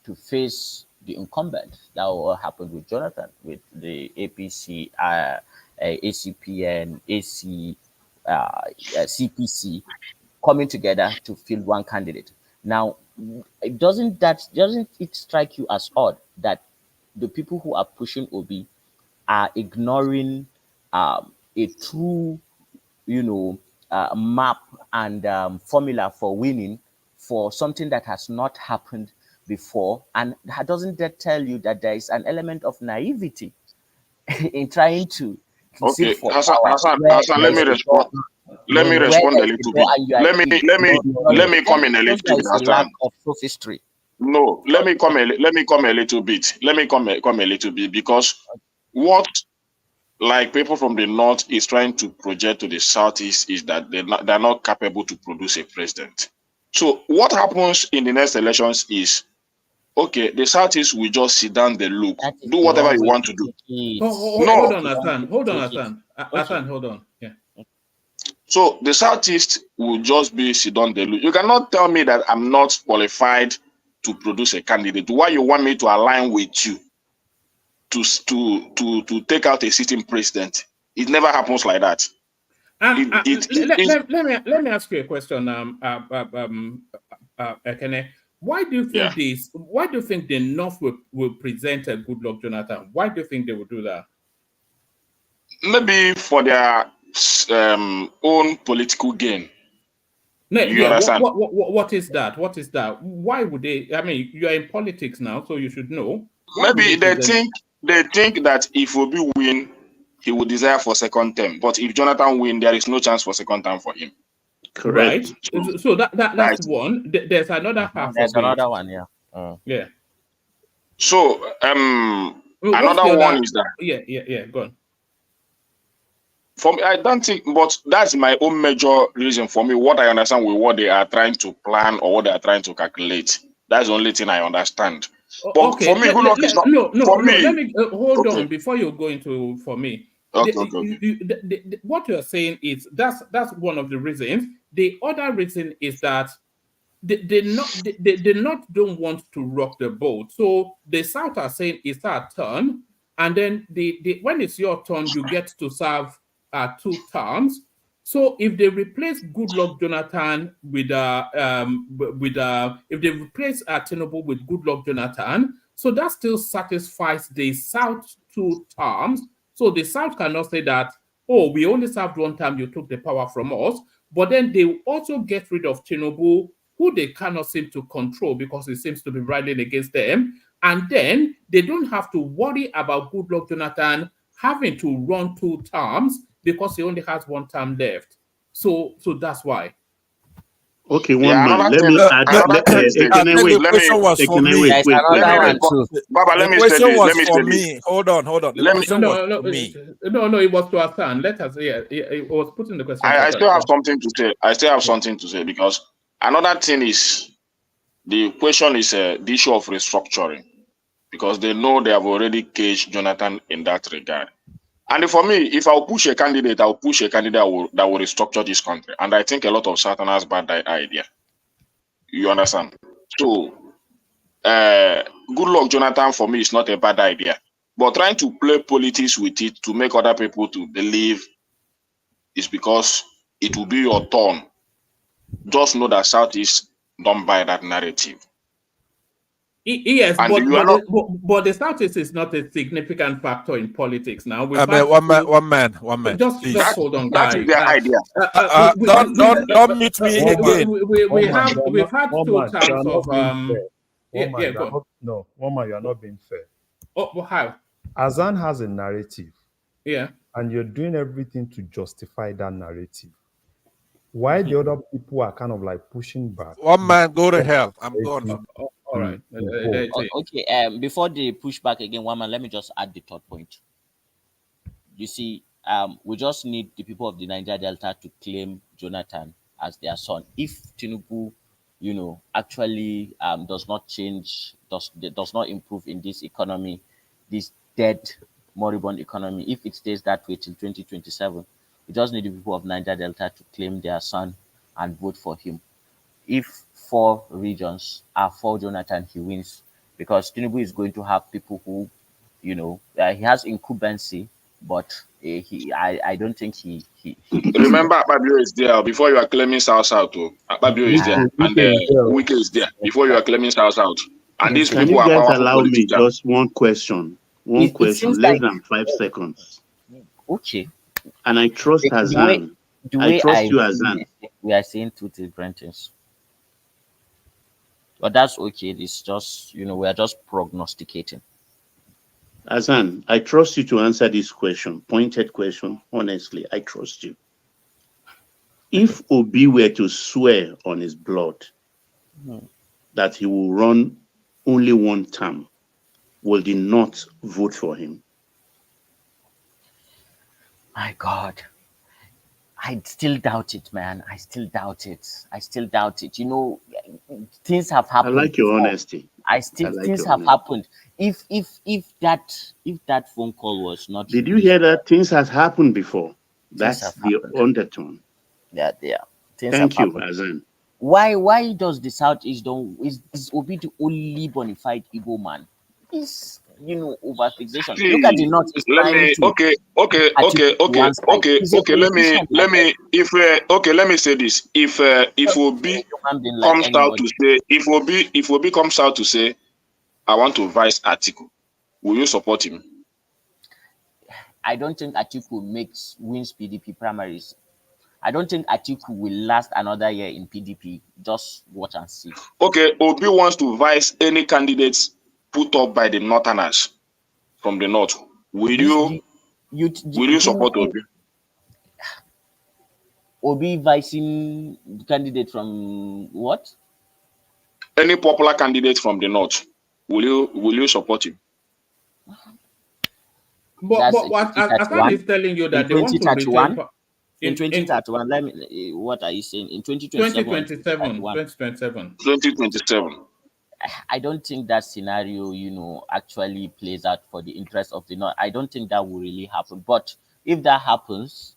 to face the incumbent. That what happened with Jonathan, with the APC, ACPN, AC, CPC coming together to field one candidate. Now, doesn't it strike you as odd that the people who are pushing Obi are ignoring a true, map and formula for winning for something that has not happened before? And doesn't that tell you that there is an element of naivety in trying to seek Okay, for Hassan, power Hassan, where Hassan, there let me is a door, respond. Let me where respond there a is a little door bit. and you are Let me come in a just little there bit, is a lack Hassan. of sophistry. No, let me come a little bit. Let me come a little bit, because what like people from the north is trying to project to the southeast is that they're not capable to produce a president. So what happens in the next elections is, okay, the southeast will just sit down, they look, That is do the whatever wrong you way want to to do. take it. Hold on, Hassan. Okay. Hold on. Yeah. So the southeast will just be sit down, they look. You cannot tell me that I'm not qualified to produce a candidate? Why you want me to align with you to take out a sitting president? It never happens like that. Let me ask you a question, Ekene. Why do you think this? Why do you think the North will present a Goodluck Jonathan? Why do you think they will do that? Maybe for their own political gain. No, You understand? What is that? What is that? Why would they? I mean, you are in politics now, so you should know. Maybe they think that if Obi win, he will desire for second term. But if Jonathan win, there is no chance for second term for him. Correct. Right. So that's one. There's another half. There's of another it. one, yeah. Yeah. So another one is that. Yeah. Go on. For me, I don't think, but that's my own major reason for me. What I understand with what they are trying to plan or what they are trying to calculate. That's the only thing I understand. But okay. For me, Goodluck is not. No. Me, let me hold on before you go into for me. Okay. What you're saying is that's one of the reasons. The other reason is that they not don't want to rock the boat. So the South are saying it's our turn, and then when it's your turn, you get to serve 2 terms. So if they replace Goodluck Jonathan with if they replace Tinubu with Goodluck Jonathan, so that still satisfies the South 2 terms. So the South cannot say that, oh, we only served 1 term, you took the power from us. But then they will also get rid of Tinubu, who they cannot seem to control because it seems to be rallying against them. And then they don't have to worry about Goodluck Jonathan having to run 2 terms because he only has 1 term left. So that's why. Okay, one man. Let me add. The question was for me. Baba, let me say this. Hold on. The question was for me. No, it was to Hassan. Let us. Yeah, it was putting the question. I still have something to say. I still have something to say because another thing is the question is the issue of restructuring because they know they have already caged Jonathan in that regard. And for me, if I'll push a candidate, I'll push a candidate that will restructure this country. And I think a lot of Southerners bad that idea. You understand? So, Goodluck Jonathan for me is not a bad idea. But trying to play politics with it to make other people to believe is because it will be your turn. Just know that Southeast don't buy that narrative. Yes, but the Southeast is not a significant factor in politics now. One man. Just hold on, guys. That is their idea. Don't meet me again. We've had 2 terms of No, Woman, you are not being fair. Oh, how? Azan has a narrative. Yeah. And you're doing everything to justify that narrative. Why the other people are kind of like pushing back? One man, go to hell. I'm gone. All right. Okay. Before they push back again, one man, let me just add the 3rd point. You see, we just need the people of the Niger Delta to claim Jonathan as their son. If Tinubu, actually does not change, does not improve in this economy, this dead, moribund economy, if it stays that way till 2027, we just need the people of Niger Delta to claim their son and vote for him. If 4 regions are for Jonathan, he wins because Tinubu is going to have people who, he has incumbency, but I don't think he Remember, Akpabio is there before you are claiming South. Akpabio is there, and Wike is there before you are claiming South. And these Can people you are guys powerful allow me politicians. just one question? One question, less than 5 seconds. Okay. And I trust Hassan. I trust you, Hassan. We are saying 2 different things. But that's okay. It's just, we are just prognosticating. Hassan, I trust you to answer this question, pointed question. Honestly, I trust you. If Obi were to swear on his blood that he will run only 1 term, will they not vote for him? My God. I still doubt it, man. I still doubt it. Things have happened. I like your honesty. Things have happened. If that phone call was not. Did you hear that? Things has happened before. That's the undertone. Yeah. Thank you, Azan. Why does the Southeast don't is Obi the only bona fide Igbo man? Is overfixation. Look at the See, North is let trying me to push Atiku to one side. He's a politician like let me say this. If a Obi human being like comes out anybody. to say, if Obi comes out to say, I want to vice Atiku, will you support him? I don't think Atiku wins PDP primaries. I don't think Atiku will last another year in PDP. Just watch and see. Okay, Obi wants to vice any candidates put up by the Northerners from the North. Will you support Obi? Obi vicing candidate from what? Any popular candidate from the North, will you support him? But Asan is telling you that they want to retain in 2031. Let me. What are you saying? In 2027. 2027. I don't think that scenario, actually plays out for the interest of the North. I don't think that will really happen. But if that happens,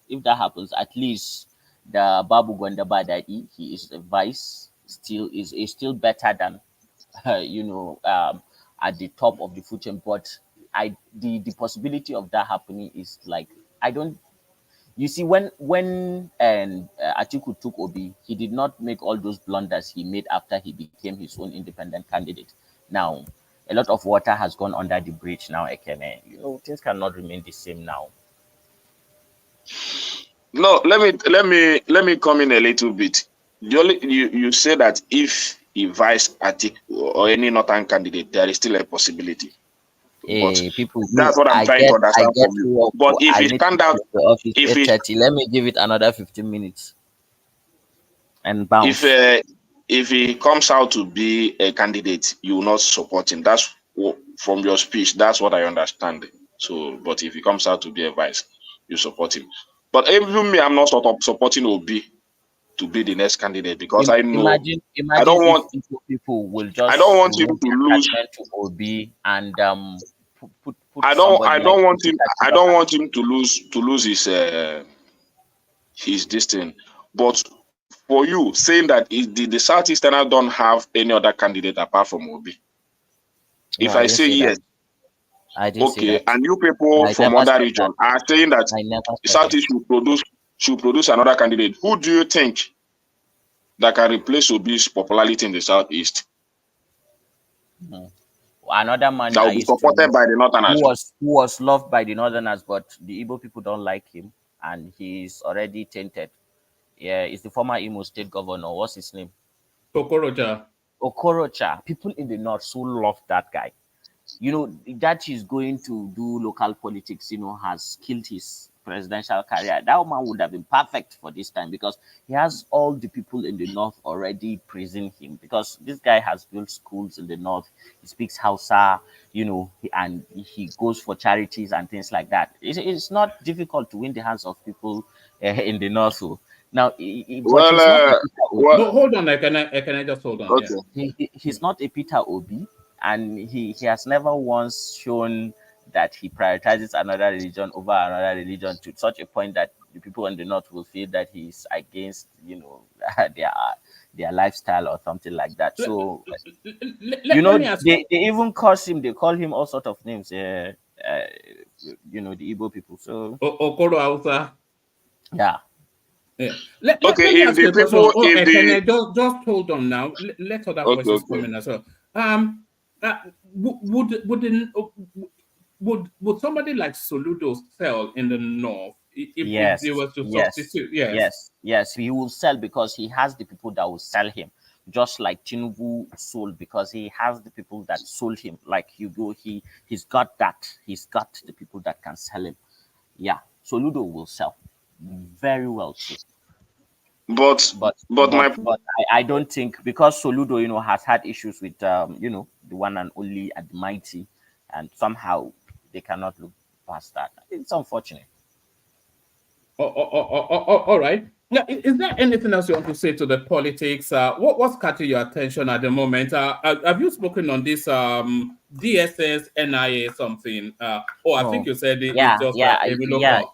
at least the Babu Gwanda Badadi, he is a vice, is still better than, at the top of the food chain. But the possibility of that happening is like, I don't. You see, when Atiku took Obi, he did not make all those blunders he made after he became his own independent candidate. Now, a lot of water has gone under the bridge now, Ekene. Things cannot remain the same now. No, let me come in a little bit. You say that if he vice Atiku or any northern candidate, there is still a possibility. But People, that's what I'm trying to understand from you. But if he stand out, if 8:30, let me give it another 15 minutes and bounce. If he comes out to be a candidate, you will not support him. That's from your speech. That's what I understand. So, but if he comes out to be a vice, you support him. But even me, I'm not sort of supporting Obi to be the next candidate because I know imagine I don't want people will just I don't want him to lose to Obi and put I don't want him to lose his this thing. But for you saying that the Southeasterners don't have any other candidate apart from Obi. No, if I say yes, I didn't say that. And you people from other region are saying that the Southeast should produce another candidate. Who do you think that can replace Obi's popularity in the Southeast? Another man that will be supported by the Northerners. who was loved by the Northerners, but the Igbo people don't like him, and he's already tainted. Yeah, it's the former Imo State governor. What's his name? Okorocha. People in the North so love that guy. That he's going to do local politics, has killed his presidential career. That man would have been perfect for this time because he has all the people in the North already praising him because this guy has built schools in the North. He speaks Hausa, and he goes for charities and things like that. It's not difficult to win the hands of people in the North. So now, but he's not no, hold on. Can I just hold on? Okay. Yeah. He's not a Peter Obi. And he has never once shown that he prioritizes another religion over another religion to such a point that the people in the North will feel that he's against, their lifestyle or something like that. So, they even curse him. They call him all sorts of names. The Igbo people. So, Okoro Hausa. Yeah. Yeah. Let me ask you a question. Can I just hold on now? Let other voices come in as well. Would somebody like Soludo sell in the North if they were to substitute? Yes, he will sell because he has the people that will sell him. Just like Tinubu sold because he has the people that sold him. Like he's got that. He's got the people that can sell him. Yeah, Soludo will sell very well too. But I don't think because Soludo, has had issues with the one and only and mighty, and somehow they cannot look past that. It's unfortunate. All right. Now, is there anything else you want to say to the politics? What's catching your attention at the moment? Have you spoken on this DSS NIA something? I think you said it's just a relook.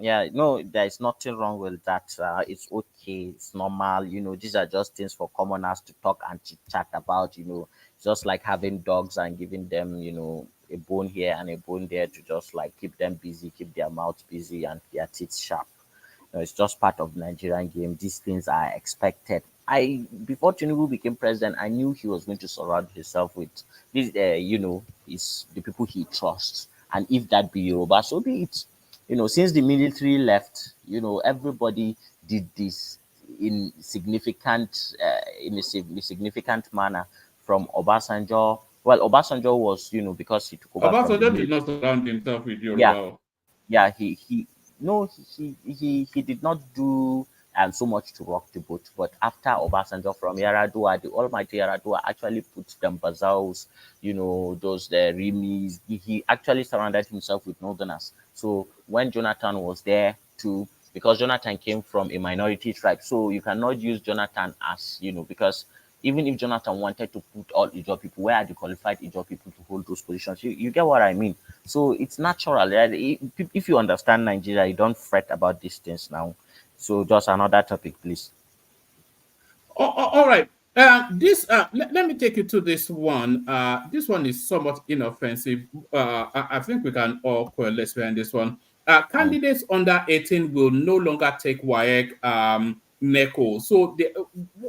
Yeah, no, there's nothing wrong with that. It's okay, it's normal. These are just things for commoners to talk and chit chat about. Just like having dogs and giving them, a bone here and a bone there to just like keep them busy, keep their mouths busy and their teeth sharp. It's just part of the Nigerian game. These things are expected. Before Tinubu became president, I knew he was going to surround himself with this, is the people he trusts. And if that be Yoruba, so be it. Since the military left, everybody did this in a significant manner from Obasanjo. Well, Obasanjo was, because he took over from the Obasanjo did military. not surround himself with Yeah, Yoruba. yeah, he no, he did not do so much to rock the boat. But after Obasanjo from Yaradua, the almighty Yaradua actually put them Bazals, those Rimis. He actually surrounded himself with Northerners. So when Jonathan was there too, because Jonathan came from a minority tribe, so you cannot use Jonathan as because even if Jonathan wanted to put all Ijaw people, where are the qualified Ijaw people to hold those positions? You get what I mean? So it's natural. If you understand Nigeria, you don't fret about these things now. So just another topic, please. All right. Let me take you to this one. This one is somewhat inoffensive. I think we can all coalesce behind this one. Candidates under 18 will no longer take WAEC NECO. So,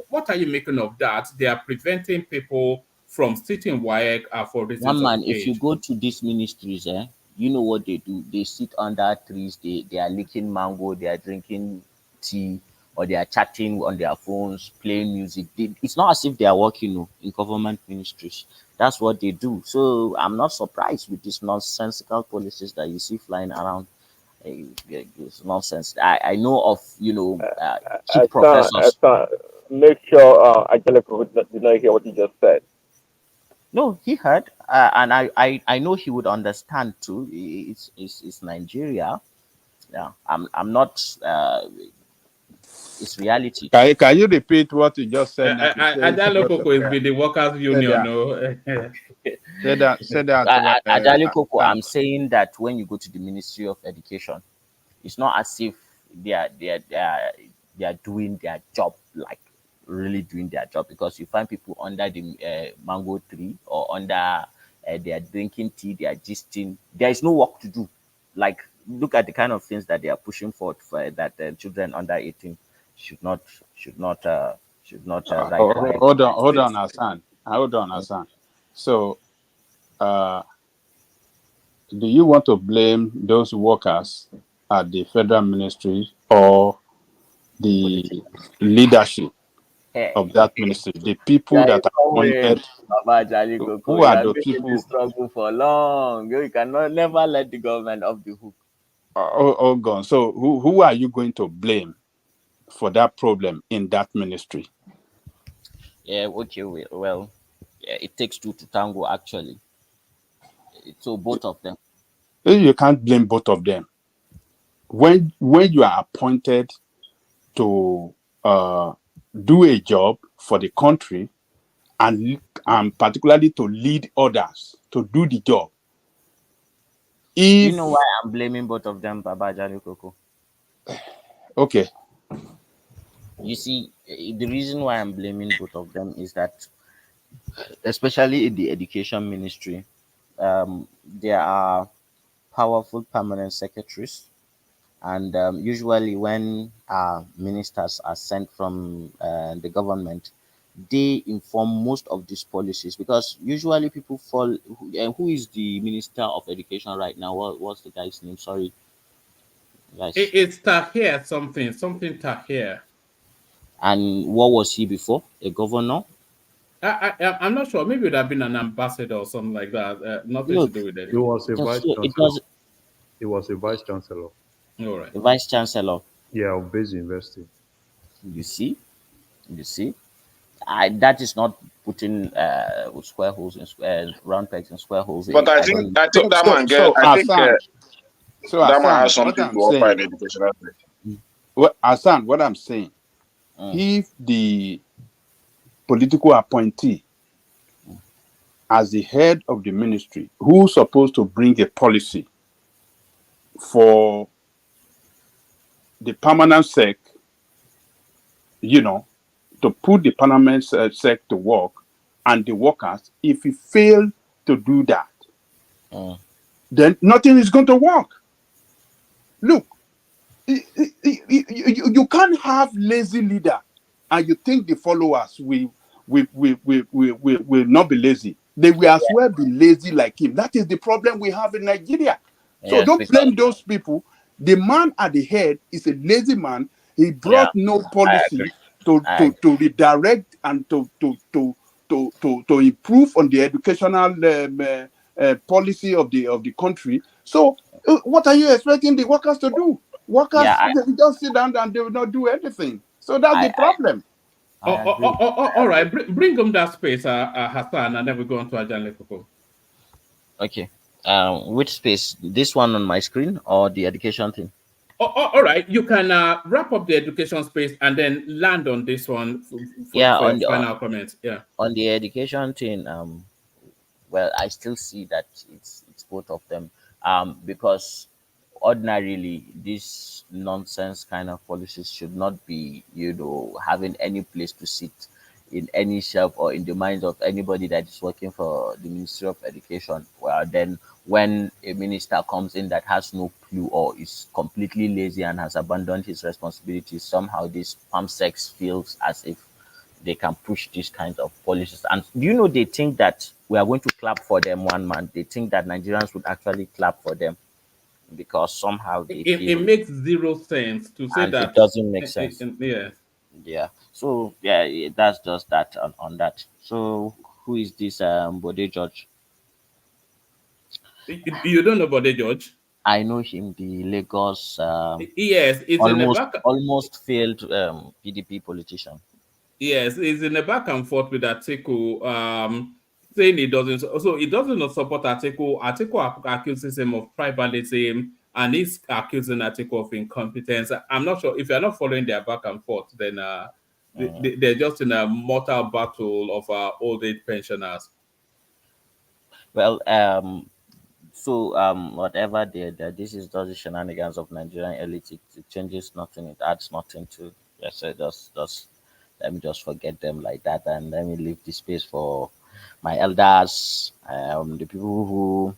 what are you making of that? They are preventing people from sitting WAEC for reasons One of man, if you age. go to these ministries, you know what they do. They sit under trees, they are licking mango, they are drinking tea, or they are chatting on their phones, playing music. It's not as if they are working in government ministries. That's what they do. So I'm not surprised with these nonsensical policies that you see flying around. It's nonsense. I know of, chief professors. Make sure Angelica did not hear what you just said. No, he heard, and I know he would understand too. It's Nigeria. Yeah, I'm not. It's reality. Can you repeat what you just said now? You said Adalokoko is with the workers' say union. that. No? Say that. Ajali Koko, I'm saying that when you go to the Ministry of Education, it's not as if they are doing their job, like really doing their job, because you find people under the mango tree or under they are drinking tea, they are gisting. There is no work to do. Like, look at the kind of things that they are pushing for that children under 18 should not should not uh, should not write WAEC. Hold on, Hassan. Hold on, Hassan. So, do you want to blame those workers at the federal ministry or the leadership of that ministry? The people Yeah, that are comrade appointed. Baba Jali Koko, Who you are have the been in this people? struggle for long. You cannot never let the government off the hook. Gone. So, who are you going to blame for that problem in that ministry? Yeah, okay, well, yeah, it takes two to tango, actually. So both of them. You can't blame both of them. When you are appointed to do a job for the country and particularly to lead others to do the job. You If know why I'm blaming both of them, Baba Jali Koko? okay, You see, the reason why I'm blaming both of them is that, especially in the education ministry, there are powerful permanent secretaries, and usually when ministers are sent from the government, they inform most of these policies, because usually people fall. Who is the minister of education right now? What's the guy's name? Sorry, guys. It's Tahir something Tahir. And what was he before? A governor? I'm not sure. Maybe it would have been an ambassador or something like that. Nothing to Look, do with it. He was a vice it chancellor. does. He was a vice chancellor. All right. The vice chancellor. Yeah, of Base University. You see, you see. That is not putting square holes in square round pegs in square holes. But I I think don't. I think that man get. so I think Hassan, that man has what something I'm to offer saying, in education aspect. Hassan, what I'm saying, if the political appointee as the head of the ministry who's supposed to bring a policy for the permanent sec, to put the permanent sec to work, and the workers, if he fail to do that, then nothing is going to work. Look, you can't have lazy leader and you think the followers will not be lazy. They will as well be lazy like him. That is the problem we have in Nigeria. So Yes, don't because blame those people. The man at the head is a lazy man. He yeah, brought no I policy agree. I to agree. redirect and to improve on the educational policy of the country. So what are you expecting the workers to do? Yeah, Workers, they just sit down and they will not do anything. So that's I the problem. agree. All right, bring him that space, Hassan, and then we go on to Ajahn Lekoko. Okay. Which space? This one on my screen or the education thing? All right, you can wrap up the education space and then land on this one Yeah, for your final comments. Yeah. on the education thing. Well, I still see that it's both of them. Because ordinarily this nonsense kind of policies should not be, having any place to sit in any shelf or in the minds of anybody that is working for the Ministry of Education. Well, then when a minister comes in that has no clue or is completely lazy and has abandoned his responsibilities, somehow this PAMSEX feels as if they can push these kinds of policies. And they think that we are going to clap for them one month. They think that Nigerians would actually clap for them because somehow they It feel, makes zero sense to say and it that. doesn't make sense. Yeah. Yeah. So yeah, that's just that on that. So who is this Bode George? You don't know about the judge? I know him, the Lagos Yes, it's in the back. almost failed PDP politician. Yes, it's in the back and forth with Atiku, saying he doesn't. So he doesn't support Atiku. Atiku accuses him of tribalism, and he's accusing Atiku of incompetence. I'm not sure if you're not following their back and forth. Then they're just in a mortal battle of old age pensioners. Well, so whatever this is just the shenanigans of Nigerian elite. It changes nothing. It adds nothing to. Yes, so just let me just forget them like that, and let me leave the space for my elders, the people who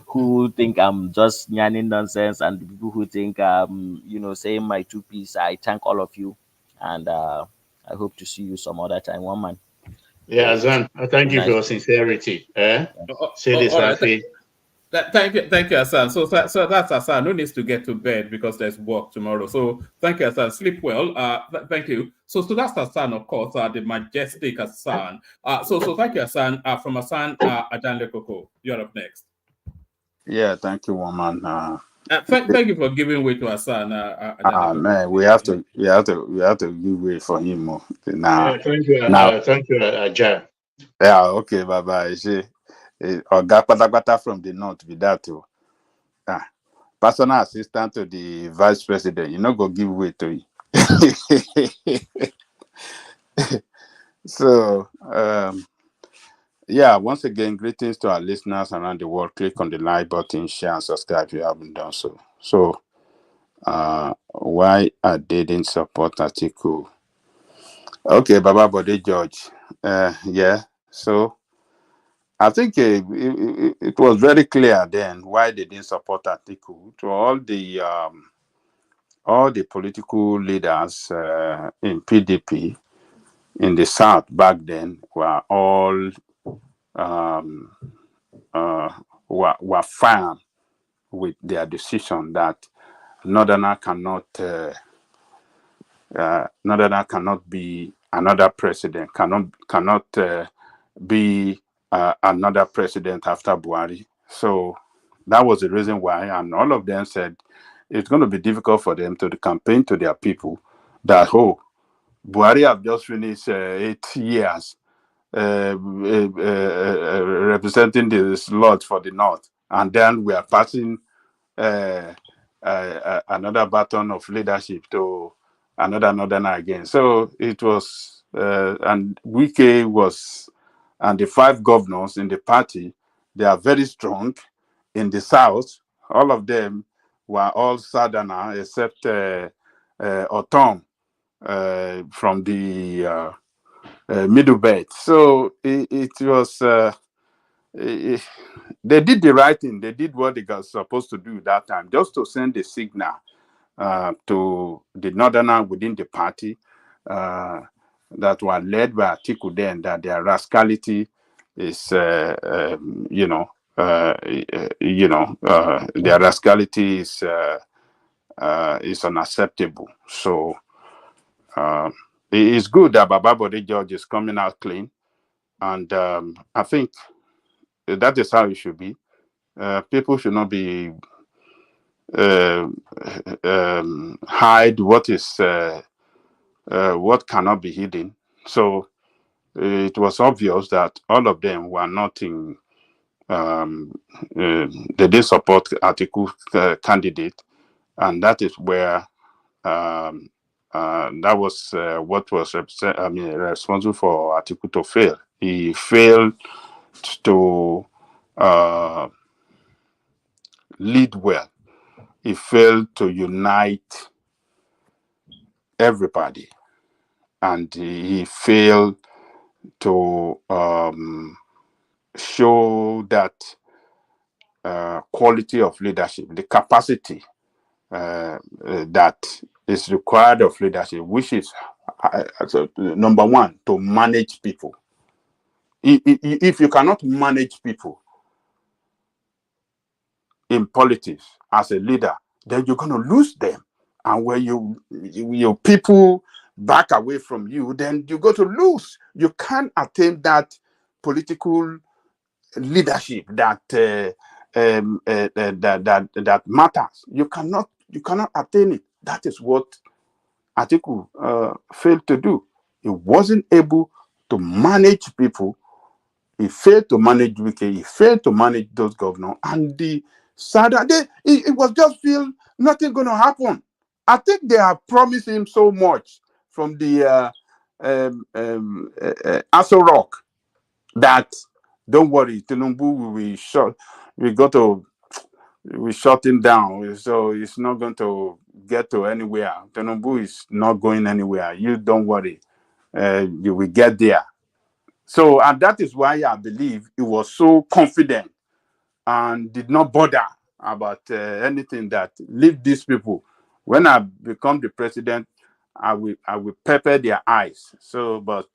who think I'm just yarning nonsense, and the people who think saying my two piece. I thank all of you, and I hope to see you some other time. One man. Yeah, Zan, I thank Good you for night. your sincerity. Say this, All right. Afi. Thank you, Hassan. So that's Hassan. No needs to get to bed because there's work tomorrow. So thank you, Hassan. Sleep well. Thank you. So that's Hassan, of course, the majestic Hassan. So thank you, Hassan. From Hassan, Ajahn Lekoko, you're up next. Yeah, thank you, woman. Thank you for giving way to Hassan. Ajahn Lekoko. Man, we have to give way for him more. Now, Thank you, Ajahn. yeah, okay, bye bye. Oga Patapata from the north with that too. Personal assistant to the vice president, you not go give way to it. So yeah, once again, greetings to our listeners around the world. Click on the like button, share and subscribe if you haven't done so. So why I didn't support Atiku? Okay, Baba Bode George. Yeah, so I think it was very clear then why they didn't support Atiku. To all the political leaders in PDP in the South back then were all were firm with their decision that Northerner cannot be another president, cannot be another president after Buhari. So that was the reason why, and all of them said it's going to be difficult for them to campaign to their people that, Buhari have just finished 8 years representing the slot for the North, and then we are passing another baton of leadership to another Northerner again. So it was, and Wike was, and the 5 governors in the party, they are very strong in the South. All of them were all Southerner except Otom from the Middle Belt. So it was. They did the right thing. They did what they were supposed to do that time, just to send a signal to the Northerner within the party that were led by Atiku then, that their rascality is, their rascality is unacceptable. So it is good that Baba Bode George is coming out clean, and I think that is how it should be. People should not be hide what is what cannot be hidden. So it was obvious that all of them were not in. They did support Atiku candidate, and that is where that was what was responsible for Atiku to fail. He failed to lead well. He failed to unite everybody, and he failed to show that quality of leadership, the capacity that is required of leadership, which is number one, to manage people. If you cannot manage people in politics as a leader, then you're going to lose them. And when your people back away from you, then you go to lose. You can't attain that political leadership that that matters. You cannot attain it. That is what Atiku failed to do. He wasn't able to manage people. He failed to manage Wike. He failed to manage those governors. And the sadder, it was just feel nothing going to happen. I think they have promised him so much from the Aso Rock that don't worry, Tinubu we shut him down, so it's not going to get to anywhere. Tinubu is not going anywhere. You don't worry, you will get there. So, and that is why I believe he was so confident and did not bother about anything that leave these people. When I become the president, I will pepper their eyes. So, but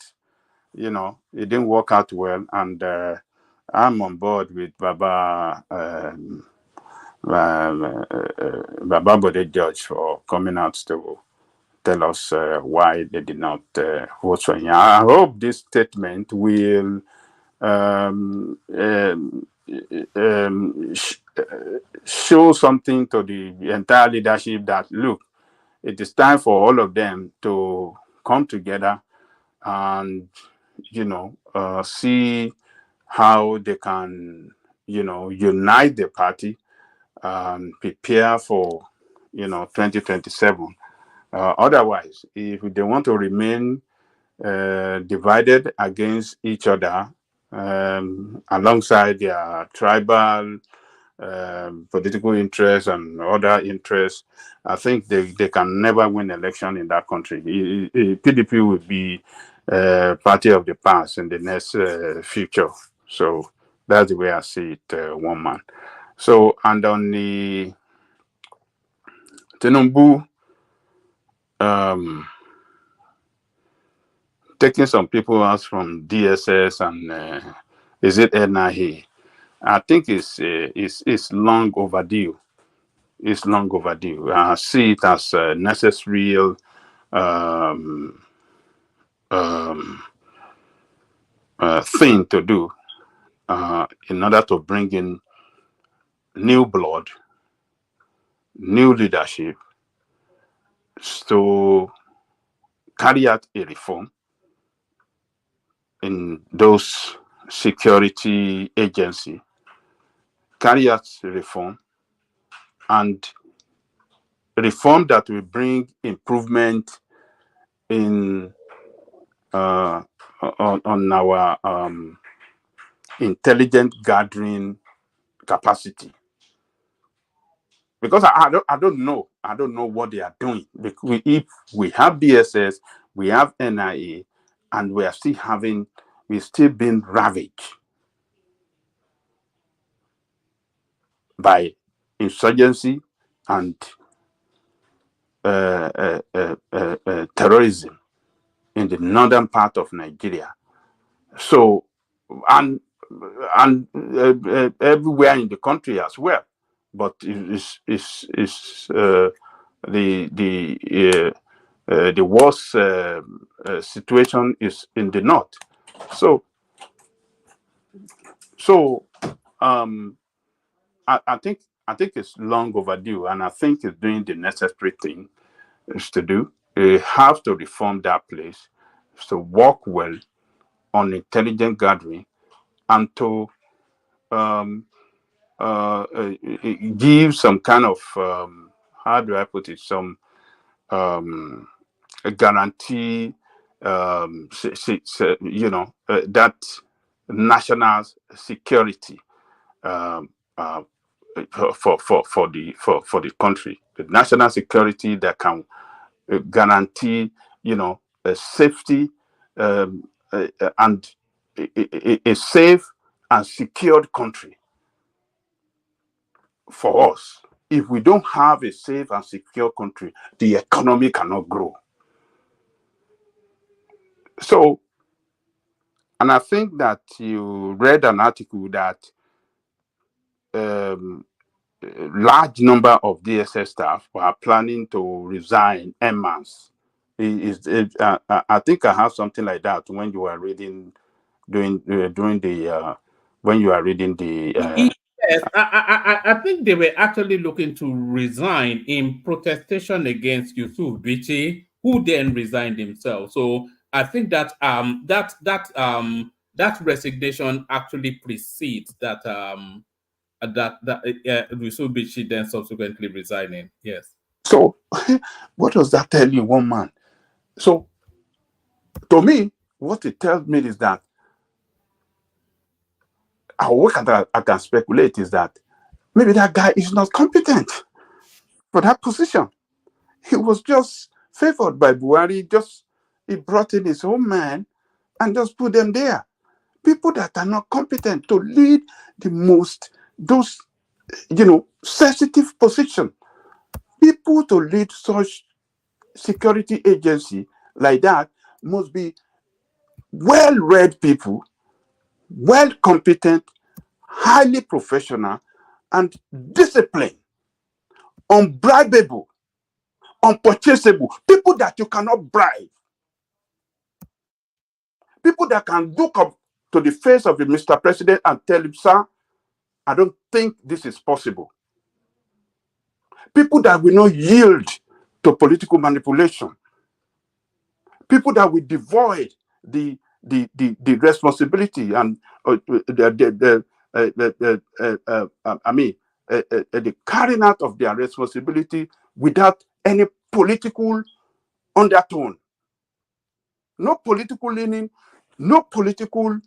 it didn't work out well, and I'm on board with Baba Baba Bode George for coming out to tell us why they did not vote for him. I hope this statement will show something to the entire leadership that, look, it is time for all of them to come together and see how they can unite the party and prepare for 2027. Otherwise, if they want to remain divided against each other alongside their tribal political interests and other interests, I think they can never win election in that country. PDP will be party of the past in the next future. So that's the way I see it, one man. So, and on the Tinubu, taking some people out from DSS and is it NIA? I think it's long overdue. It's long overdue. I see it as a necessary thing to do in order to bring in new blood, new leadership, to carry out a reform in those security agency, carry out reform, and reform that will bring improvement in on our intelligent gathering capacity. because I don't know what they are doing. Because if we have DSS, we have NIA, and we're still being ravaged by insurgency and terrorism in the northern part of Nigeria. So, and everywhere in the country as well. But the worst situation is in the north. So I think it's long overdue, and I think it's doing the necessary thing is to do. You have to reform that place, to work well on intelligent gathering, and to give some kind of how do I put it, some a guarantee, that national security for the country, the national security that can guarantee, a safety and a safe and secured country for us. If we don't have a safe and secure country, the economy cannot grow. So, and I think that you read an article that large number of DSS staff were planning to resign en masse. I think I have something like that when you were reading when you are reading the. Yes, I think they were actually looking to resign in protestation against Yusuf Bichi, who then resigned himself. So I think that that resignation actually precedes that Yusuf Bichi then subsequently resigning. Yes. So what does that tell you, one man? So to me, what it tells me is that what I can speculate is that maybe that guy is not competent for that position. He was just favored by Buhari. He brought in his own man and just put them there. People that are not competent to lead those sensitive position. People to lead such security agency like that must be well-read people, well competent, highly professional, and disciplined, unbribable, unpurchasable, people that you cannot bribe, people that can look up to the face of the Mr. President and tell him, sir, I don't think this is possible. People that will not yield to political manipulation. People that will devoid the responsibility and the carrying out of their responsibility without any political undertone. No political leaning, no political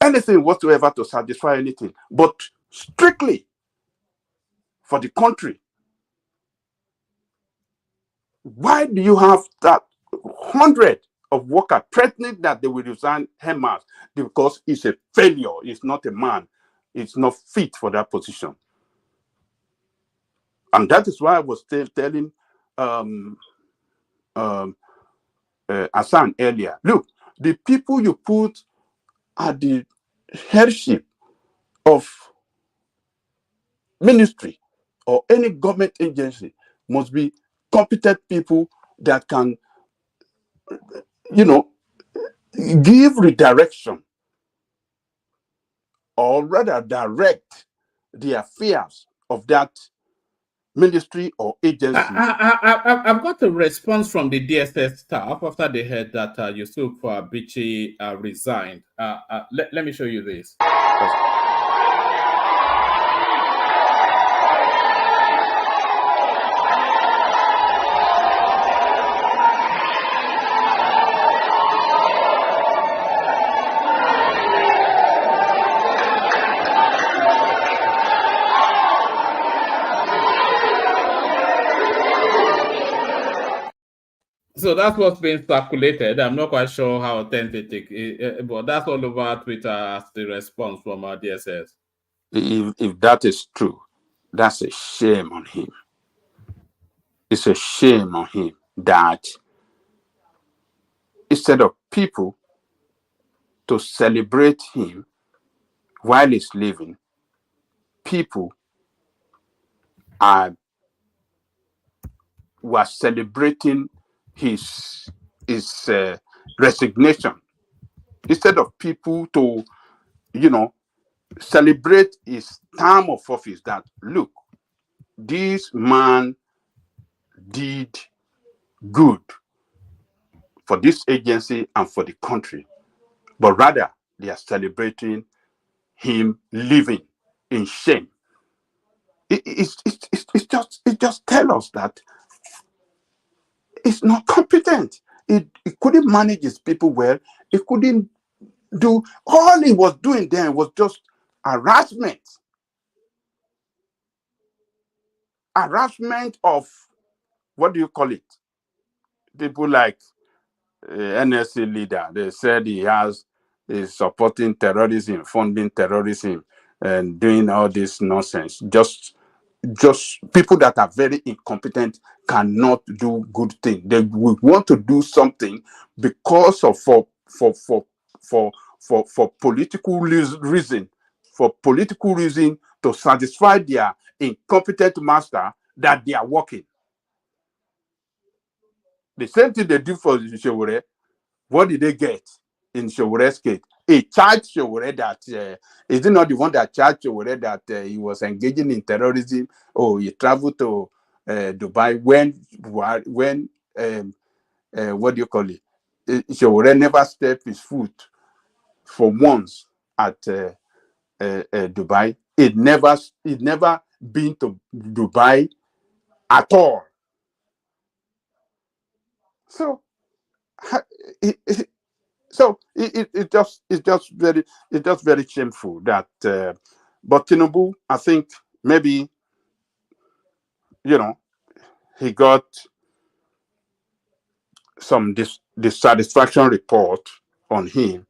anything whatsoever to satisfy anything, but strictly for the country. Why do you have that 100 of workers threatening that they will resign en masse? Because it's a failure. It's not a man. It's not fit for that position. And that is why I was telling Hassan earlier, look, the people you put at the headship of ministry or any government agency must be competent people that can, give redirection or rather direct the affairs of that ministry or agency. I've got a response from the DSS staff after they heard that Yusuf Bichi resigned. Let me show you this. So that's what's being circulated. I'm not quite sure how authentic, but that's all over Twitter as the response from our DSS. If that is true, that's a shame on him. It's a shame on him that instead of people to celebrate him while he's living, people were celebrating his resignation. Instead of people to, celebrate his term of office, that look, this man did good for this agency and for the country, but rather they are celebrating him living in shame. It just tells us that it's not competent. It couldn't manage his people well. It couldn't do, all he was doing then was just harassment. Harassment of, what do you call it? People like NSC leader. They said is supporting terrorism, funding terrorism, and doing all this nonsense. Just people that are very incompetent cannot do good things. They will want to do something because of for political reason, to satisfy their incompetent master that they are working. The same thing they do for Shewore. What did they get in Showore's case? He charged Shewore that is it not the one that charged Shewore that he was engaging in terrorism? Oh, he traveled to Dubai when what do you call it? Shewore never stepped his foot for once at Dubai. It never been to Dubai at all. So it's just very shameful that. But Tinubu, I think maybe he got some dissatisfaction report on him,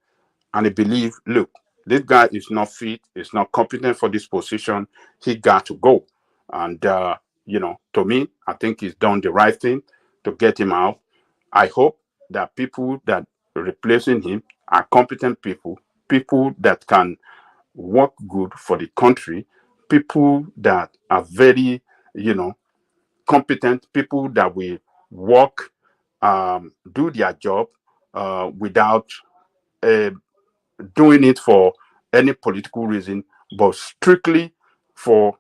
and he believed, look, this guy is not fit, is not competent for this position. He got to go, and to me, I think he's done the right thing to get him out. I hope that people that are replacing him are competent people that can work good for the country, people that are very, competent, people that will work, do their job without doing it for any political reason, but strictly for,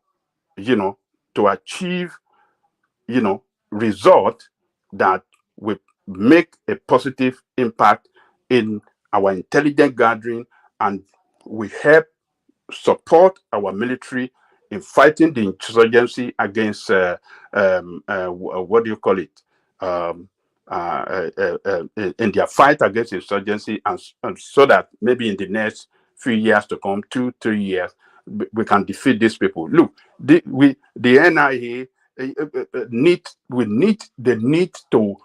to achieve, result that will make a positive impact in our intelligence gathering, and we help support our military in fighting the insurgency against what do you call it, in their fight against insurgency, and so that maybe in the next few years to come, 2-3 years, we can defeat these people. Look, the NIA need to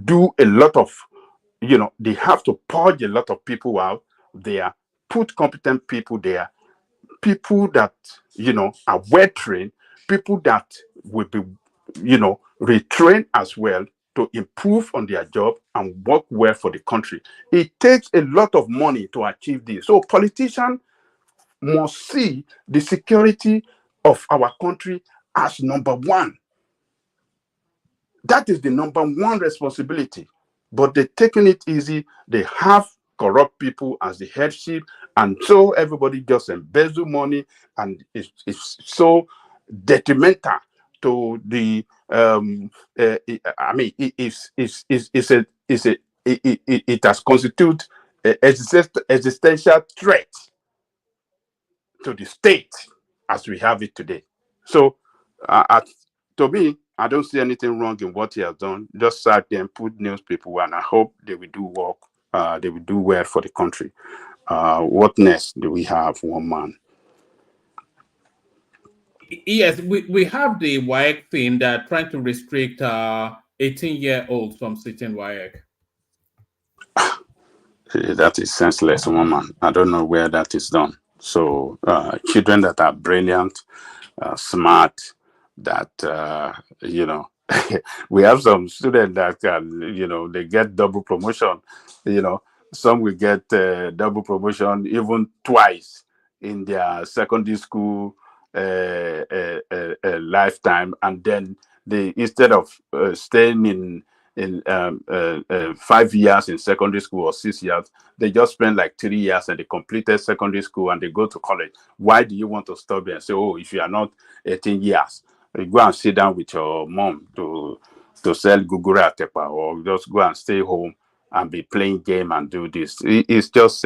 do a lot of, they have to purge a lot of people out there, put competent people there, people that are well trained, people that will be retrained as well to improve on their job and work well for the country. It takes a lot of money to achieve this. So politicians must see the security of our country as number one. That is the number one responsibility. But they're taking it easy. They have corrupt people as the headship, and so everybody just embezzle money, and it's so detrimental to the. It has constituted an existential threat to the state as we have it today. So, to me, I don't see anything wrong in what he has done. Just sat there and put news people, and I hope they will do work. They will do well for the country. What next do we have? One man. Yes, we have the WAEC thing that trying to restrict 18-year-olds from sitting WAEC? That is senseless, woman. I don't know where that is done. So children that are brilliant, smart, that we have some students that they get double promotion. Some will get double promotion even twice in their secondary school lifetime, and then they, instead of staying in 5 years in secondary school or 6 years, they just spend like 3 years and they completed secondary school and they go to college. Why do you want to stop there and say, oh, if you are not 18 years, you go and sit down with your mom to sell gugura atepa, or just go and stay home and be playing game and do this? It's just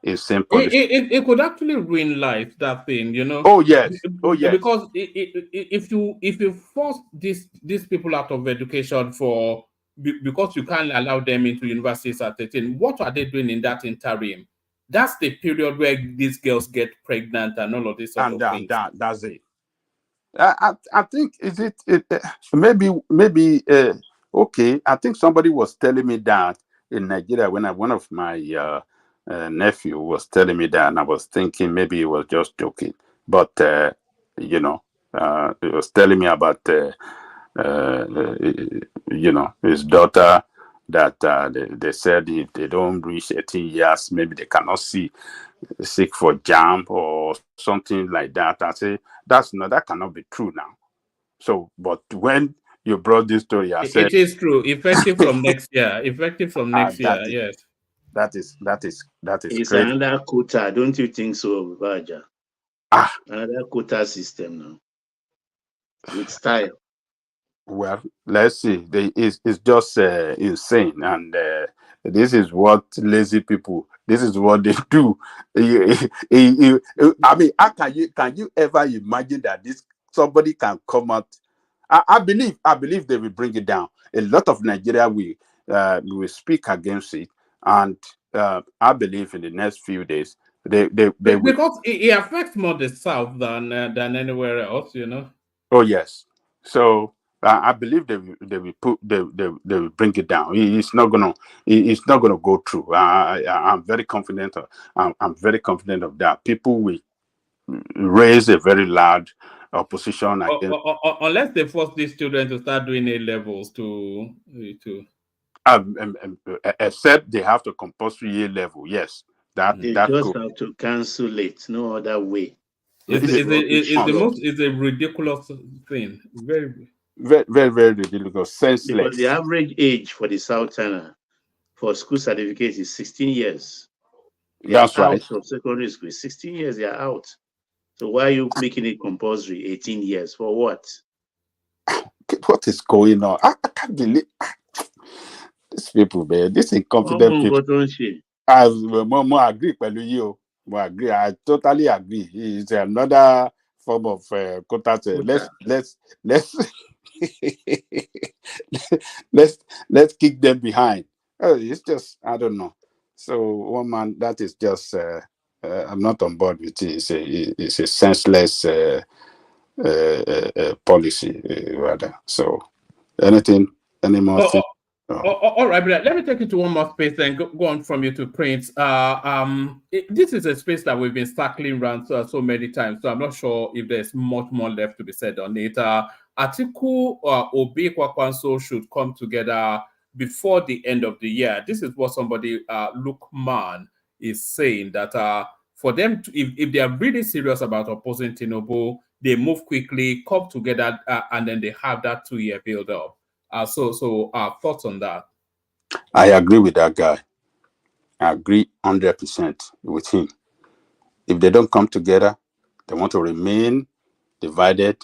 insane punishment. It could actually ruin life, that thing, Oh yes, oh yes. Because if you force these people out of education because you can't allow them into universities at 18, what are they doing in that interim? That's the period where these girls get pregnant and all of this sort of things. That's it. I think maybe okay. I think somebody was telling me that in Nigeria when one of my nephew was telling me that, and I was thinking maybe he was just joking, but he was telling me about his daughter, that they said if they don't reach 18 years, maybe they cannot seek for JAMB or something like that. I say that cannot be true now. So, but when you brought this story, I said it is true. Effective from next year. Effective from next year. Yes. That is it's great. Another quota, don't you think so, Baja? Another quota system now with style. Well, let's see. It's just insane, and this is what lazy people. This is what they do. I mean, can you ever imagine that somebody can come out? I believe they will bring it down. A lot of Nigeria will speak against it, and I believe in the next few days they will. Because it affects more the South than anywhere else, Oh yes. So I believe they will bring it down. It's not gonna go through. I'm very confident. I'm very confident of that. People will raise a very large opposition against. Unless they force these children to start doing A levels to. Except they have to compulsory A level. Yes, they just have to cancel it. No other way. It's a ridiculous thing. Very, very, very ridiculous. Senseless. Because the average age for the Southerner for school certificate is 16 years. That's right. From secondary school, 16 years they are out. So why are you making it compulsory 18 years? For what? What is going on? I can't believe these people, man. This incompetent people. I agree with you. I agree. I totally agree. It's another form of quota. Let's kick them behind. It's just, I don't know. So one man, that is just I'm not on board with it. It's a senseless policy rather. So any more things? All right, but let me take you to one more space and go on from you to Prince. This is a space that we've been circling around so many times, so I'm not sure if there's much more left to be said on it. Atiku Obi Kwakwanso should come together before the end of the year. This is what somebody, Lukman, is saying, that for them, if they are really serious about opposing Tinubu, they move quickly, come together, and then they have that 2-year build-up. So thoughts on that? I agree with that guy. I agree 100% with him. If they don't come together, they want to remain divided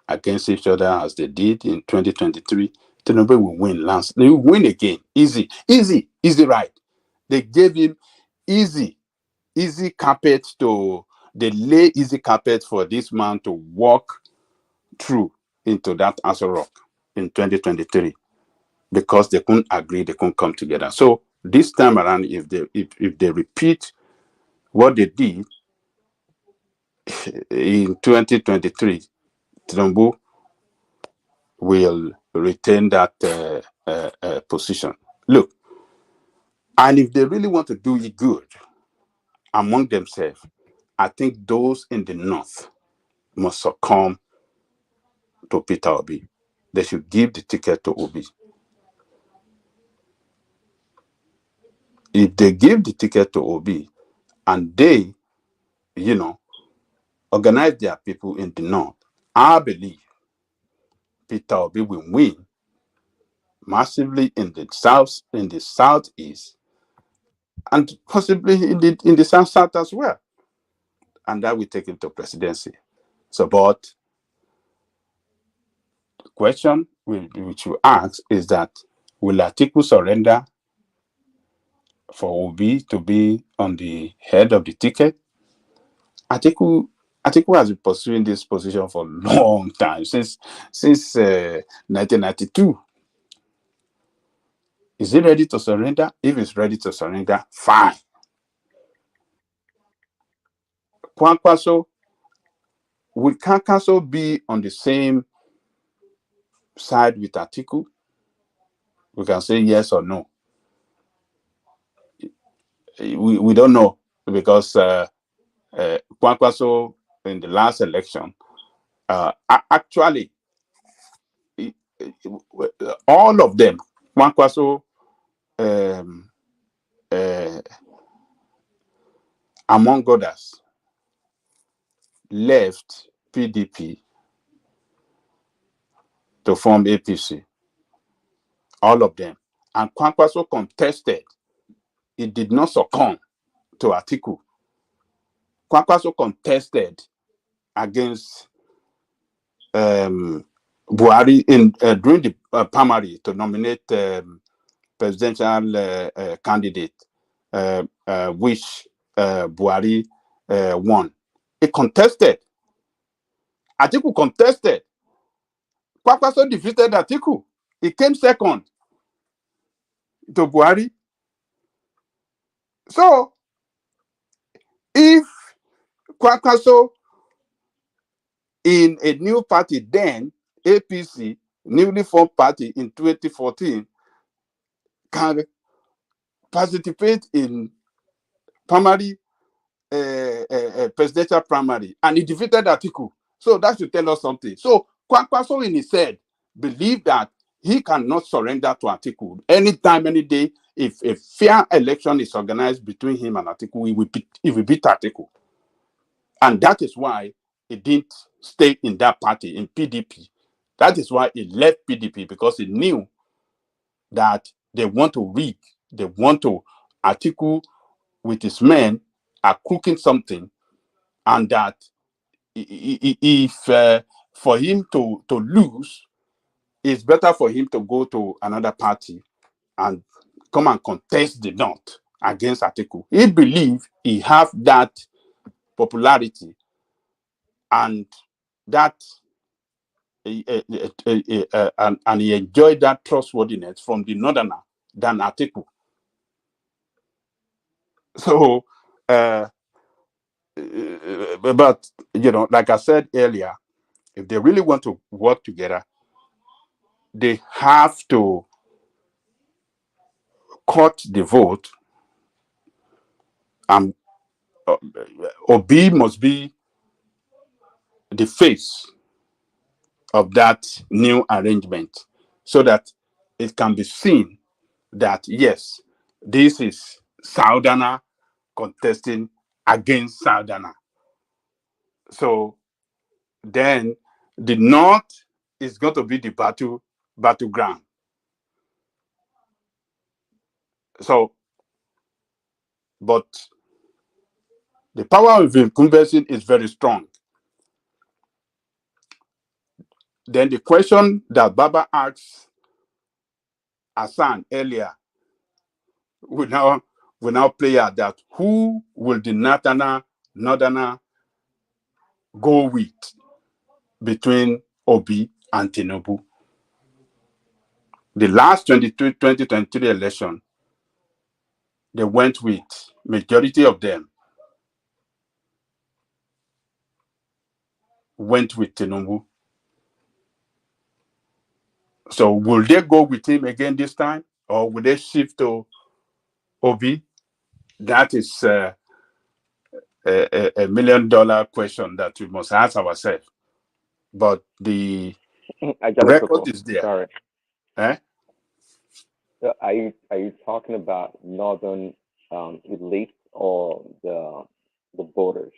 against each other as they did in 2023. Tinubu will win. They will win again. Easy ride. They gave him easy carpet they lay easy carpet for this man to walk through into that Aso Rock in 2023. Because they couldn't agree, they couldn't come together. So this time around, if they repeat what they did in 2023, Tinubu will retain that position. Look, and if they really want to do it good among themselves, I think those in the north must succumb to Peter Obi. They should give the ticket to Obi. If they give the ticket to Obi and they, organize their people in the north, I believe Peter Obi will win massively in the south, in the southeast, and possibly in the south as well. And that will take him to presidency. So, but the question which you ask is that will Atiku surrender for Obi to be on the head of the ticket? Atiku has been pursuing this position for a long time, since 1992. Is he ready to surrender? If he's ready to surrender, fine. Kwankwaso, will Kwankwaso be on the same side with Atiku? We can say yes or no. We don't know, because Kwankwaso in the last election, actually, all of them, Kwankwaso, among others, left PDP to form APC. All of them. And Kwankwaso contested. He did not succumb to Atiku. Kwankwaso contested against Buhari during the primary to nominate presidential candidate, which Buhari won. He contested. Atiku contested. Kwankwaso defeated Atiku. He came second to Buhari. So, if Kwankwaso in a new party, then APC, newly formed party in 2014, can participate in primary, presidential primary, and he defeated Atiku. So that should tell us something. So Kwankwaso in his head believed that he cannot surrender to Atiku anytime, any day. If a fair election is organized between him and Atiku, he will beat Atiku. And that is why he didn't stay in that party, in PDP. That is why he left PDP, because he knew that they want to rig, they want to, Atiku with his men are cooking something, and that if for him to lose, it's better for him to go to another party and come and contest the North against Atiku. He believed he have that popularity and that and he enjoyed that trustworthiness from the Northerner than Atiku. So, but like I said earlier, if they really want to work together, they have to cut the vote, and Obi must be the face of that new arrangement, so that it can be seen that yes, this is Southerner contesting against Southerner. So then the North is going to be the battleground. So, but the power of incumbency is very strong. Then the question that Baba asked Hassan earlier will now play out, that who will the Northerner go with between Obi and Tinubu? The last 2023 election, they went with, majority of them went with Tinubu. So will they go with him again this time, or will they shift to Obi? That is a $1 million question that we must ask ourselves. But the record is there. Sorry. Eh? Are you talking about northern elite or the borders?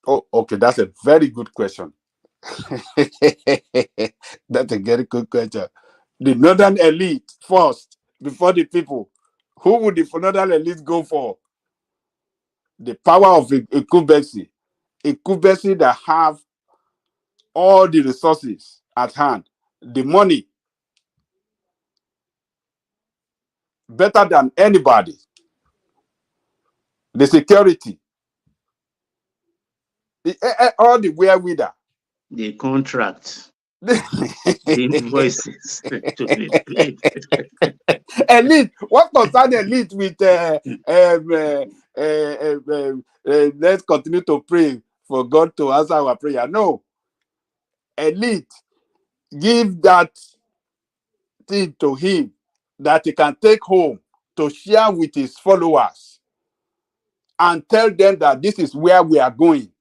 Oh, okay. That's a very good question. That's a very good question. The northern elite first, before the people. Who would the northern elite go for? The power of incumbency. Incumbency that have all the resources at hand, the money, better than anybody, the security, all the wherewithal. The contract, the invoices to be paid. Elite. What concern elite with let's continue to pray for God to answer our prayer? No. Elite, give that thing to him that he can take home to share with his followers and tell them that this is where we are going.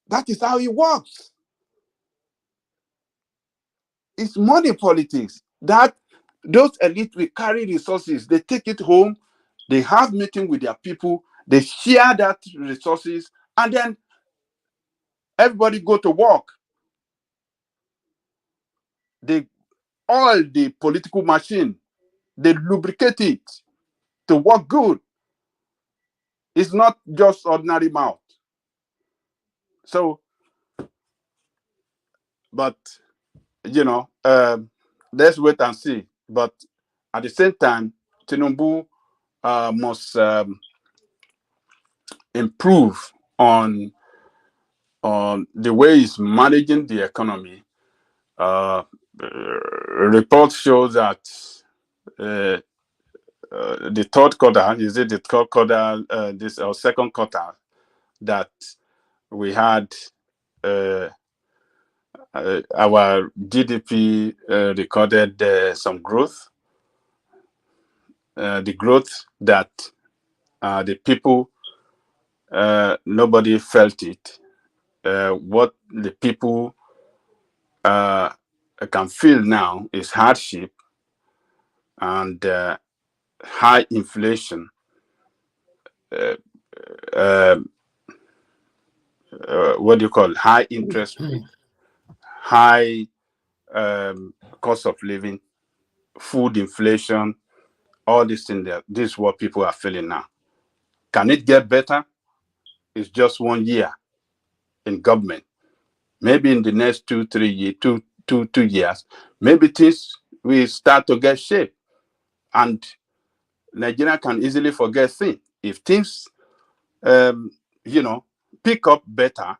That is how it works. It's money politics. That those elite will carry resources, they take it home, they have meeting with their people, they share that resources, and then everybody go to work. They oil the political machine, they lubricate it to work good. It's not just ordinary mouth. So, but let's wait and see. But at the same time, Tinubu must improve on the way he's managing the economy. Report shows that the third quarter, is it the third quarter, this or second quarter, that we had our GDP recorded some growth. The growth that the people, nobody felt it. What the people can feel now is hardship and high inflation. What do you call it? High interest rate, high cost of living, food inflation, all these things there. This is what people are feeling now. Can it get better? It's just 1 year in government. Maybe in the next 2 years, maybe things will start to get shape. And Nigeria can easily forget things. If things, pick up better,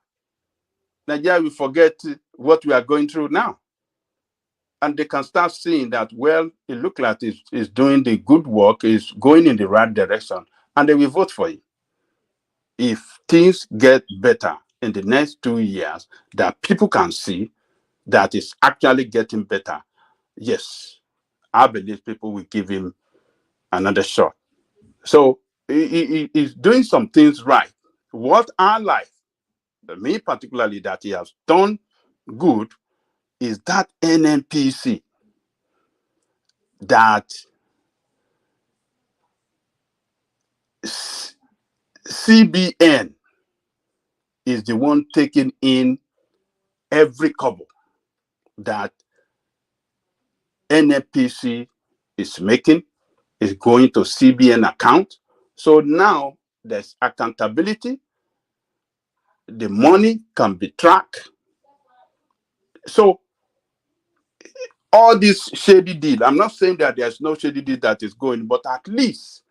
Nigeria will forget what we are going through now. And they can start seeing that, well, it looks like it's doing the good work, it's going in the right direction, and they will vote for it. If things get better in the next 2 years, that people can see that it's actually getting better, yes, I believe people will give him another shot. So he's doing some things right. What I like, me particularly, that he has done good is that NNPC, that CBN is the one taking in every kobo that NNPC is making, is going to CBN account. So now there's accountability. The money can be tracked. So all this shady deal, I'm not saying that there's no shady deal that is going, but at least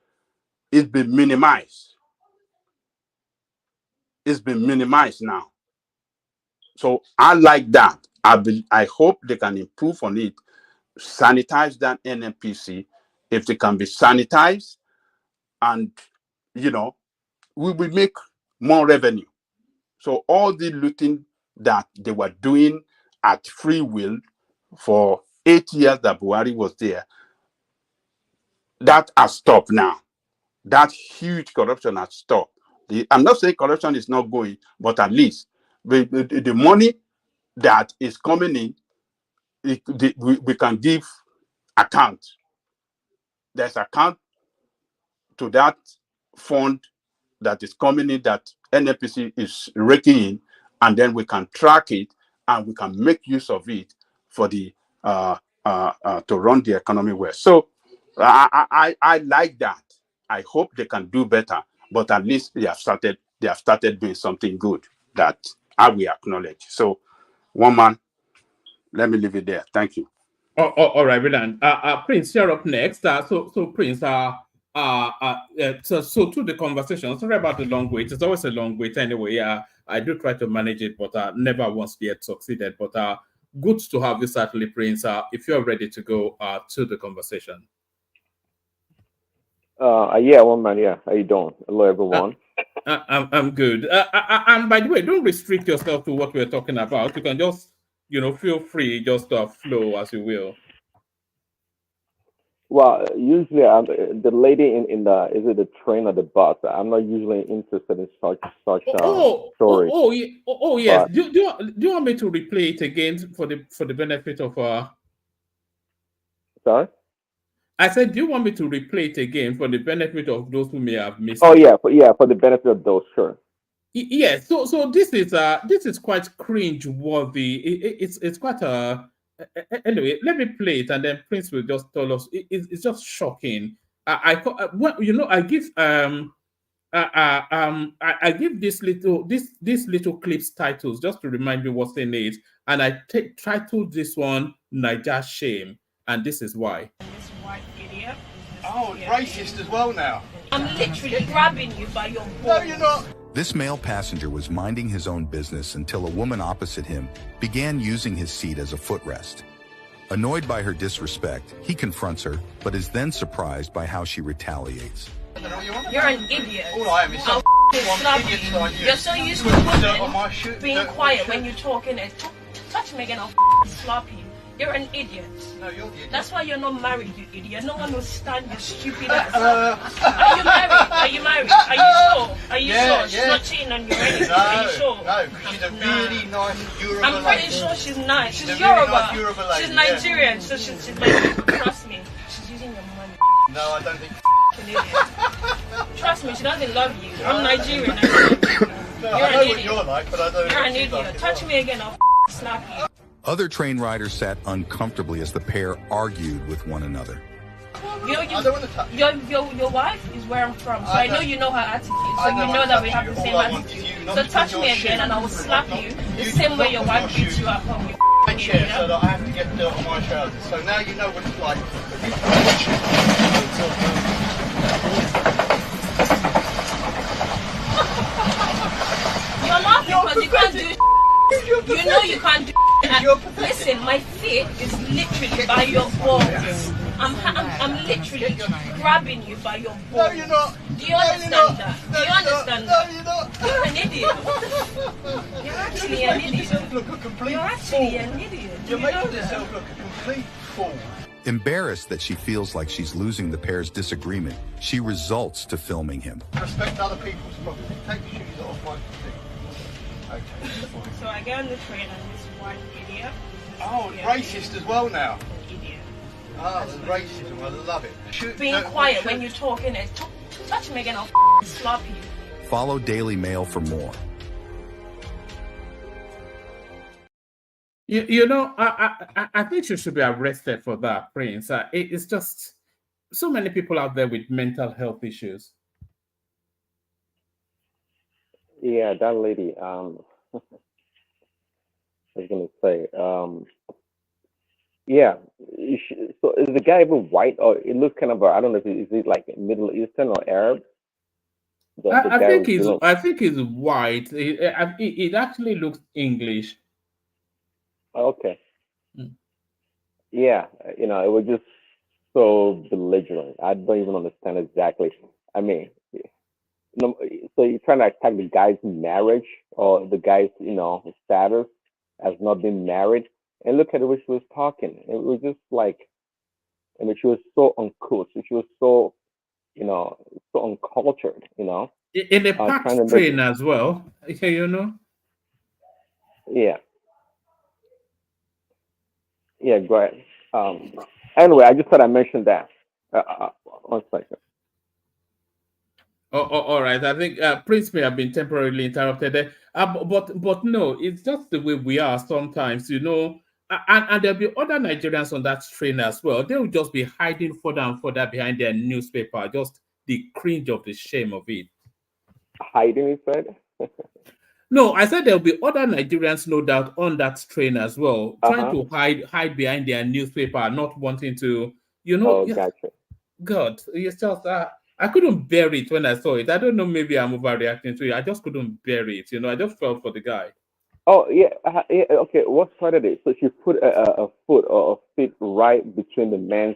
it's been minimized. It's been minimized now. So I like that. I hope they can improve on it, sanitize that NNPC. If they can be sanitized, and we will make more revenue. So all the looting that they were doing at free will for 8 years that Buhari was there. That has stopped now. That huge corruption has stopped. I'm not saying corruption is not going, but at least the money that is coming in, we can give account. There's account to that fund that is coming in that NFPC is raking in, and then we can track it and we can make use of it for the to run the economy well. So I like that. I hope they can do better, but at least they have started doing something good that I will acknowledge. So, one man, let me leave it there. Thank you. All right, Roland. Prince, you're up next. So Prince, so to the conversation. Sorry about the long wait. It's always a long wait anyway. I do try to manage it, but never once yet succeeded. But good to have you, certainly, Prince. If you're ready to go to the conversation. Yeah, one man. Yeah, how you doing? Hello, everyone. I'm good. And by the way, don't restrict yourself to what we're talking about. You can just, feel free, just flow as you will. Well, usually I'm the lady in the is it the train or the bus? I'm not usually interested in such stories. Yes. Do you want me to replay it again for the benefit of Sorry? I said, do you want me to replay it again for the benefit of those who may have missed Oh it? yeah, for the benefit of those, sure. Yes. So this is quite cringe worthy. It's quite anyway. Let me play it and then Prince will just tell us. It's just shocking. I give this little clips titles just to remind me what's in it, and I titled this one "Niger Shame," and this is why. This white idiot. Oh, racist as well now. I'm literally grabbing you by your balls. No, you're not. This male passenger was minding his own business until a woman opposite him began using his seat as a footrest. Annoyed by her disrespect, he confronts her, but is then surprised by how she retaliates. You're an idiot. All I am is I'll slap idiots you. like you. You're so used to women being quiet when you're talking and touch me again, I'll slap you. You're an idiot. No, you're the idiot. That's why you're not married, you idiot. No one will stand your stupid ass. Are you married? Are you married? Are you sure? Are you sure? She's not cheating on you or anything. Are you sure? No, because she's a really nice Yoruba I'm pretty lady. sure she's nice. She's a Yoruba. Really nice Yoruba lady, She's Nigerian, so she's like, trust me. She's using your money. No, I don't think. An idiot. Trust me, she doesn't love you. I'm Nigerian. No, I know what you're like, but I don't. You're an idiot. Touch me again, I'll slap you. Other train riders sat uncomfortably as the pair argued with one another. Your wife is where I'm from, so I know you know her attitude, so you know that we have the same attitude. So touch me again and I will slap you the same way your wife beats you at home. My chair, so that I have to get dirt on my trousers. So now you know what it's like. You're laughing because you can't do. You know you can't do. Listen, my feet is literally by your balls. I'm literally grabbing you by your balls. No, you're not. Do you understand that? Do you understand that? You're not. You're an idiot. You're actually an idiot. Look a complete You're actually an idiot. You're making yourself look a complete fool. Embarrassed that she feels like she's losing the pair's disagreement, she results to filming him. Respect other people's property. Take your shoes off my feet. Okay. So I get on the train and this white idiot. Oh, racist as well now. Idiot. Oh, the racism. I love it. Being quiet when you're talking and touch me again, I'll slap you. Follow Daily Mail for more. I think you should be arrested for that, Prince. It's just so many people out there with mental health issues. Yeah, that lady. I was gonna say. Yeah. So is the guy even white, or it looks kind of? I don't know if is it like Middle Eastern or Arab? I think he's white. It actually looks English. Okay. Yeah, it was just so belligerent. I don't even understand exactly. I mean, so you're trying to attack the guy's marriage or the guy's, status, has not been married. And look at the way she was talking. It was just like, I mean, she was so uncouth. She was so, you know, so uncultured, you know, In a trying to packed make, train as well, you know. yeah, yeah, go ahead. Anyway, I just thought I mentioned that. 1 second. All right. I think Prince may have been temporarily interrupted there. But no, it's just the way we are sometimes, you know. And there'll be other Nigerians on that train as well. They will just be hiding further and further behind their newspaper. Just the cringe of the shame of it. Hiding, he said. No, I said there'll be other Nigerians, no doubt, on that train as well, trying to hide behind their newspaper, not wanting to, you know. Oh, Yeah, gotcha. God, it's just I couldn't bear it when I saw it. I don't know, maybe I'm overreacting to it. I just couldn't bear it. You know, I just felt for the guy. Oh yeah, yeah. Okay, what started it? So she put a foot or a feet right between the man's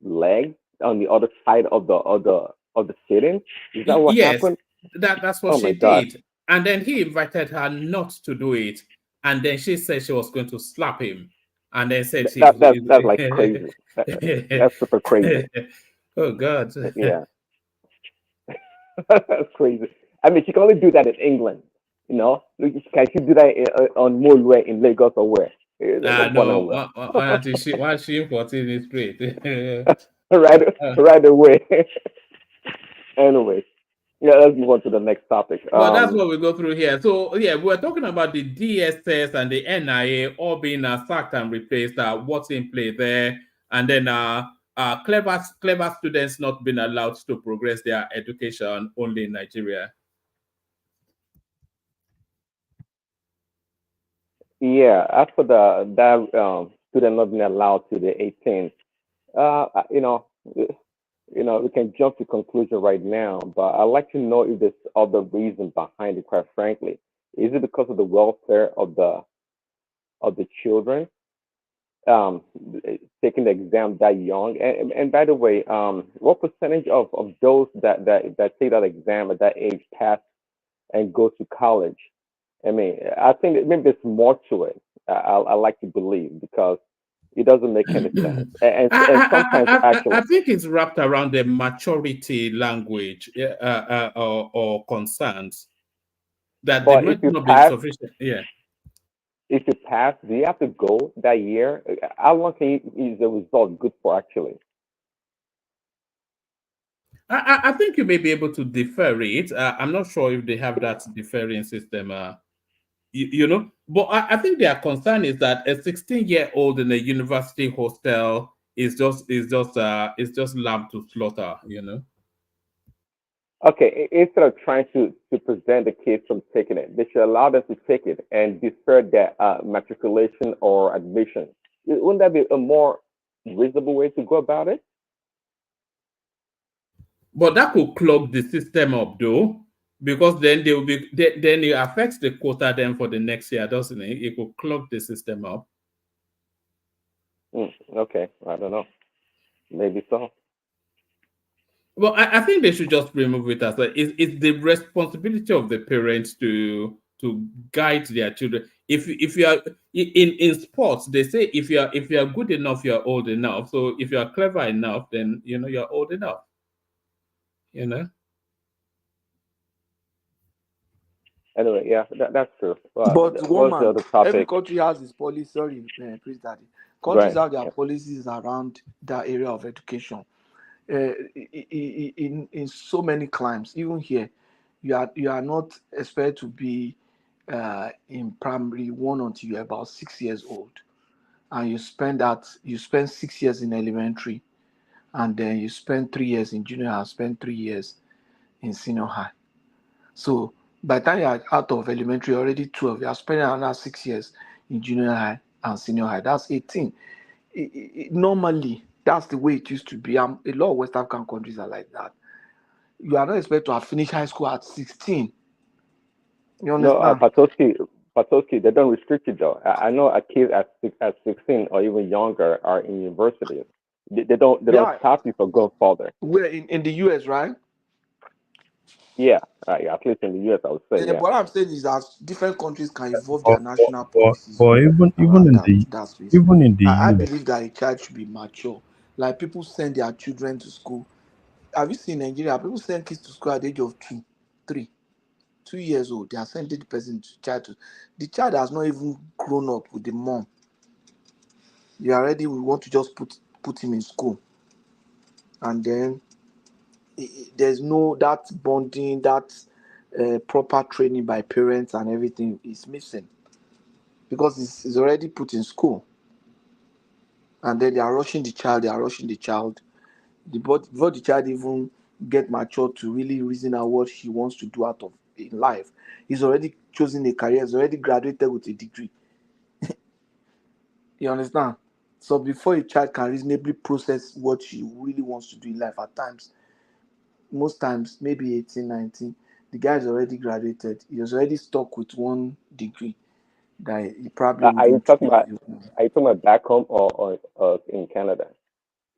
leg on the other side of the sitting. Is that what Yes, happened? that's what Oh she my God, did. And then he invited her not to do it. And then she said she was going to slap him. And then said she was. that's like crazy. That's super crazy. Oh God. Yeah, that's crazy. I mean, she can only do that in England. You know, can she do that on Molue in Lagos or where? No fun and No, well. once she 14 is great. right, right away. Anyway, yeah, let's move on to the next topic. Well, that's what we go through here. So, yeah, we're talking about the DSS and the NIA all being sacked and replaced. What's in play there? And then clever students not being allowed to progress their education only in Nigeria. Yeah, as for that student not being allowed to the 18, you know, we can jump to conclusion right now, but I'd like to know if there's other reason behind it. Quite frankly, is it because of the welfare of the children um, taking the exam that young? And by the way, what percentage of those that take that exam at that age pass and go to college? I mean, I think that maybe there's more to it. I like to believe because it doesn't make any sense. And sometimes I actually, think it's wrapped around the maturity language or concerns that they but might not be sufficient. Yeah. if you pass, do you have to go that year? How long is the result good for actually? I think you may be able to defer it. I'm not sure if they have that deferring system. You know, but I think their concern is that a 16-year-old in a university hostel is just lamb to slaughter. You know. Okay, instead of trying to prevent the kids from taking it, they should allow them to take it and defer their matriculation or admission. Wouldn't that be a more reasonable way to go about it? But that could clog the system up, though, because then they will be then it affects the quota then for the next year, doesn't it? It could clog the system up. Okay, I don't know. Maybe so. Well, I think they should just remove it as it's the responsibility of the parents to guide their children. If you are in sports, they say if you are good enough, you are old enough. So if you are clever enough, then you know you're old enough. You know. Anyway, yeah, that's true. But What's the woman, other every topic? country has its policy. Sorry, please, daddy. Countries Right. have their Yeah. policies around that area of education. In so many climes, even here, you are not expected to be in primary one until you're about 6 years old, and you spend 6 years in elementary, and then you spend 3 years in junior high, spend 3 years in senior high. So by the time you're out of elementary, you're already 12. You are spending another 6 years in junior high and senior high. That's 18. Normally, that's the way it used to be. A lot of West African countries are like that. You are not expected to have finished high school at 16. You No, understand? Patoski, they don't restrict it though. I know a kid at 16 or even younger are in universities. They don't Yeah. stop you from going further. We're in the US, right? Yeah, at least in the US, I would say, Yeah, yeah. but what I'm saying is that different countries can evolve their national policies But even around in that. the That's basically. even in the I US, believe that a child should be mature. Like people send their children to school. Have you seen Nigeria? People send kids to school at the age of 2, 3, 2 years old. They are sending the person to child to. The child has not even grown up with the mom. You already we want to just put him in school, and then there's no that bonding, that proper training by parents and everything is missing because it's already put in school, and then they are rushing the child. They are rushing the child. Before the child even get mature to really reason out what he wants to do out of in life, he's already chosen a career. He's already graduated with a degree. You understand? So before a child can reasonably process what he really wants to do in life, at times, most times, maybe 18, 19, the guy is already graduated. He was already stuck with one degree that he probably Are you wouldn't talking maybe about? Are you talking about back home or in Canada?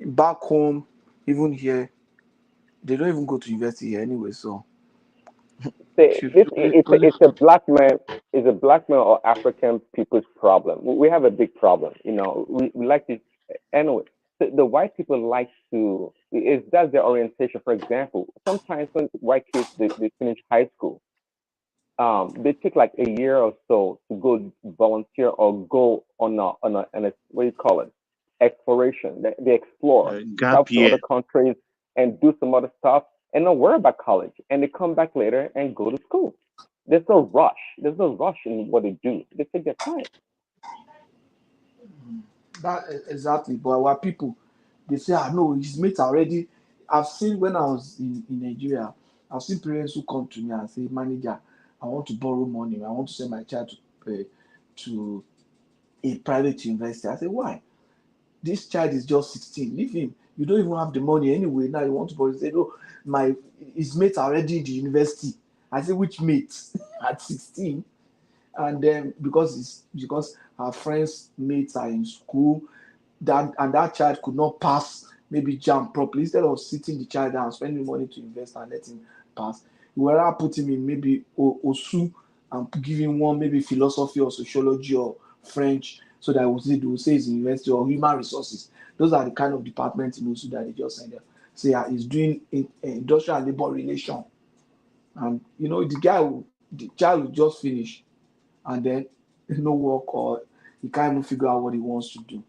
back home, even here, they don't even go to university here anyway. So Say this, it's a black man or African people's problem. We have a big problem. You know, we like to anyway. The white people like to is that's their orientation. For example, sometimes when white kids they finish high school, they take like a year or so to go volunteer or go on a what do you call it, exploration. They explore, Gap travel to year. other countries and do some other stuff, and don't worry about college. And they come back later and go to school. There's no rush. There's no rush in what they do. They take their time. that exactly. But our people, they say, "Ah, no, his mates are already." I've seen when I was in Nigeria, I've seen parents who come to me and say, "Manager, I want to borrow money. I want to send my child to a private university." I say, "Why? This child is just 16. Leave him. You don't even have the money anyway. Now you want to borrow." He said, "No, my his mates are already in the university." I say, "Which mates?" At 16. And then because her friends' mates are in school, that child could not pass maybe jam properly. Instead of sitting the child down, spending money to invest and let him pass, we would rather put him in maybe OSU and give him one maybe philosophy or sociology or French, so that they will say it's university or human resources. Those are the kind of departments in OSU that they just send them. Say he's doing industrial labor relation, and the child will just finish, and then no work, or he can't even figure out what he wants to do.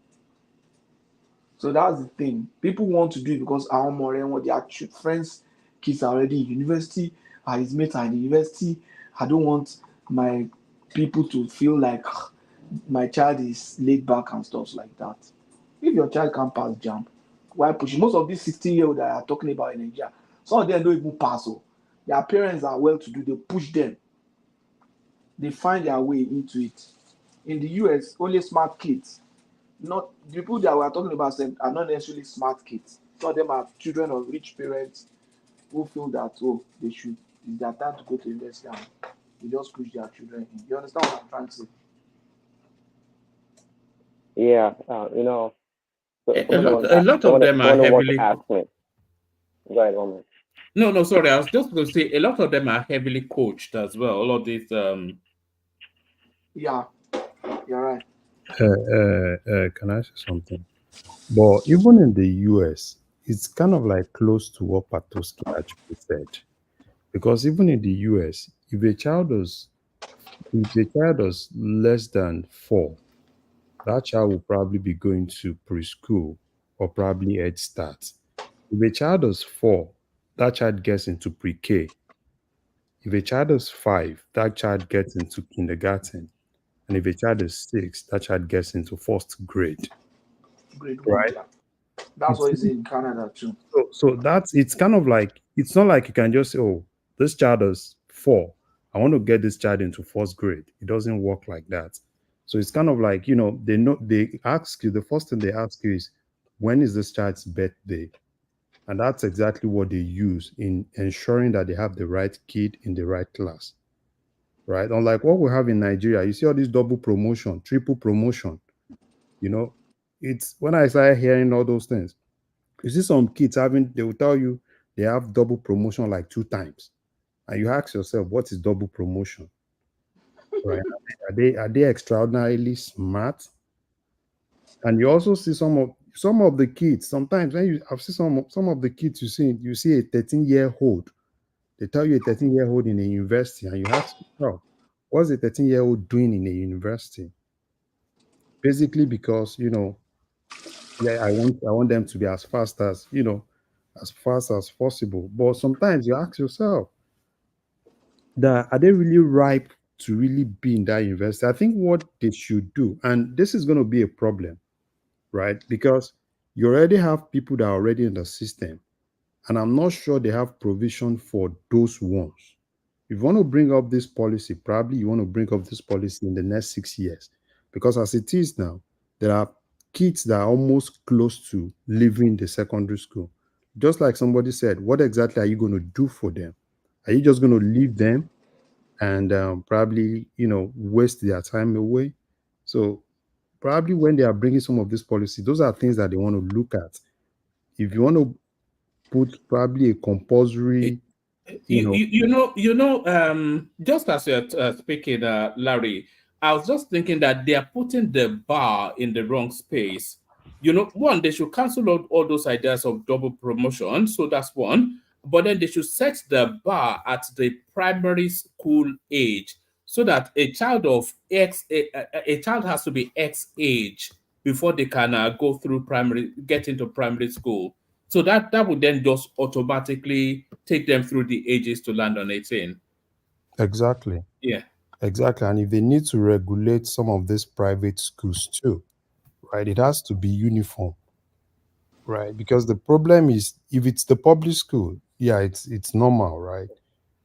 So that's the thing. People want to do it because our more and what their friends, kids are already in university, his mates are in university. I don't want my people to feel like my child is laid back and stuff like that. If your child can't pass jump, why push? Most of these 16-year-old that are talking about in Nigeria, some of them don't even pass. Oh. Their parents are well to do, they push them, they find their way into it. In the US, only smart kids. Not the people that we are talking about are not necessarily smart kids. Some of them are children of rich parents who feel that they should it's their time to go to university and they just push their children in. You understand what I'm trying to say? Yeah, so A lot, a lot of them are someone wants to heavily. ask me. Go ahead, one minute. No, no, sorry. I was just going to say a lot of them are heavily coached as well. All of these. Yeah, you're right. Can I say something? But even in the US, it's kind of like close to what Patoski actually said. Because even in the US, if a child is less than 4, that child will probably be going to preschool or probably Head Start. If a child is 4, that child gets into pre-K. If a child is 5, that child gets into kindergarten. And if a child is 6, that child gets into first grade, Grade one, right? yeah. That's It's what is in Canada too. so that's it's kind of like it's not like you can just say, oh, this child is 4. I want to get this child into first grade. It doesn't work like that. So it's kind of like, they ask you, the first thing they ask you is, when is this child's birthday? And that's exactly what they use in ensuring that they have the right kid in the right class. Right? Unlike what we have in Nigeria, you see all this double promotion, triple promotion. You know, it's when I started hearing all those things. You see some kids they will tell you they have double promotion like 2 times. And you ask yourself, what is double promotion? Right? Are they extraordinarily smart? And you also see some of the kids. Sometimes when I've seen some of the kids, you see a 13-year-old. They tell you a 13-year-old in a university, and you ask yourself, what's a 13-year-old doing in a university? Basically, because yeah, I want them to be as fast as possible. But sometimes you ask yourself, that are they really ripe to really be in that university? I think what they should do, and this is going to be a problem, right? Because you already have people that are already in the system, and I'm not sure they have provision for those ones. If you want to bring up this policy, probably you want to bring up this policy in the next 6 years, because as it is now, there are kids that are almost close to leaving the secondary school. Just like somebody said, what exactly are you going to do for them? Are you just going to leave them and probably waste their time away? So probably when they are bringing some of this policy, those are things that they want to look at. If you want to put probably a compulsory, Just as you're speaking, Larry, I was just thinking that they are putting the bar in the wrong space. One, they should cancel out all those ideas of double promotion. So that's one. But then they should set the bar at the primary school age, so that a child of a child has to be X age before they can get into primary school. So that would then just automatically take them through the ages to land on 18. exactly. Yeah. Exactly. And if they need to regulate some of these private schools too, right, it has to be uniform, right? Because the problem is, if it's the public school, yeah, it's normal, right?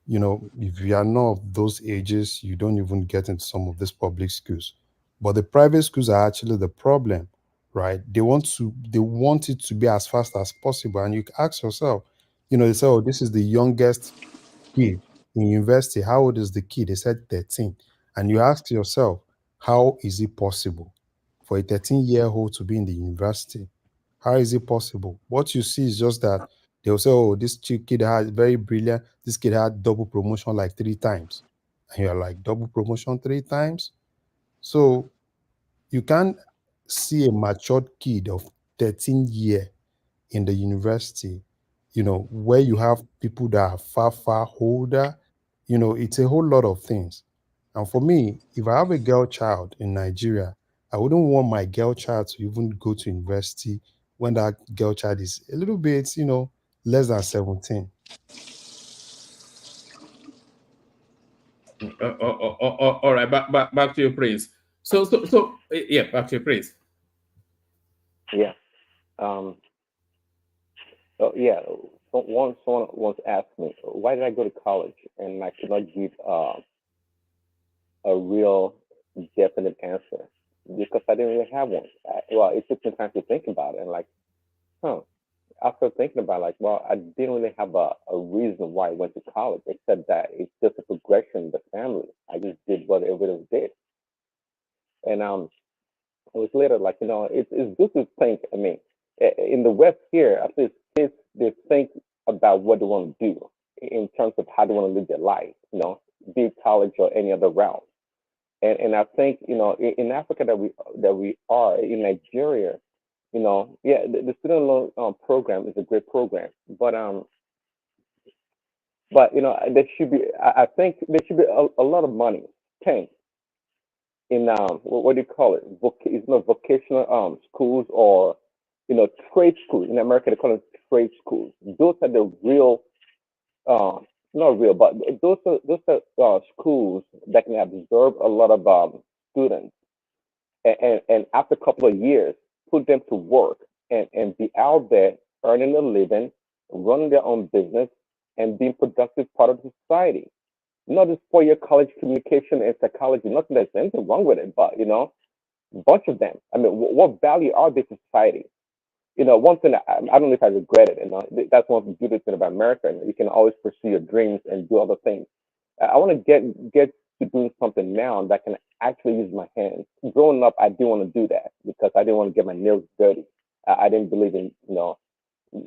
If you are not of those ages, you don't even get into some of these public schools. But the private schools are actually the problem, right? They want it to be as fast as possible. And you ask yourself, they say, oh, this is the youngest kid in university. How old is the kid? They said 13. And you ask yourself, how is it possible for a 13-year-old to be in the university? How is it possible? What you see is just that they'll say, oh, this kid had very brilliant, this kid had double promotion like 3 times. And you're like, double promotion 3 times? So you can't see a matured kid of 13 year in the university, where you have people that are far, far older. It's a whole lot of things. And for me, if I have a girl child in Nigeria, I wouldn't want my girl child to even go to university when that girl child is a little bit, less than 17. All right, back to your Prince. Yeah, back to your Prince. Yeah. Yeah. Someone once asked me, why did I go to college? And I could not give a real definite answer because I didn't really have one. Well, it took some time to think about it, and after thinking about it, I didn't really have a reason why I went to college, except that it's just a progression of the family. I just did what everybody did. And it was later it's good to think. I mean, in the West here, at least kids, they think about what they want to do in terms of how they want to live their life, be it college or any other route. And I think, in Africa that we are, in Nigeria, yeah, the student loan program is a great program, but there should be, I think there should be a lot of money spent in what do you call it? It's not vocational schools, or trade schools. In America they call them trade schools. Those are the real, not real, but those are schools that can absorb a lot of students, and after a couple of years put them to work and be out there earning a living, running their own business, and being productive part of the society. Not this 4 year college communication and psychology. Nothing there's anything wrong with it, but bunch of them. I mean, what value are they to society? One thing I don't know if I regret it. That's one of the beautiful things about America. You can always pursue your dreams and do other things. I want to get to doing something now that can actually use my hands. Growing up, I didn't want to do that because I didn't want to get my nails dirty. I didn't believe in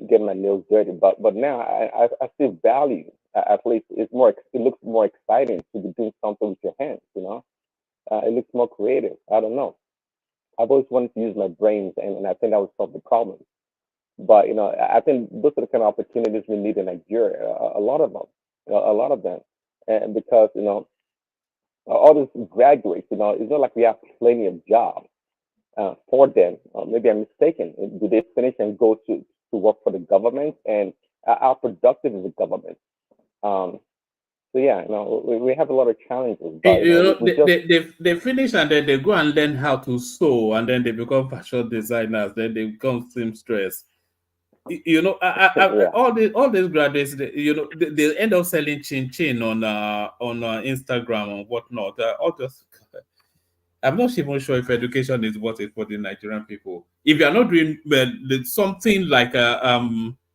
getting my nails dirty. But now I see value At least it's more. It looks more exciting to be doing something with your hands. It looks more creative. I don't know. I've always wanted to use my brains, and I think that would solve the problem. But I think those are the kind of opportunities we need in Nigeria. A lot of them, a lot of them, and because all these graduates, it's not like we have plenty of jobs for them. Maybe I'm mistaken. Do they finish and go to work for the government? And how productive is the government? So yeah, we have a lot of challenges, but they finish and then they go and learn how to sew, and then they become fashion designers, then they become seamstress. All these graduates, they end up selling chin on Instagram and whatnot. I'm not even sure if education is what it for the Nigerian people. If you are not doing something like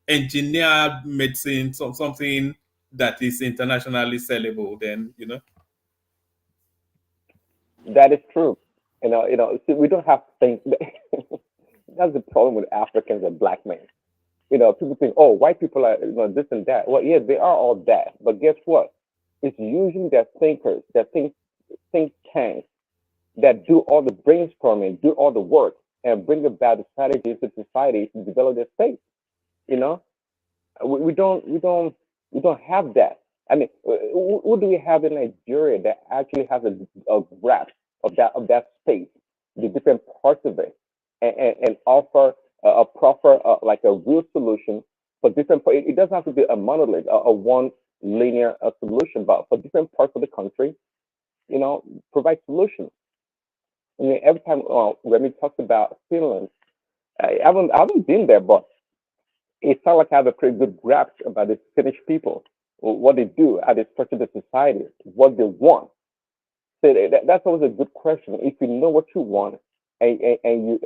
engineer medicine, something that is internationally sellable, then that is true. See, we don't have things. That's the problem with Africans and black men. People think, oh, white people are this and that. Well, yeah, they are all that, but guess what? It's usually their thinkers, their think tanks that do all the brainstorming, do all the work, and bring about the strategies to society to develop their state. We don't have that. I mean, what do we have in Nigeria that actually has a grasp of that space, the different parts of it, and offer a proper like a real solution for different. It doesn't have to be a monolith, a one linear solution, but for different parts of the country, provide solutions. I mean, every time when we talk about Finland, I haven't been there, but it sounds like I have a pretty good grasp about the Finnish people, what they do, how they structure the society, what they want. So that's always a good question. If you know what you want, and you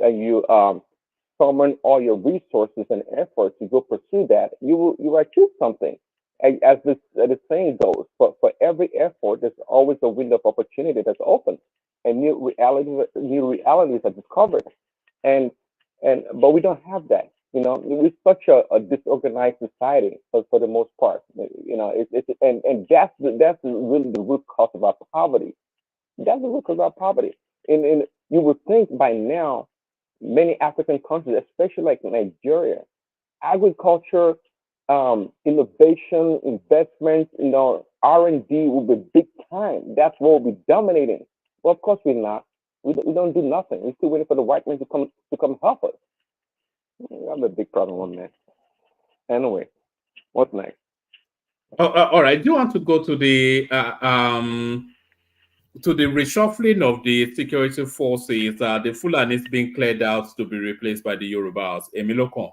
summon all your resources and efforts to go pursue that, you will achieve something. And as the saying goes, for every effort, there's always a window of opportunity that's open, and new realities are discovered. And but we don't have that. We're such a disorganized society for the most part. And that's really the root cause of our poverty. That's the root cause of our poverty. And you would think by now, many African countries, especially like Nigeria, agriculture, innovation, investments, R&D will be big time. That's what will be dominating. Well, of course we're not. We don't do nothing. We're still waiting for the white men to come help us. I'm a big problem on that. Anyway, what's next? all right. Do you want to go to the reshuffling of the security forces? The Fulanis being cleared out to be replaced by the Yorubas. Emilokon.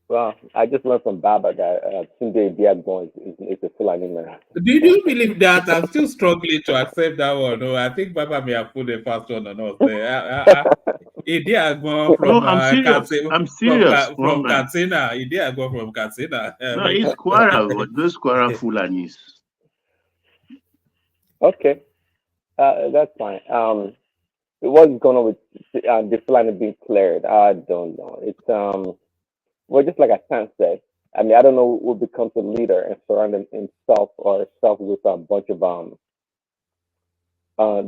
Well, I just learned from Baba that Tunde Diagbon is a Fulani man. Do you believe that? I'm still struggling to accept that one. No, I think Baba may have put the first one on us there. Diagbon from No, I'm serious. I'm serious. from Katsina. Diagbon from Katsina. No, it's Kwara, but those Kwara Fulanis. Okay, that's fine. What's going on with the Fulani being cleared? I don't know. It's well, just like I said. I mean, I don't know who becomes a leader and surrounding himself or herself with a bunch of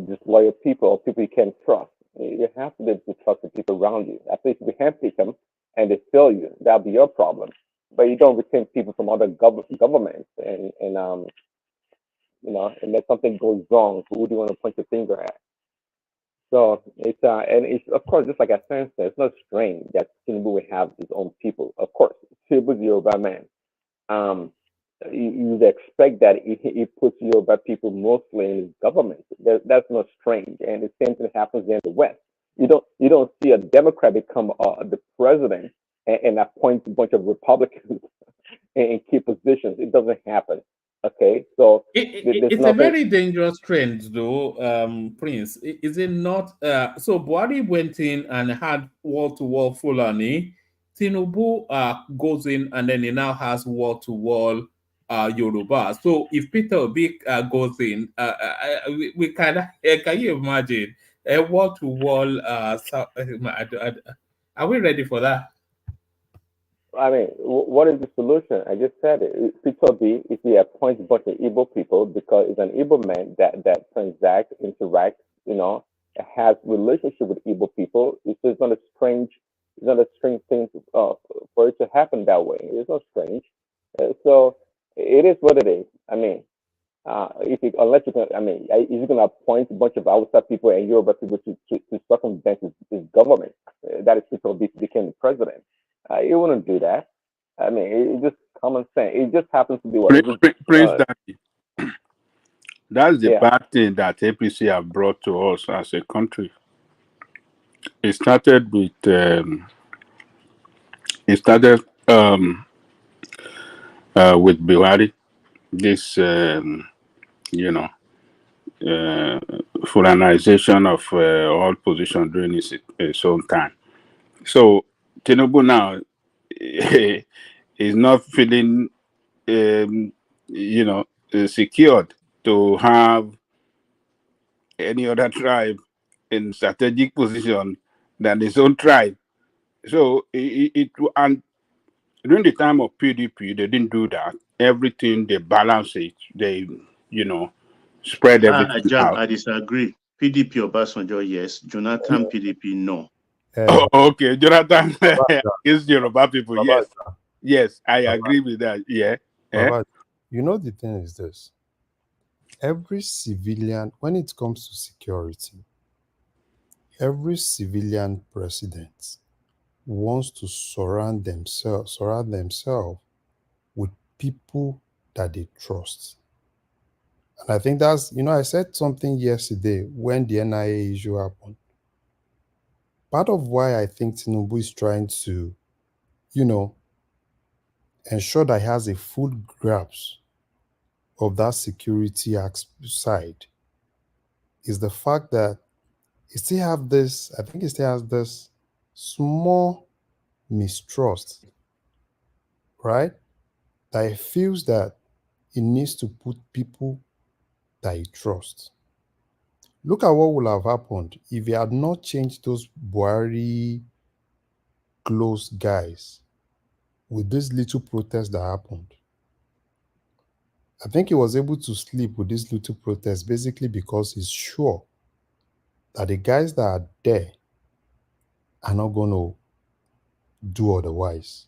disloyal people or people you can't trust. You have to be able to trust the people around you. At least if you handpick them and they fail you, that'll be your problem. But you don't retain people from other governments and and if something goes wrong, who do you want to point your finger at? So it's of course just like I said, it's not strange that Tinubu will have his own people. Of course, Tinubu is a Yoruba man. You'd expect that he puts Yoruba people mostly in his government. That's not strange, and the same thing happens in the West. You don't see a Democrat become the president and appoint a bunch of Republicans in key positions. It doesn't happen. Okay, so it's a very dangerous trend, though, Prince. Is it not? So Buhari went in and had wall-to-wall Fulani. Tinubu goes in and then he now has wall-to-wall Yoruba. So if Peter Obi goes in, we kind of can you imagine a wall-to-wall? Are we ready for that? I mean, what is the solution? I just said it. Peter B, if he appoints a bunch of Igbo people because it's an Igbo man that transacts, interacts, has relationship with Igbo people, it's not a strange thing for it to happen that way. It's not strange. So it is what it is. I mean, if you, unless you can, I mean, if you're going to appoint a bunch of Hausa people and Yoruba people to circumvent his government, that is Peter B became the president. You wouldn't do that. I mean, it's just common sense. It just happens to be what it is. Praise Daddy. That's the Yeah. bad thing that APC have brought to us as a country. It started with it started with BUHARI, this Fulanization of all positions during his own time. So Tinubu now is not feeling secured to have any other tribe in strategic position than his own tribe. So and during the time of PDP, they didn't do that. Everything they balance it. They spread everything Ajak, out. I disagree. PDP Obasanjo, yes. Jonathan PDP, no. Oh, okay, Jonathan is Yoruba people. Baba, Yes, yes, I agree with that. Yeah. Baba, the thing is this: every civilian, when it comes to security, every civilian president wants to surround themselves with people that they trust. And I think that's, I said something yesterday when the NIA issue happened. Part of why I think Tinubu is trying to, ensure that he has a full grasp of that security side is the fact that he still have this, I think he still has this small mistrust, right? That he feels that he needs to put people that he trusts. Look at what would have happened if he had not changed those Buhari close guys with this little protest that happened. I think he was able to sleep with this little protest basically because he's sure that the guys that are there are not going to do otherwise.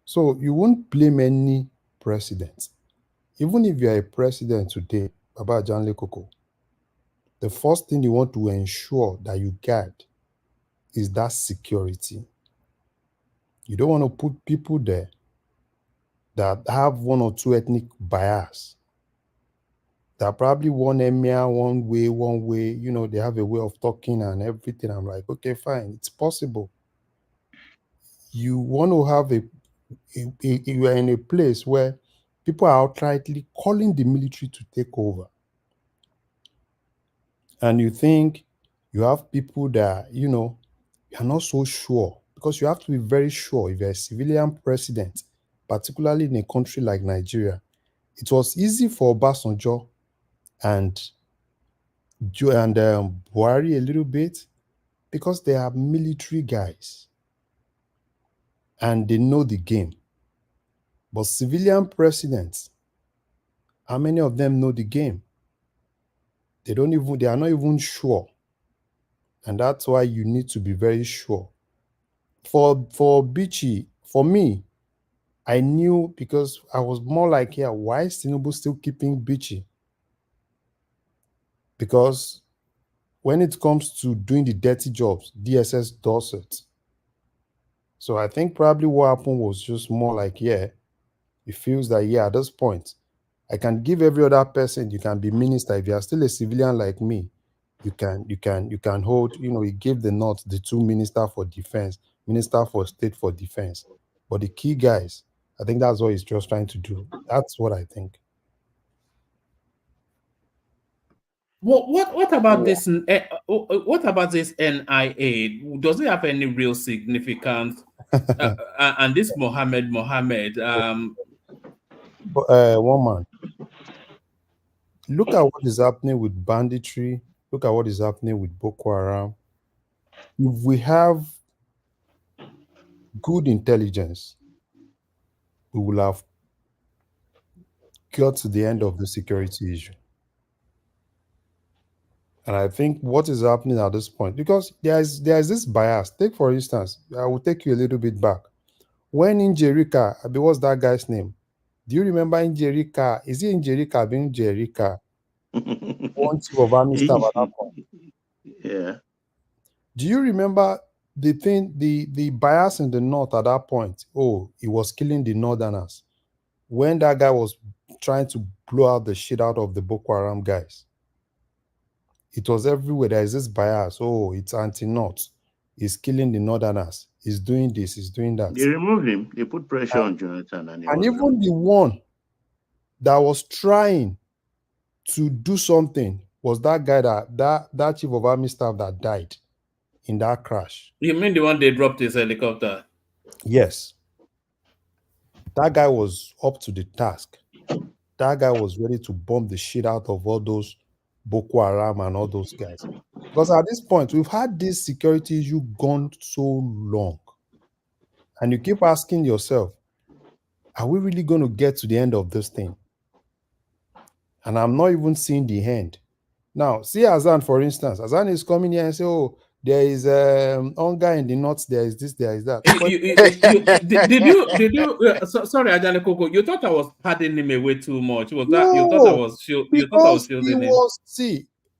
So you won't blame any president. Even if you are a president today, Baba Janle Koko, the first thing you want to ensure that you get is that security. You don't want to put people there that have one or two ethnic bias. That probably one emir, one way, they have a way of talking and everything. I'm like, okay, fine, it's possible. You want to have you are in a place where people are outrightly calling the military to take over. And you think you have people that, you're not so sure, because you have to be very sure if you're a civilian president, particularly in a country like Nigeria. It was easy for Obasanjo and Buhari a little bit because they are military guys and they know the game. But civilian presidents, how many of them know the game? They are not even sure. And that's why you need to be very sure. For Bichi, for me, I knew because I was more like, why is Tinubu still keeping Bichi? Because when it comes to doing the dirty jobs, DSS does it. So I think probably what happened was just more like, it feels that, at this point, I can give every other person, you can be minister. If you are still a civilian like me, you can hold, you give the two minister for defense, minister for state for defense. But the key guys, I think that's what he's just trying to do. That's what I think. What about this? What about this NIA? Does it have any real significance? And this Mohammed, one man. Look at what is happening with banditry. Look at what is happening with Boko Haram. If we have good intelligence, we will have got to the end of the security issue. And I think what is happening at this point, because there's this bias. Take, for instance, I will take you a little bit back. When Injerika, what's that guy's name? Do you remember Injerika? Is it Injerika being Injerika? One chief of army staff at that point. Yeah. Do you remember the thing, the bias in the north at that point? Oh, he was killing the northerners. When that guy was trying to blow out the shit out of the Boko Haram guys, it was everywhere. There is this bias. Oh, it's anti-north. He's killing the northerners. He's doing this. He's doing that. They removed him. They put pressure on Jonathan, and he And was even removed. the one that was trying to do something was that guy that chief of army staff that died in that crash. You mean the one they dropped his helicopter? Yes. That guy was up to the task. That guy was ready to bomb the shit out of all those Boko Haram and all those guys. Because at this point, we've had this security issue gone so long. And you keep asking yourself, are we really going to get to the end of this thing? And I'm not even seeing the end. Now, see Azan, for instance. Azan is coming here and say, oh, there is hunger in the north, there is this, there is that. Did you sorry, Ajane Koko, you thought I was padding him away too much. Was that you thought I was shielding him?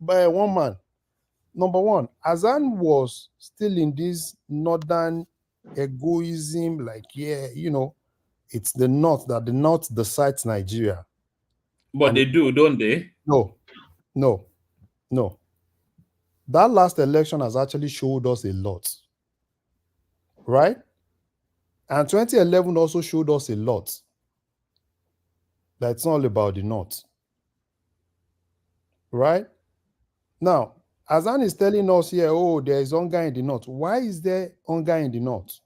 By one man. Number one, Azan was still in this northern egoism, like, yeah, you know, it's the north decides Nigeria. But they do, don't they? No. That last election has actually showed us a lot. Right? And 2011 also showed us a lot. That it's not all about the north. Right? Now, Azan is telling us here, oh, there is hunger in the north. Why is there hunger in the north?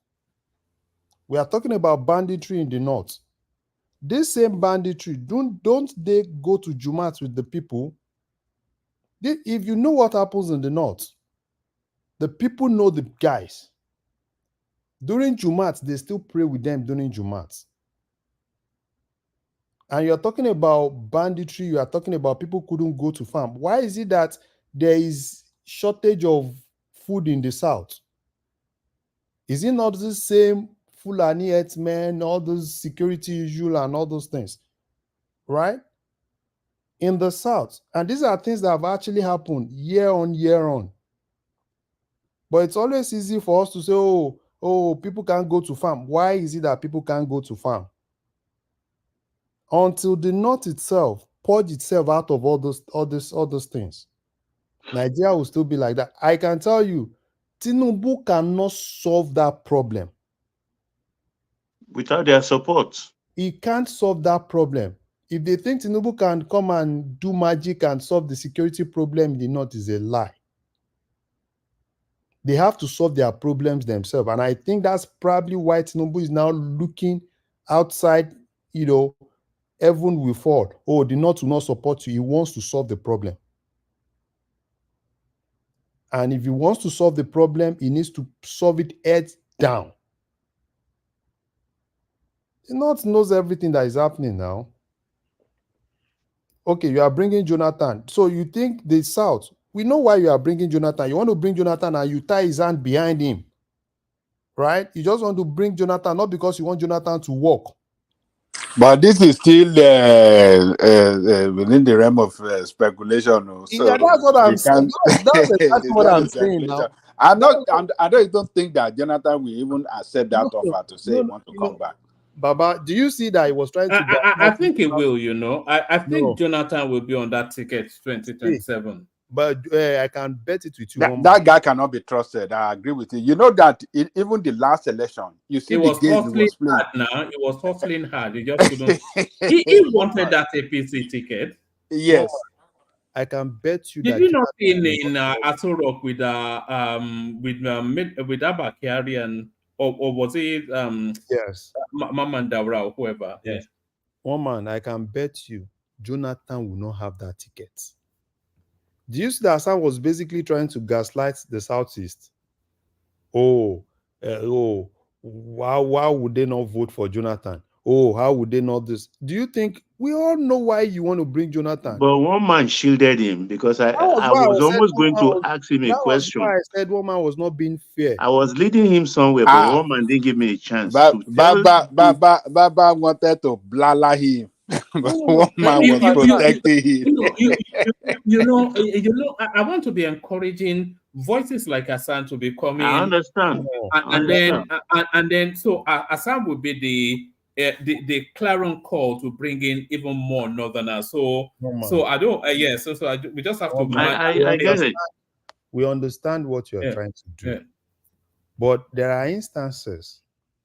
We are talking about banditry in the north. This same banditry, don't they go to Jumat with the people? If you know what happens in the north, the people know the guys. During Jumat, they still pray with them during Jumat. And you're talking about banditry, you are talking about people couldn't go to farm. Why is it that there is shortage of food in the south? Is it not the same Fulani herdsmen, all those security issues and all those things? Right? In the south. And these are things that have actually happened year on year on. But it's always easy for us to say, oh, people can't go to farm. Why is it that people can't go to farm? Until the north itself purge itself out of all those things, Nigeria will still be like that. I can tell you, Tinubu cannot solve that problem. Without their support. He can't solve that problem. If they think Tinubu can come and do magic and solve the security problem in the north, is a lie. They have to solve their problems themselves. And I think that's probably why Tinubu is now looking outside, heaven will fall. Oh, the north will not support you. He wants to solve the problem. And if he wants to solve the problem, he needs to solve it heads down. The north knows everything that is happening now. Okay, you are bringing Jonathan. So you think the south, we know why you are bringing Jonathan. You want to bring Jonathan and you tie his hand behind him. Right? You just want to bring Jonathan, not because you want Jonathan to walk. But this is still within the realm of speculation. So yeah, that's what I'm saying. That's exactly what I'm saying now. I don't think that Jonathan will even accept that offer to say he wants to come back. Baba, do you see that he was trying to? I think he will. I think Jonathan will be on that ticket 2027. But I can bet it with you. That guy cannot be trusted. I agree with you. You know that even the last election, you see the game he was playing. Now he was hustling hard. He just couldn't. he wanted that APC ticket. Yes, I can bet you. Did you not see in Aso Rock with Abba Kyari or was it yes, Mama Daura or whoever? Yes. One man, I can bet you, Jonathan will not have that ticket. Do you see that Hassan was basically trying to gaslight the Southeast? why would they not vote for Jonathan? Oh, how would they not this? Do you think we all know why you want to bring Jonathan? But one man shielded him because That was I why I was was said almost one going man to was, ask him a that was why question. I said one man was not being fair. I was leading him somewhere, but one man didn't give me a chance to tell. Baba wanted to blala him, but one man was protecting him. I want to be encouraging voices like Hassan to be coming. I understand. And then, so Hassan would be the clarion call to bring in even more Northerners. So I don't. We just have to. I get it. We understand what you're trying to do, but there are instances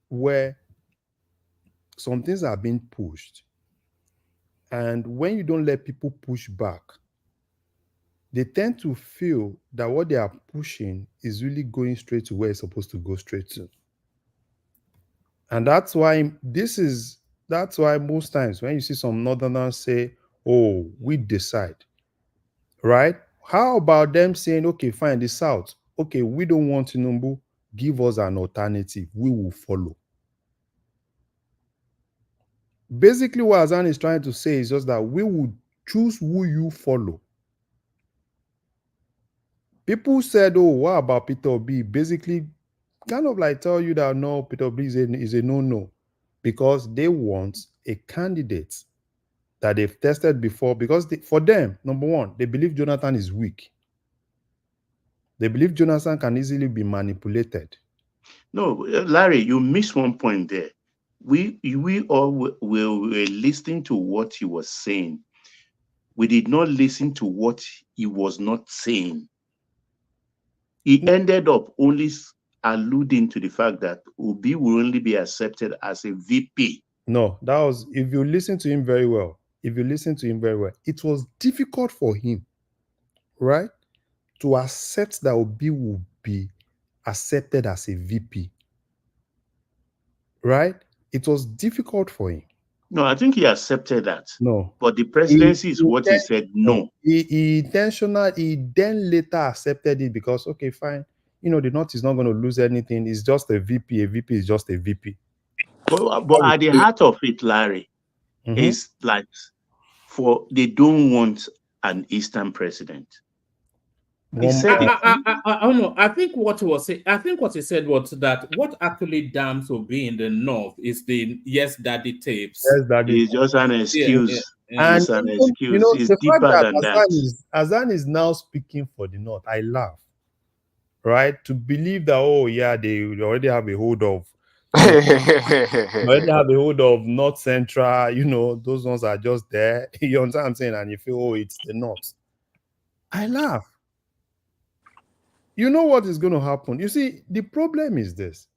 where some things are being pushed, and when you don't let people push back, they tend to feel that what they are pushing is really going straight to where it's supposed to go straight to. And that's why most times when you see some Northerners say, oh, we decide, right? How about them saying, okay, fine, the South, okay, we don't want Tinubu, give us an alternative, we will follow. Basically, what Hassan is trying to say is just that we will choose who you follow. People said, oh, what about Peter Obi? Basically, kind of like tell you that no, Peter Obi is a no-no, because they want a candidate that they've tested before, because for them, number one, they believe Jonathan is weak. They believe Jonathan can easily be manipulated. No, Larry, you missed one point there. We all were listening to what he was saying. We did not listen to what he was not saying. He ended up only alluding to the fact that Obi will only be accepted as a VP. No, that was, if you listen to him very well, it was difficult for him, right, to accept that Obi will be accepted as a VP. Right? It was difficult for him. No, I think he accepted that. No. But the presidency is what he said no. He then later accepted it because, okay, fine, the North is not going to lose anything. It's just a VP. A VP is just a VP. But at the heart of it, Larry, is like they don't want an Eastern president. He said I don't know. I think what he said was that what actually damns Obi in the North is the Yes Daddy tapes. Yes, Daddy. It's just an excuse. And it's an excuse. It's the deeper fact than that. Hassan is now speaking for the North. I laugh. Right? To believe that, oh yeah, they already have a hold of North Central, those ones are just there. You understand what I'm saying? And you feel, oh, it's the North. I laugh. You know what is going to happen? You see, the problem is this.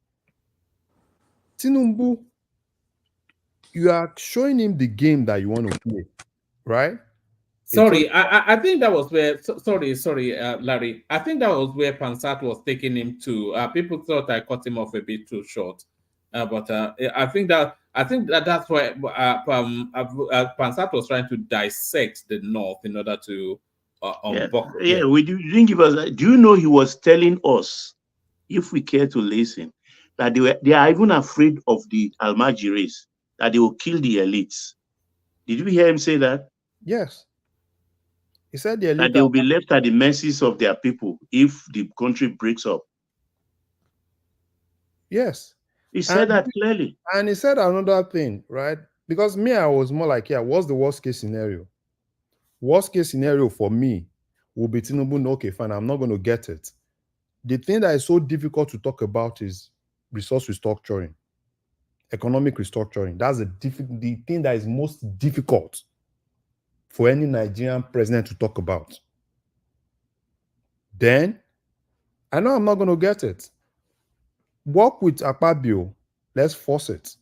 Tinubu, you are showing him the game that you want to play, right? Sorry, I think that was where. Sorry, Larry. I think that was where Pansat was taking him to. People thought I cut him off a bit too short, but I think that's why Pansat was trying to dissect the North in order to unbuckle. Yeah, we didn't give us that. Do you know he was telling us, if we care to listen, that they are even afraid of the Almajiris, that they will kill the elites. Did you hear him say that? Yes. He said the elite that they will be left at the mercies of their people if the country breaks up. Yes. He said that clearly. And he said another thing, right? Because me, I was more like, what's the worst case scenario? Worst case scenario for me will be Tinubu, okay, fine, I'm not going to get it. The thing that is so difficult to talk about is resource restructuring, economic restructuring. That's the thing that is most difficult for any Nigerian president to talk about. Then, I know I'm not going to get it. Work with Akpabio. Let's force it.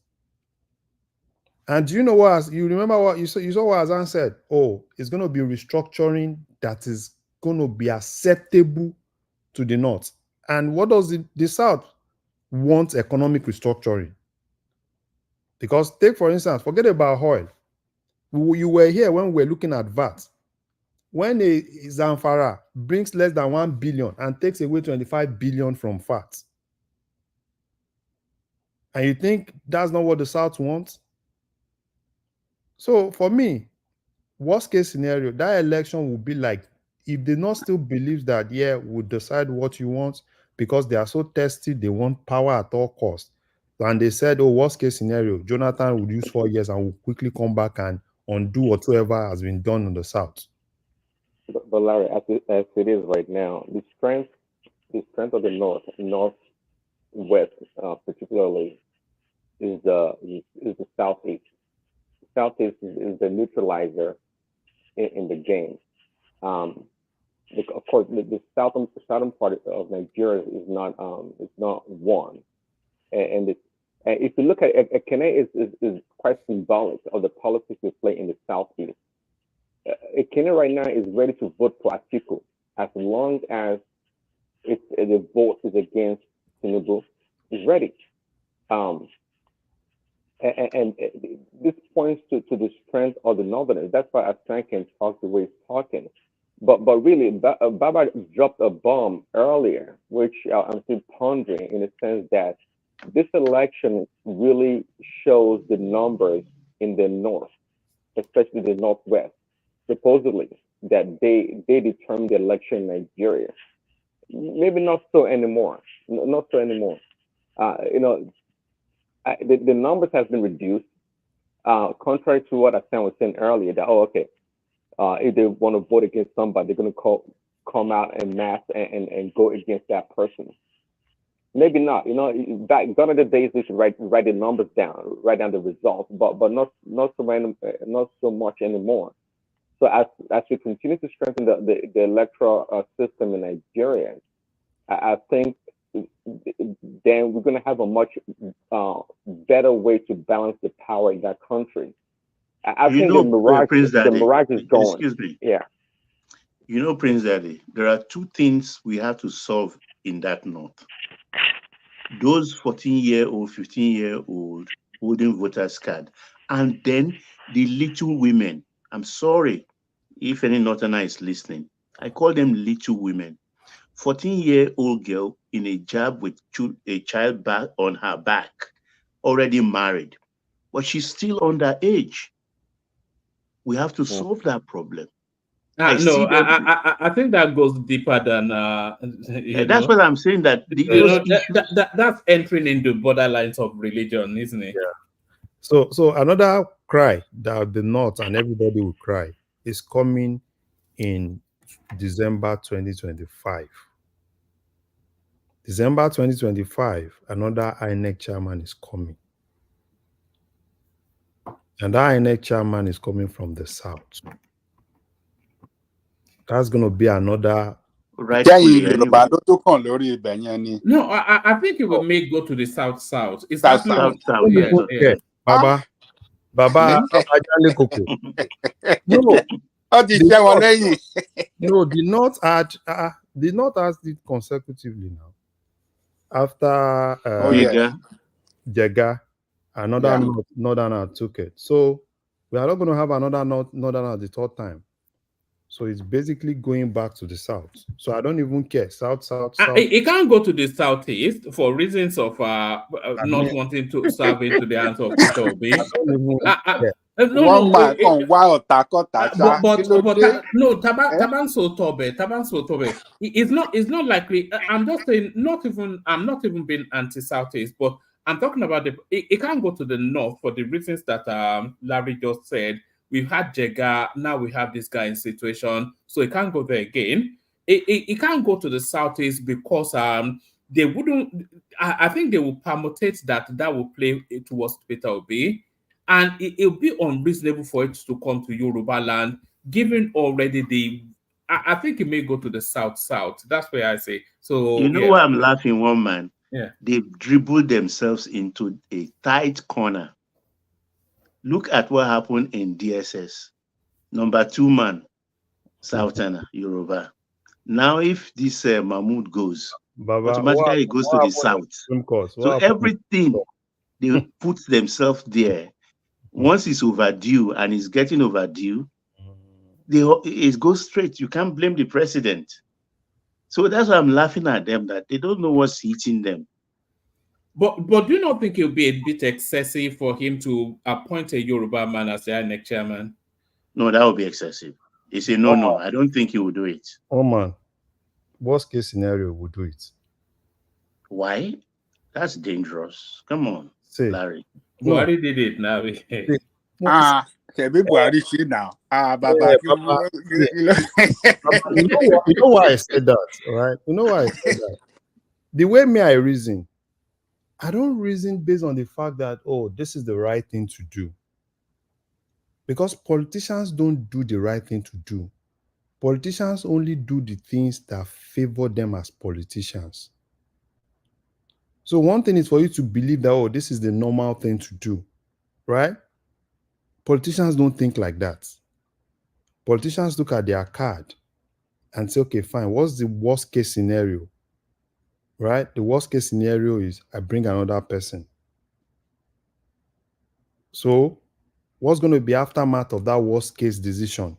And do you know what? You remember what you saw what Hassan said? Oh, it's going to be restructuring that is going to be acceptable to the North. And what does the South want? Economic restructuring. Because take, for instance, forget about oil. You were here when we were looking at VAT. When a Zamfara brings less than 1 billion and takes away 25 billion from VAT, And you think that's not what the South wants? So for me, worst case scenario, that election will be like, if they not still believe that, yeah, we'll decide what you want, because they are so thirsty, they want power at all costs. And they said, oh, worst case scenario, Jonathan would use 4 years and will quickly come back and undo whatsoever has been done in the South. But Larry, as it is right now, the strength of the Northwest, particularly, is the Southeast. Southeast is the neutralizer in the game. Of course, the southern part of Nigeria is not one, and if you look at Ekene is quite symbolic of the politics we play in the Southeast. Ekene right now is ready to vote for Atiku as long as the vote is against Tinubu. Is ready. And this points to the strength of the Northerners. That's why Asante can talk the way he's talking. But really, Baba dropped a bomb earlier, which I'm still pondering in the sense that this election really shows the numbers in the North, especially the Northwest, supposedly, that they determine the election in Nigeria. Maybe not so anymore. Not so anymore. The numbers have been reduced, contrary to what Hassan was saying earlier, that, if they want to vote against somebody, they're going to come out en masse and go against that person. Maybe not. Back gone are the days they should write the numbers down, write down the results, but not so much anymore. So as we continue to strengthen the electoral system in Nigeria, I think then we're going to have a much better way to balance the power in that country. I think the mirage is gone. Excuse me. Yeah. Prince Daddy, there are two things we have to solve in that North. Those 14-year-old, 15-year-old holding voters card, and then the little women. I'm sorry if any Northerner is listening. I call them little women. 14-year-old girl in a job with a child back on her back, already married, but she's still underage. We have to solve that problem. I think that goes deeper than that's what I'm saying. That's entering into borderlines of religion, isn't it? Yeah. So another cry that the North and everybody will cry is coming in December 2025. December 2025, another INEC chairman is coming. And that INEC chairman is coming from the South. That's going to be another... No, I think it will make go to the South. It's South. Yeah. Baba, the North had it consecutively now. After Jega, another Northerner took it. So we are not going to have another Northerner the third time. So it's basically going back to the South. So I don't even care. South. It can't go to the Southeast for reasons of not wanting to serve into the hands of Peter Obi. Taban Sotobe. It's not likely. I'm just saying, I'm not even being anti-Southeast, but I'm talking about it can't go to the North for the reasons that Larry just said. We've had Jega, now we have this guy in situation, so it can't go there again. It can't go to the Southeast because they wouldn't. I think they will permutate that will play towards Peter Obi, and it'll be unreasonable for it to come to Yoruba land, given already I think it may go to the South. That's where I say. So why I'm laughing, one man? Yeah, they've dribbled themselves into a tight corner. Look at what happened in DSS. Number 2 man, Southerner, Yoruba. Now, if this Mahmoud goes, automatically it goes to the South. So everything, they put themselves there. Once it's overdue, and it's getting overdue, it goes straight. You can't blame the president. So that's why I'm laughing at them, that they don't know what's hitting them. But do you not think it would be a bit excessive for him to appoint a Yoruba man as the INEC chairman? No, that would be excessive. It's a no. I don't think he will do it. Oh man, worst case scenario, we'll do it. Why? That's dangerous. Come on, Larry. Buhari did it now. Buhari see now. Baba, you know why I said that, right? You know why I said that? The way I reason, I don't reason based on the fact that, oh, this is the right thing to do. Because politicians don't do the right thing to do. Politicians only do the things that favor them as politicians. So one thing is for you to believe that, oh, this is the normal thing to do, right? Politicians don't think like that. Politicians look at their card and say, okay, fine, what's the worst case scenario? Right? The worst case scenario is I bring another person. So what's going to be aftermath of that worst case decision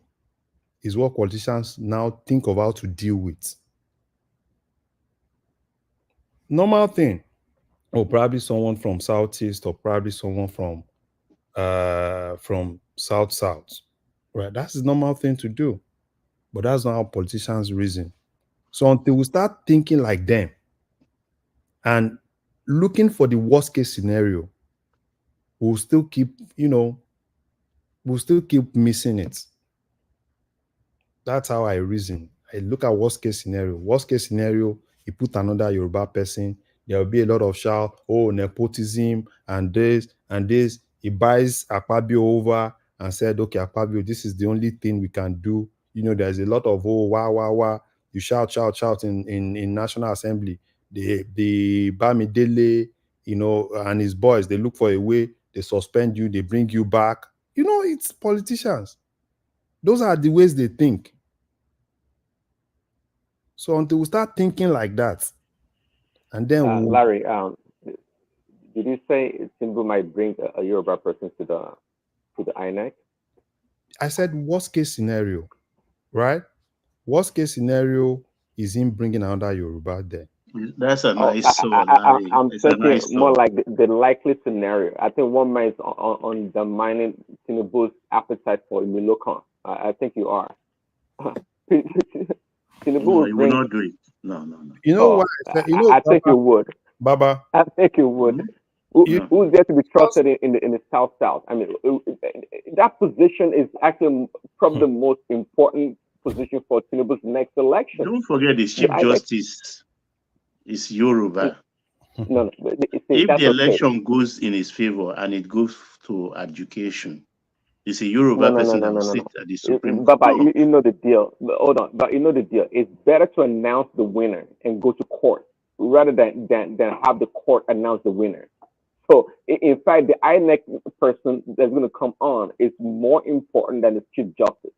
is what politicians now think of how to deal with. Normal thing, or probably someone from Southeast, or probably someone from South, right? That's the normal thing to do, but that's not how politicians reason. So until we start thinking like them and looking for the worst case scenario, we'll still keep, we'll still keep missing it. That's how I reason. I look at worst case scenario. Worst case scenario, you put another Yoruba person, there will be a lot of shout, oh, nepotism, and this, and this. He buys Akpabio over and said, okay, Akpabio, this is the only thing we can do. There's a lot of, oh, wah, wah, wah. You shout in National Assembly. The Bamidele, and his boys, they look for a way, they suspend you, they bring you back. It's politicians. Those are the ways they think. So until we start thinking like that, and then Larry, did you say Tinubu might bring a Yoruba person to the INEC? I said worst case scenario, right? Worst case scenario is him bringing another Yoruba there. That's a nice Larry. I'm It's a thinking nice more like the likely scenario. I think one man is undermining Tinubu's appetite for Imilokan. I think you are. Tinubu No, you will not do it. No. You know what? I think you would. Baba. I think you would. Who's there to be trusted in the South? I mean, that position is actually probably the most important position for Tinubu's next election. Don't forget the Chief Justice is Yoruba. No. If the election goes in his favor and it goes to education, it's a Yoruba person that will sit at the Supreme Court. Baba, you know the deal. Hold on, but you know the deal. It's better to announce the winner and go to court rather than have the court announce the winner. So, in fact, the INEC person that's going to come on is more important than the Chief Justice.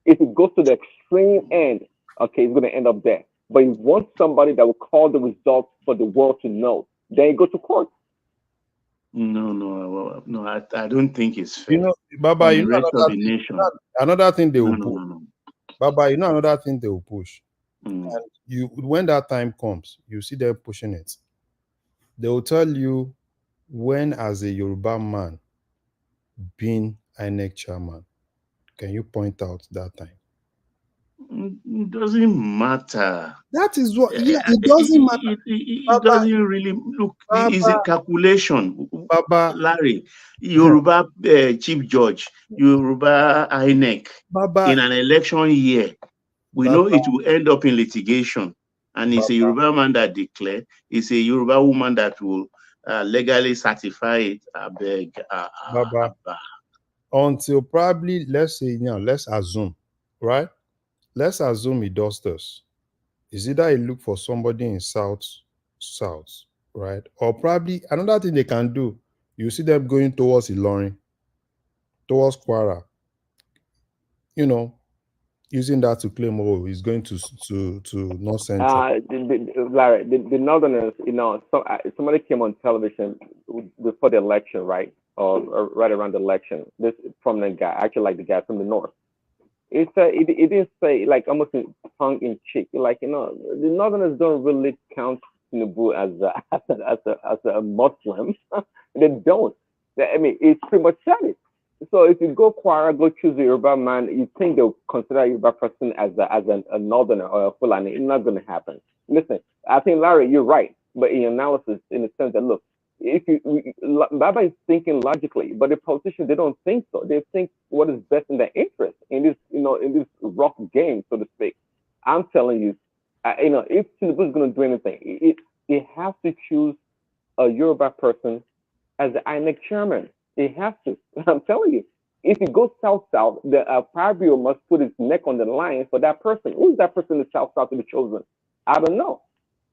If it goes to the extreme end, okay, it's going to end up there. But you want somebody that will call the results for the world to know. Then you go to court. No, I don't think it's fair. Baba, Another thing they will push. Baba, another thing they will push. And when that time comes, you see them pushing it. They will tell you when, as a Yoruba man, being INEC chairman. Can you point out that time? It doesn't matter. That is what. Yeah, it doesn't matter. It doesn't really look. It's a calculation. Baba, Larry, Yoruba Chief Judge, Yoruba INEC in an election year. We know it will end up in litigation, and it's a Yoruba man that declare. It's a Yoruba woman that will legally certify it. I beg. Baba. Until probably, let's assume, right? Let's assume he does this. Is either he look for somebody in South, right? Or probably another thing they can do, you see them going towards Ilorin, towards Kwara, using that to claim, oh, he's going to North Central. Larry, the Northerners, somebody came on television before the election, right? Or right around the election. This prominent guy, actually like the guy from the North. It didn't say, like, almost tongue in cheek, like, the Northerners don't really count Tinubu as a Muslim. They don't. I mean, it's pretty much said it. So if you go Quara, go choose a Yoruba man, you think they'll consider a Yoruba person as a northerner or a Fulani. It's not going to happen. Listen, I think Larry, you're right, but in your analysis, in the sense that look, if Baba is thinking logically, but the politicians they don't think so. They think what is best in their interest in this, in this rough game, so to speak. I'm telling you, if Tinubu is going to do anything, it has to choose a Yoruba person as the INEC chairman. It has to. I'm telling you. If it goes south, the Fabio must put his neck on the line for that person. Who's that person in the south to be chosen? I don't know.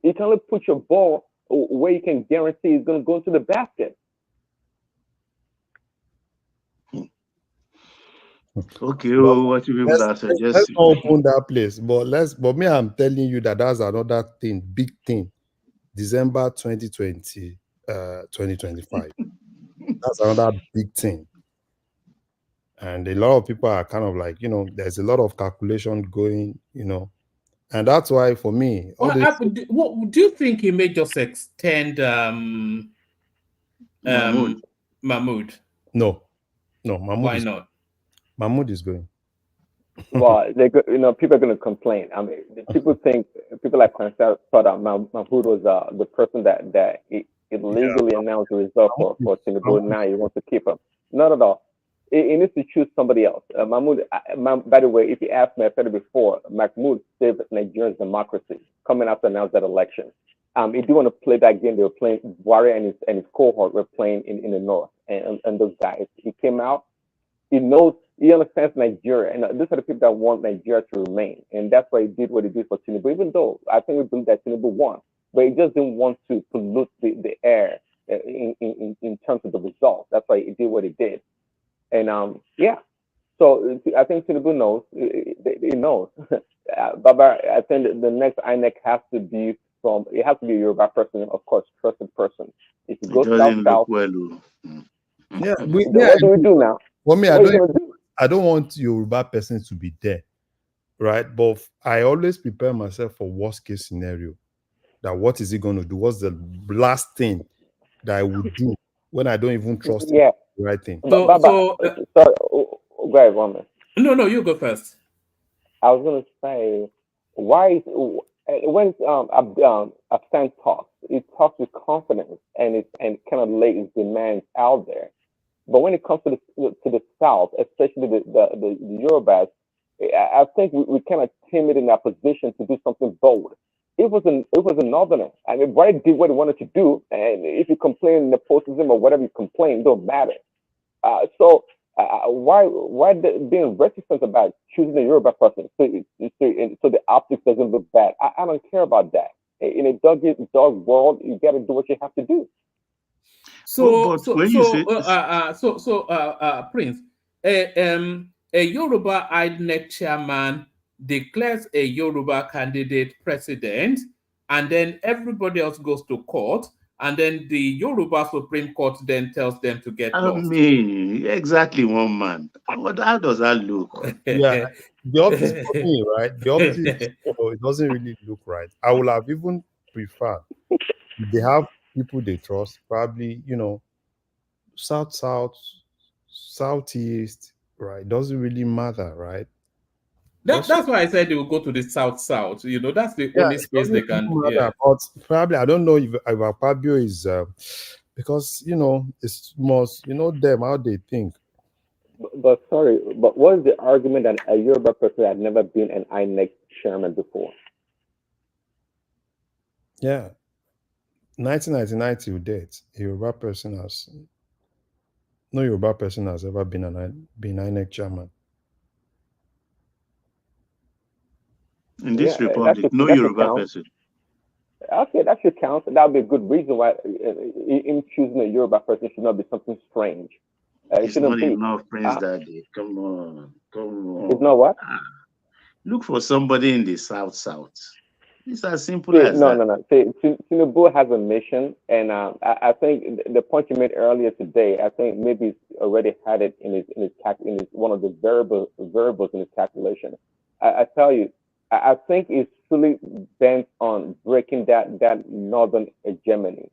You can only put your ball where you can guarantee it's going to go into the basket. Okay, what you people are Let's suggesting? not open that place, but me, I'm telling you that that's another thing, big thing. December 2020, 2025. That's another big thing. And a lot of people are kind of like, there's a lot of calculation going, and that's why for me, Well, what do you think he may just extend Mahmoud? Mahmoud? No, Mahmoud. Why not? Mahmoud is going. Well, people are going to complain. I mean, people like Kwanzaa thought that Mahmoud was the person that illegally announced the result for Tinubu. Now he wants to keep him. Not at all. He needs to choose somebody else. Mahmoud, by the way, if you asked me, I said it before, Mahmoud saved Nigeria's democracy coming out to announce that election. If you want to play that game, they were playing, Buhari and his cohort were playing in the north, and those guys. He came out. He knows, he understands Nigeria, and these are the people that want Nigeria to remain, and that's why he did what he did for Tinubu. Even though I think we believe that Tinubu won, but he just didn't want to pollute the air in terms of the results. That's why he did what he did, and yeah. So I think Tinubu knows. He knows. Baba, I think the next INEC has to be it has to be a Yoruba person, of course, trusted person. If you go south, Yeah, what do we do now? For me, What I don't want Yoruba person to be there, right? But I always prepare myself for worst case scenario. That what is he going to do? What's the last thing that I would do when I don't even trust him? The right thing. Baba, sorry, go ahead, one minute. No, you go first. I was going to say, why when Absent talks, it talks with confidence and kind of lays demands out there. But when it comes to the South, especially the Yorubas, I think we kind of timid in that position to do something bold. It was a northerner. I mean, Bright did what he wanted to do, and if you complain nepotism or whatever you complain, it don't matter. So why being reticent about choosing a Yoruba person so the optics doesn't look bad? I don't care about that. In a dog world, you got to do what you have to do. Prince, a Yoruba INEC chairman declares a Yoruba candidate president, and then everybody else goes to court, and then the Yoruba Supreme Court then tells them to get lost. mean, exactly one man. How does that look? Yeah, the opposite for me, right? The opposite, it doesn't really look right. I would have even preferred if they have people they trust, probably, south, southeast, right? Doesn't really matter, right? That's why I said they will go to the south. That's the only space they can. Really matter, but probably I don't know if Fabio is because it's most them how they think. But sorry, but what is the argument that a Yoruba person had never been an INEC chairman before? Yeah, 1999 till date, no Yoruba person has ever been INEC chairman. In this republic, no Yoruba person. Okay, that should count. That would be a good reason why in choosing a Yoruba person should not be something strange. It's not enough, Prince Daddy. Come on. It's not what? Look for somebody in the south. It's as simple as that. No. See, Tinubu has a mission, and I think the point you made earlier today, I think maybe he's already had it in his one of the variables in his calculation. I tell you, I think it's truly bent on breaking that northern hegemony,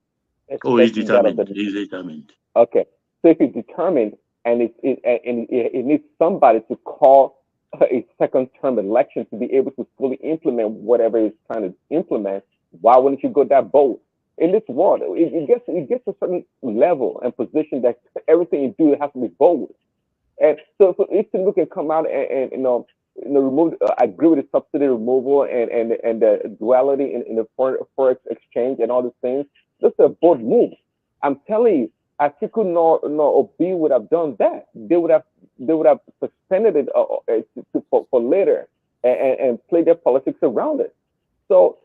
Oh, he's especially that of determined. the. He's determined. Okay, so if it's determined and it needs somebody to call a second term election to be able to fully implement whatever it's trying to implement, why wouldn't you go that bold? In this world, it gets to a certain level and position that everything you do has to be bold. And so if Tinubu can come out and remove, I agree with the subsidy removal and the duality in the forex exchange and all these things. That's a bold move. I'm telling you, Atiku nor Obi would have done that. They would have suspended it for later and play their politics around it. So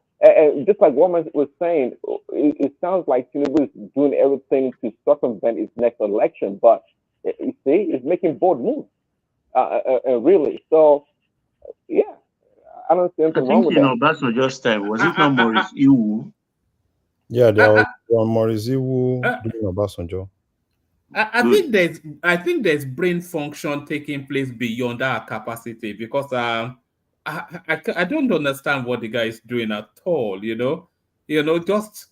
just like Woman was saying, it sounds like Tinubu is doing everything to circumvent his next election, but you see, it's making bold moves, really. So yeah, I don't see I anything wrong think with in that. Obasanjo's time, was it not Maurice Iwu? Yeah, there was Maurice Iwu doing Obasanjo. I think there's brain function taking place beyond our capacity because I don't understand what the guy is doing at all. Just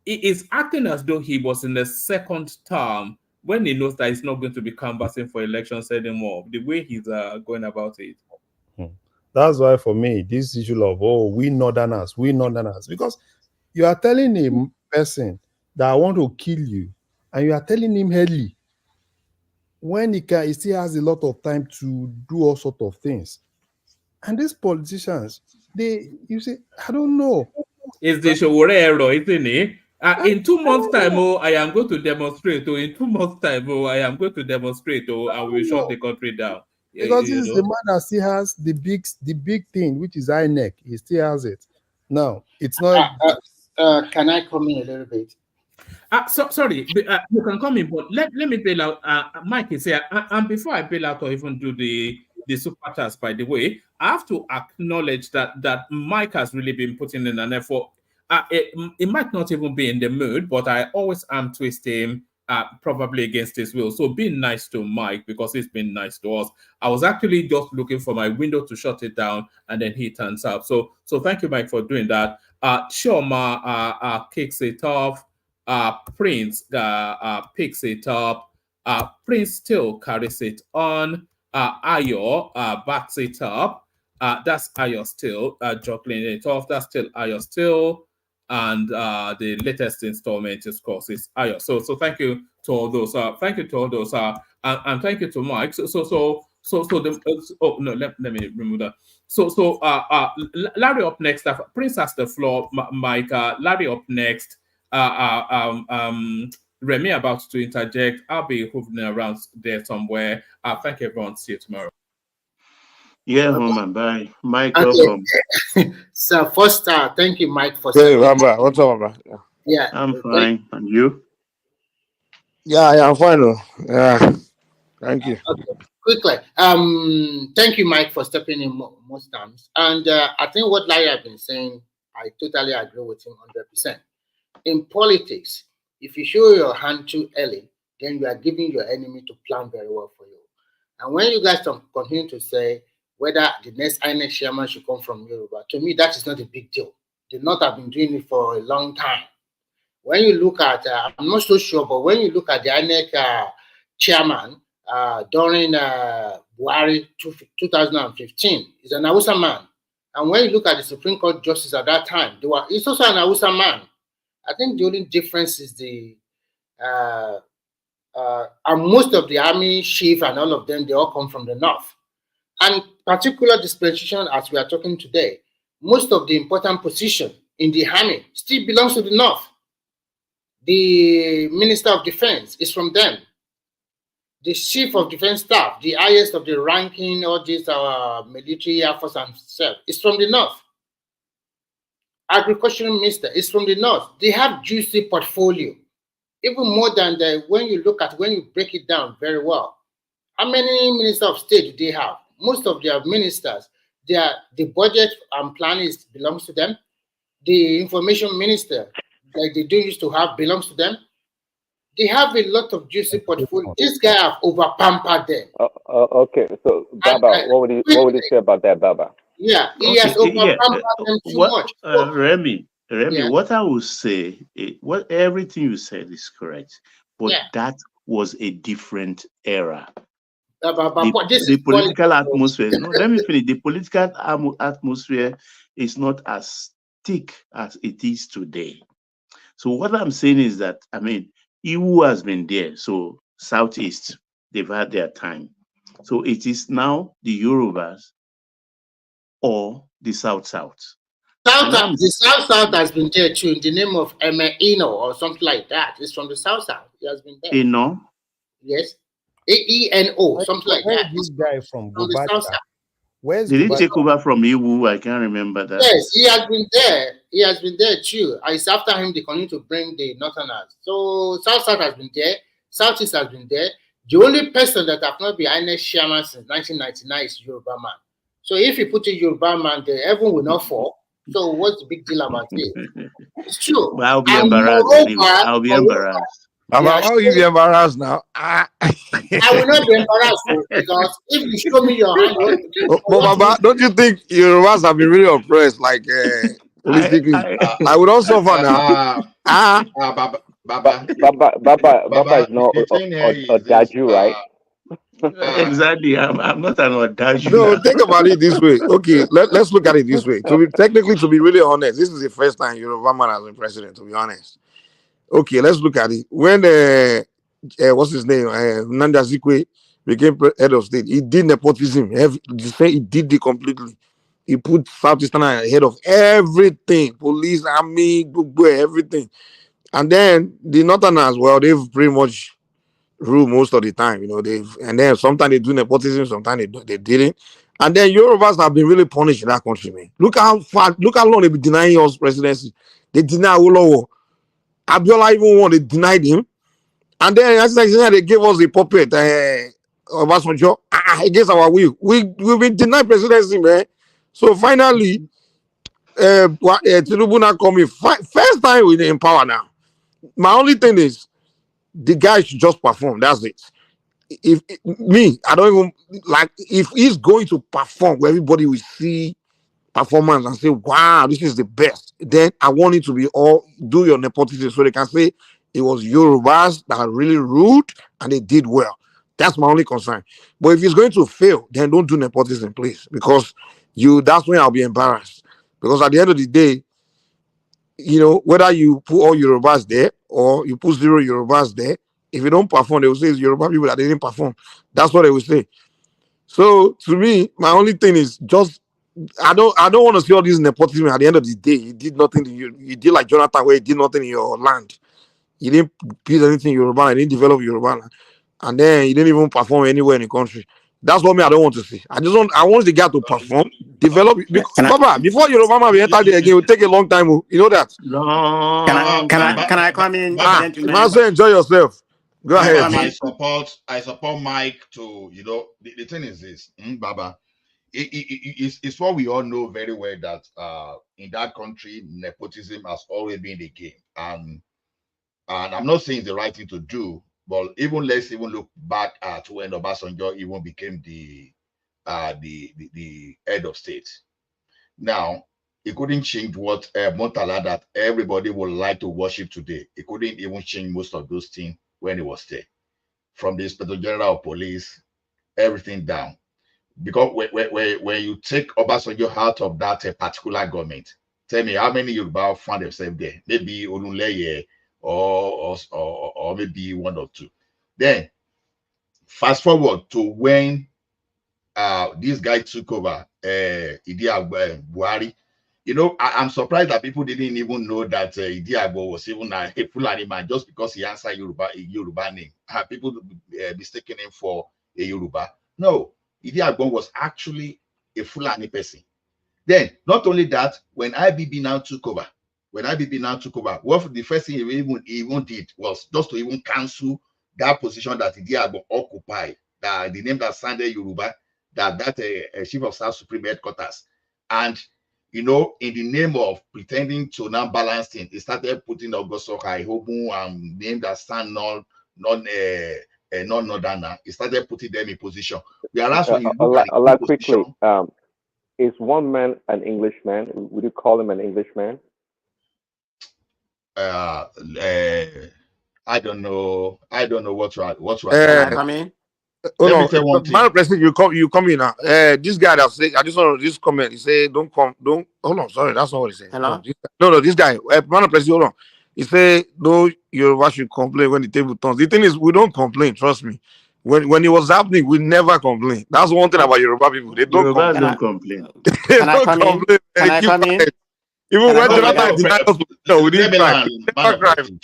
he is acting as though he was in the second term when he knows that he's not going to be canvassing for elections anymore. The way he's going about it. That's why for me, this issue of we northerners, because you are telling a person that I want to kill you, and you are telling him early when he still has a lot of time to do all sorts of things. And these politicians, you say, I don't know. It's the Showore error, isn't it? In 2 months' time, I am going to demonstrate. In 2 months' time, I am going to demonstrate. I will shut the country down. Because this is the man that still has the big thing, which is INEC. He still has it. Now, it's not. Can I come in a little bit? Sorry, you can come in, but let me bail out. Mike is here, and before I bail out or even do the super chats, by the way, I have to acknowledge that Mike has really been putting in an effort. It might not even be in the mood, but I always am twisting him, probably against his will. So being nice to Mike because he's been nice to us. I was actually just looking for my window to shut it down, and then he turns up. So thank you, Mike, for doing that. Chioma kicks it off. Prince picks it up. Prince still carries it on. Ayo backs it up. That's Ayo still juggling it off. That's still Ayo still. And the latest installment, of course, is Ayo. So thank you to all those. Thank you to all those. And thank you to Mike. Let me remove that. Larry up next. Prince has the floor. Mike. Larry up next. Remy about to interject. I'll be hovering around there somewhere. Thank you, everyone. See you tomorrow. Yeah, Roman. Bye. Mike, Okay. welcome. So first, thank you, Mike, for. Hey, Baba. What's up, Baba? Yeah, I'm fine. And you? Yeah, I'm fine. Yeah, thank you. Okay. Quickly, thank you, Mike, for stepping in most times. And I think what Larry has been saying, I totally agree with him 100%. In politics, if you show your hand too early, then you are giving your enemy to plan very well for you. And when you guys continue to say whether the next INEC chairman should come from Yoruba, to me, that is not a big deal. They not have been doing it for a long time. When you look at, I'm not so sure, but when you look at the INEC chairman during Buhari 2015, he's an Hausa man. And when you look at the Supreme Court justice at that time, he's also an Hausa man. I think the only difference is and most of the army chief and all of them, they all come from the north. And particular dispensation, as we are talking today, most of the important position in the army still belongs to the north. The Minister of Defense is from them. The Chief of Defense Staff, the highest of the ranking, all these military, air force and self, is from the north. Agricultural Minister is from the north. They have juicy portfolio, even more than when you break it down very well. How many ministers of state do they have? Most of their ministers, the budget and planning belongs to them. The information minister that they do used to have belongs to them. They have a lot of juicy portfolio. This guy have over pampered them. Okay, so Baba, what would you say about that, Baba? Yeah, he Okay, has over yeah. pampered them too What, much. So, Remy, yeah, what I would say, what everything you said is correct, but yeah. that was a different era. But this The is political politics. atmosphere. No, let me finish. The political atmosphere is not as thick as it is today. So what I'm saying is that, I mean, EU has been there. So Southeast, they've had their time. So it is now the Yorubas or the South. The South has been there too in the name of Eno or something like that. It's from the South. He has been there. Eno? Yes. AENO, something like Where that. is this guy from? From the South. Where's Did he Gobata? take over from EU? I can't remember that. Yes, he has been there. He has been there too. It's after him they continue to bring the Northerners. So South has been there. Southeast has been there. The only person that have not been INEC chairman since 1999 is Yoruba man. So if you put a Yoruba man there, everyone will not fall. So what's the big deal about it? It's true. But I'll be And embarrassed moreover, anyway. I'll be embarrassed. Baba, why will you be embarrassed now? I will not be embarrassed because if you show me your hand, But Baba, don't you think Yorubas have been really oppressed, like politically? I would also suffer now. Baba is not a Daju, right? Exactly. I'm not an Odaju. No, think about it this way. Okay, let's look at it this way. To be really honest, this is the first time Yoruba man has been president, to be honest. Okay, let's look at it. When what's his name? Nanda Zikwe became head of state. He did nepotism. He did it completely. He put Southeastern ahead of everything. Police, army, everything. And then the Northerners, well, they've pretty much ruled most of the time. And then sometimes they do nepotism, sometimes they didn't. And then Yorubas have been really punished in that country, man. Look how long they've been denying us presidency. They deny Awolowo. Abiola even won, they denied him. And then as they gave us a puppet, Obasanjo, against our will. We've been denied presidency, man. So finally, Tinubu now coming. First time in power now. My only thing is, the guy should just perform. That's it. I don't even, like, if he's going to perform where everybody will see performance and say, wow, this is the best, then I want it to be all do your nepotism so they can say it was Yorubas that really ruled and they did well. That's my only concern. But if he's going to fail, then don't do nepotism, please, because that's when I'll be embarrassed. Because at the end of the day, whether you put all Yorubas there or you put 0 Yorubas there, if you don't perform, they will say it's Yoruba people that didn't perform. That's what they will say. So to me, my only thing is just I don't want to see all this nepotism. At the end of the day, you did nothing. You did like Jonathan, where he did nothing in your land. You didn't build anything in Yoruba. You didn't develop Yoruba, and then you didn't even perform anywhere in the country. That's what I don't want to see. I want the guy to perform, develop. Because, before Yoruba man enter there again, it will take a long time. You know that. Can I come in, gentlemen? You must enjoy yourself. Go ahead. I support Mike to, the thing is this, Baba. It's what we all know very well that in that country, nepotism has always been the game. And I'm not saying it's the right thing to do, but let's look back at when Obasanjo even became the head of state. Now, it couldn't change what Montala that everybody would like to worship today. It couldn't even change most of those things when he was there. From the Inspector General of Police, everything down. Because when you take Obasanjo out of that particular government, tell me how many Yoruba found themselves there? Maybe Olunleye or maybe 1 or 2. Then fast forward to when this guy took over, Buhari. I'm surprised that people didn't even know that Idiagbo was even a Fulani man just because he answered a Yoruba name. People mistaken him for a Yoruba. No, Idiagbo was actually a Fulani person. Then, not only that, when IBB now took over, what the first thing he even did was just to even cancel that position that Idiagbo occupied, the name that sounded Yoruba, that chief of staff supreme headquarters. And in the name of pretending to now balance things, he started putting Ogosoka Ihobu and name that stand non-northerner. He started putting them in position. Whereas when you look at quickly, Is one man an Englishman? Would you call him an Englishman? Uh, I don't know. I don't know what you are Can I saying. come in? Let me tell one Man thing. of President, you come in now. This guy that say, I just want to this comment. He say, don't come, don't. Hold on, sorry, that's not what he said. Hello? No, this guy, Man of President, hold on. He say, no, Yoruba should complain when the table turns. The thing is, we don't complain. Trust me. When it was happening, we never complain. That's one thing about Yoruba people. They don't Yorubas complain. don't complain. They Can I don't come in? complain. Can They I keep come in? quiet. Even Can I when come in, Jonathan guys? denied us, no, we Let didn't me cry. land, We man never of cry. prestige.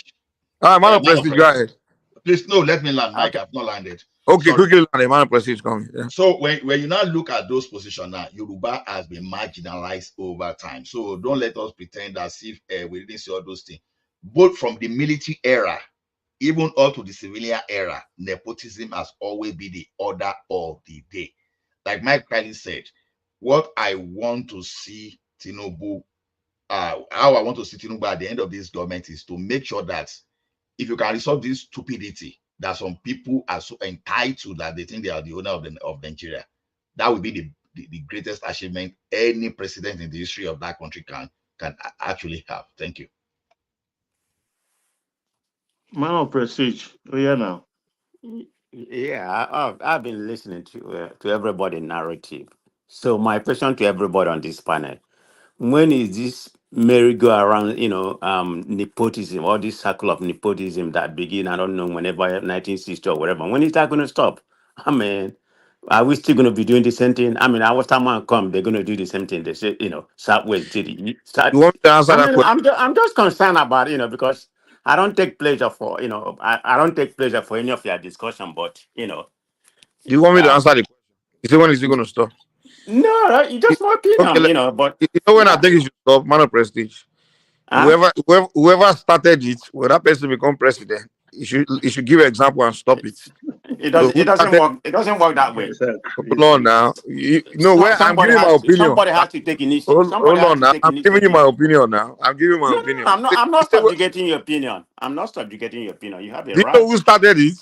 All right, Man of Man of Prestige, go ahead. Please, no, let me land, Mike. Okay, I've not landed. okay, Sorry. quickly, Man of Prestige coming. Yeah. So when you now look at those positions now, Yoruba has been marginalized over time. So don't let us pretend as if we didn't see all those things. Both from the military era, even up to the civilian era, nepotism has always been the order of the day. Like Mike Kylie said, what I want to see Tinubu, how I want to see Tinubu at the end of this government is to make sure that if you can resolve this stupidity that some people are so entitled that they think they are the owner of Nigeria, that would be the greatest achievement any president in the history of that country can actually have. Thank you. Man of Prestige. Oh yeah, now. Yeah, I've been listening to everybody narrative. So my question to everybody on this panel: when is this merry-go-round, nepotism, or this circle of nepotism that begin? I don't know, whenever 1960 or whatever. When is that going to stop? I mean, are we still going to be doing the same thing? I mean, our time come, they're going to do the same thing. They say, Southwest did it. You want me to answer I that mean, question? I'm just concerned about, because I don't take pleasure for, I don't take pleasure for any of your discussion, but, You want me to um, answer the question? You say when is it going to stop? no, it's just my Okay, opinion, but you know when I yeah. think it should stop, Man of Prestige. Huh? Whoever started it, when that person become president, he should give an example and stop it. It So does. who It doesn't started? work. It doesn't work that way. Yes, sir. Hold on now. Where I'm Somebody giving my has to. opinion. Somebody has to take initiative. Hold Somebody has on to now. take I'm giving you initiative. my opinion now. I'm giving my No, no, no. opinion. I'm not. I'm You not say, subjugating your opinion. I'm not subjugating your opinion. You have a do you know right. who started it?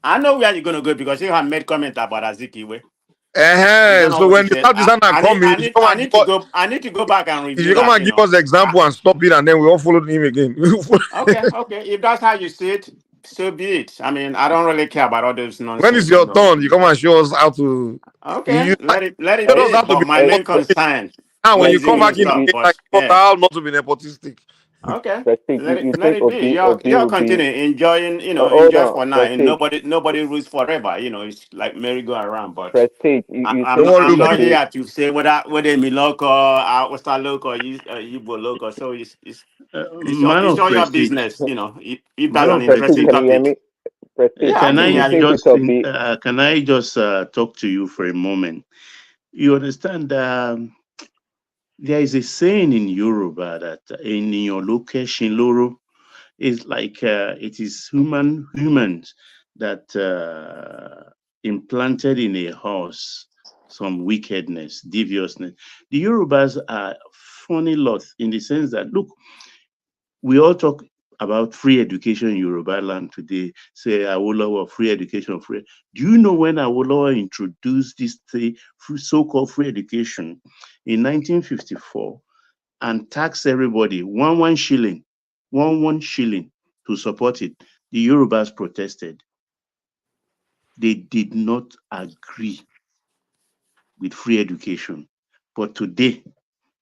I know where you're gonna go because you have made comment about Azikiwe. You don't know So what he when the said. South is not coming, I need to go. I need to go back and you review should come that. and give us the example and stop it, and then we all follow him again. Okay, okay. If that's how you see it, so be it. I mean, I don't really care about all those When it's nonsense. your turn, you come and show us how to. Okay, let it Show us be. how to But be my main nepotistic. concern, Now, when when you is it come going to back in stop? again, But like, yeah, how not to be nepotistic. okay. Prestige, you Let think it be. Obi You're will be? continuing enjoying, Hold enjoy on, for now, and Prestige. nobody rules forever. It's like merry-go-round. But Prestige, you I'm think not Obi will be? here to say whether me local, Western local, Igbo local. So Man it's of all your Prestige. business. If Man that's an of Prestige, interesting Prestige. can you hear topic. me? Prestige, Yeah, I Can can I you hear think you. just Peter Obi? talk to you for a moment? You understand? There is a saying in Yoruba that in your local Shinloro is like it is humans that implanted in a horse some wickedness, deviousness. The Yorubas are funny lot in the sense that look, we all talk about free education in Yoruba land today. Say Awolowo, free education, free. Do you know when Awolowo introduced this so-called free education in 1954 and taxed everybody one shilling, one shilling to support it? The Yorubas protested. They did not agree with free education. But today,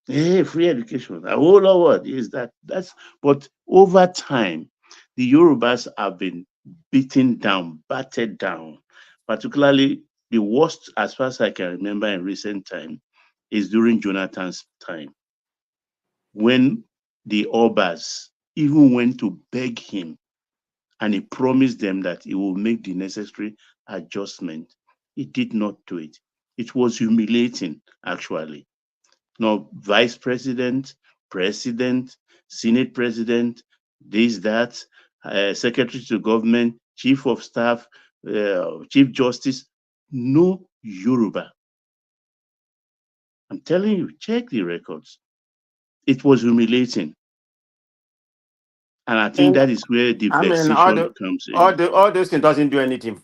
hey, free education, a whole lot is that. But over time, the Yorubas have been beaten down, battered down. Particularly, the worst, as far as I can remember in recent time, is during Jonathan's time, when the Obas even went to beg him, and he promised them that he will make the necessary adjustment. He did not do it. It was humiliating, actually. Now, vice president, president, senate president, this, that, secretary to government, chief of staff, chief justice, no Yoruba. I'm telling you, check the records. It was humiliating. And I think And that is where the I mean, vexation comes in. all those things doesn't do anything,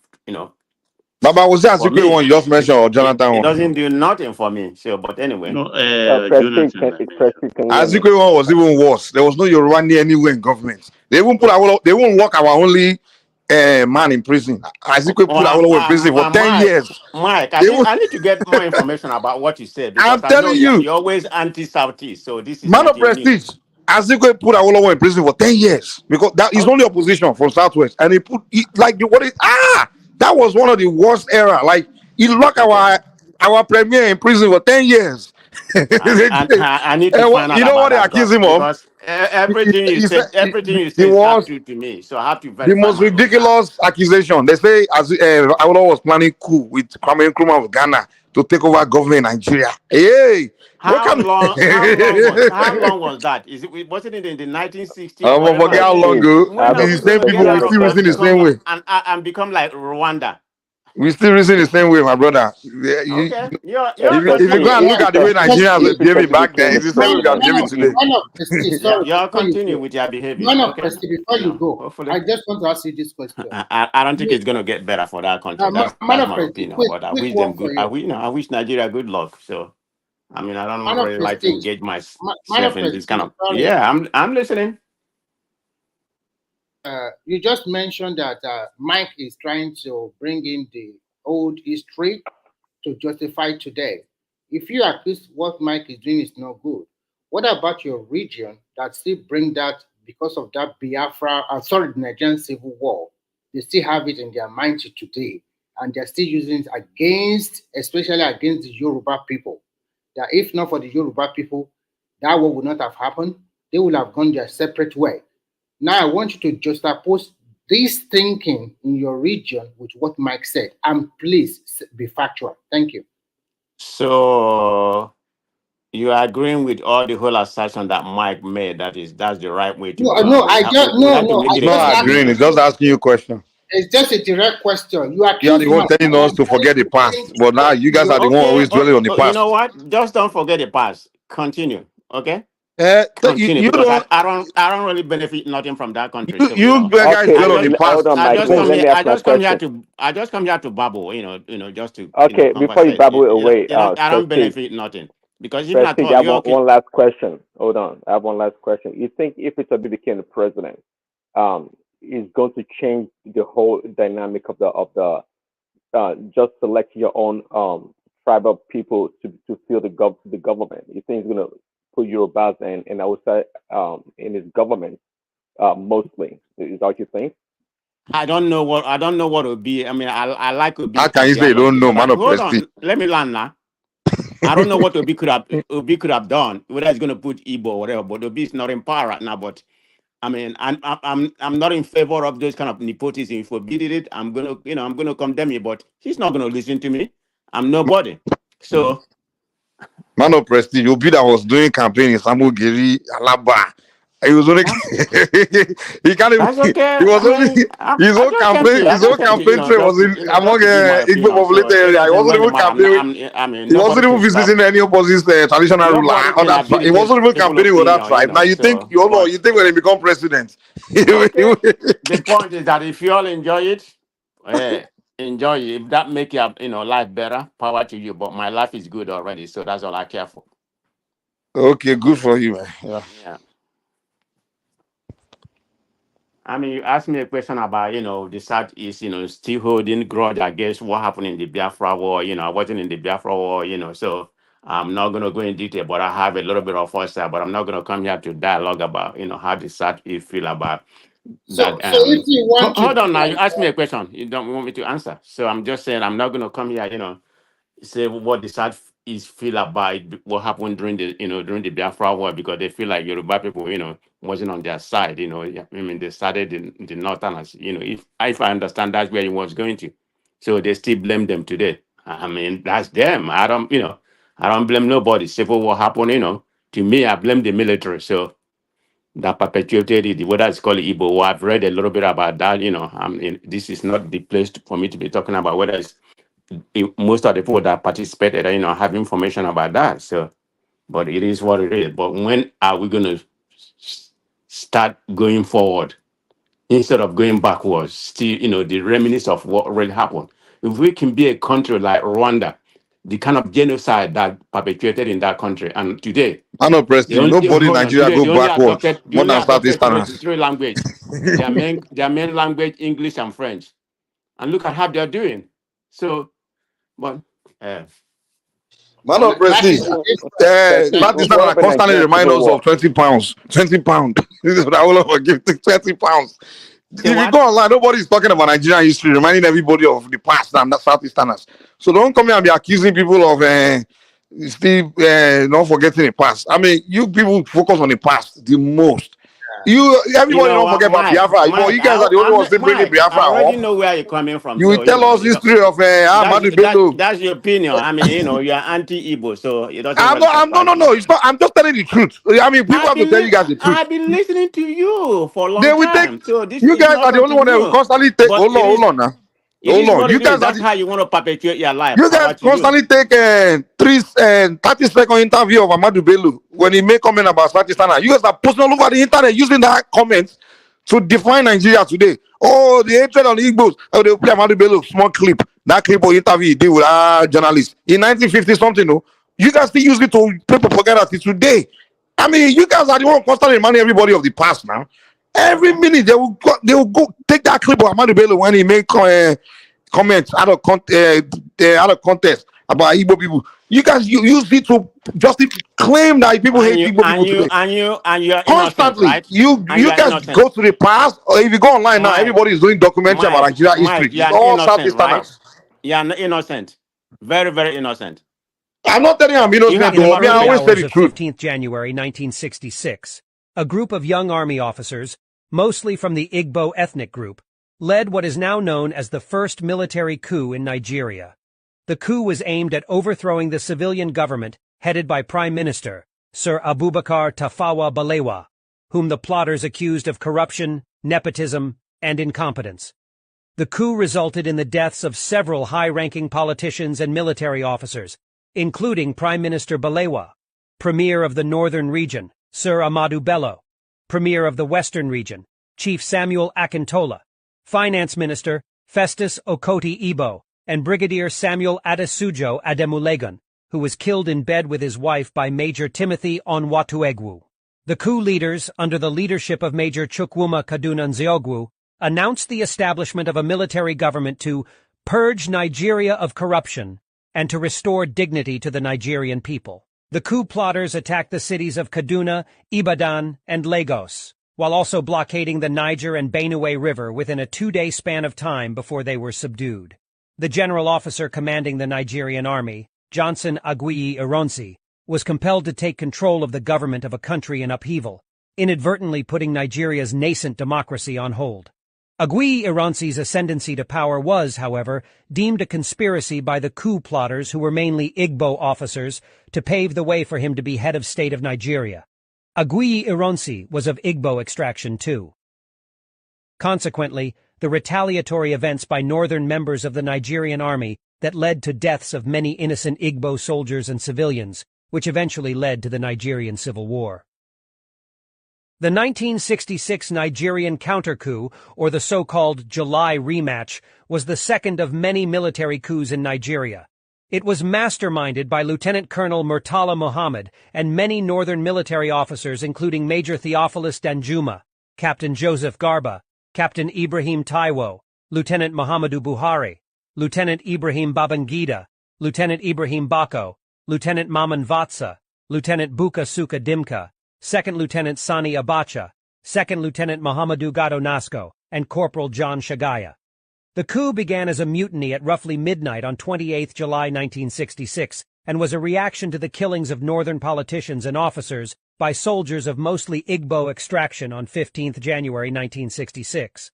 Baba, was that For Azikwe me, one you just mentioned or Jonathan it one? doesn't do nothing for me. So, but anyway. No, Prestige, Jonathan, I mentioned. Prestige, can you hear me? Azikwe one was even worse. There was no Yoruba anywhere in government. They even put they won't lock our only man in prison. Azikwe put our in prison for 10 years. Mike, They won't, I need to get more information about what you said because I'm I know telling you, you're always anti-Southeast, so this is man of nothing new. prestige. Azikwe put our in prison for 10 years because that is only opposition from Southwest. And he put like that was one of the worst era. Like he locked our premier in prison for 10 years. I need to find out You know about what they that accuse him of? because everything you Said said, everything you he say is not was true to me. So I have to the verify most my own side. ridiculous accusation. They say Awolowo was planning coup with Kwame Nkrumah of Ghana to take over government in Nigeria. Hey, what How kind long? of How long was that? Wasn't it in the 1960s or I whatever? forget how long ago. When are The we same gonna get people we out of still that reason the same way. and become like Rwanda? We still reason the same way, my brother. Okay, you're If you go and look at the way Nigerians were behaving back then, it's the same way we are behaving today. Y'all continue with your behavior. Okay. Before you go, Hopefully. I just want to ask you this question. I don't think it's gonna get better for that country. That's my opinion. But I wish them good. I wish Nigeria good luck. So I mean, I don't really like to engage myself in this kind of. Yeah, I'm listening. You just mentioned that Mike is trying to bring in the old history to justify today. If you accuse what Mike is doing is not good, what about your region that still bring that because of that the Nigerian Civil War? They still have it in their mind to today, and they're still using it especially against the Yoruba people. That if not for the Yoruba people, that war would not have happened. They would have gone their separate way. Now I want you to juxtapose this thinking in your region with what Mike said, and please be factual. Thank you. So you are agreeing with all the whole assertion that Mike made. That's the right way to go. I'm not agreeing. It's just asking you a question. It's just a direct question. You are the one telling us to forget the past, but now you guys are the one always dwelling on the past. You know what? Just don't forget the past. Continue. Okay. Continue you because I don't really benefit nothing from that country. You guys dwell on the past. I just come here to babble. Just to. Okay, before you babble away, I don't benefit nothing because even I have one last question. Hold on, I have one last question. You think if it's Obi became the president, is going to change the whole dynamic of the just select your own tribal people to fill the government? You think it's going to put Yorubas and I would say in his government mostly? Is that what you think? I don't know what it would be. I mean, I like Obi. How can you say you don't know, man of prestige? Hold on, let me land now. I don't know what Obi could have done, whether it's going to put Igbo or whatever. But Obi is not in power right now. But I mean, I'm not in favor of those kind of nepotism. If Obi did it, I'm gonna condemn you. But he's not going to listen to me. I'm nobody. So, man of prestige, Obi that was doing campaign in Samugiri, Alaba. He was only he can't even. Okay. He was only his own campaign trail was in among Igbo populated area. He wasn't even campaigning. He wasn't even visiting any opposite traditional ruler. He wasn't even campaigning with that tribe. Now you think you think when he become president. The point is that if you all enjoy it, enjoy it. If that make your life better, power to you. But my life is good already, so that's all I care for. Okay, good for you, man. Yeah. I mean, you asked me a question about, the Southeast, still holding grudge against what happened in the Biafra War. I wasn't in the Biafra War, so I'm not going to go in detail, but I have a little bit of foresight, but I'm not going to come here to dialogue about, how the Southeast feel about that. So if you want hold on now, you asked me a question. You don't want me to answer. So I'm just saying I'm not going to come here, say what the South is feel about what happened during the Biafra War, because they feel like Yoruba people, wasn't on their side. I mean, they started in the Northerners. If I understand that's where he was going to, so they still blame them today. I mean, that's them. I don't blame nobody. Civil war happened. To me, I blame the military. So that perpetuated it. Whether it's called Igbo War, I've read a little bit about that. This is not the place for me to be talking about whether it's most of the people that participated, have information about that. So, but it is what it is. But when are we going to start going forward instead of going backwards? Still, the reminiscence of what really happened. if we can be a country like Rwanda, the kind of genocide that perpetrated in that country, and today Man of Prestige, nobody in hold on, Nigeria today go backwards they more only than adopted Southeasterners. three language. Their main language, English and French. And look at how they're doing. So, but Man of That is Prestige, thank you. Southeasterners are constantly remind us of 20 pounds. 20 pounds. This is what I will ever give 20 pounds. say If you what? go online, nobody's talking about Nigerian history, reminding everybody of the past and the Southeasterners. So don't come here and be accusing people of still not forgetting the past. I mean, you people focus on the past the most. You Everybody know don't what, forget about Biafra. But Mike, you guys are the only ones still bringing Mike, Biafra I already up. know where you're coming from. You will So, you tell know, us history of Ahmadu Bello. that's your opinion. I mean, you know, you're anti-Igbo, so it doesn't really surprise me. No. It's not. I'm just telling the truth. I mean, people have to tell you guys the truth. I've been listening to you for a They long will take. time. So this You is guys not are the only something one that will new. constantly take. But Hold on now. it Hold is on. what You it is. guys are That's how you want to perpetuate your life. you guys Power to you. constantly take 30-second interview of Ahmadu Bello when he make comment about Pakistan. You guys are posting all over the internet using that comment to define Nigeria today. Oh, the hatred on the Igbos. Oh, they play Ahmadu Bello small clip. That clip of interview he did with our journalists in 1950 something. No, you guys still use it to play propaganda till today. I mean, you guys are the one constantly reminding everybody of the past now. Every minute they will go take that clip of Ahmadu Bello when he make comments out of context about Igbo people. You guys use it to just claim that people hate Igbo people today. And you're innocent, Constantly, right? you Are guys innocent. go to the past, or if you go online now, everybody is doing documentary about Nigeria history. You're It's all innocent, right? Southeasterners. You're innocent. Very, very innocent. I'm not telling you I'm innocent, In the though. I mean, I early always say hours the of truth. 15th January 1966, a group of young army officers, mostly from the Igbo ethnic group, led what is now known as the first military coup in Nigeria. The coup was aimed at overthrowing the civilian government headed by Prime Minister Sir Abubakar Tafawa Balewa, whom the plotters accused of corruption, nepotism, and incompetence. The coup resulted in the deaths of several high-ranking politicians and military officers, including Prime Minister Balewa, Premier of the Northern Region, Sir Ahmadu Bello, Premier of the Western Region, Chief Samuel Akintola, Finance Minister Festus Okoti Igbo, and Brigadier Samuel Adesujo Ademulegun, who was killed in bed with his wife by Major Timothy Onwatuegwu. The coup leaders, under the leadership of Major Chukwuma Kaduna Nzeogwu, announced the establishment of a military government to purge Nigeria of corruption and to restore dignity to the Nigerian people. The coup plotters attacked the cities of Kaduna, Ibadan, and Lagos, while also blockading the Niger and Benue River within a 2-day span of time before they were subdued. The general officer commanding the Nigerian army, Johnson Aguiyi Ironsi, was compelled to take control of the government of a country in upheaval, inadvertently putting Nigeria's nascent democracy on hold. Aguiyi Ironsi's ascendancy to power was, however, deemed a conspiracy by the coup plotters, who were mainly Igbo officers, to pave the way for him to be head of state of Nigeria. Aguiyi Ironsi was of Igbo extraction too. Consequently, the retaliatory events by northern members of the Nigerian army that led to deaths of many innocent Igbo soldiers and civilians, which eventually led to the Nigerian Civil War. The 1966 Nigerian counter-coup, or the so-called July rematch, was the second of many military coups in Nigeria. It was masterminded by Lieutenant Colonel Murtala Muhammad and many northern military officers, including Major Theophilus Danjuma, Captain Joseph Garba, Captain Ibrahim Taiwo, Lieutenant Muhammadu Buhari, Lieutenant Ibrahim Babangida, Lieutenant Ibrahim Bako, Lieutenant Maman Vatsa, Lieutenant Buka Suka Dimka, Second Lieutenant Sani Abacha, Second Lieutenant Muhammadu Gado Nasco, and Corporal John Shagaya. The coup began as a mutiny at roughly midnight on 28 July 1966 and was a reaction to the killings of northern politicians and officers by soldiers of mostly Igbo extraction on 15 January 1966.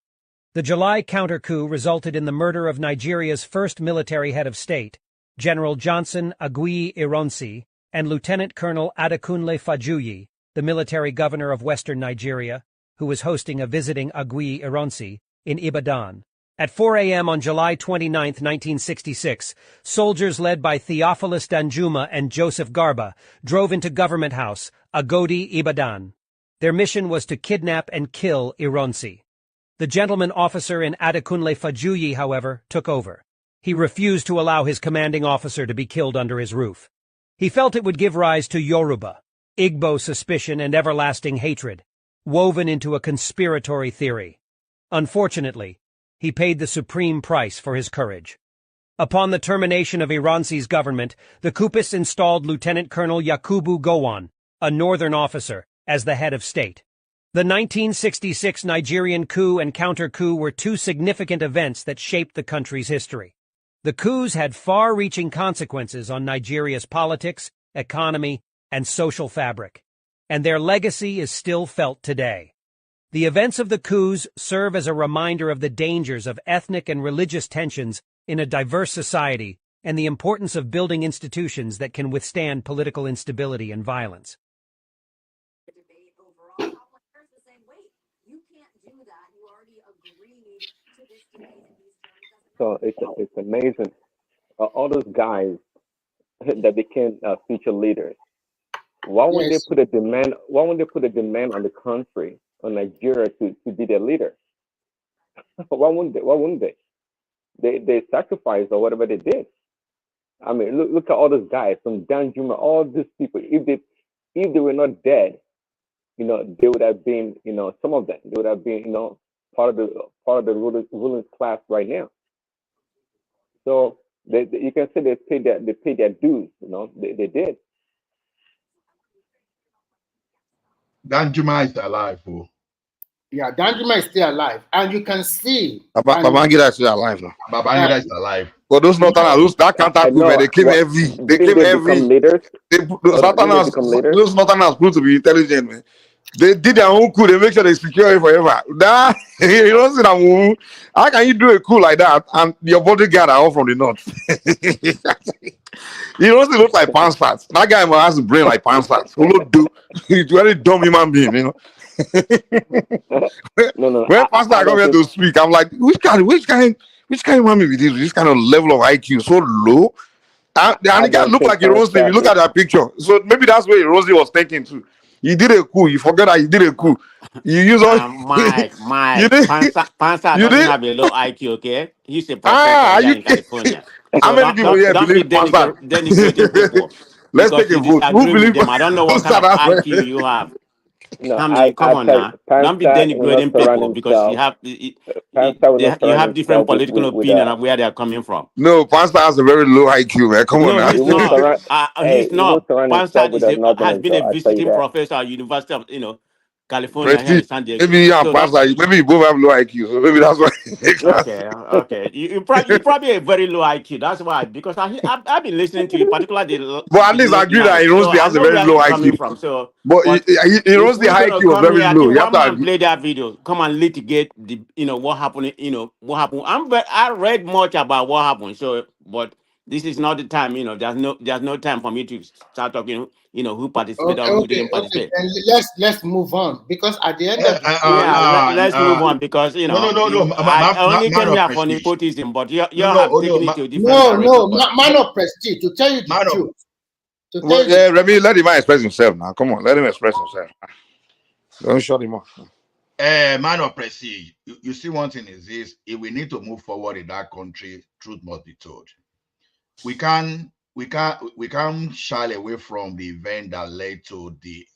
The July counter-coup resulted in the murder of Nigeria's first military head of state, General Johnson Aguiyi Ironsi, and Lieutenant Colonel Adekunle Fajuyi, the military governor of western Nigeria, who was hosting a visiting Aguiyi Ironsi in Ibadan. At 4 a.m. on July 29, 1966, soldiers led by Theophilus Danjuma and Joseph Garba drove into Government House, Agodi, Ibadan. Their mission was to kidnap and kill Ironsi. The gentleman officer in Adekunle Fajuyi, however, took over. He refused to allow his commanding officer to be killed under his roof. He felt it would give rise to Yoruba, Igbo suspicion and everlasting hatred, woven into a conspiratory theory. Unfortunately, he paid the supreme price for his courage. Upon the termination of Iranzi's government, the coupists installed Lieutenant Colonel Yakubu Gowon, a northern officer, as the head of state. The 1966 Nigerian coup and counter-coup were two significant events that shaped the country's history. The coups had far-reaching consequences on Nigeria's politics, economy, and social fabric, and their legacy is still felt today. The events of the coups serve as a reminder of the dangers of ethnic and religious tensions in a diverse society and the importance of building institutions that can withstand political instability and violence. So it's amazing. All those guys that became future leaders. Why wouldn't they put a demand? Why wouldn't they put a demand on the country, on Nigeria, to be their leader? Why wouldn't they? Why wouldn't they? They sacrificed or whatever they did. I mean, look at all those guys from Danjuma, all these people. If they were not dead, they would have been, some of them, they would have been, part of the ruling class right now. So you can say they paid their dues. They did. Danjuma is alive. Oh. Yeah, Danjuma is still alive, and you can see. Babangida is still alive now. Babangida is alive. But those Northerners, that counter coup, they came heavy. They came heavy. Those Northerners proved to be intelligent, man. They did their own coup. They make sure they secure it forever. That, you don't see that. How can you do a coup like that and your bodyguard are all from the north? You don't see look like Pansat. That guy has a brain like Pansat. He's a very dumb human being, When Pastor I come here to speak, I'm like, which kind of human being with this kind of level of IQ so low? And the guy look like Ironsi. You look at that picture. So maybe that's where Ironsi was thinking too. You did a coup. You forget that you did a coup. You use all. Mike. Pansa doesn't have a low IQ, okay? He's a professor here in California. So how many people here believe Pansa? Denigrating people. Let's take a vote. Who believes? I don't know what kind of IQ you have. No, I mean, come on now. Don't be denigrating people because you have different political opinion of where they are coming from. No, Pastor has a very low IQ, man. Come on now. He's not. He's not. Pastor has been a visiting professor at University of California here in San Diego. Maybe maybe you both have low IQ, so maybe that's why. Okay. You probably a very low IQ. That's why, because I've been listening to you, particularly. But at least I agree that Ironsi has a very low IQ. But Ironsi IQ was very low. You have to play that video. Come and litigate what happened. What happened. I read much about what happened. So, but this is not the time. There's no time for me to start talking. Who participated or who didn't participate. And let's move on, because at the end of let's move on, because I only came here for nepotism, but you have taken it to a different man of prestige, to tell you the truth. Remy, let him express himself now. Come on, let him express himself. Don't shut him off. Man of prestige. You see, one thing is this: if we need to move forward in that country, truth must be told. We can't shy away from the event that led to the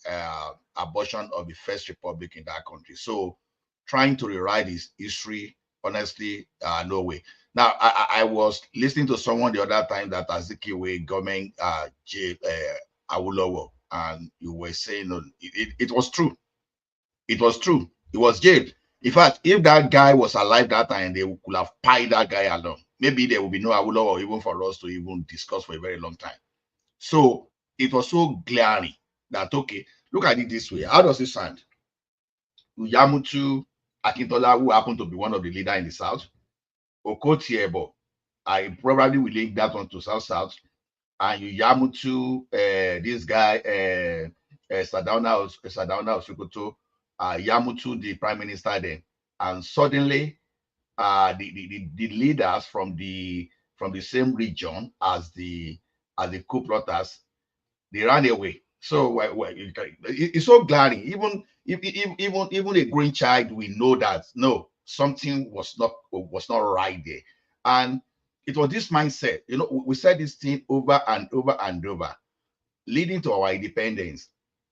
abortion of the First Republic in that country. So trying to rewrite his history, honestly, no way. Now, I was listening to someone the other time that Azikiwe government jailed Awolowo, and you were saying it was true. It was true. It was jailed. In fact, if that guy was alive that time, they could have piled that guy along. Maybe there will be no Awolowo even for us to even discuss for a very long time. So it was so glaring that, okay, look at it this way. How does it sound? Uyamutu Akintola, who happened to be one of the leaders in the South, Okotiebo, I probably will link that one to South, and Uyamutu, this guy, Sadauna Sokoto, Yamutu, the prime minister then, and suddenly the leaders from the same region as the coup plotters, they ran away. So it's so glaring. Even a green child, we know that no, something was not right there. And It was this mindset. We said this thing over and over and over, leading to our independence.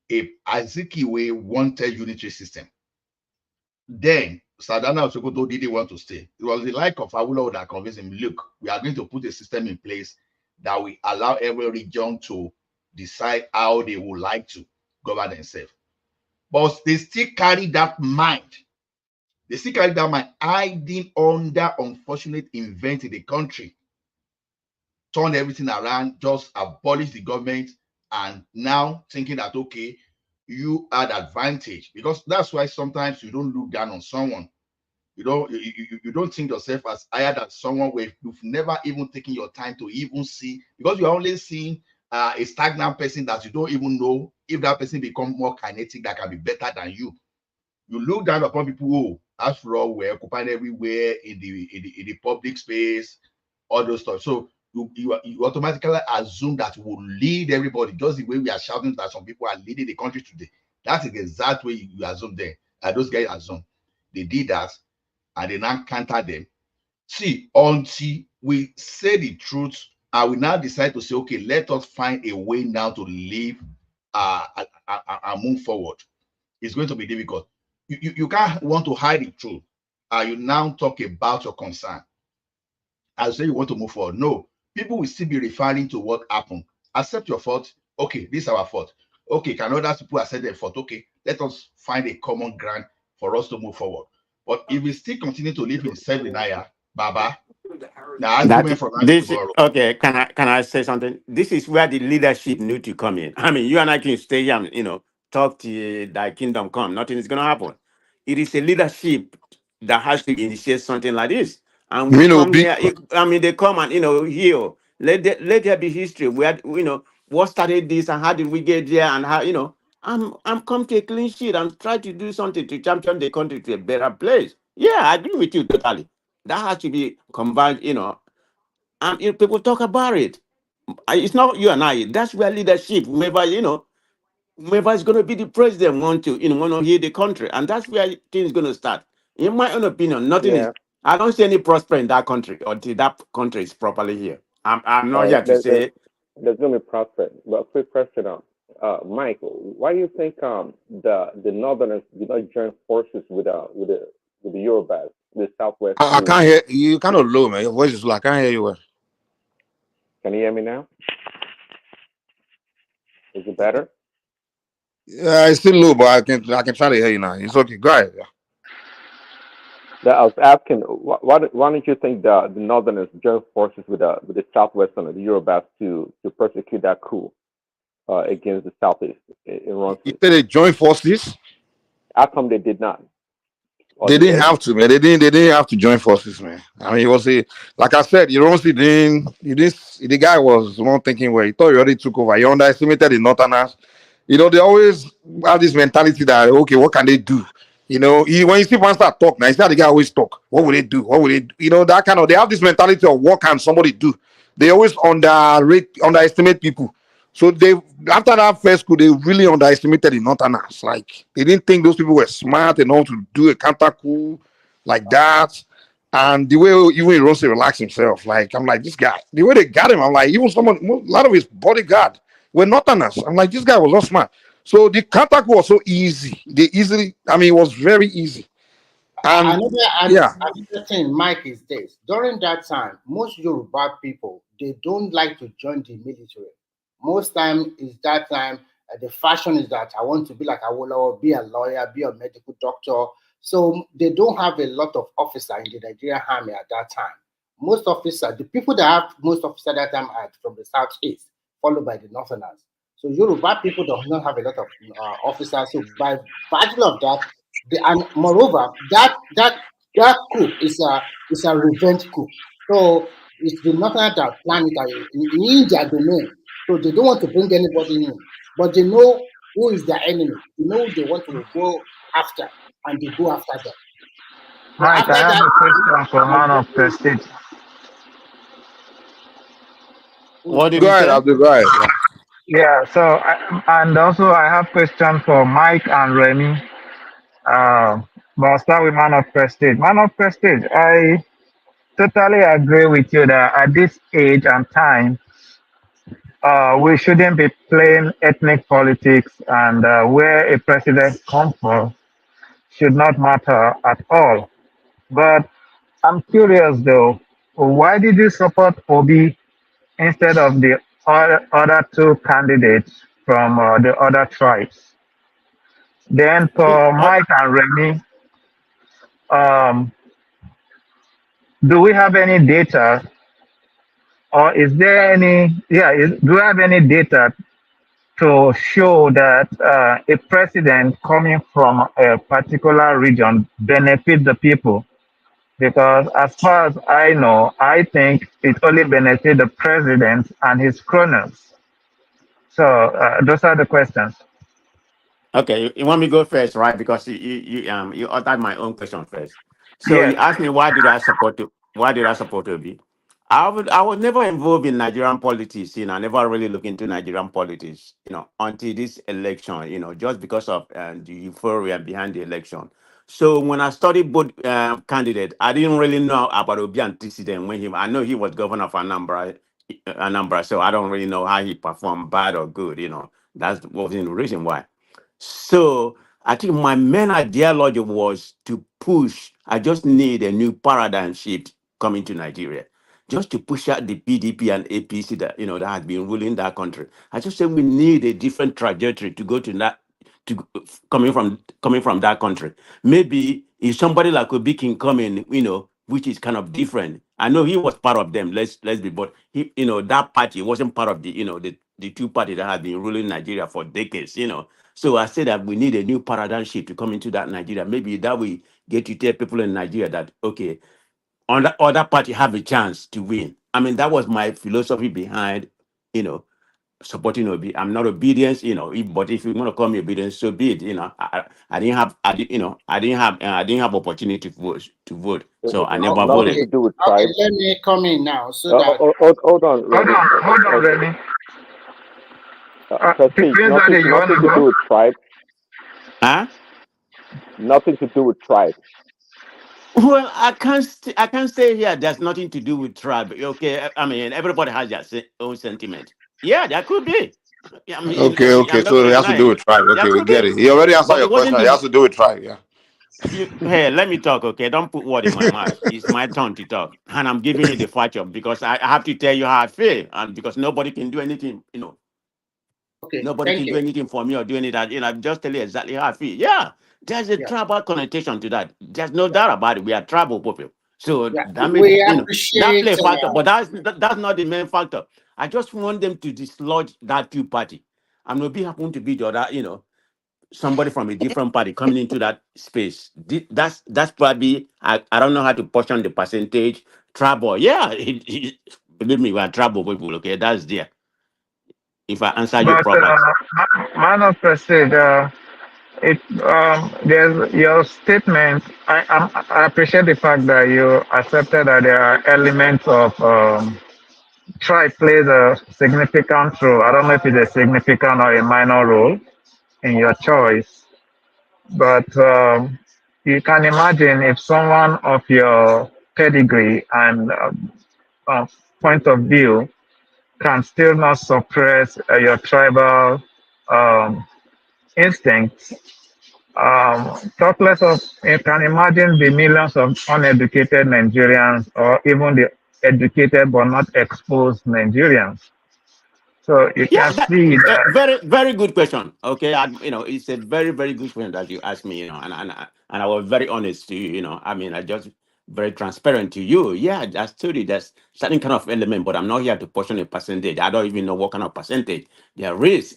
If Azikiwe wanted unitary system, then Sadana Sokoto didn't want to stay. It was the like of Awolowo that convinced him, look, we are going to put a system in place that will allow every region to decide how they would like to govern themselves. But they still carry that mind. They still carry that mind hiding under unfortunate events in the country. Turn everything around, just abolish the government, and now thinking that, okay, you had advantage. Because that's why sometimes you don't look down on someone. You don't think yourself as higher than someone where you've never even taken your time to even see, because you're only seeing a stagnant person that you don't even know if that person become more kinetic, that can be better than you. You look down upon people who, after all, were occupied everywhere in the public space, all those stuff. So you automatically assume that will lead everybody, just the way we are shouting that some people are leading the country today. That's the exact way you assume them. Those guys assume. They did that, and they now counter them. See, until we say the truth, and we now decide to say, okay, let us find a way now to live and move forward. It's going to be difficult. You can't want to hide the truth. You now talk about your concern. I say you want to move forward. No, people will still be referring to what happened. Accept your fault. Okay, this is our fault. Okay, can other people accept their fault? Okay, let us find a common ground for us to move forward. But if we still continue to live in self-denial, Baba, the argument from now This tomorrow. okay. Can I say something? This is where the leadership need to come in. I mean, you and I can stay here and talk to thy kingdom come. Nothing is gonna happen. It is a leadership that has to initiate something like this. And we come here. I mean, they come and heal. Let there be history. Where what started this and how did we get there and how I'm come to a clean sheet and try to do something to champion the country to a better place. Yeah, I agree with you totally. That has to be combined, and people talk about it. It's not you and I. That's where leadership, whoever is going to be the president want to hear the country, and that's where things going to start. In my own opinion, nothing is. Yeah. I don't see any prosper in that country until that country is properly here. I'm not here to say. There's going to be prospect. But quick question, Mike, why do you think the Northerners did not join forces with the Yorubas, the Southwest? I can't hear you. Kind of low, man. Your voice is low. I can't hear you well. Can you hear me now? Is it better? Yeah, it's still low, but I can try to hear you now. It's okay. Go ahead. Yeah. I was asking, why don't you think the Northerners joined forces with the Southwestern, the Yorubas, to persecute that coup against the Southeast in Ronsi? You said they joined forces? How come they did not? They didn't have to, man. They didn't have to join forces, man. I mean, it was like I said, the guy was one thinking where he thought he already took over. He underestimated the Northerners. They always have this mentality that, okay, what can they do? When you see one start talk, now you see how the guy always talk. What will they do? What will they do? That kind of, they have this mentality of what can somebody do. They always underestimate people. So after that first coup, they really underestimated the Northerners. Like, they didn't think those people were smart enough to do a counter coup like that. And the way even Ironsi relaxed himself, like, I'm like, this guy, the way they got him, I'm like, even a lot of his bodyguard were Northerners. I'm like, this guy was not smart. So the counter coup was so easy. It was very easy. And Another thing, Mike, is this. During that time, most Yoruba people, they don't like to join the military. Most time is that time, the fashion is that I want to be like Awolowo, be a lawyer, be a medical doctor. So they don't have a lot of officers in the Nigerian army at that time. Most officers, the people that have most officers at that time are from the southeast, followed by the northerners. So Yoruba people do not have a lot of officers. So by virtue of that, and moreover, that coup is a revenge coup. So it's the northerners that plan it in their domain. So they don't want to bring anybody in, but they know who is their enemy. They know who they want to go after, and they go after them. So Mike, I have a question for man of prestige. What did go ahead, Abdul. Go ahead. Yeah. So, and also I have question for Mike and Remy. But I'll start with man of prestige. Man of prestige, totally agree with you that at this age and time, we shouldn't be playing ethnic politics, and where a president comes from should not matter at all. But I'm curious though, why did you support Obi instead of the other two candidates from the other tribes? Then for Mike and Remy, um, do we have any data, or is there any? Do we have any data to show that a president coming from a particular region benefits the people? Because as far as I know, I think it only benefits the president and his cronies. So those are the questions. Okay, you want me to go first, right? Because you uttered my own question first. So you Yes. asked me why did I support Obi? I was never involved in Nigerian politics, I never really look into Nigerian politics, until this election, just because of the euphoria behind the election. So when I studied both candidates, I didn't really know about Obi antecedent I know he was governor of Anambra, so I don't really know how he performed, bad or good, That wasn't the reason why. So I think my main ideology was to push. I just need a new paradigm shift coming to Nigeria, just to push out the PDP and APC that has been ruling that country. I just said we need a different trajectory to go to that, to coming from that country. Maybe if somebody like Obi can come in, which is kind of different. I know he was part of them. Let's be, but that party wasn't part of the two parties that have been ruling Nigeria for decades. So I said that we need a new paradigm shift to come into that Nigeria. Maybe that we get to tell people in Nigeria that, okay, on the other party have a chance to win. I mean, that was my philosophy behind, supporting Obi. I'm not obedience, but if you want to call me obedience, so be it. I didn't have, I didn't have opportunity to vote, so I never Nothing voted. to do with Okay, tribe. let me come in now so that. Hold on, Remy. Hold on, Remy. Prestige, nothing to do with tribe. Huh? Nothing to do with tribe. Well, I can't say here. There's nothing to do with tribe. Okay, I mean everybody has their own sentiment. Yeah, that could be. I mean, Okay. I'm not So going it to has to deny do with it. tribe. That Okay, we could get be, it. He already answered but your it wasn't question. It the. has to do with tribe. Yeah. Hey, let me talk, okay? Don't put word in my mouth. It's my turn to talk, and I'm giving you the factor because I have to tell you how I feel, and because nobody can do anything, Okay, nobody thank can do you. anything for me or do anything. I'm just telling you exactly how I feel. Yeah, there's a Yeah, tribal connotation to that. There's no doubt about it. We are tribal people, so yeah. that may We that appreciate. play factor, but that's not the main factor. I just want them to dislodge that two party. And Obi happen to be the other, somebody from a different party coming into that space. That's probably I don't know how to portion the percentage. Trouble, yeah. Believe me, we are trouble people. Okay, that's there. If I answer you But properly. man of prestige, there's your statement. I appreciate the fact that you accepted that there are elements of tribe plays a significant role. I don't know if it's a significant or a minor role in your choice, but you can imagine if someone of your pedigree and point of view can still not suppress your tribal um, instincts. Talk less of, you can imagine the millions of uneducated Nigerians or even the educated but not exposed Nigerians. So you Yeah, can see that. very, very good question. Okay, it's a very, very good question that you asked me. And I was very honest to you. I mean, I just very transparent to you. Yeah, I told you there's certain kind of element, but I'm not here to portion a percentage. I don't even know what kind of percentage there is.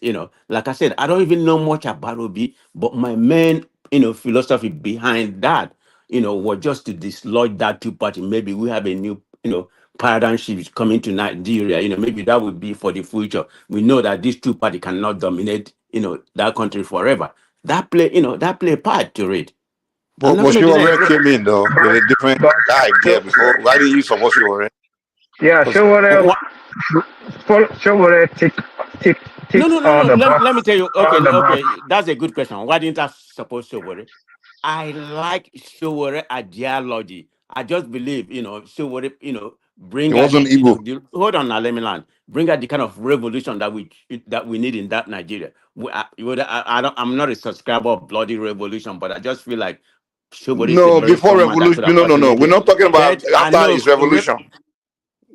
Like I said, I don't even know much about Obi, but my main, philosophy behind that, was just to dislodge that two party. Maybe we have a new, paradigm shift coming to Nigeria. Maybe that would be for the future. We know that these two parties cannot dominate, that country forever. That play a part to it. I'm But not going to deny Shiwore it. came in though with a different But idea before. Why didn't you support Shiwore? yeah, Showore tick No. all the Let me box, tell you. all the box. Okay. That's a good question. Why didn't I support Showore? I like Showore ideology. I just believe, so what bring It out wasn't Igbo. hold on now, let me land. Bring out the kind of revolution that we need in that Nigeria. I'm not a subscriber of bloody revolution, but I just feel like Shobori is a No, very before strong man that revolution. could have No. We're facilitated. not talking about But I after know his revolution.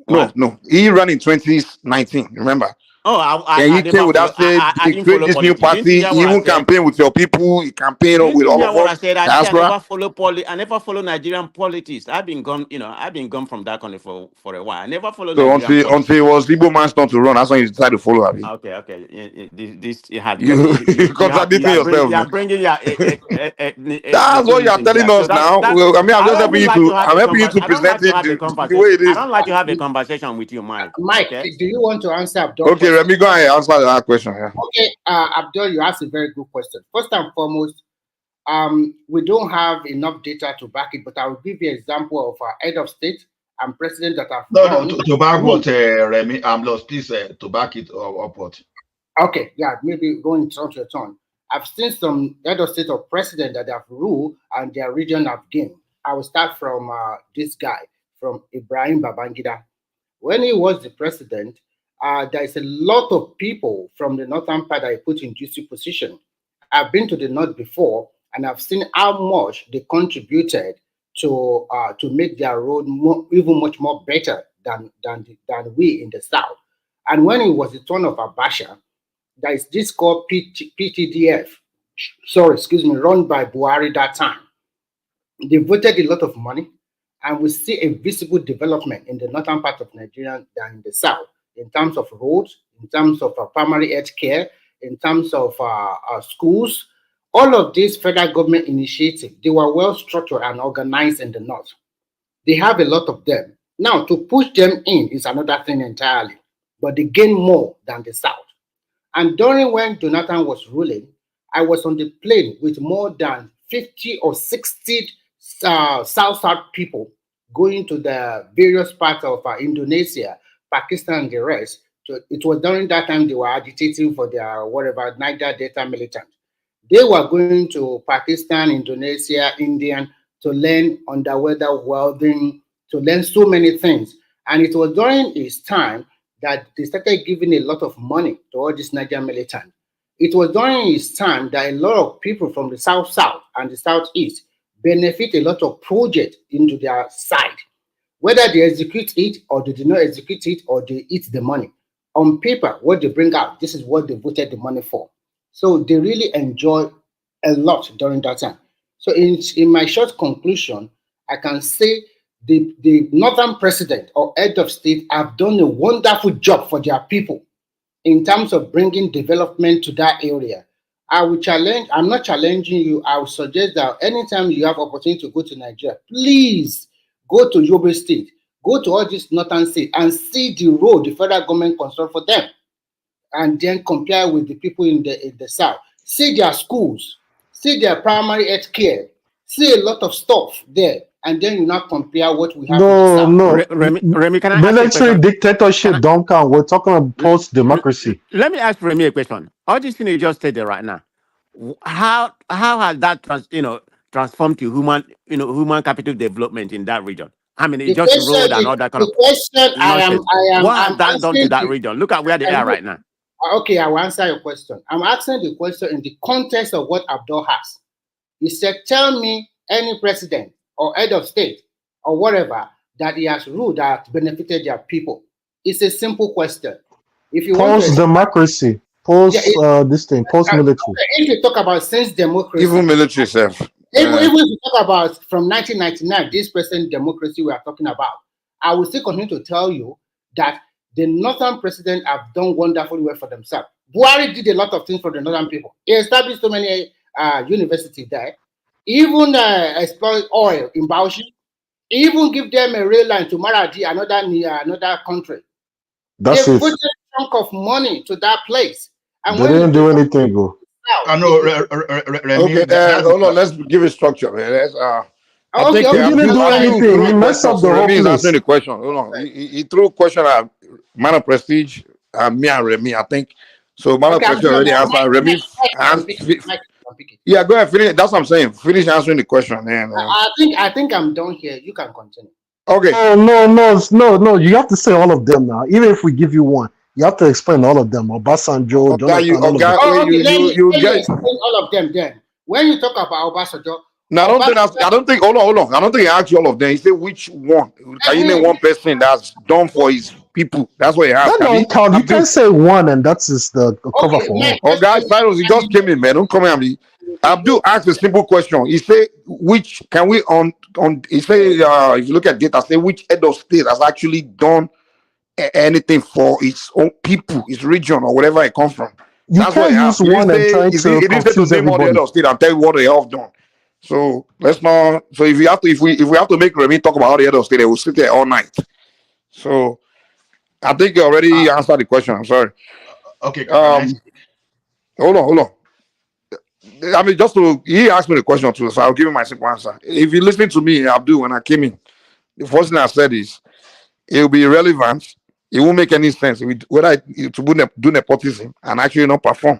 what? No. He ran in 2019. Remember? Oh, Then I he came never with follow. that said I he didn't create follow this new politics. Didn't you party. hear He what I even said? campaign with your people. He campaigned Didn't with you all hear of what I us. said? I say I Diaspora. never follow I never follow Nigerian politics. I've been gone, I've been gone from that country for a while. I never follow So Nigerian until politics. it was Igbo man's turn to run, that's when you decided to follow Abi. Okay. This you have You contradicting yourself, you are man. bringing your That's what you are ethnicism telling here. So us now. Well, I mean, I'm I just don't helping even you like to to. have I'm helping you to I don't like present to it have a the way conversation. it I is. don't like to have a conversation with you, Mike. Mike, Okay. do you want to answer Abdul's Okay, question? let me go ahead and answer that question. Yeah. Okay, Abdul, you asked a very good question. First and foremost, we don't have enough data to back it, but I will give you an example of our head of state and president that have No, run. to back what Remy, I'm lost. Please to back it upward. Okay, yeah, maybe going turn to a turn. I've seen some head of state or president that have ruled and their region have gained. I will start from this guy, from Ibrahim Babangida. When he was the president, there is a lot of people from the northern part that he put in juicy position. I've been to the north before, and I've seen how much they contributed to make their road even much more better than we in the south. And when it was the turn of Abacha, there is this called PTDF. Sorry, excuse me, run by Buhari that time. They voted a lot of money, and we see a visible development in the northern part of Nigeria than in the south, in terms of roads, in terms of primary health care, in terms of schools. All of these federal government initiatives, they were well structured and organized in the north. They have a lot of them. Now, to push them in is another thing entirely, but they gain more than the south. And during when Jonathan was ruling, I was on the plane with more than 50 or 60 South people going to the various parts of Indonesia, Pakistan, and the rest. So it was during that time they were agitating for their whatever Niger Delta militant. They were going to Pakistan, Indonesia, India to learn underweather welding, to learn so many things. And it was during his time that they started giving a lot of money to all these Niger militants. It was during his time that a lot of people from the South and the Southeast benefit a lot of projects into their side. Whether they execute it or they do not execute it or they eat the money. On paper, what they bring out, this is what they voted the money for. So they really enjoy a lot during that time. So in my short conclusion, I can say the northern president or head of state have done a wonderful job for their people in terms of bringing development to that area. I'm not challenging you. I would suggest that anytime you have opportunity to go to Nigeria, please go to Yobe State, go to all these northern states and see the road the federal government construct for them, and then compare with the people in the south. See their schools, see their primary health care, see a lot of stuff there, and then you now compare what we have in the south. No. Remy, can I ask you a Military question? dictatorship don't count. We're talking about post-democracy. Let me ask Remy a question. All this thing you just said there right now, how has that transformed to human capital development in that region? I mean, it's just road and all that kind of nonsense. What has that done to that region? Look at where they are right now. Okay, I will answer your question. I'm asking the question in the context of what Abdul has. He said, tell me any president or head of state or whatever that he has ruled that benefited their people. It's a simple question. If you want to Post-democracy, post-military. If you talk about since democracy, Even military self. Even if we talk about from 1999, this present democracy we are talking about, I will still continue to tell you that the northern president have done wonderfully well for themselves. Buhari did a lot of things for the northern people. He established so many universities there. Even explored oil in Bauchi. Even give them a rail line to Maradi, another country. They put a chunk of money to that place. And they didn't do anything, go. I know. Okay, hold on. Let's give it structure, man. I think he didn't do anything. He messed up the whole place. Remy is answering the question. Hold on. He threw a question at Man of Prestige, me and Remy, I think. So Man of Prestige already answered. Remy pick it. Yeah, go ahead. Finish. That's what I'm saying. Finish answering the question. And I think I'm done here. You can continue. okay. No. You have to say all of them now. Even if we give you one, you have to explain all of them. Obasanjo, Jonathan, all of them. Oh, okay. Let me explain all of them then. When you talk about Obasanjo, No, I don't think. Hold on. I don't think he asked you all of them. He said which one. Can you name one person that's done for his people? That's what he asked. That don't count. You can't say one, and that's just the cover for all. Oh, guys, Cyrus, he just came in, man. Don't come here. Me. Abdul asked a simple question. He said, "Which can we on?" He said, "If you look at data, say which head of state has actually done anything for its own people, its region, or wherever it comes from." You can't use one and try to confuse name all the everybody. head of state and tell you what they have done. So let's not. So if we have to make Remy talk about all the head of state, they will sit there all night. So I think you already answered the question. I'm sorry. Okay. Hold on. I mean, he asked me the question too, so I'll give him my simple answer. If you listen to me, Abdul, when I came in, the first thing I said is it will be irrelevant. It won't make any sense whether to do nepotism and actually not perform.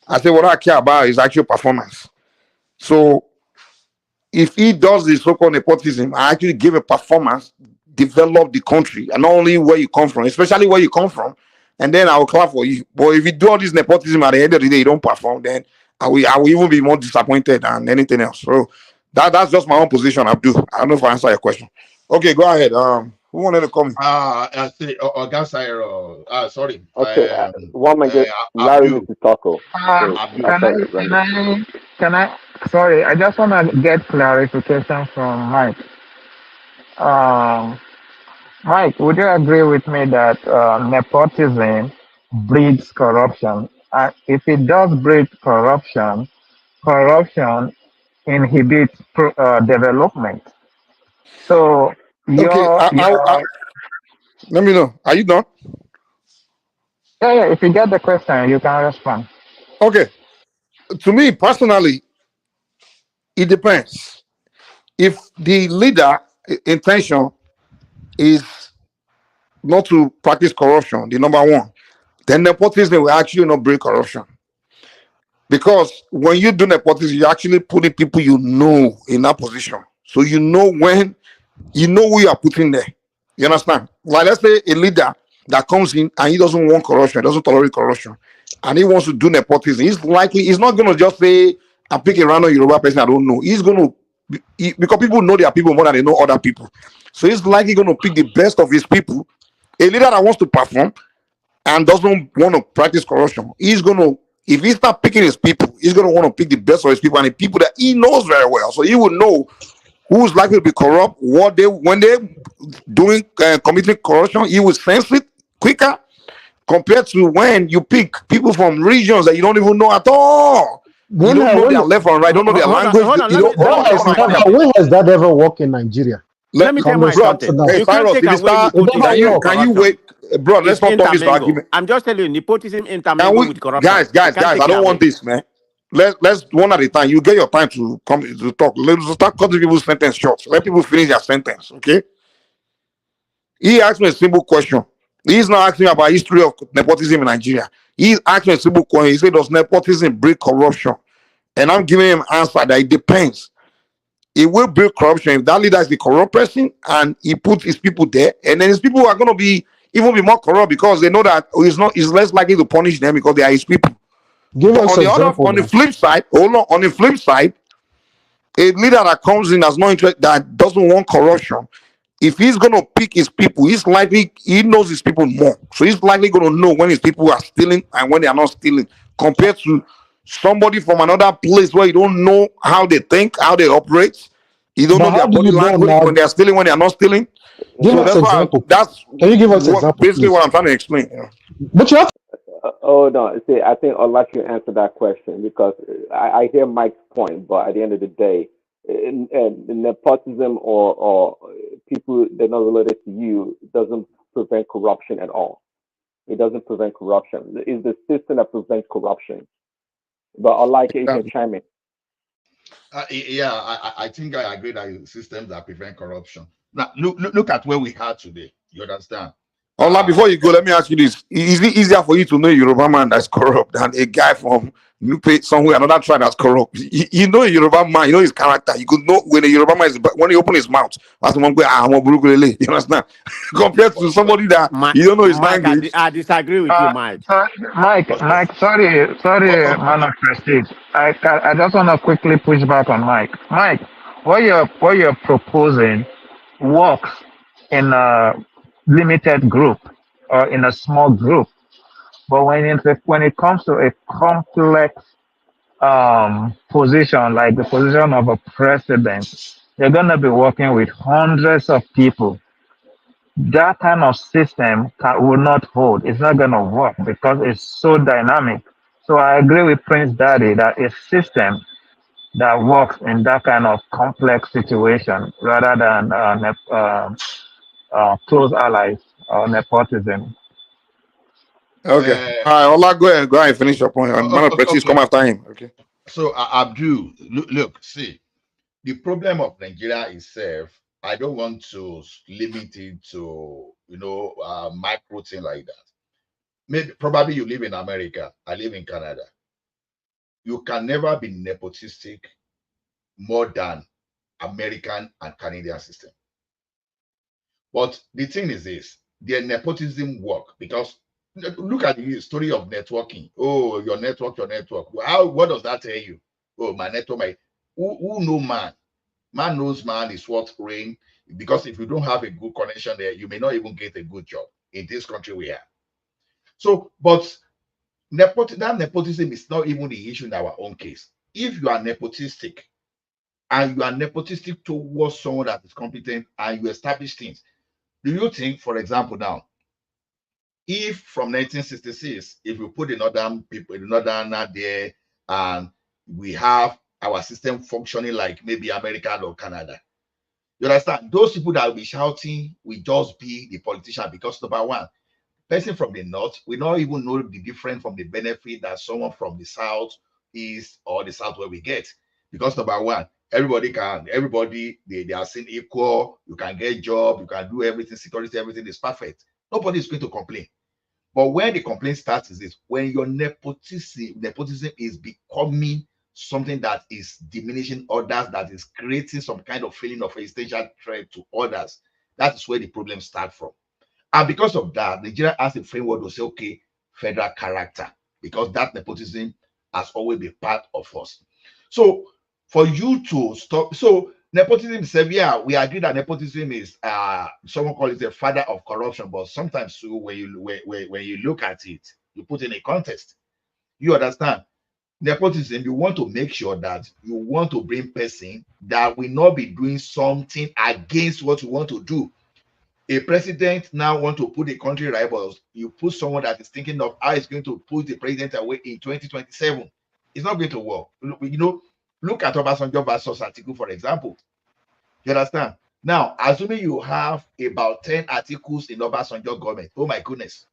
I said what I care about is actual performance. So if he does the so-called nepotism, I actually give a performance, develop the country, and not only where you come from, especially where you come from, and then I will clap for you. But if you do all this nepotism at the end of the day, you don't perform, then I will even be more disappointed than anything else. So that's just my own position, Abdul. I don't know if I answer your question. Okay, go ahead. Who wanted to come? I say, sorry. Okay, one minute. Larry needs to talk. Can I? Sorry, I just want to get clarification from Mike. Mike, would you agree with me that nepotism breeds corruption? If it does breed corruption, corruption inhibits development. So Okay, let me know. Are you done? Yeah. If you get the question, you can respond. Okay. To me personally, it depends. If the leader intention is not to practice corruption, the number one, then nepotism will actually not break corruption. Because when you do nepotism, you actually putting people you know in that position. So you know when you know who you are putting there. You understand? Like let's say a leader that comes in and he doesn't want corruption, doesn't tolerate corruption, and he wants to do nepotism. He's not gonna just say I pick a random Yoruba person I don't know. He's gonna because people know their people more than they know other people. So he's likely gonna pick the best of his people. A leader that wants to perform and doesn't want to practice corruption, he's gonna if he start picking his people, he's gonna want to pick the best of his people and the people that he knows very well. So he will know who's likely to be corrupt, when they're doing committing corruption, you will sense it quicker compared to when you pick people from regions that you don't even know at all. You don't know their left and right, don't know their language. When has that ever worked in Nigeria? Let me tell you something. You can't take away nepotism. Can you wait, bro? Let's not talk this argument. I'm just telling you, nepotism intermingle with corruption. Guys, I don't want this, man. Let's one at a time. You get your time to come to talk. Let's start cutting people's sentence short. Let people finish their sentence, okay? He asked me a simple question. He's not asking about history of nepotism in Nigeria. He's asking a simple question. He said, does nepotism break corruption? And I'm giving him an answer that it depends. It will break corruption if that leader is the corrupt person and he puts his people there, and then his people are going to be even be more corrupt because they know that he's less likely to punish them because they are his people. On the flip side, on the flip side, a leader that comes in as no interest, that doesn't want corruption, if he's going to pick his people, he knows his people more. So he's likely going to know when his people are stealing and when they are not stealing, compared to somebody from another place where you don't know how they think, how they operate. You don't know their body language when they are stealing, when they are not stealing. Give us an example. Can you give us an example? Basically, what I'm trying to explain. But you have oh no, see, I think I'll let you answer that question because I hear Mike's point, but at the end of the day, nepotism or people that are not related to you doesn't prevent corruption at all. It doesn't prevent corruption. It's the system that prevents corruption. But I like it, you can chime in. I think I agree that systems that prevent corruption. Now, look at where we are today. You understand? Ola, before you go, let me ask you this. Is it easier for you to know a Yoruba man that's corrupt than a guy from Nupe somewhere, another tribe that's corrupt? You know a Yoruba man, you know his character. You could know when a Yoruba man is, when he open his mouth, that's the one where I'm a Burukule, you understand? Compared to somebody that you don't know his Mike, language. I disagree with you, Mike. Mike, sorry, man of prestige. I just want to quickly push back on Mike. Mike, what you're proposing works in a limited group or in a small group, but when it comes to a complex position like the position of a president, you're gonna be working with hundreds of people. That kind of system will not hold. It's not going to work because it's so dynamic. So I agree with Prince Daddy that a system that works in that kind of complex situation rather than close allies or nepotism. Okay. All right, Ola, go ahead and finish your point. And man of prestige, come after him. Okay. So Abdul, look, see, the problem of Nigeria itself, I don't want to limit it to micro thing like that. Maybe probably you live in America, I live in Canada. You can never be nepotistic more than American and Canadian system. But the thing is this, their nepotism work because look at the story of networking. Oh, your network. What does that tell you? Oh, my network, who know man? Man knows man is what reign, because if you don't have a good connection there, you may not even get a good job in this country we are. So, but that nepotism is not even the issue in our own case. If you are nepotistic and you are nepotistic towards someone that is competent and you establish things, do you think, for example, now, if from 1966, if we put the northern people, the northern there, and we have our system functioning like maybe America or Canada, you understand? Those people that will be shouting will just be the politician because number one, person from the north will not even know the difference from the benefit that someone from the south, east, or the south where we get. Because number one, everybody they are seen equal, you can get job, you can do everything, security, everything is perfect. Nobody is going to complain. But when the complaint starts is this, when your nepotism is becoming something that is diminishing others, that is creating some kind of feeling of existential threat to others, that is where the problem starts from. And because of that, Nigeria has a framework to say, okay, federal character, because that nepotism has always been part of us. So for you to stop, so nepotism is, yeah, we agree that nepotism is someone calls it the father of corruption, but sometimes too, when you look at it, you put in a context. You understand? Nepotism, you want to make sure that you want to bring person that will not be doing something against what you want to do. A president now want to put the country rivals. You put someone that is thinking of how it's going to put the president away in 2027. It's not going to work. Look at Obasanjo versus Atiku, for example. You understand? Now, assuming you have about 10 articles in Obasanjo government, oh my goodness,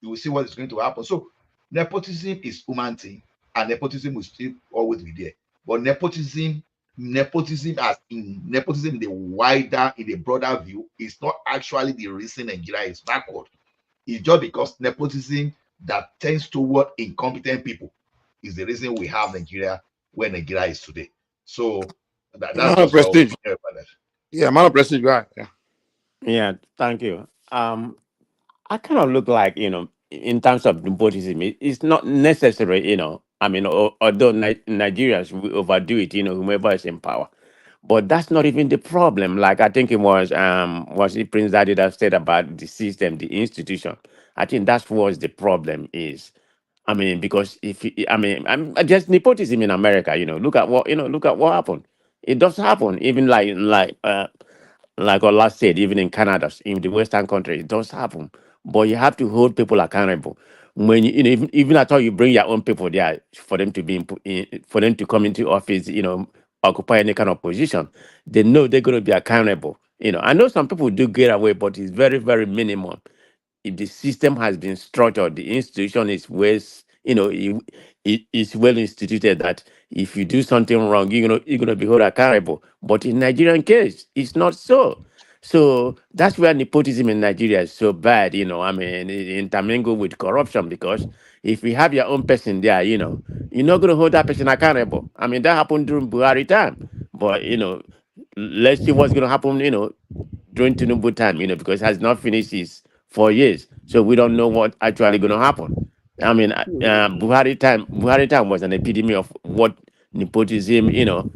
you will see what is going to happen. So nepotism is human thing, and nepotism will still always be there. But nepotism in the broader view, is not actually the reason Nigeria is backward. It's just because nepotism that tends toward incompetent people is the reason we have Nigeria where Nigeria is today. So that's just my opinion about that. Yeah, man of prestige guy. Yeah. Yeah, thank you. I kind of look like, in terms of nepotism, it's not necessary, I mean, although Nigerians will overdo it, whomever is in power. But that's not even the problem. Like I think it was it Prince Daddy that said about the system, the institution. I think that's what the problem is. I mean, because I'm just nepotism in America. Look at what happened. It does happen. Even like Ola said, even in Canada, in the Western country, it does happen. But you have to hold people accountable. When even at all, you bring your own people there for them to for them to come into office, occupy any kind of position. They know they're going to be accountable. I know some people do get away, but it's very, very minimum. If the system has been structured, the institution is it's well instituted that if you do something wrong, you're gonna be held accountable. But in Nigerian case, it's not so. So that's where nepotism in Nigeria is so bad, you know. I mean, it intermingled with corruption because if you have your own person there, you know, you're not going to hold that person accountable. I mean, that happened during Buhari time. But, you know, let's see what's going to happen, you know, during Tinubu time, you know, because it has not finished his 4 years. So we don't know what actually going to happen. I mean, Buhari time was an epidemic of what nepotism, you know,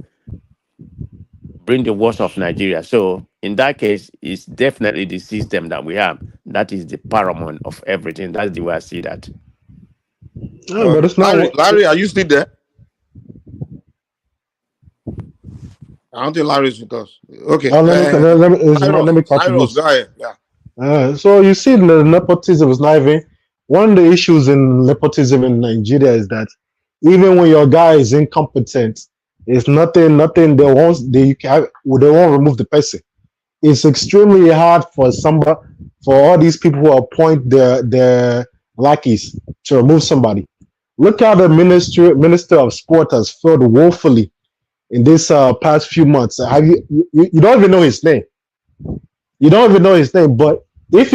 bring the worst of Nigeria. So in that case, it's definitely the system that we have. That is the paramount of everything. That's the way I see that. Yeah, but it's not. Larry, are you still there? I don't think Larry's with us. Okay. Let me Cyrus, contribute. go ahead. Yeah. So you see, the nepotism is not even one of the issues in nepotism in Nigeria is that even when your guy is incompetent, it's nothing. They won't remove the person. It's extremely hard for all these people who appoint their lackeys to remove somebody. Look how the minister of sport has failed woefully in this past few months. You don't even know his name. You don't even know his name. But if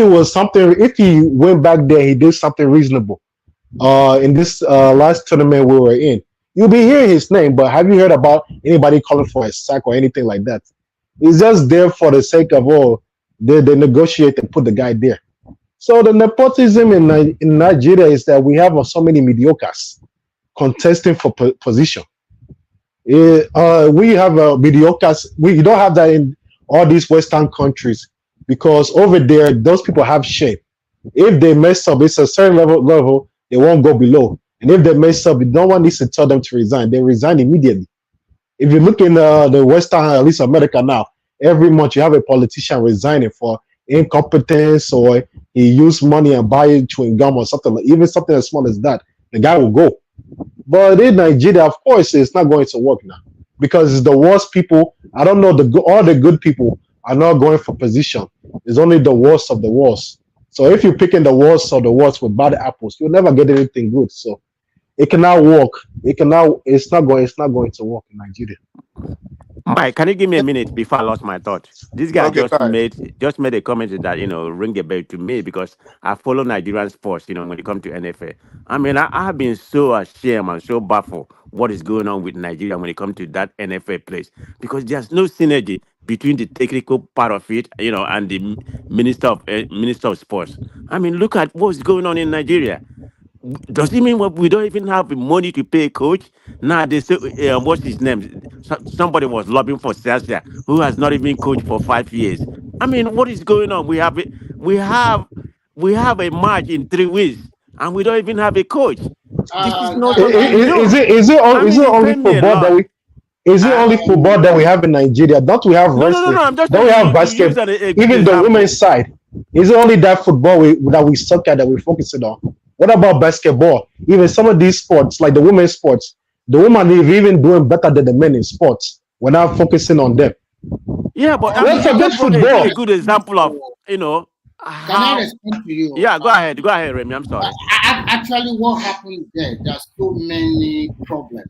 he went back there, he did something reasonable. In this last tournament we were in, you'll be hearing his name. But have you heard about anybody calling for a sack or anything like that? He's just there for the sake of they negotiate and put the guy there. So the nepotism in Nigeria is that we have so many mediocres contesting for position. We have mediocres. We don't have that in all these Western countries because over there those people have shame. If they mess up, it's a certain level they won't go below. And if they mess up, no one needs to tell them to resign. They resign immediately. If you look in the Western, at least America now, every month you have a politician resigning for incompetence or he used money and buy chewing gum or something, even something as small as that. The guy will go. But in Nigeria, of course, it's not going to work now because it's the worst people. I don't know, all the good people are not going for position. It's only the worst of the worst. So if you're picking the worst of the worst with bad apples, you'll never get anything good. So it cannot work. It's not going to work in Nigeria. Mike, can you give me a minute before I lost my thought? This guy just made a comment that, you know, ring a bell to me because I follow Nigerian sports, you know, when it comes to NFL. I mean, I have been so ashamed and so baffled what is going on with Nigeria when it comes to that NFL place because there's no synergy between the technical part of it, you know, and the minister of sports. I mean, look at what's going on in Nigeria. Does it mean we don't even have the money to pay a coach? Now they say, what's his name? Somebody was lobbying for Celsia, who has not even coached for 5 years. I mean, what is going on? We have a match in 3 weeks, and we don't even have a coach. This is not something new. Is it only football that we? Is it only football that we have in Nigeria? Don't we have wrestling? No. I'm just don't we have basketball? Even the women's side. Is it only that football that we suck at that we're focusing on? What about basketball? Even some of these sports, like the women's sports, the women are even doing better than the men in sports. We're not focusing on them. Yeah, but I mean, that's a good example of, you know, Can I respond to you? Yeah, go ahead, Remy. I'm sorry. Actually, what happened there? There's so many problems.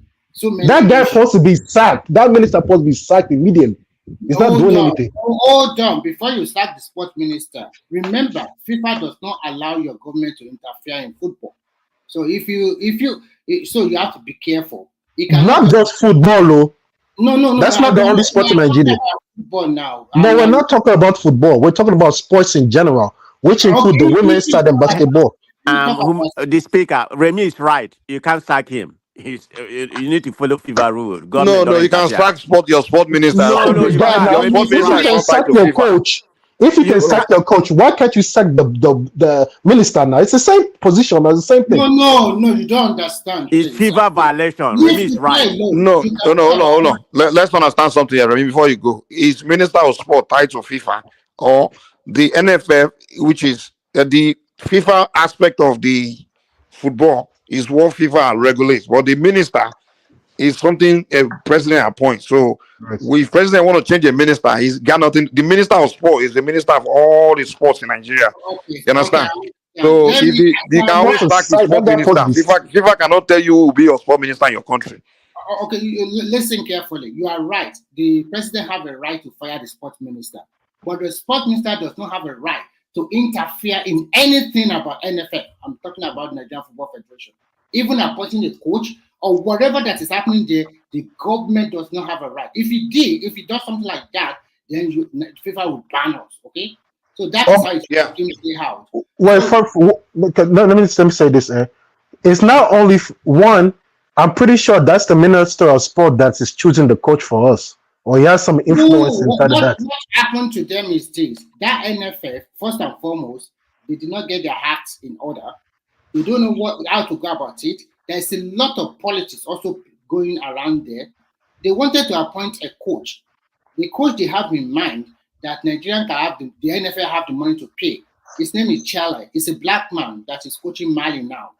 That guy supposed to be sacked. That minister supposed to be sacked immediately. He's not doing anything. Hold on, before you sack the sport minister, remember FIFA does not allow your government to interfere in football. So you have to be careful. Not just football, though. No. That's not the only sport in Nigeria. Football now. No, we're not talking about football. We're talking about sports in general, which include the women's side and basketball. The speaker, Remy is right. You can't sack him. You need to follow FIFA rule. No, you can sack your sport minister. No, you can't. If you can sack your coach, why can't you sack the minister now? It's the same position, it's the same thing. No, you don't understand. It's FIFA violation. Remy is right. No, hold on. Let's understand something here, Remy, before you go. Is Minister of Sport tied to FIFA or the NFF, which is the FIFA aspect of the football, is what FIFA regulates, but the minister is something a president appoints. So if president want to change a minister, he's got nothing. The minister of sport is the minister of all the sports in Nigeria. You understand? So if they can always sack the sport minister, FIFA cannot tell you who will be your sport minister in your country. Okay, listen carefully. You are right. The president have a right to fire the sport minister. But the sports minister does not have a right to interfere in anything about NFF. I'm talking about Nigerian Football Federation. Even appointing a coach or whatever that is happening there, the government does not have a right. If he does something like that, then FIFA will ban us. Okay, so that is how it's going to play out. Well, let me say this. It's not only one. I'm pretty sure that's the Minister of Sport that is choosing the coach for us, or he has some influence inside of that. What happened to them is this: that NFF, first and foremost, they did not get their acts in order. They don't know how to go about it. There's a lot of politics also going around there. They wanted to appoint a coach. The coach they have in mind that Nigerian can have the NFL have the money to pay. His name is Chale. He's a black man that is coaching Mali now.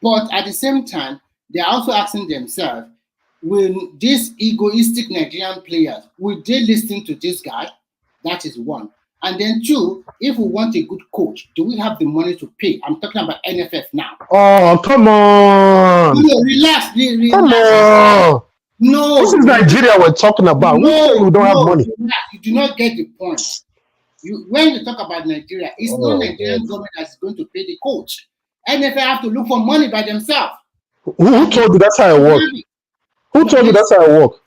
But at the same time, they are also asking themselves, will these egoistic Nigerian players, will they listen to this guy? That is one. And then two, if we want a good coach, do we have the money to pay? I'm talking about NFF now. Oh, come on. No, relax. Come on. No. This is Nigeria we're talking about. We don't have money. Relax. You do not get the point. When you talk about Nigeria, it's not Nigerian government that's going to pay the coach. NFF have to look for money by themselves. Who told you that's how it works? Who told you that's how it works?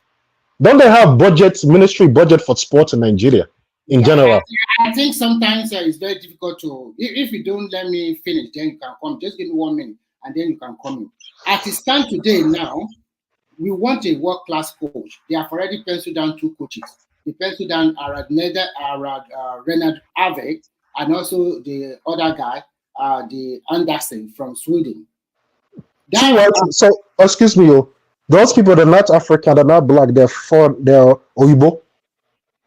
Don't they have ministry budget for sports in Nigeria in general? I think sometimes it's very difficult to, if you don't let me finish, then you can come. Just give me 1 minute and then you can come in. As it stands today now, we want a world-class coach. They have already penciled down 2 coaches. They penciled down Renard Ave and also the other guy, the Anderson from Sweden. So, excuse me, those people, they're not African, they're not black, they're Oyibo.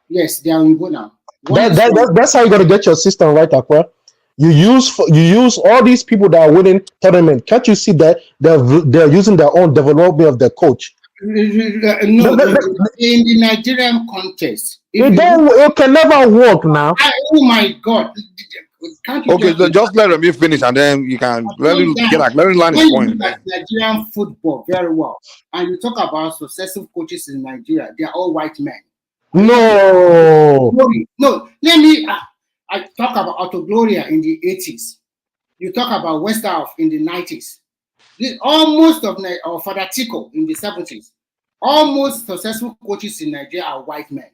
Yes, they are Oyibo now. That's how you're gonna get your system right, Aqua. You use all these people that are winning tournament. Can't you see that they're using their own development of their coach? No, in the Nigerian context, it can never work now. Oh my God! Okay, so just let me finish, and then you can let him line his point. Nigerian football very well, and you talk about successful coaches in Nigeria. They are all white men. No. Let me. I talk about Otto Gloria in the 80s. You talk about Westerhoff in the 90s. Almost of Father Tico in the 70s. Almost successful coaches in Nigeria are white men.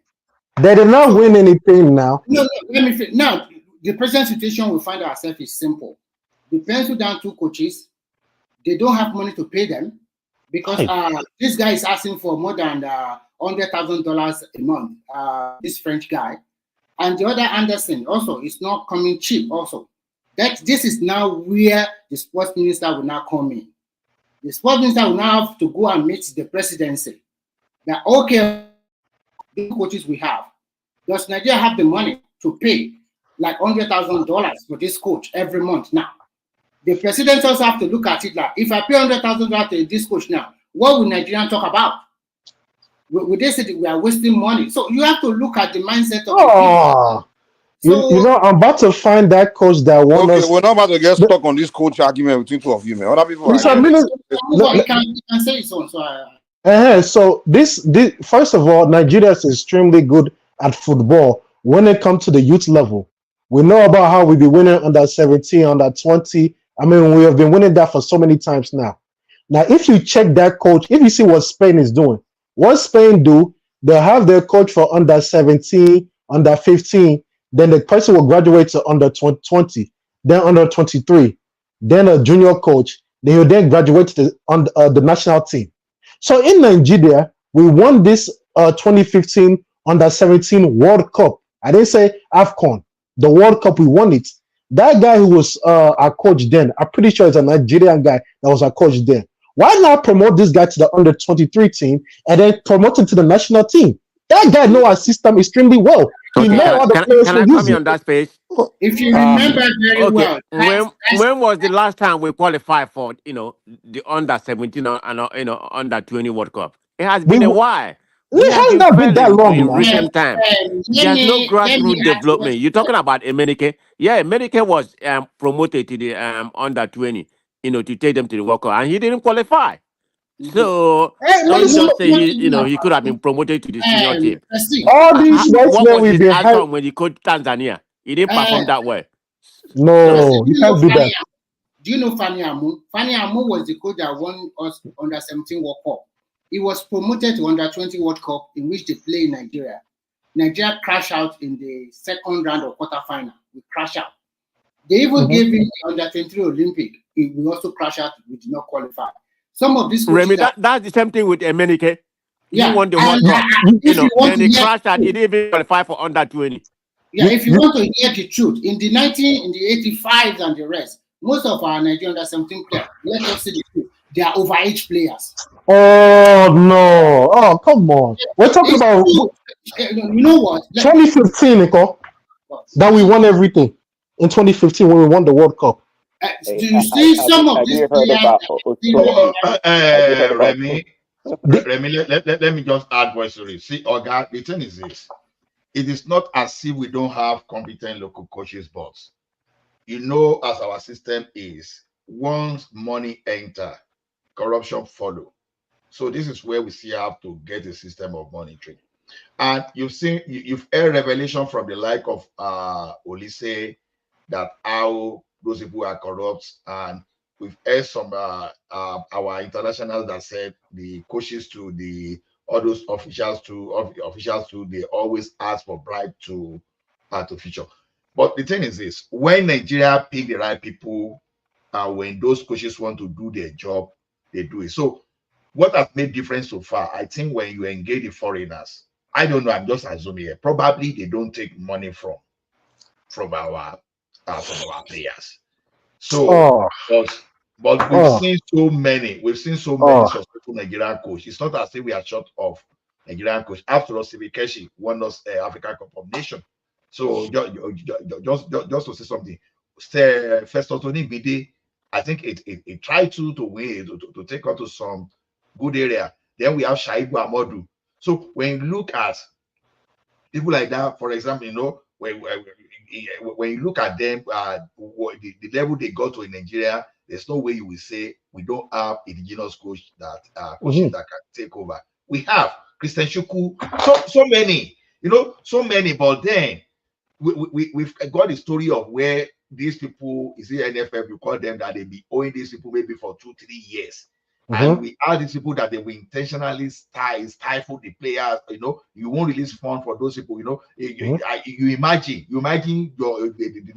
They did not win anything now. No, let me finish. Now, the present situation we find ourselves is simple. They pencil down 2 coaches. They don't have money to pay them because this guy is asking for more than $100,000 a month. This French guy. And the other Anderson also is not coming cheap also. This is now where the sports minister will now come in. The sports minister will now have to go and meet the presidency. That okay, the coaches we have. Does Nigeria have the money to pay like $100,000 for this coach every month now? The president also have to look at it like, if I pay $100,000 to this coach now, what will Nigerian talk about? Would they say that we are wasting money? So you have to look at the mindset of I'm about to find that coach that won us. We're not about to get stuck on this coach argument between 2 of you, man. Other people you can say it's on. So this first of all, Nigeria is extremely good at football when it comes to the youth level. We know about how we be winning under 17, under 20. I mean, we have been winning that for so many times now. Now, if you check that coach, if you see what Spain is doing, what Spain do, they'll have their coach for under 17, under 15, then the person will graduate to under 20, then under 23, then a junior coach, they will then graduate to the national team. So in Nigeria, we won this 2015 under 17 World Cup. I didn't say AFCON, the World Cup, we won it. That guy who was our coach then, I'm pretty sure it's a Nigerian guy that was our coach then. Why not promote this guy to the under 23 team and then promote him to the national team? That guy knows our system extremely well. Okay, can I come in on that space? If you remember very well. When was the last time we qualified for the under 17 and under 20 World Cup? It has been a while. It has not been that long in recent time. There's no grassroots development. You're talking about Emenike. Yeah, Emenike was promoted to the under 20, to take them to the World Cup, and he didn't qualify. So Hey, don't let's just go. say he could have been promoted to the senior team. All these white What men was we've his been hyped. outcome when he coached Tanzania? He didn't perform that well. So No, you can't do that. Do you know Fanny Amu? Fanny Amu was the coach that won us under 17 World Cup. He was promoted to under 20 World Cup, in which they play in Nigeria. Nigeria crashed out in the second round of quarterfinal. We crashed out. They even gave him the under 23 Olympic. We also crashed out. We did not qualify. Some of these coaches Remy, that's the same thing with Emenike. He Yeah, won the and World Cup. if you want Then to he hear, crashed out. He didn't even qualify for under 20. yeah, if you want to hear the truth, in the 85s and the rest, most of our Nigerian under 17 players, let us see the truth, they are overage players. Oh no! Oh come on! We're talking It's about true. You know what? 2015, Nico, that we won everything in 2015 when we won the World Cup. Do you see some of these players? Remy, let me just add voice to it. See, Oga, the thing is this. It is not as if we don't have competent local coaches, but you know, as our system is, once money enter, corruption follow. So this is where we still have to get a system of monitoring. And you've heard revelation from the like of Olise that how those people are corrupt, and we've heard some our internationals that said the coaches to the all those officials to they always ask for bribe to feature. But the thing is this: when Nigeria pick the right people, when those coaches want to do their job, they do it. So what has made difference so far? I think when you engage the foreigners, I don't know. I'm just assuming here. Probably they don't take money from our players. So, but we've seen so many. We've seen so many successful Nigerian coaches. It's not as if we are short of Nigerian coach. After all, Sibikeshi won us African Cup of Nations. So just to say something, first Tony Bide, I think it tried to win to take on to some good area. Then we have Shaibu Amadu. So when you look at people like that, for example, you know, when you look at them, the level they got to in Nigeria, there's no way you will say we don't have indigenous coaches that can take over. We have Christian Shuku, so many, you know, so many. But then we've got the story of where these people, is it NFF, you call them, that they be owing these people maybe for 2-3 years. And we are these people that they will intentionally stifle the players. You know, you won't release funds for those people. You know, you imagine the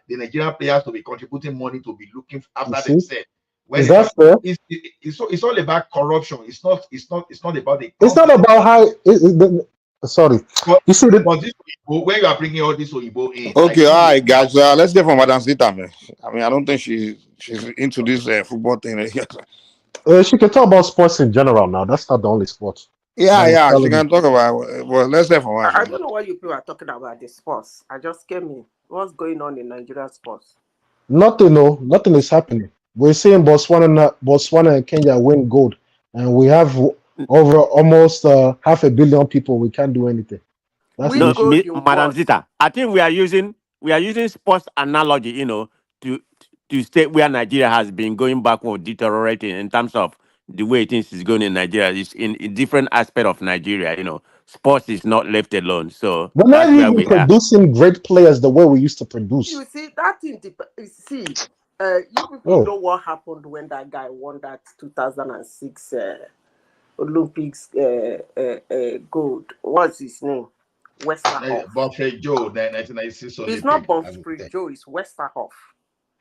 Nigerian players to be contributing money to be looking after themselves. When is that fair? It's all about corruption. It's not about the. It's not about how. Sorry, you see but this when you are bringing all this Oyibo in. Okay, all right, guys. Let's get from Madam Zita, man. I mean, I don't think she's into this football thing. She can talk about sports in general now. That's not the only sport. Yeah, she can talk about. Well, let's get from her. I don't know why you people are talking about the sports. I just came in. What's going on in Nigerian sports? Nothing. No, nothing is happening. We're seeing Botswana and Kenya win gold, and we have over almost 500 million people. We can't do anything. That's Madam Zita, I think we are using sports analogy, you know, to state where Nigeria has been going backward, deteriorating in terms of the way things is going in Nigeria. It's in different aspect of Nigeria, you know. Sports is not left alone. So we're not that's where even we are. producing great players the way we used to produce. You see that thing. You people know what happened when that guy won that 2006 Olympics gold. What's his name? Westerhoff. Bonfrey Joe, 1996 Olympic. It's not Bonfrey Joe, it's Westerhoff.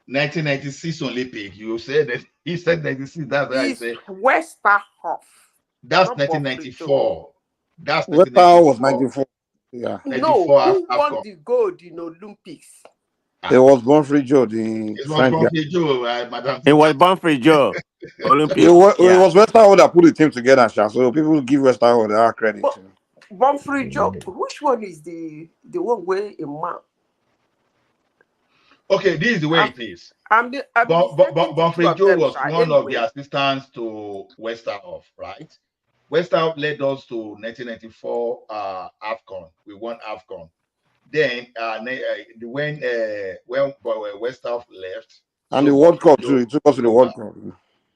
1996 Olympic. You said that he said 96. That's what I said. Westerhoff. That's 1994. That's Westerhoff was 94. Yeah. No, who won the gold in Olympics? It was Bonfrey Joe, the French guy. It was Bonfrey Joe. Olympics. It was Westerhoff that put the team together, so people give Westerhoff their credit. Bonfrey Joe, which one is the one where a man? Okay, this is the way it is. Bonfrey Joe was one of the assistants to Westerhoff, right? Westerhoff led us to 1994 AFCON. We won AFCON. Then when Westerhoff left, and the World Cup too, he took us to the World Cup.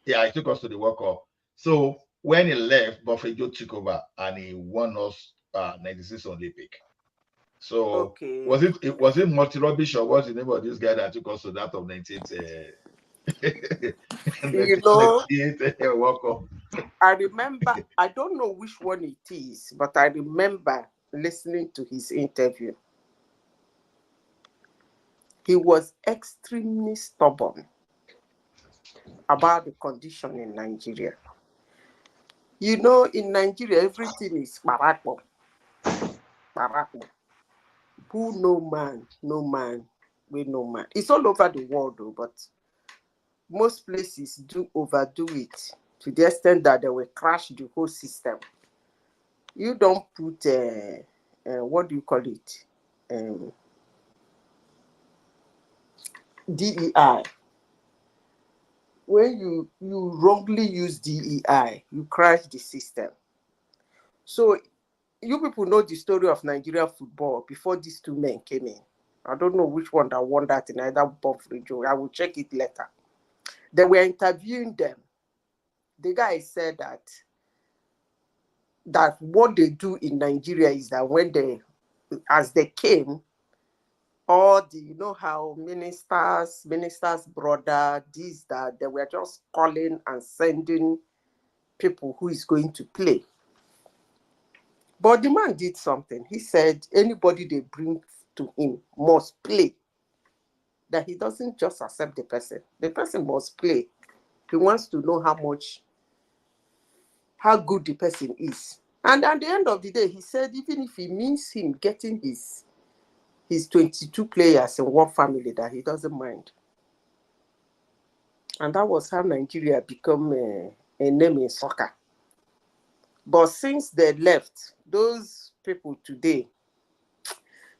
Yeah, he took us to the World Cup. So when he left, Buffalo took over and he won us 96 Olympic. So Okay. was it multi rubbish or what's the name of this guy that took us to that of 98 You know, 98 World Cup? I remember, I don't know which one it is, but I remember listening to his interview. He was extremely stubborn about the condition in Nigeria. You know, in Nigeria, everything is barako. Barako. Who no man, we no man. It's all over the world though, but most places do overdo it to the extent that they will crash the whole system. You don't put, what do you call it? DEI. When you wrongly use DEI, you crash the system. So you people know the story of Nigerian football before these two men came in. I don't know which one that won that in either Bob Joe. I will check it later. They were interviewing them. The guy said that what they do in Nigeria is that when as they came, all the, you know how ministers, brother, this, that, they were just calling and sending people who is going to play. But the man did something. He said anybody they bring to him must play. That he doesn't just accept the person. The person must play. He wants to know how good the person is. And at the end of the day, he said even if he means him getting his 22 players in one family, that he doesn't mind. And that was how Nigeria became a name in soccer. But since they left, those people today,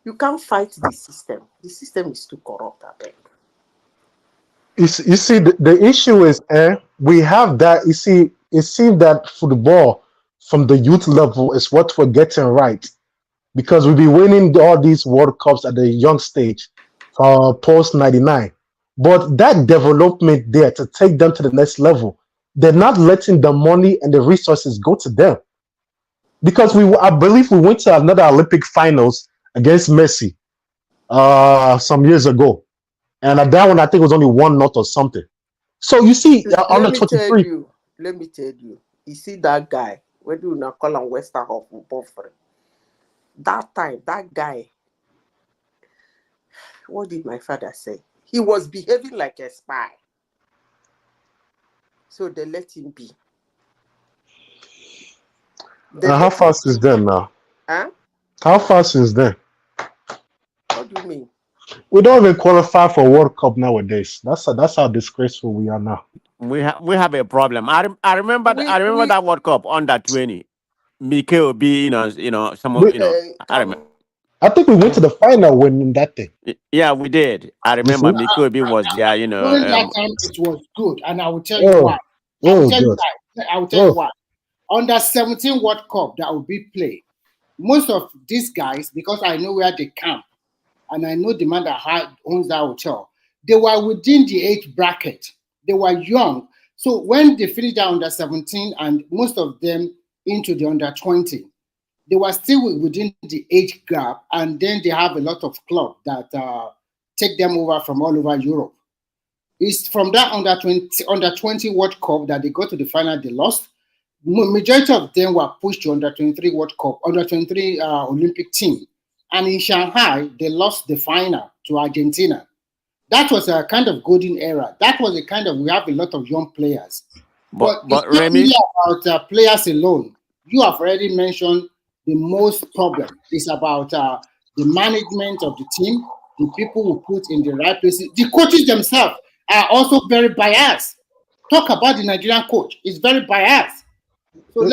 you can't fight the system. The system is too corrupt, I think. You see, the issue is, we have that. You see, it seems that football from the youth level is what we're getting right, because we'll be winning all these World Cups at the young stage, post 99. But that development there to take them to the next level, they're not letting the money and the resources go to them. Because I believe we went to another Olympic finals against Messi some years ago. And at that one, I think it was only 1-0 or something. So you see, under Let me 23. tell you, you see that guy, when you now call on Westerhoff Buffalo, that time, that guy, what did my father say? He was behaving like a spy. So they let him be. How fast is then now? Huh? How fast is then? What do you mean? We don't even qualify for World Cup nowadays. That's how disgraceful we are now. We have a problem. I remember that World Cup under 20. Mikhail B, some of I remember. I think we went to the final winning that thing. Yeah, we did. I remember Mikhail B was there. During that time, it was good, and I will tell you why. I will tell you why. Under 17 World Cup that will be played, most of these guys, because I know where they camp, and I know the man that owns that hotel, they were within the age bracket. They were young. So when they finished that under 17 and most of them into the under 20, they were still within the age gap. And then they have a lot of clubs that take them over from all over Europe. It's from that under 20 World Cup that they got to the final, they lost. Majority of them were pushed to under 23 World Cup, under 23 Olympic team. And in Shanghai, they lost the final to Argentina. That was a kind of golden era. That was a kind of, we have a lot of young players. But it's not really about players alone. You have already mentioned the most problem is about the management of the team, the people who put in the right places. The coaches themselves are also very biased. Talk about the Nigerian coach. It's very biased. So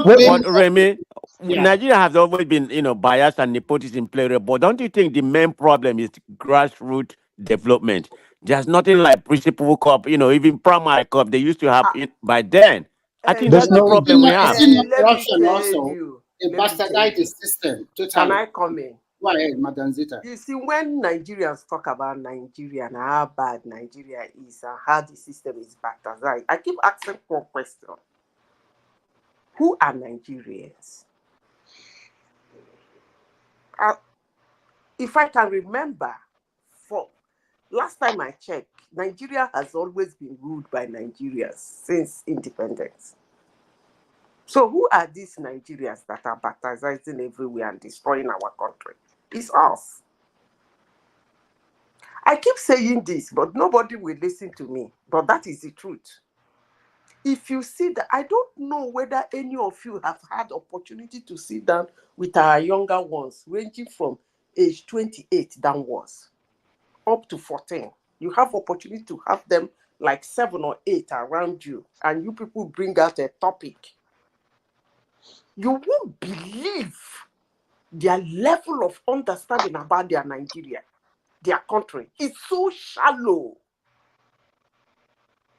Remy, Nigeria has always been, biased and nepotism player. But don't you think the main problem is grassroots development? There's nothing like principal cup, even primary cup they used to have it by then. I think that's the problem we have. Corruption also. They bastardized the system. Totally. Can I come in? Go ahead, Madam Zita. You see, when Nigerians talk about Nigeria and how bad Nigeria is and how the system is backed, I keep asking one question. Who are Nigerians? If I can remember, for last time I checked, Nigeria has always been ruled by Nigerians since independence. So who are these Nigerians that are baptizing everywhere and destroying our country? It's us. I keep saying this, but nobody will listen to me. But that is the truth. If you see that, I don't know whether any of you have had opportunity to sit down with our younger ones, ranging from age 28 downwards, up to 14. You have opportunity to have them like 7 or 8 around you, and you people bring out a topic. You won't believe their level of understanding about their Nigeria, their country. It's so shallow.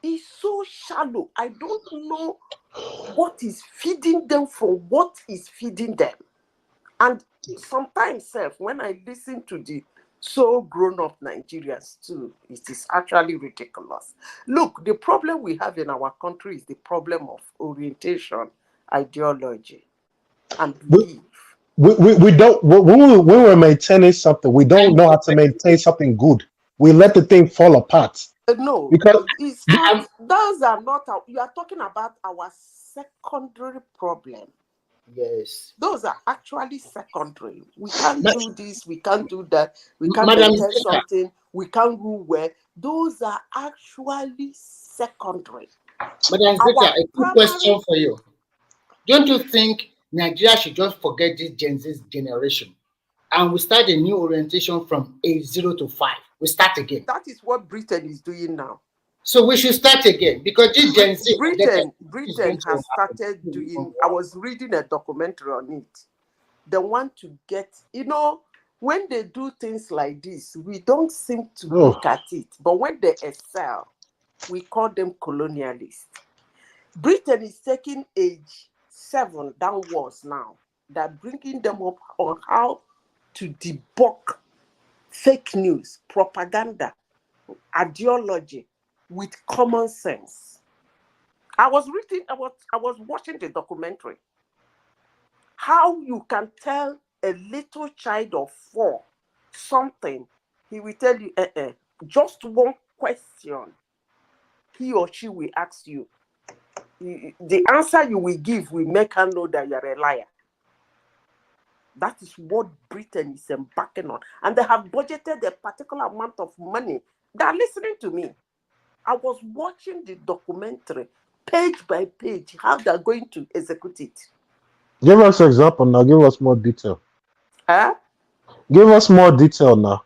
It's so shallow. I don't know what is feeding them from what is feeding them. And sometimes, when I listen to the so grown-up Nigerians too, it is actually ridiculous. Look, the problem we have in our country is the problem of orientation, ideology, and belief. We don't, when we're maintaining something, we don't know how to maintain something good. We let the thing fall apart. No, Because it's not, those are not, you are talking about our secondary problem. Yes. Those are actually secondary. We can't do this, we can't do that, we can't maintain something, we can't rule well. Those are actually secondary. Madam Zita, a quick question for you. Don't you think Nigeria should just forget this Gen Z generation and we start a new orientation from age 0 to 5? We start again. That is what Britain is doing now. So we should start again because this Gen Z. Britain has started doing. I was reading a documentary on it. They want to get, when they do things like this, we don't seem to look at it. But when they excel, we call them colonialists. Britain is taking age 7 downwards now. They're bringing them up on how to debunk fake news, propaganda, ideology with common sense. I was watching the documentary. How you can tell a little child of 4 something, he will tell you, just one question he or she will ask you. The answer you will give will make her know that you're a liar. That is what Britain is embarking on. And they have budgeted a particular amount of money. They are listening to me. I was watching the documentary, page by page, how they're going to execute it. Give us an example now. Give us more detail. Huh? Give us more detail now.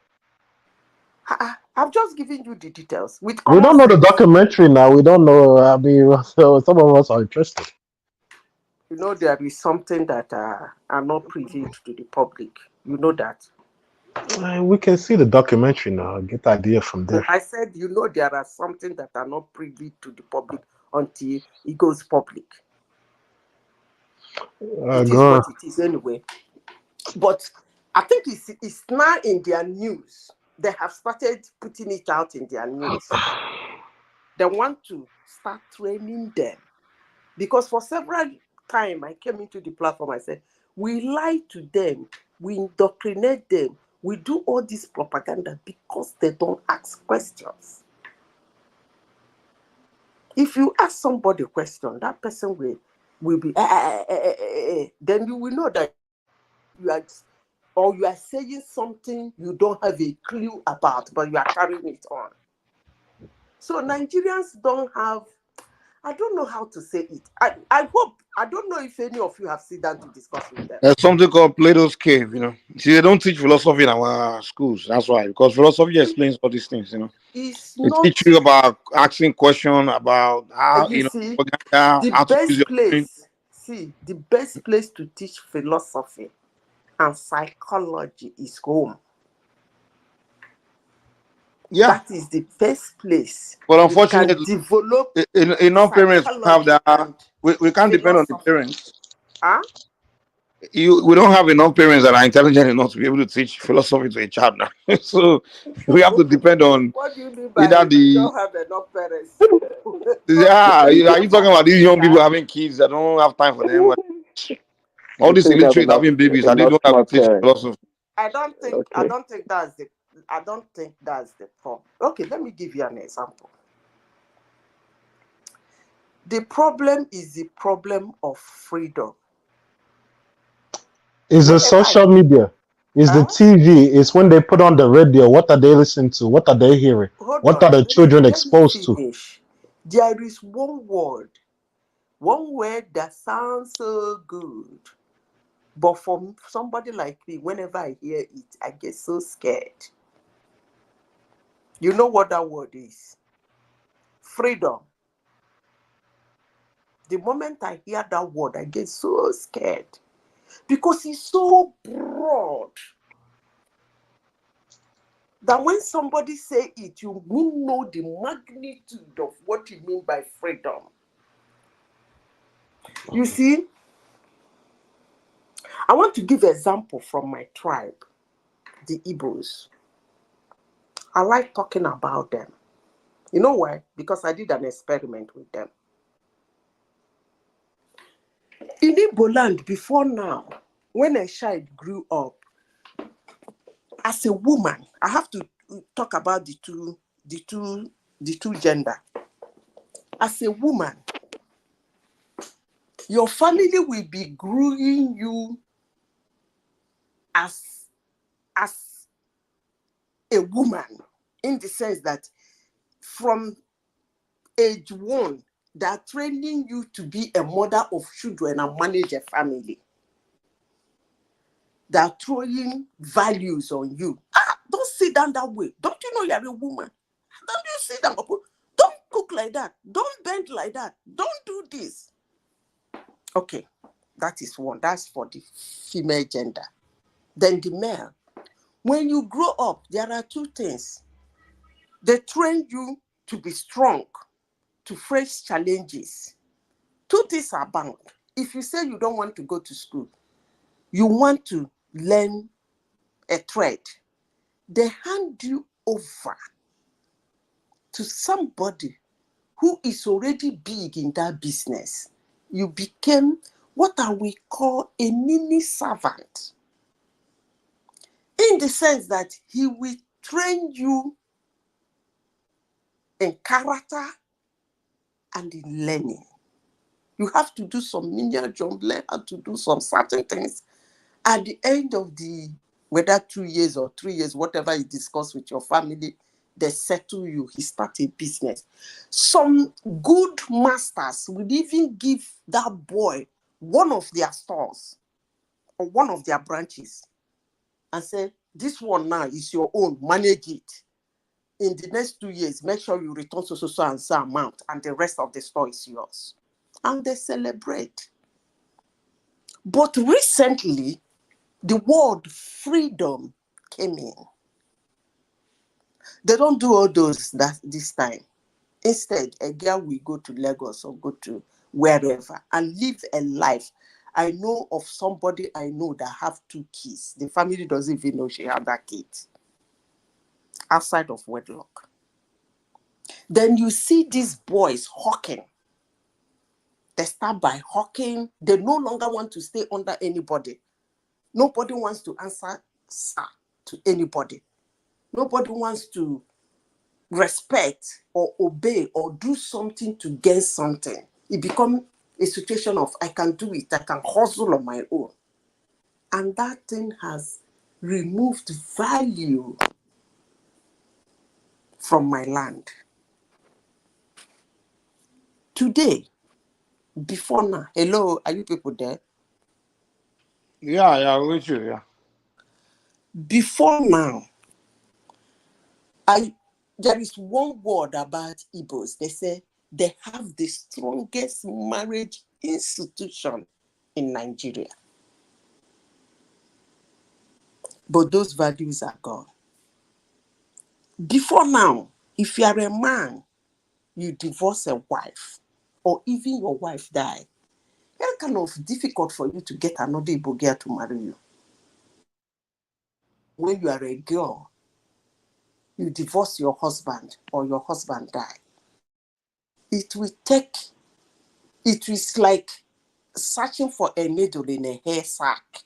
I've just given you the details. We don't know the documentary now. We don't know. I mean, so some of us are interested. There is something that are not privy to the public. You know that. We can see the documentary now. Get the idea from there. I said, there are something that are not privy to the public until it goes public. It is what it is anyway. But I think it's now in their news. They have started putting it out in their news. They want to start training them. Because for several times I came into the platform, I said, we lie to them, we indoctrinate them, we do all this propaganda because they don't ask questions. If you ask somebody a question, that person will be, then you will know that you are saying something you don't have a clue about, but you are carrying it on. So Nigerians don't have, I don't know how to say it. I don't know if any of you have seen that to discuss with them. There's something called Plato's Cave, See, they don't teach philosophy in our schools. That's why, because philosophy explains all these things, They teach you about asking questions about how, see, how to use your brain. The best place to teach philosophy and psychology is home. Yeah. That is the best place. But unfortunately, you can develop enough parents have that. We can't depend on the parents. Huh? we don't have enough parents that are intelligent enough to be able to teach philosophy to a child now. So we have to depend on What do you mean by either we the don't have enough parents? yeah. Are Don't you teach talking our about these young people children. having kids that don't have time for them? All You these say we have illiterate having babies, are they enough don't have to smart teach parents. philosophy? I don't think Okay. that's the problem. Okay, let me give you an example. The problem is the problem of freedom. Is the Whenever I social media, is the huh? TV, is when they put on the radio, what are they listening to? What are they hearing? Hold What on, are the children let me exposed to? finish. There is one word that sounds so good. But for somebody like me, whenever I hear it, I get so scared. You know what that word is? Freedom. The moment I hear that word, I get so scared because it's so broad that when somebody say it, you will know the magnitude of what you mean by freedom. You see, I want to give an example from my tribe, the Igbos. I like talking about them. You know why? Because I did an experiment with them. In Igbo land, before now, when a child grew up, as a woman, I have to talk about the two gender. As a woman, your family will be growing you as a woman, in the sense that from age 1, they are training you to be a mother of children and manage a family. They are throwing values on you. Don't sit down that way. Don't you know you're a woman? Don't you sit down? Don't cook like that. Don't bend like that. Don't do this. Okay, that is one. That's for the female gender. Then the male. When you grow up, there are two things. They train you to be strong, to face challenges. Two things are bound. If you say you don't want to go to school, you want to learn a trade, they hand you over to somebody who is already big in that business. You became what we call a mini servant, in the sense that he will train you in character and in learning. You have to do some menial job, learn how to do some certain things. At the end of the, whether 2 years or 3 years, whatever you discuss with your family, they settle you. He start a business. Some good masters would even give that boy one of their stores or one of their branches and say, this one now is your own, manage it. In the next 2 years, make sure you return so and so amount, and the rest of the store is yours. And they celebrate. But recently, the word freedom came in. They don't do all those this time. Instead, a girl will go to Lagos or go to wherever and live a life. I know of somebody I know that have 2 kids. The family doesn't even know she had that kid outside of wedlock. Then you see these boys hawking. They start by hawking. They no longer want to stay under anybody. Nobody wants to answer sir to anybody. Nobody wants to respect or obey or do something to gain something. It becomes a situation of I can do it, I can hustle on my own. And that thing has removed value from my land. Today, before now, hello, are you people there? Yeah, with you, yeah. Before now, there is one word about Igbos. They say they have the strongest marriage institution in Nigeria. But those values are gone. Before now, if you are a man, you divorce a wife, or even your wife die, Very kind of difficult for you to get another Igbo girl to marry you. When you are a girl, you divorce your husband or your husband die. It is like searching for a needle in a hair sack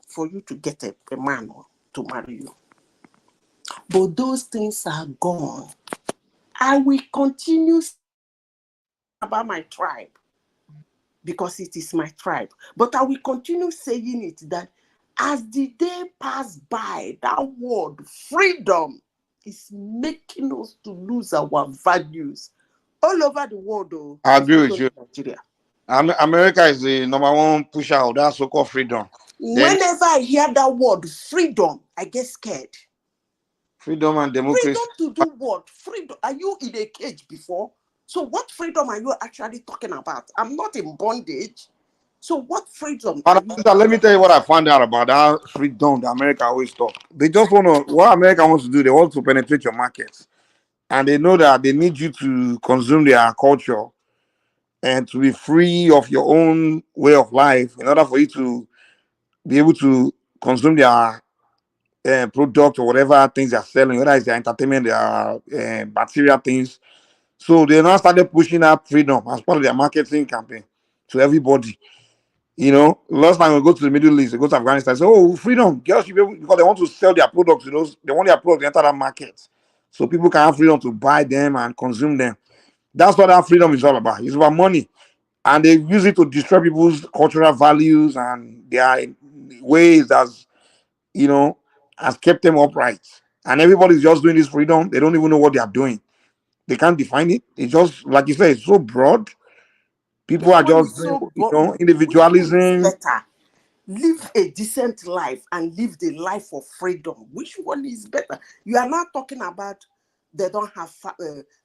for you to get a man to marry you. But those things are gone. I will continue about my tribe because it is my tribe. But I will continue saying it that as the day pass by, that word freedom is making us to lose our values all over the world. Though, I it's agree not with only you. Nigeria. America is the #1 pusher of that so-called freedom. Then Whenever I hear that word freedom, I get scared. freedom and democracy. Freedom to do what? Freedom. Are you in a cage before? So what freedom are you actually talking about? I'm not in bondage. So what freedom are you Sister, let me tell you what I found out about that freedom that America always talk. They just want to, what America wants to do, they want to penetrate your markets. And they know that they need you to consume their culture and to be free of your own way of life in order for you to be able to consume their product or whatever things they're selling, whether it's their entertainment, their material things. So they now started pushing that freedom as part of their marketing campaign to everybody. You know, last time we go to the Middle East, they go to Afghanistan, say, oh, freedom, girls should be able, because they want to sell their products, you know, they want their products to enter that market. So people can have freedom to buy them and consume them. That's what that freedom is all about. It's about money. And they use it to destroy people's cultural values and their ways as, you know, has kept them upright. And everybody's just doing this freedom. They don't even know what they are doing. They can't define it. It's just, like you say, it's so broad. People This are one just is doing, so you broad. know, Which one is individualism. better? Live a decent life and live the life of freedom. Which one is better? You are not talking about they don't have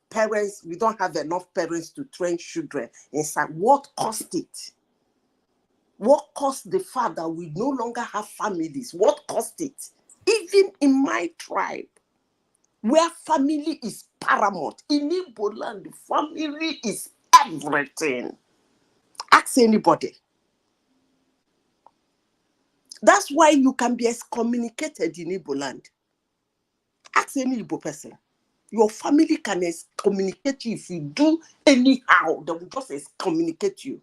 parents. We don't have enough parents to train children. Inside, what cost it? What cost the fact that we no longer have families? What cost it? Even in my tribe, where family is paramount, in Igbo land, family is everything. Ask anybody. That's why you can be excommunicated in Igbo land. Ask any Igbo person. Your family can excommunicate you if you do anyhow. They will just excommunicate you.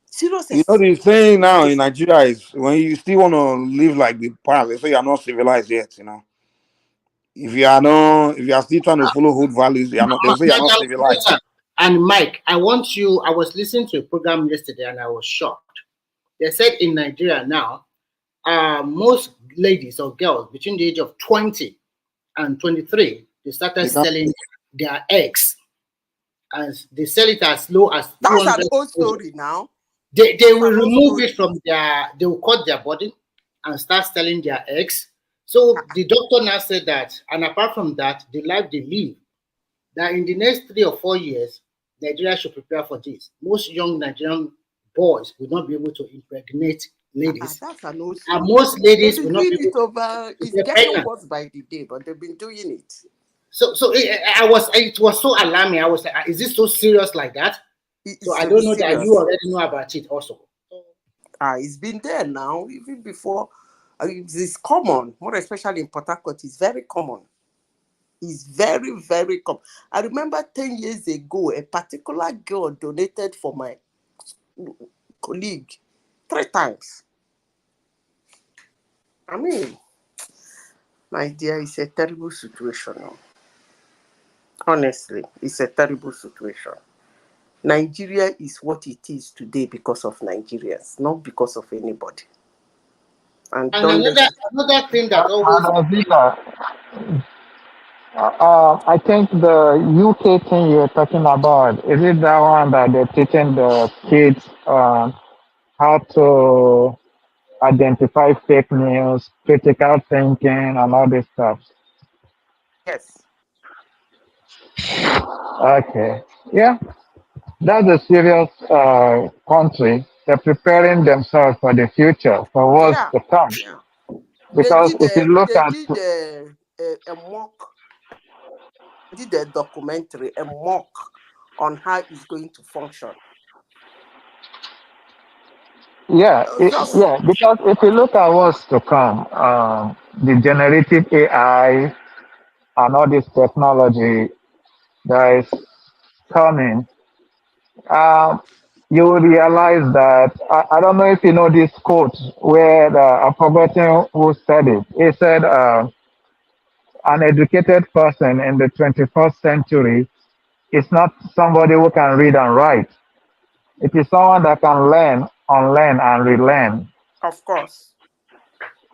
Serious. You know, the saying now in Nigeria is when you still want to live like the past, they say you're not civilized yet, you know. If you are still trying to follow old values, you are not, they'll say you're not civilized. And Mike, I was listening to a program yesterday and I was shocked. They said in Nigeria now, most ladies or girls between the age of 20 and 23, they started selling their eggs. And they sell it as low as 200. That's an old story now. They will remove it from they will cut their body and start selling their eggs. So the doctor now said that, and apart from that, the life they live, that in the next 3 or 4 years, Nigeria should prepare for this. Most young Nigerian boys will not be able to impregnate ladies. That's an old And story. most ladies will not be doing able it's getting worse by the day, but they've been doing it. So it was so alarming. I was like, is this so serious like that? So I don't know that you already know about it also. It's been there now, even before. It's common, more especially in Port Harcourt. It's very common. It's very, very common. I remember 10 years ago, a particular girl donated for my colleague 3 times. I mean, my dear, it's a terrible situation. Honestly, it's a terrible situation. Nigeria is what it is today because of Nigerians, not because of anybody. And another thing that always... I think the UK thing you're talking about, is it that one that they're teaching the kids how to identify fake news, critical thinking, and all this stuff? Yes. Okay. Yeah, that's a serious country. They're preparing themselves for the future, for what's to come. Yeah. Because if you look at... a mock, did a documentary, a mock on how it's going to function. Yeah, Just yeah, because if you look at what's to come, the generative AI and all this technology that is coming, um, you will realize that I don't know if you know this quote where I've forgotten who said it. He said, "An educated person in the 21st century is not somebody who can read and write. It is someone that can learn, unlearn, and relearn." of course,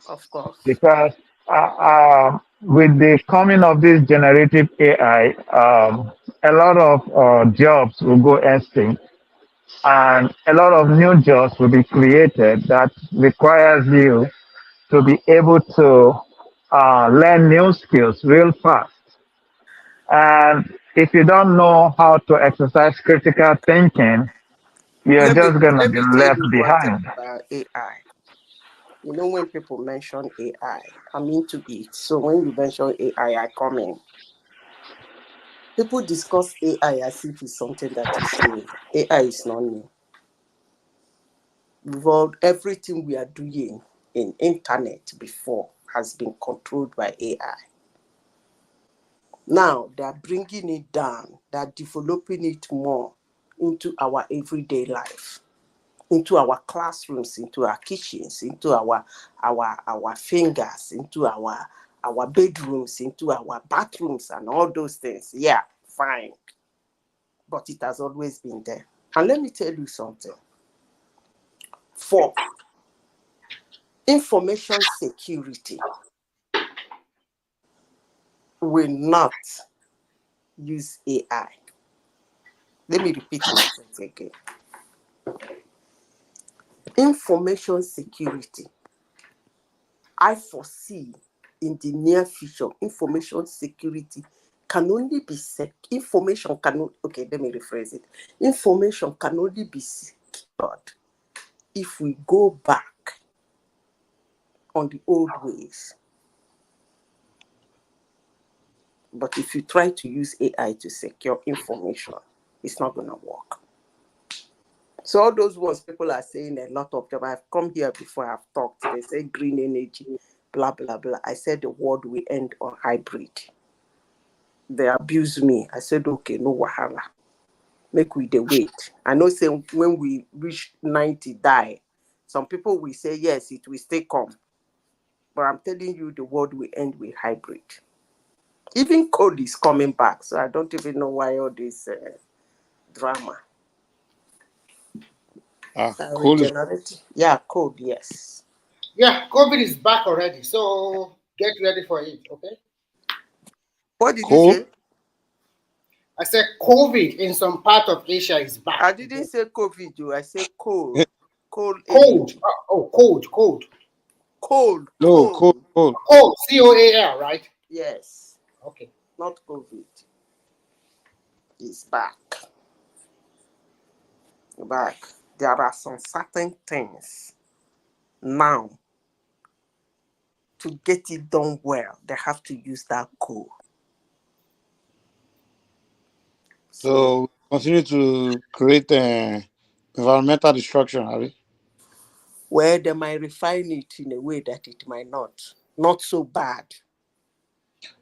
of course. Because with the coming of this generative AI, a lot of jobs will go extinct, and a lot of new jobs will be created that requires you to be able to learn new skills real fast. And if you don't know how to exercise critical thinking, you're Let me just going to let be me tell left you one thing behind. about AI. You know, when people mention AI, I'm into it. So when you mention AI, I come in. People discuss AI as if it's something that is new. AI is not new. Everything we are doing in internet before has been controlled by AI. Now they're bringing it down. They're developing it more into our everyday life, into our classrooms, into our kitchens, into our fingers, into our bedrooms, into our bathrooms, and all those things. Yeah, fine. But it has always been there. And let me tell you something. For information security, will not use AI. Let me repeat myself again. Information security, I foresee in the near future, information security can only be information cannot, okay, let me rephrase it. Information can only be secured if we go back on the old ways. But if you try to use AI to secure information, it's not going to work. So all those ones people are saying, a lot of them, I've come here before, I've talked, they say green energy, blah, blah, blah. I said the world will end on hybrid. They abuse me. I said, okay, no wahala. Make we the wait. I know say when we reach 90 die, some people will say, yes, it will still come. But I'm telling you, the world will end with hybrid. Even coal is coming back, so I don't even know why all this drama. Cool. Regenerate. Yeah, coal, yes. Yeah, COVID is back already, so get ready for it, okay? What did you Cool. say? I said COVID in some part of Asia is back. I didn't say COVID, I said cold. Cold Cold. energy. Cold. Cold. No, Cold. cool. Cold. COAL, right? Yes. Okay. Not COVID. It's back. Back. There are some certain things now. To get it done well, they have to use that code. So continue to create environmental destruction, have you? Where they might refine it in a way that it might not so bad.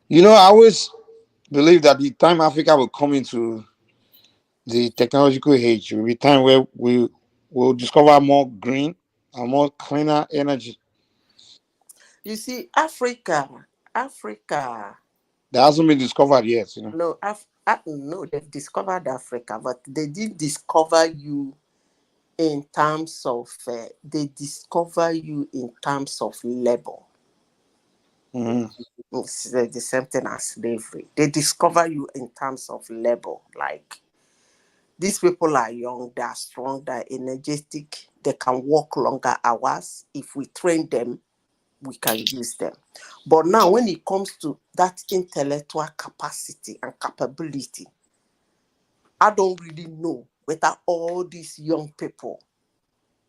You know, I always believe that the time Africa will come into the technological age will be time where we will discover more green and more cleaner energy. You see, Africa, That hasn't been discovered yet, you know. no, no, they've discovered Africa, but they didn't discover you in terms of, they discover you in terms of labor. Mm-hmm. It's the same thing as slavery. They discover you in terms of labor. Like, these people are young, they're strong, they're energetic, they can work longer hours. If we train them, we can use them. But now, when it comes to that intellectual capacity and capability, I don't really know whether all these young people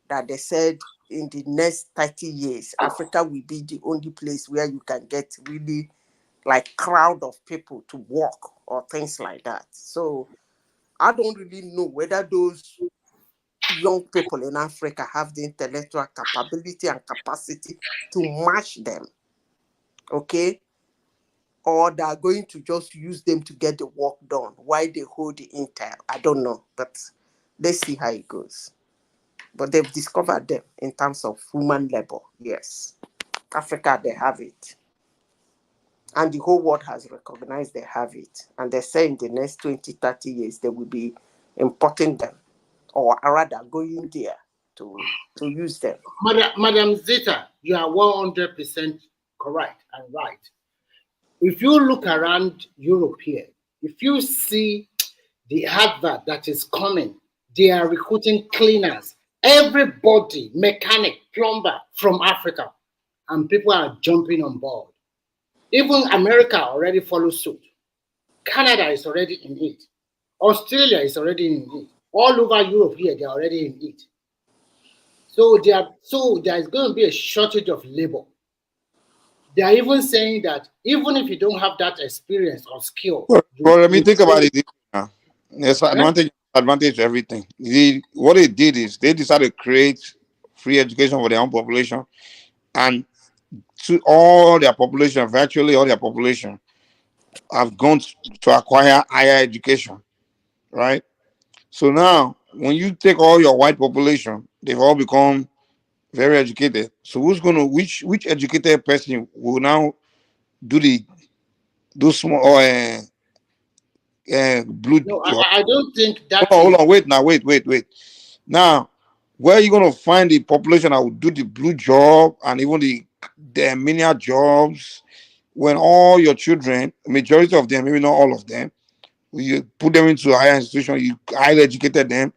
that they said in the next 30 years, Africa will be the only place where you can get really like crowd of people to work or things like that. So I don't really know whether those young people in Africa have the intellectual capability and capacity to match them, okay? Or they're going to just use them to get the work done. Why they hold the intel, I don't know, but let's see how it goes. But they've discovered them in terms of human labor. Yes, Africa, they have it. And the whole world has recognized they have it. And they say in the next 20, 30 years, they will be importing them, or rather going there to use them. Madam Zita, you are 100% correct and right. If you look around Europe here, if you see the advert that is coming, they are recruiting cleaners, everybody, mechanic, plumber from Africa, and people are jumping on board. Even America already follows suit. Canada is already in it. Australia is already in it. All over Europe here, they're already in it. So there is going to be a shortage of labor. They are even saying that even if you don't have that experience or skill, Well, let me think about it. There's advantage to everything. What they did is they decided to create free education for their own population, and to all their population, virtually all their population, have gone to acquire higher education, right? So now, when you take all your white population, they've all become very educated. So which educated person will now do small blue no, job? I don't think that Hold is. on, wait. Now, where are you gonna find the population that will do the blue job and even the menial jobs when all your children, majority of them, maybe not all of them, you put them into a higher institution, you highly educated them,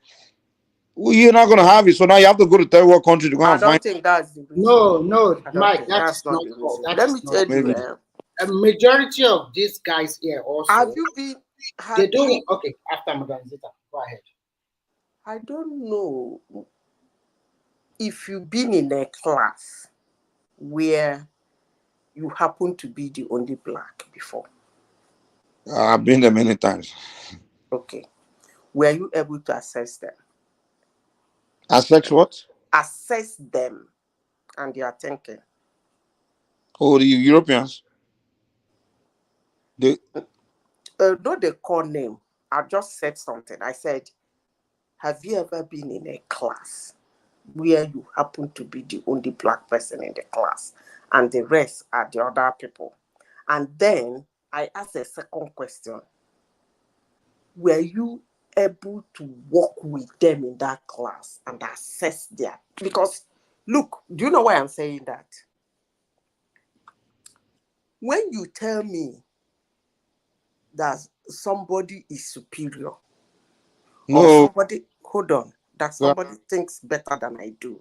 well, you're not gonna have it. So now you have to go to third world country to go I and find. don't think that's the reason. No, I don't Mike, think that that's is not not the all. reason. That Let is me not tell you, Maybe. a majority of these guys here also. have you been? They don't. Okay, after Madam Zita, go ahead. I don't know if you've been in a class where you happen to be the only black before. I've been there many times. Okay. Were you able to assess them? Assess what? Assess them and their thinking. Oh, the Europeans. They Not the core name. I just said something. I said, have you ever been in a class where you happen to be the only black person in the class and the rest are the other people? And then I asked a second question. Were you able to work with them in that class and assess their... Because, look, do you know why I'm saying that? When you tell me that somebody is superior, or somebody, hold on, that somebody thinks better than I do,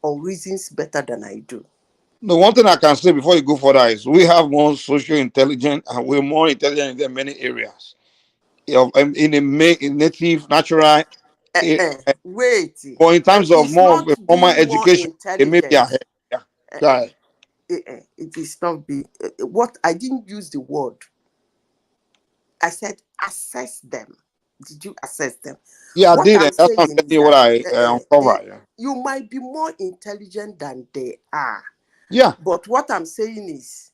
or reasons better than I do. The one thing I can say before you go further is we have more social intelligence and we're more intelligent in many areas. In native, natural. Wait. But in terms of It's more of not a formal being more education, they may be intelligent. ahead. Yeah. Right. It is not being... what I didn't use the word. I said assess them. Did you assess them? Yeah, I What did, I'm and that's what I'm saying telling is you what that I uncovered. Yeah. you might be more intelligent than they are. Yeah. But what I'm saying is,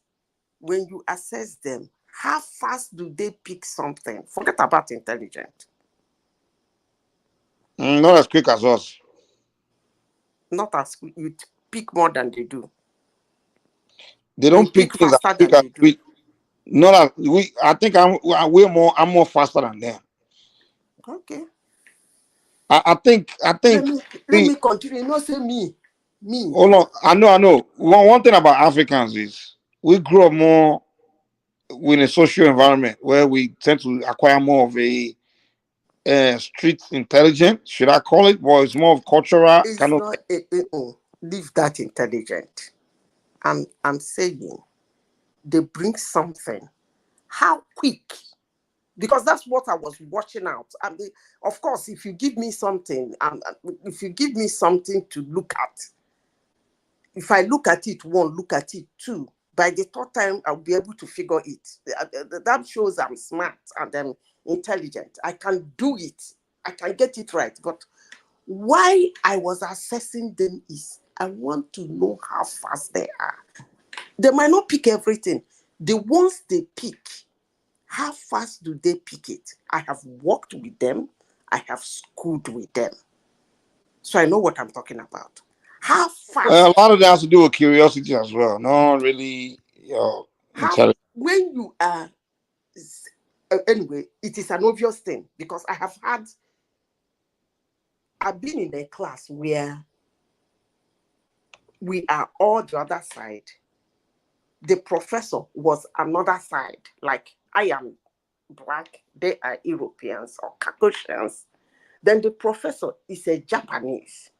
when you assess them, how fast do they pick something? Forget about intelligent. Not as quick as us. Not as quick. You pick more than they do. They don't pick things as faster quick than as they do. we. Not as we. I think I'm more faster than them. Okay. I think. Let me continue. Not say me. Hold on. I know. One thing about Africans is we grow up more in a social environment where we tend to acquire more of a street intelligence. Should I call it? Well, it's more of cultural It's kind of. not leave that intelligent. I'm saying they bring something. How quick? Because that's what I was watching out. And of course, if you give me something, if you give me something to look at, if I look at it one, look at it two, by the third time I'll be able to figure it. That shows I'm smart and I'm intelligent. I can do it. I can get it right. But Why I was assessing them is I want to know how fast they are. They might not pick everything. The ones they pick, how fast do they pick it? I have worked with them. I have schooled with them. So I know what I'm talking about. How fast? A lot of that has to do with curiosity as well. No, really, intelligence. When you are, anyway, it is an obvious thing because I've been in a class where we are all the other side. The professor was another side. Like I am Black, they are Europeans or Caucasians. Then the professor is a Japanese.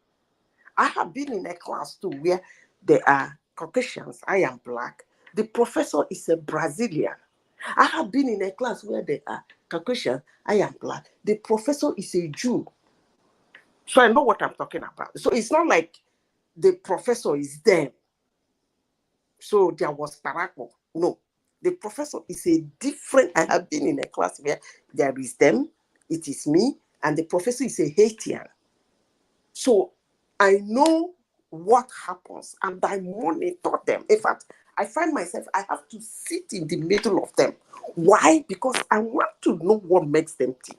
I have been in a class too where they are Caucasians, I am Black. The professor is a Brazilian. I have been in a class where they are Caucasian, I am Black. The professor is a Jew. So I know what I'm talking about. So it's not like the professor is them. So there was Tarako. No. The professor is a different. I have been in a class where there is them, it is me, and the professor is a Haitian. So I know what happens and I monitor them. In fact, I find myself, I have to sit in the middle of them. Why? Because I want to know what makes them tick.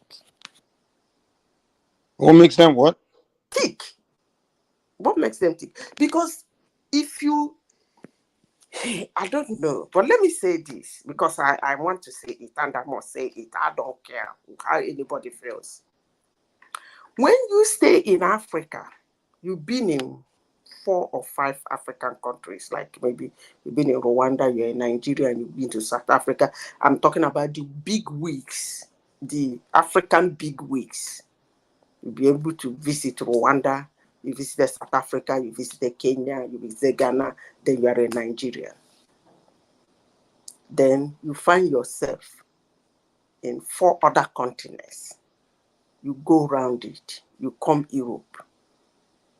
What makes them what? Tick. What makes them tick? Because if you, I don't know, but let me say this because I want to say it and I must say it. I don't care how anybody feels. When you stay in Africa, you've been in 4 or 5 African countries, like maybe you've been in Rwanda, you're in Nigeria, and you've been to South Africa. I'm talking about the big weeks, the African big weeks. You'll be able to visit Rwanda, you visit South Africa, you visit Kenya, you visit Ghana, then you are in Nigeria. Then you find yourself in 4 other continents. You go around it, you come Europe,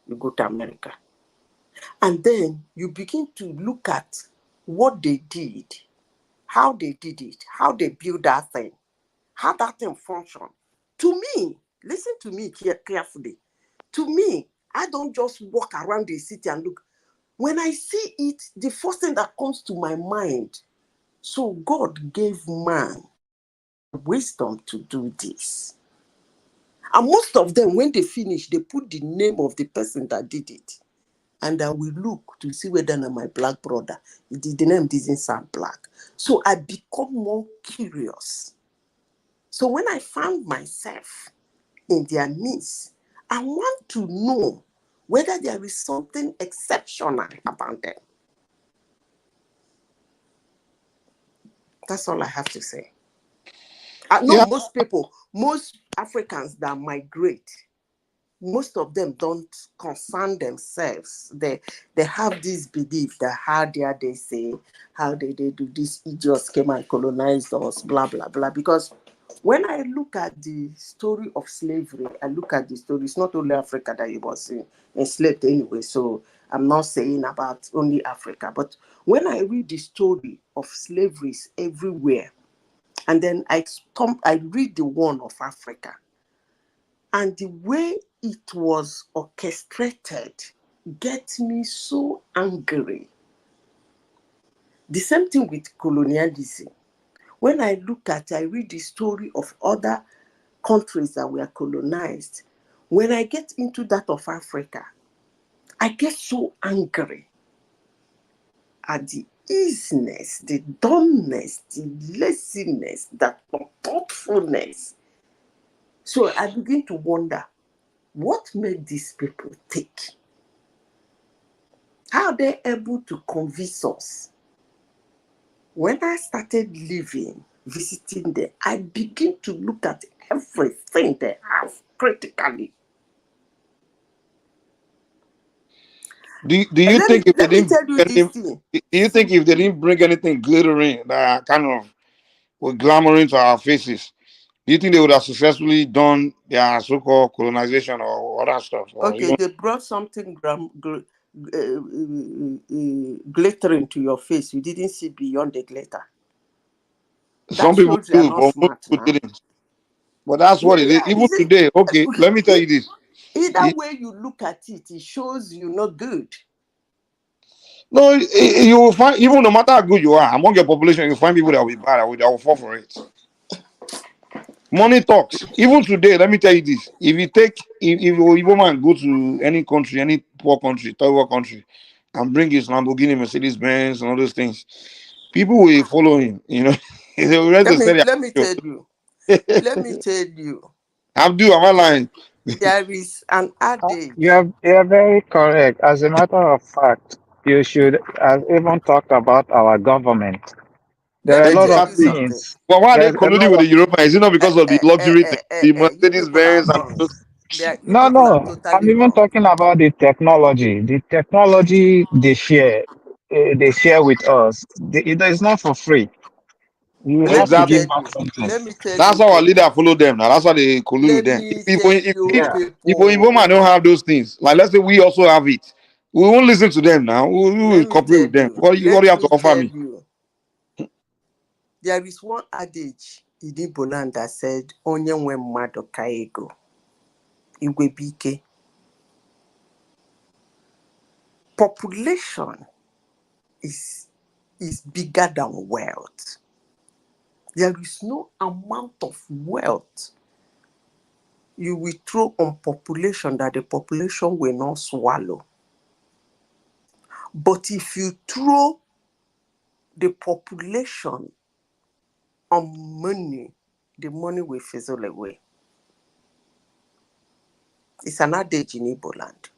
you go to America. And then you begin to look at what they did, how they did it, how they built that thing, how that thing functioned. To me, listen to me carefully. To me, I don't just walk around the city and look. When I see it, the first thing that comes to my mind, so God gave man wisdom to do this. And most of them, when they finish, they put the name of the person that did it. And I will look to see whether my Black brother, the name didn't sound Black. So I become more curious. So when I found myself in their midst, I want to know whether there is something exceptional about them. That's all I have to say. I know most people, most Africans that migrate, most of them don't concern themselves. They have this belief that how dare they say, how did they do this? Idiots came and colonized us, blah, blah, blah. Because when I look at the story of slavery, I look at the story, it's not only Africa that it was enslaved anyway. So I'm not saying about only Africa. But when I read the story of slaveries everywhere, and then I read the one of Africa, and the way it was orchestrated gets me so angry. The same thing with colonialism. When I read the story of other countries that were colonized, when I get into that of Africa, I get so angry at the easiness, the dumbness, the laziness, that unthoughtfulness. So I begin to wonder, what made these people take? How are they able to convince us? When I started living, visiting them, I begin to look at everything they have critically. Do you think if they didn't bring anything glittering that kind of with glamour into our faces, do you think they would have successfully done their so-called colonization or other stuff? Okay, they brought something glittering to your face. You didn't see beyond the glitter. Some people do, but most people didn't. But that's what it is. Even today, okay, let me tell you this. Either way you look at it, it shows you're not good. No, you will find, even no matter how good you are, among your population, you find people that will be bad, that will fall for it. Money talks. Even today, let me tell you this. If you take, if a Igbo man go to any country, any poor country, third world country, and bring his Lamborghini, Mercedes Benz, and all those things, people will follow him. You know, they will rest to say Let me tell you. Let me tell you. Abdul, am I lying? There is an adage. You're very correct. As a matter of fact, you should have even talked about our government. There Let are a me lot tell of you Exactly. something. things. But why are they There's a colluding lot with of the Europeans? Is it not because of the luxury, the You Mercedes people are Benz, and wrong. those? You no, people are no. I'm totally even wrong. talking about the technology. The technology they share with us. It is not for free. You have to Exactly. give us something. Let me tell That's you how our people. leader follow them. Now that's why they collude with Let them. me If tell if you if, Yeah. if Igbo people. man don't have those things, like let's say we also have it, we won't listen to them now. We will Let me cooperate tell with them. you. What do Let you have to me offer tell me? you. There is one adage in Igbo land that said, "Onye nwe mmadụ ka ego, igwe bike." Population is bigger than wealth. There is no amount of wealth you will throw on population that the population will not swallow. But if you throw the population on money, the money will fizzle away. It's an adage in Igbo land.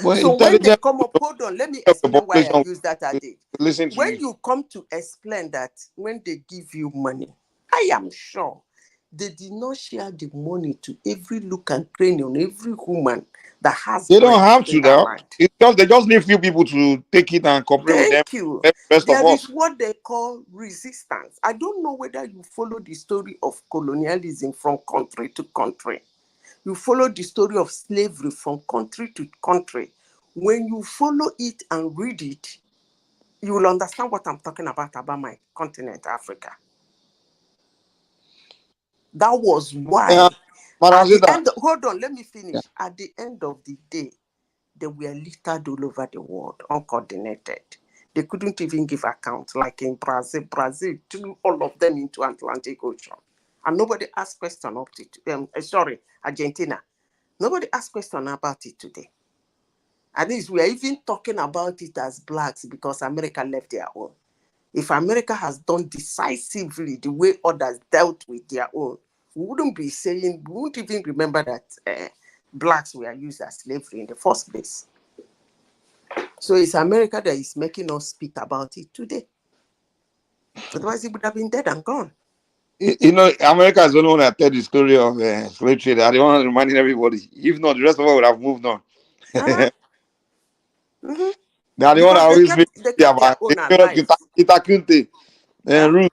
Well, So when they intelligent come up, hold on, let me of the explain why I population use that adage. listen to When you. you come to explain that, when they give you money, I am sure they did not share the money to every look and cranny on every woman that has They don't breath have in to that though. land. They just need few people to take it and cooperate with them. Thank you. The rest of There is us. what they call resistance. I don't know whether you follow the story of colonialism from country to country. You follow the story of slavery from country to country. When you follow it and read it, you will understand what I'm talking about my continent, Africa. That was why, Madam at the Zita, end, hold on, let me yeah. finish. At the end of the day, they were littered all over the world, uncoordinated. They couldn't even give account, like in Brazil. Brazil threw all of them into Atlantic Ocean. And nobody asked question about it. Sorry, Argentina. Nobody asked question about it today. At least we are even talking about it as blacks because America left their own. If America has done decisively the way others dealt with their own, we wouldn't be saying, we wouldn't even remember that blacks were used as slavery in the first place. So it's America that is making us speak about it today. Otherwise, it would have been dead and gone. You know, America is the only one that tell the story of slave trade. I don't want to remind everybody. If not, the rest of us would have moved on. Uh-huh. Mm-hmm. They are the one that Because they always make kept their about own alive. Itakunte and Ruth.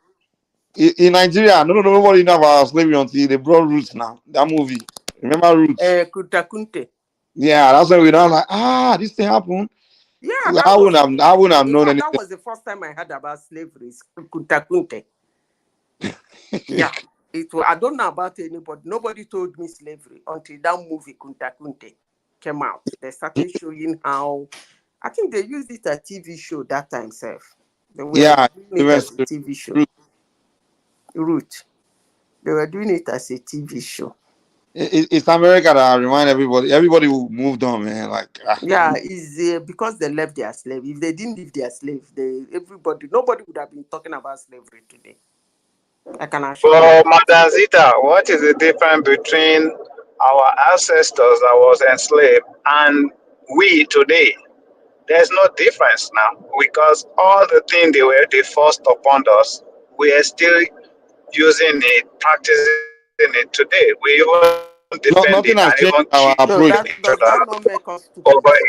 In Nigeria, nobody know about slavery until they brought Roots now. That movie. Remember Roots? Kutakunte. Yeah, that's when we know like, this thing happened. Yeah, I wouldn't have in known fact, that anything. was the first time I heard about slavery. Kutakunte. Yeah, it was, I don't know about anybody. Nobody told me slavery until that movie Kunta Kunte came out. They started showing how, I think they used it as a TV show that time, self. They were Yeah, doing it as a TV show. Root. They were doing it as a TV show. It's America that remind everybody. Everybody who moved on, man. Like, Yeah, it's because they left their slave. If they didn't leave their slave, nobody would have been talking about slavery today. I can assure you For that. Madam Zita, what is the difference between our ancestors that was enslaved and we today? There's no difference now because all the things they forced upon us, we are still using it, practicing it today. We even defend it and even nothing has kill changed our each So approach. other does that not make us over stupid?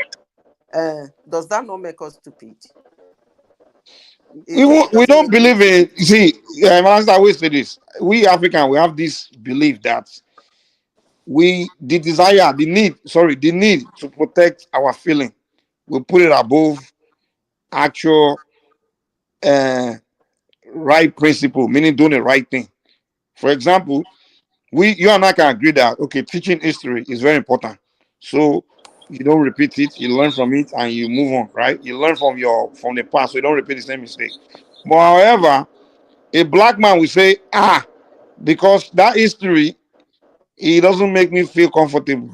it. Does that not make us stupid? It We doesn't don't make me believe in. stupid. You see, I always say this. We African, we have this belief that the need to protect our feeling, we put it above actual right principle, meaning doing the right thing. For example, you and I can agree that okay, teaching history is very important. So you don't repeat it, you learn from it and you move on, right? You learn from the past, so you don't repeat the same mistake. But however, a black man will say, because that history, it doesn't make me feel comfortable,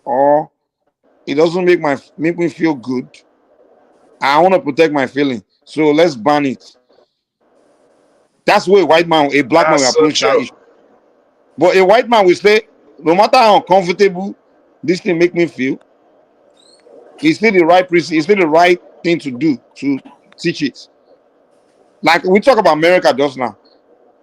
or it doesn't make me feel good. I want to protect my feeling. So let's ban it. That's where a black man will That's so approach that true. issue. But a white man will say, no matter how uncomfortable this thing make me feel, it's still the right it's still the right thing to do to teach it. Like we talk about America just now.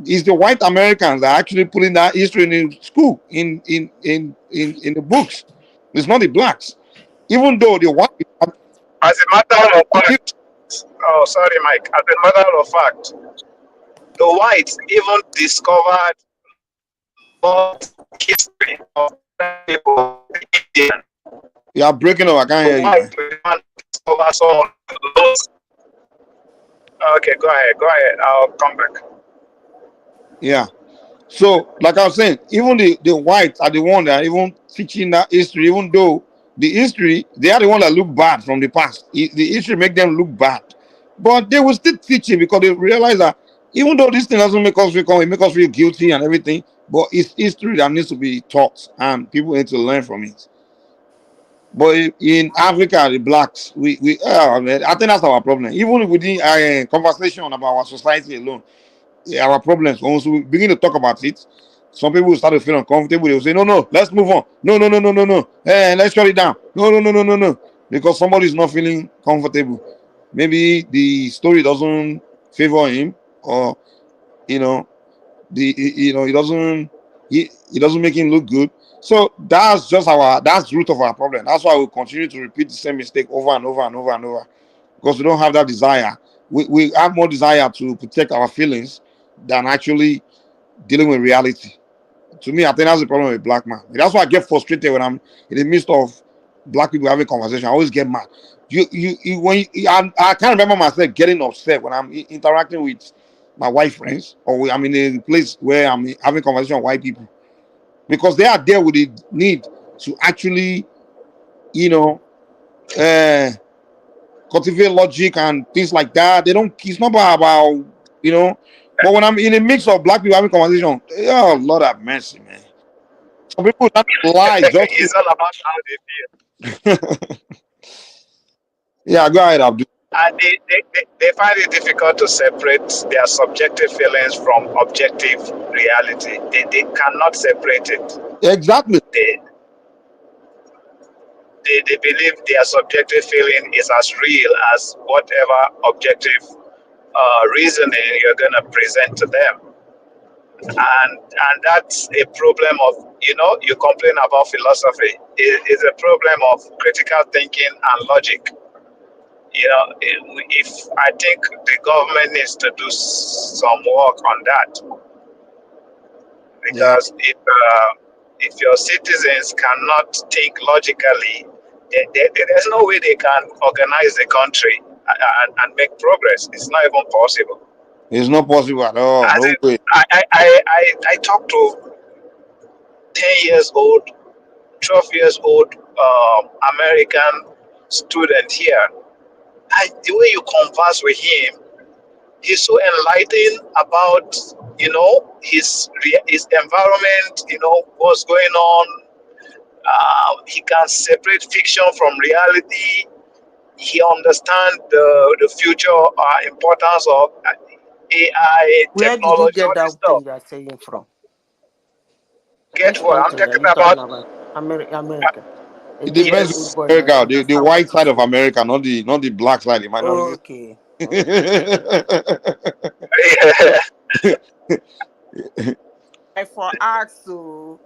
It's the white Americans that are actually putting that history in school, in the books. It's not the blacks. Even though the white As a matter of fact, oh, sorry, Mike. As a matter of fact, the whites even discovered what history of people, Indian. you are breaking up, I can't The hear you, man. whites were the one to discover some of those. Okay, go ahead. I'll come back. Yeah. So, like I was saying, even the whites are the one that are even teaching that history, even though the history, they are the one that look bad from the past. The history make them look bad. But they will still teach it because they realize that even though this thing doesn't make us feel it make us feel guilty and everything, but it's history that needs to be taught and people need to learn from it. But in Africa, the blacks, man, I think that's our problem. Even within conversation about our society alone, our problems. Once we begin to talk about it, some people will start to feel uncomfortable. They will say, no, let's move on. No. Hey, let's shut it down. No. Because somebody is not feeling comfortable. Maybe the story doesn't favor him, or it doesn't make him look good. So that's the root of our problem. That's why we continue to repeat the same mistake over and over and over and over, because we don't have that desire. We have more desire to protect our feelings than actually dealing with reality. To me, I think that's the problem with black man. That's why I get frustrated when I'm in the midst of black people having conversation. I always get mad. I can't remember myself getting upset when I'm interacting with my white friends, or I'm in a place where I'm having conversation with white people, because they are there with the need to actually, you know, uh, cultivate logic and things like that. They don't. It's not about you know. But when I'm in a mix of black people having conversation, oh Lord have mercy, man. Some people that lie just It's all about how they feel. yeah. Go ahead, Abdul. And they find it difficult to separate their subjective feelings from objective reality. They cannot separate it. Exactly. They believe their subjective feeling is as real as whatever objective reasoning you're going to present to them. And that's a problem of, you complain about philosophy. It's a problem of critical thinking and logic. If I think the government needs to do some work on that, because if your citizens cannot think logically, there's no way they can organize the country and make progress. It's not even possible. It's not possible at all. No way. I talked to 10 years old, 12 years old American student here. The way you converse with him, he's so enlightened about his environment, what's going on. He can separate fiction from reality. He understands the future importance of AI, Where did you technology, all get this that stuff. thing you are saying from? Get Which what? I'm country are talking you talking about. about? America. A It 10 depends years Yes. old boy on like America, you that the start white walking side of free. America, not the black side, the minority. Okay. I for ask so.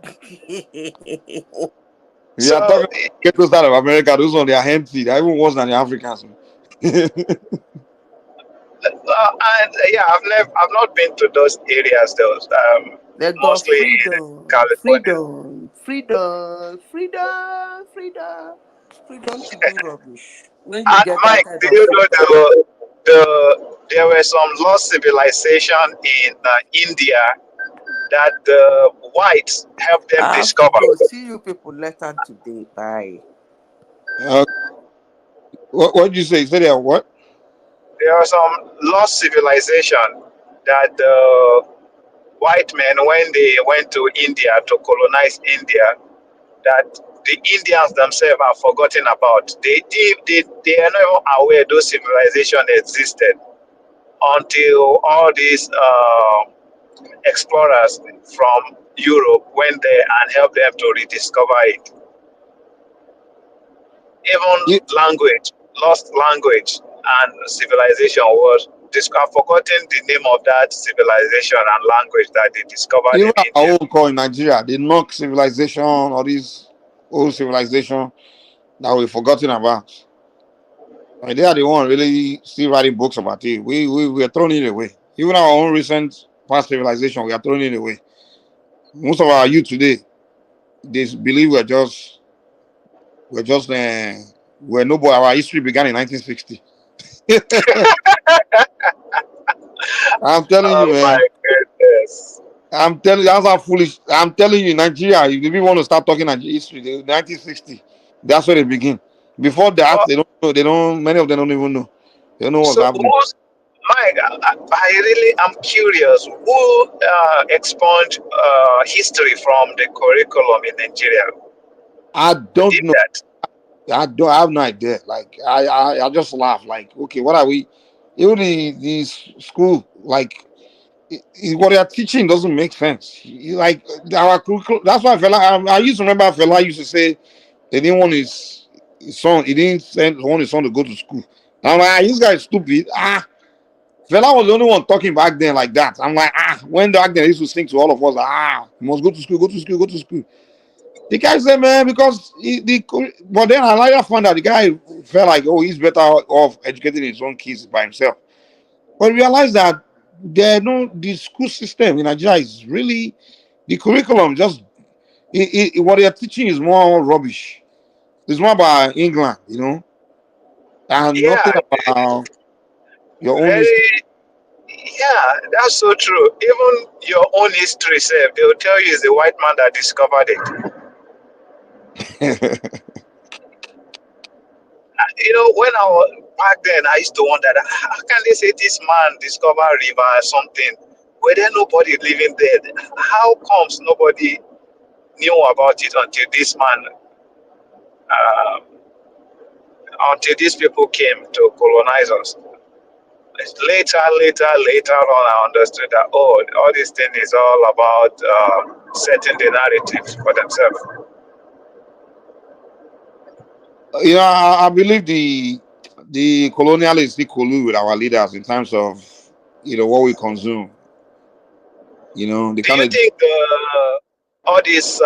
We are talking ghetto side of America. Those ones, they are empty. They are even worse than the Africans. I've not been to those areas. Those They got mostly in California. Freedom to do rubbish. When you And get that Mike, kind do of you freedom. know there were some lost civilization in India that the whites helped them I have to discover. go. See you people later today. Bye. What did you say? Say there what? There are some lost civilization that the white men, when they went to India to colonize India, that the Indians themselves have forgotten about. They are not aware those civilizations existed until all these explorers from Europe went there and helped them to rediscover it. Even language, lost language and civilization was I've forgotten the name of that civilization and language that they discovered Even in our India. own call in Nigeria, they knock civilization or this old civilization that we've forgotten about. Like they are the one really still writing books about it. We are throwing it away. Even our own recent past civilization, we are throwing it away. Most of our youth today, they believe we're nobody. Our history began in 1960. I'm telling you, Oh man. my goodness. I'm telling you, that's how foolish. I'm telling you, Nigeria, if you want to start talking Nigeria history, 1960, that's where they begin. Before that, Well, they don't know. They don't. Many of them don't even know. They don't know what's so happening. Mike, I really am curious. Who expunged history from the curriculum in Nigeria? I Who don't did know. that? I have no idea. Like I just laugh. Like, okay, what are we? Even the school, like what they are teaching doesn't make sense. Like our curriculum. That's why I used to remember Fela used to say they didn't want his son. He didn't want his son to go to school. I'm like, this guy is stupid. Fela was the only one talking back then like that. I'm like, when back then he used to sing to all of us, you must go to school, go to school, go to school. The guy said, man, because but then I later found out the guy felt like, oh, he's better off educating his own kids by himself. But realized that the school system in Nigeria is really the curriculum just what they are teaching is more rubbish. It's more about England, and nothing Yeah, about your own history. very. Yeah, that's so true. Even your own history self, they'll tell you it's the white man that discovered it. When I was back then, I used to wonder that, how can they say this man discovered river or something? Were there nobody living there? How comes nobody knew about it until this man, uh, until these people came to colonize us? It's later on, I understood that, all this thing is all about setting the narrative for themselves. I believe the colonialists collude with our leaders in terms of what we consume. They Do kind you of think all these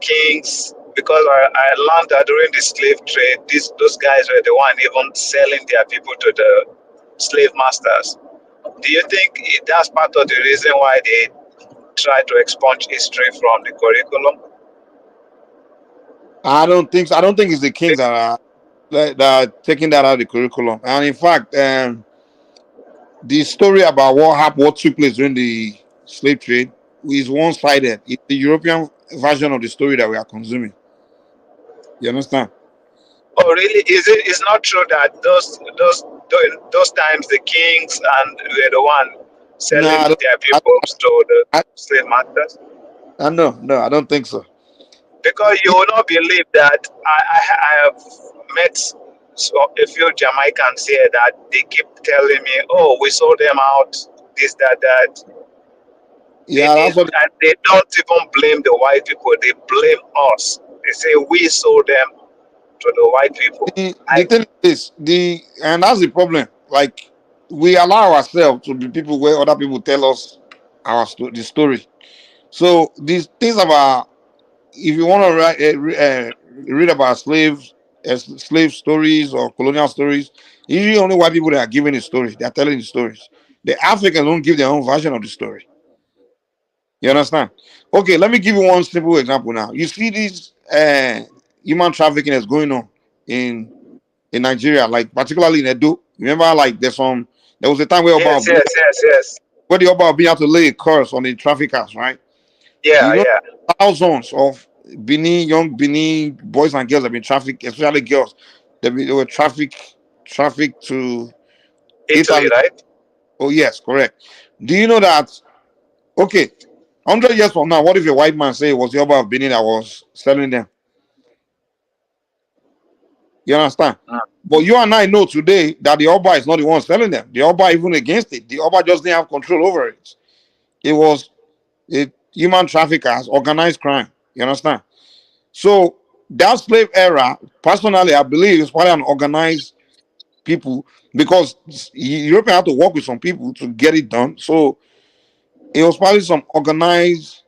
kings, because I learned that during the slave trade, those guys were the one even selling their people to the slave masters. Do you think that's part of the reason why they try to expunge history from the curriculum? I don't think so. I don't think it's the kings that are taking that out of the curriculum. And in fact, the story about what took place during the slave trade is one-sided. It's the European version of the story that we are consuming. You understand? Oh, really? It's not true that those times the kings and were the one No, selling their people to the I, slave masters? no, I don't think so. Because you will not believe that I have met a few Jamaicans here that they keep telling me, "Oh, we sold them out, this, that." Yeah, that's what. And they don't even blame the white people; they blame us. They say we sold them to the white people. The thing is and that's the problem. Like we allow ourselves to be people where other people tell us the story. So these things about if you want to read about slave stories or colonial stories, usually only white people that are giving the story. They are telling the stories. The Africans don't give their own version of the story. You understand? Okay, let me give you one simple example now. You see this human trafficking that's going on in Nigeria, like particularly in Edo. Remember, like there's some There was a time where Yes, Oba, yes, yes, yes. where the Oba had to lay a curse on the traffickers, right? Yeah, You know, yeah. thousands of young Benin boys and girls have been trafficked, especially girls. They were trafficked to Italy, Italy. right? Oh yes, correct. Do you know that? Okay, 100 years from now, what if a white man say it was the Oba of Benin that was selling them? You understand? But you and I know today that the Oba is not the one selling them. The Oba even against it. The Oba just didn't have control over it. It was a human traffickers, organized crime. You understand? So that slave era, personally, I believe is probably an organized people because European had to work with some people to get it done. So it was probably some organized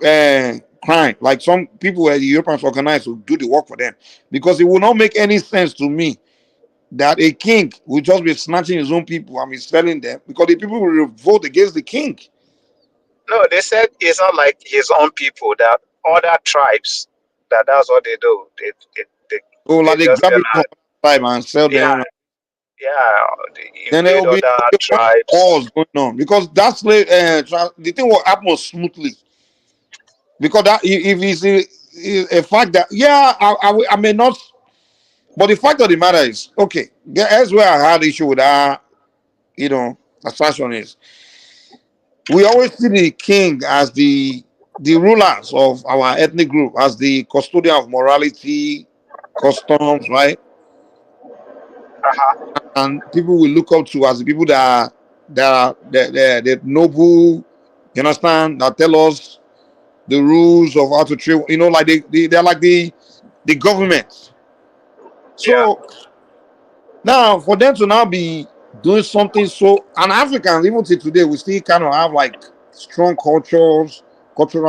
crime. Like some people were the Europeans organized to do the work for them. Because it would not make any sense to me that a king will just be snatching his own people and be selling them because the people will revolt against the king. No, they said it's not like his own people, that other tribes, that's what they do. So They like they just grab it from time and sell yeah, them. yeah, they Then there invade will be other wars tribes. going on because that's the thing will happen smoothly because that if it's a fact that I may not, but the fact of the matter is okay. That's where I had issue with that, assertion is we always see the king as the rulers of our ethnic group as the custodian of morality, customs, right? And people will look up to as the people that noble, you understand, that tell us the rules of how to treat, like they're like the government. Yeah. So now for them to now be doing something so, and Africans even till today we still kind of have like strong cultural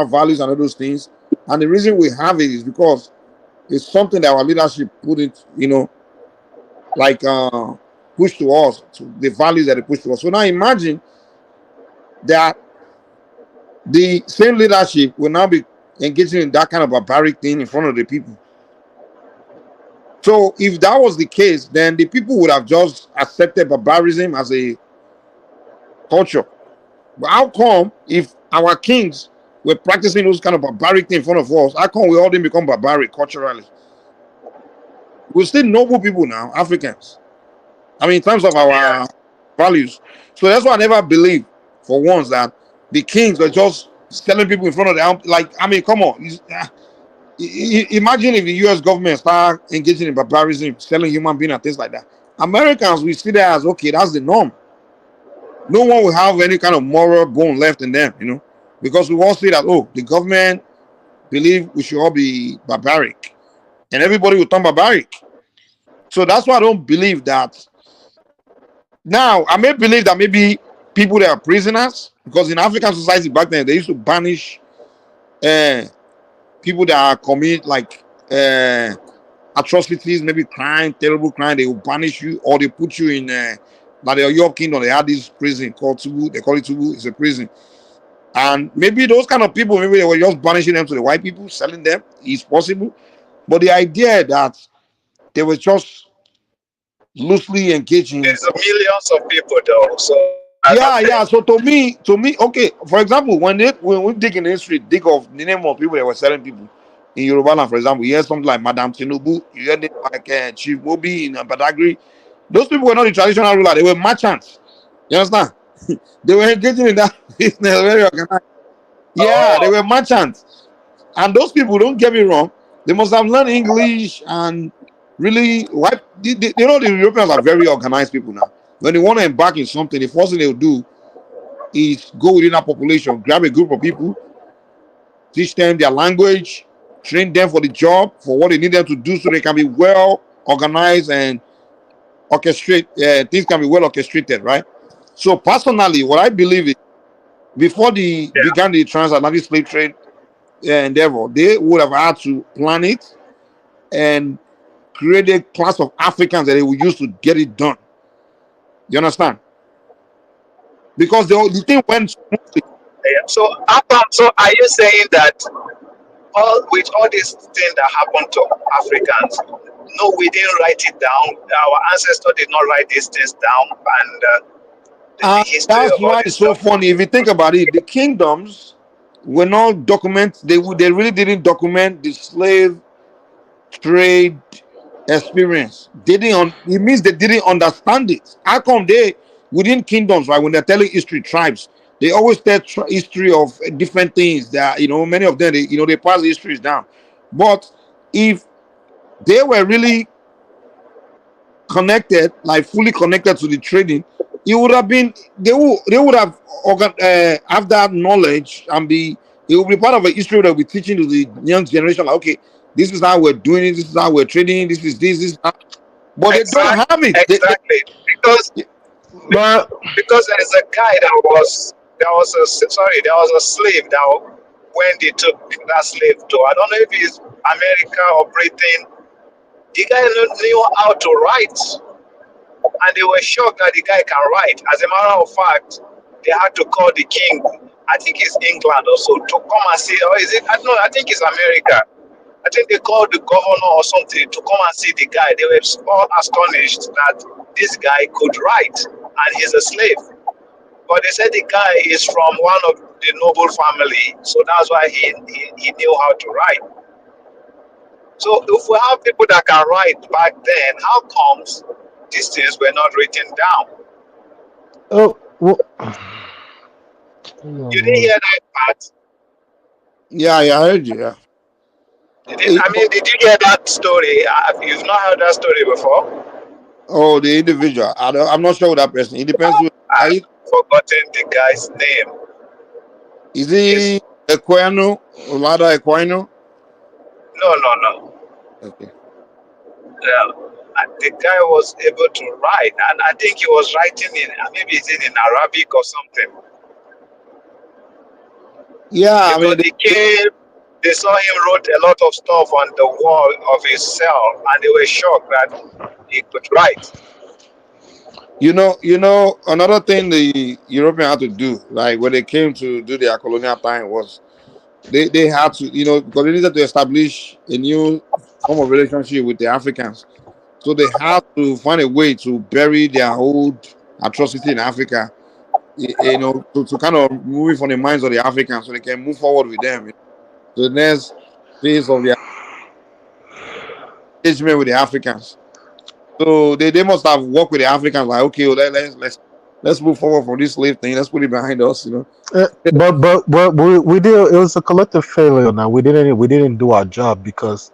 values and all those things. And the reason we have it is because it's something that our leadership put it, like push to us, to the values that they push to us. So now imagine that the same leadership will now be engaging in that kind of barbaric thing in front of the people. So if that was the case, then the people would have just accepted barbarism as a culture. But how come if our kings were practicing those kind of barbaric things in front of us, how come we all didn't become barbaric culturally? We're still noble people now, Africans. I mean, in terms of our values. So that's why I never believed for once that the kings were just selling people in front of them. Like, I mean, come on. Imagine if the US government start engaging in barbarism, selling human beings and things like that. Americans, we see that as okay, that's the norm. No one will have any kind of moral bone left in them, because we all see that, oh, the government believe we should all be barbaric and everybody will turn barbaric. So that's why I don't believe that. Now, I may believe that maybe people that are prisoners, because in African society back then, they used to banish people that are commit like atrocities, maybe crime, terrible crime. They will banish you or they put you in like the York Kingdom. They had this prison called Tubu. They call it Tubu. It's a prison. And maybe those kind of people, maybe they were just banishing them to the white people, selling them. It's possible. But the idea that they were just loosely engaging. There's millions of people though, so I don't Yeah. think. So to me, okay. For example, when we dig in history, dig of the name of people that were selling people in Yoruba land, for example, you hear something like Madame Tinubu, you hear names like Chief Mobi in Badagry. Those people were not the traditional ruler; they were merchants. You understand? They were engaging in that business very organized. Yeah, they were merchants, and those people, don't get me wrong, they must have learned English and really. Why? The Europeans are very organized people now. When they want to embark in something, the first thing they'll do is go within that population, grab a group of people, teach them their language, train them for the job, for what they need them to do so they can be well organized and orchestrate. Things can be well orchestrated, right? So personally, what I believe is before they began the transatlantic slave trade endeavor, they would have had to plan it and create a class of Africans that they would use to get it done. You understand? Because the thing went smoothly. Yeah. So are you saying that all with all these things that happen to Africans, No, we didn't write it down. Our ancestors did not write these things down, and the And history that's of all why this it's so stuff. funny. If you think about it, the kingdoms were not document. They really didn't document the slave trade experience. They didn't. It means they didn't understand it. How come they within kingdoms, right? When they're telling history, tribes, they always tell history of different things. That many of them, they pass histories down. But if they were really connected, like fully connected to the trading, it would have been they would have that knowledge and it will be part of a history that we're teaching to the young generation. Like, okay, this is how we're doing it, this is how we're trading, this is how, but they don't have it. Exactly, because But because there's a guy there was a slave that when they took that slave to, I don't know if it's America or Britain, the guy knew how to write, and they were shocked that the guy can write. As a matter of fact, they had to call the king, I think it's England also, to come and see, or is it, I don't know, I think it's America. I think they called the governor or something to come and see the guy. They were all astonished that this guy could write and he's a slave. But they said the guy is from one of the noble family, so that's why he knew how to write. So if we have people that can write back then, how comes these things were not written down? oh, well, You didn't hear that part? Yeah, I heard you. Yeah. Did you hear that story? You've not heard that story before? Oh, the individual. I'm not sure with that person. It depends. I've forgotten the guy's name. Is he Equino? Olada Equino? No. Okay. Yeah. And the guy was able to write, and I think he was writing maybe it's in Arabic or something. Yeah, because they saw him wrote a lot of stuff on the wall of his cell, and they were shocked that he could write. Another thing the European had to do, like when they came to do their colonial time, was they had to, because they needed to establish a new form of relationship with the Africans. So they had to find a way to bury their old atrocity in Africa, to kind of move it from the minds of the Africans so they can move forward with them. The next phase of their engagement with the Africans. So they must have worked with the Africans like, okay, let's move forward from this slave thing. Let's put it behind us, but we did. It was a collective failure. Now we didn't do our job because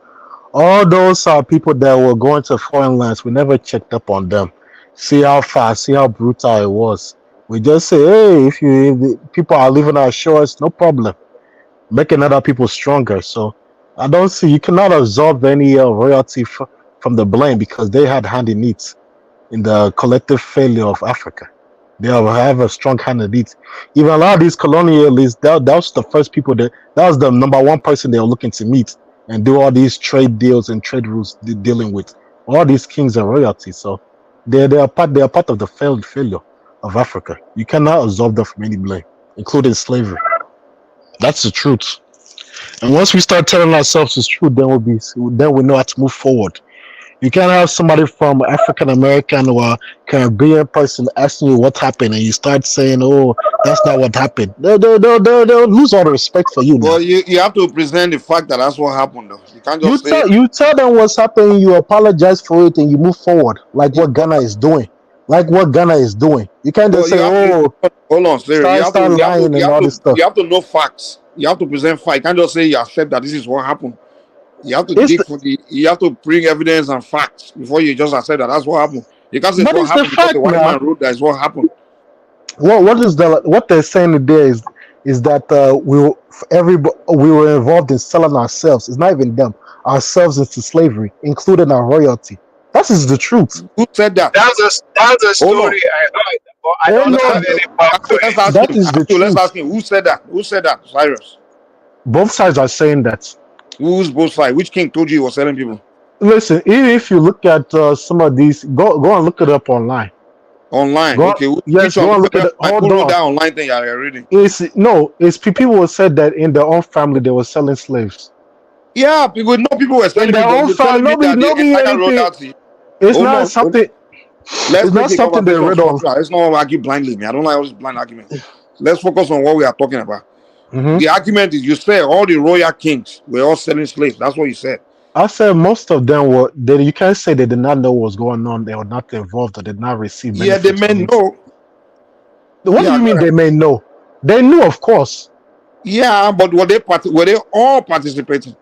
all those people that were going to foreign lands, we never checked up on them. See how fast, see how brutal it was. We just say, hey, if the people are leaving our shores, no problem. Making other people stronger. So I don't see you cannot absorb any royalty from the blame because they had hand in it in the collective failure of Africa. They have a strong hand in it. Even a lot of these colonialists, that was the first people that was the number one person they were looking to meet and do all these trade deals and trade rules dealing with all these kings and royalty. So they are part of the failure of Africa. You cannot absolve them from any blame, including slavery. That's the truth. And once we start telling ourselves the truth, then we know how to move forward. You can't have somebody from African American or Caribbean person asking you what happened, and you start saying, "Oh, that's not what happened." They'll lose all the respect for you now. Well, you have to present the fact that that's what happened, though. You can't You just say, tell them what's happening. You apologize for it, and you move forward, like what Ghana is doing. You can't well, just say, "Oh, hold on, Larry. start lying and all this stuff." You have to know facts. You have to present facts. You can't just say you accept that this is what happened. You have to you have to bring evidence and facts before you just accept that that's what happened. You can't say it's But what it's the happened because the fact white now. man wrote that is what happened. What they're saying today is that we were involved in selling ourselves. It's not even them, ourselves into slavery, including our royalty. That is the truth. Who said that? That's a story I heard, but I don't have any proof to it. Let's ask him. Who said that? Who said that, Cyrus? Both sides are saying that. Who's both sides? Which king told you he was selling people? Listen, if you look at some of these, go and look it up online. Online, okay. Yes, go and look at it. Hold on. That online thing you're reading. It's people who said that in their own family they were selling slaves. Yeah, people know people were In selling their people. own You're file, telling me that the nobody entire anything. royalty. It's Hold not on. something. Let's It's make not the something they conversation read on. structural. Let's not argue blindly, man. I don't like all this blind argument. Let's focus on what we are talking about. The argument is you said all the royal kings were all selling slaves. That's what you said. I said most of them were. You can't say they did not know what was going on. They were not involved or did not receive Yeah, they benefits may from it. know. What do you mean they may know? They knew, of course. Yeah, but were they all participating?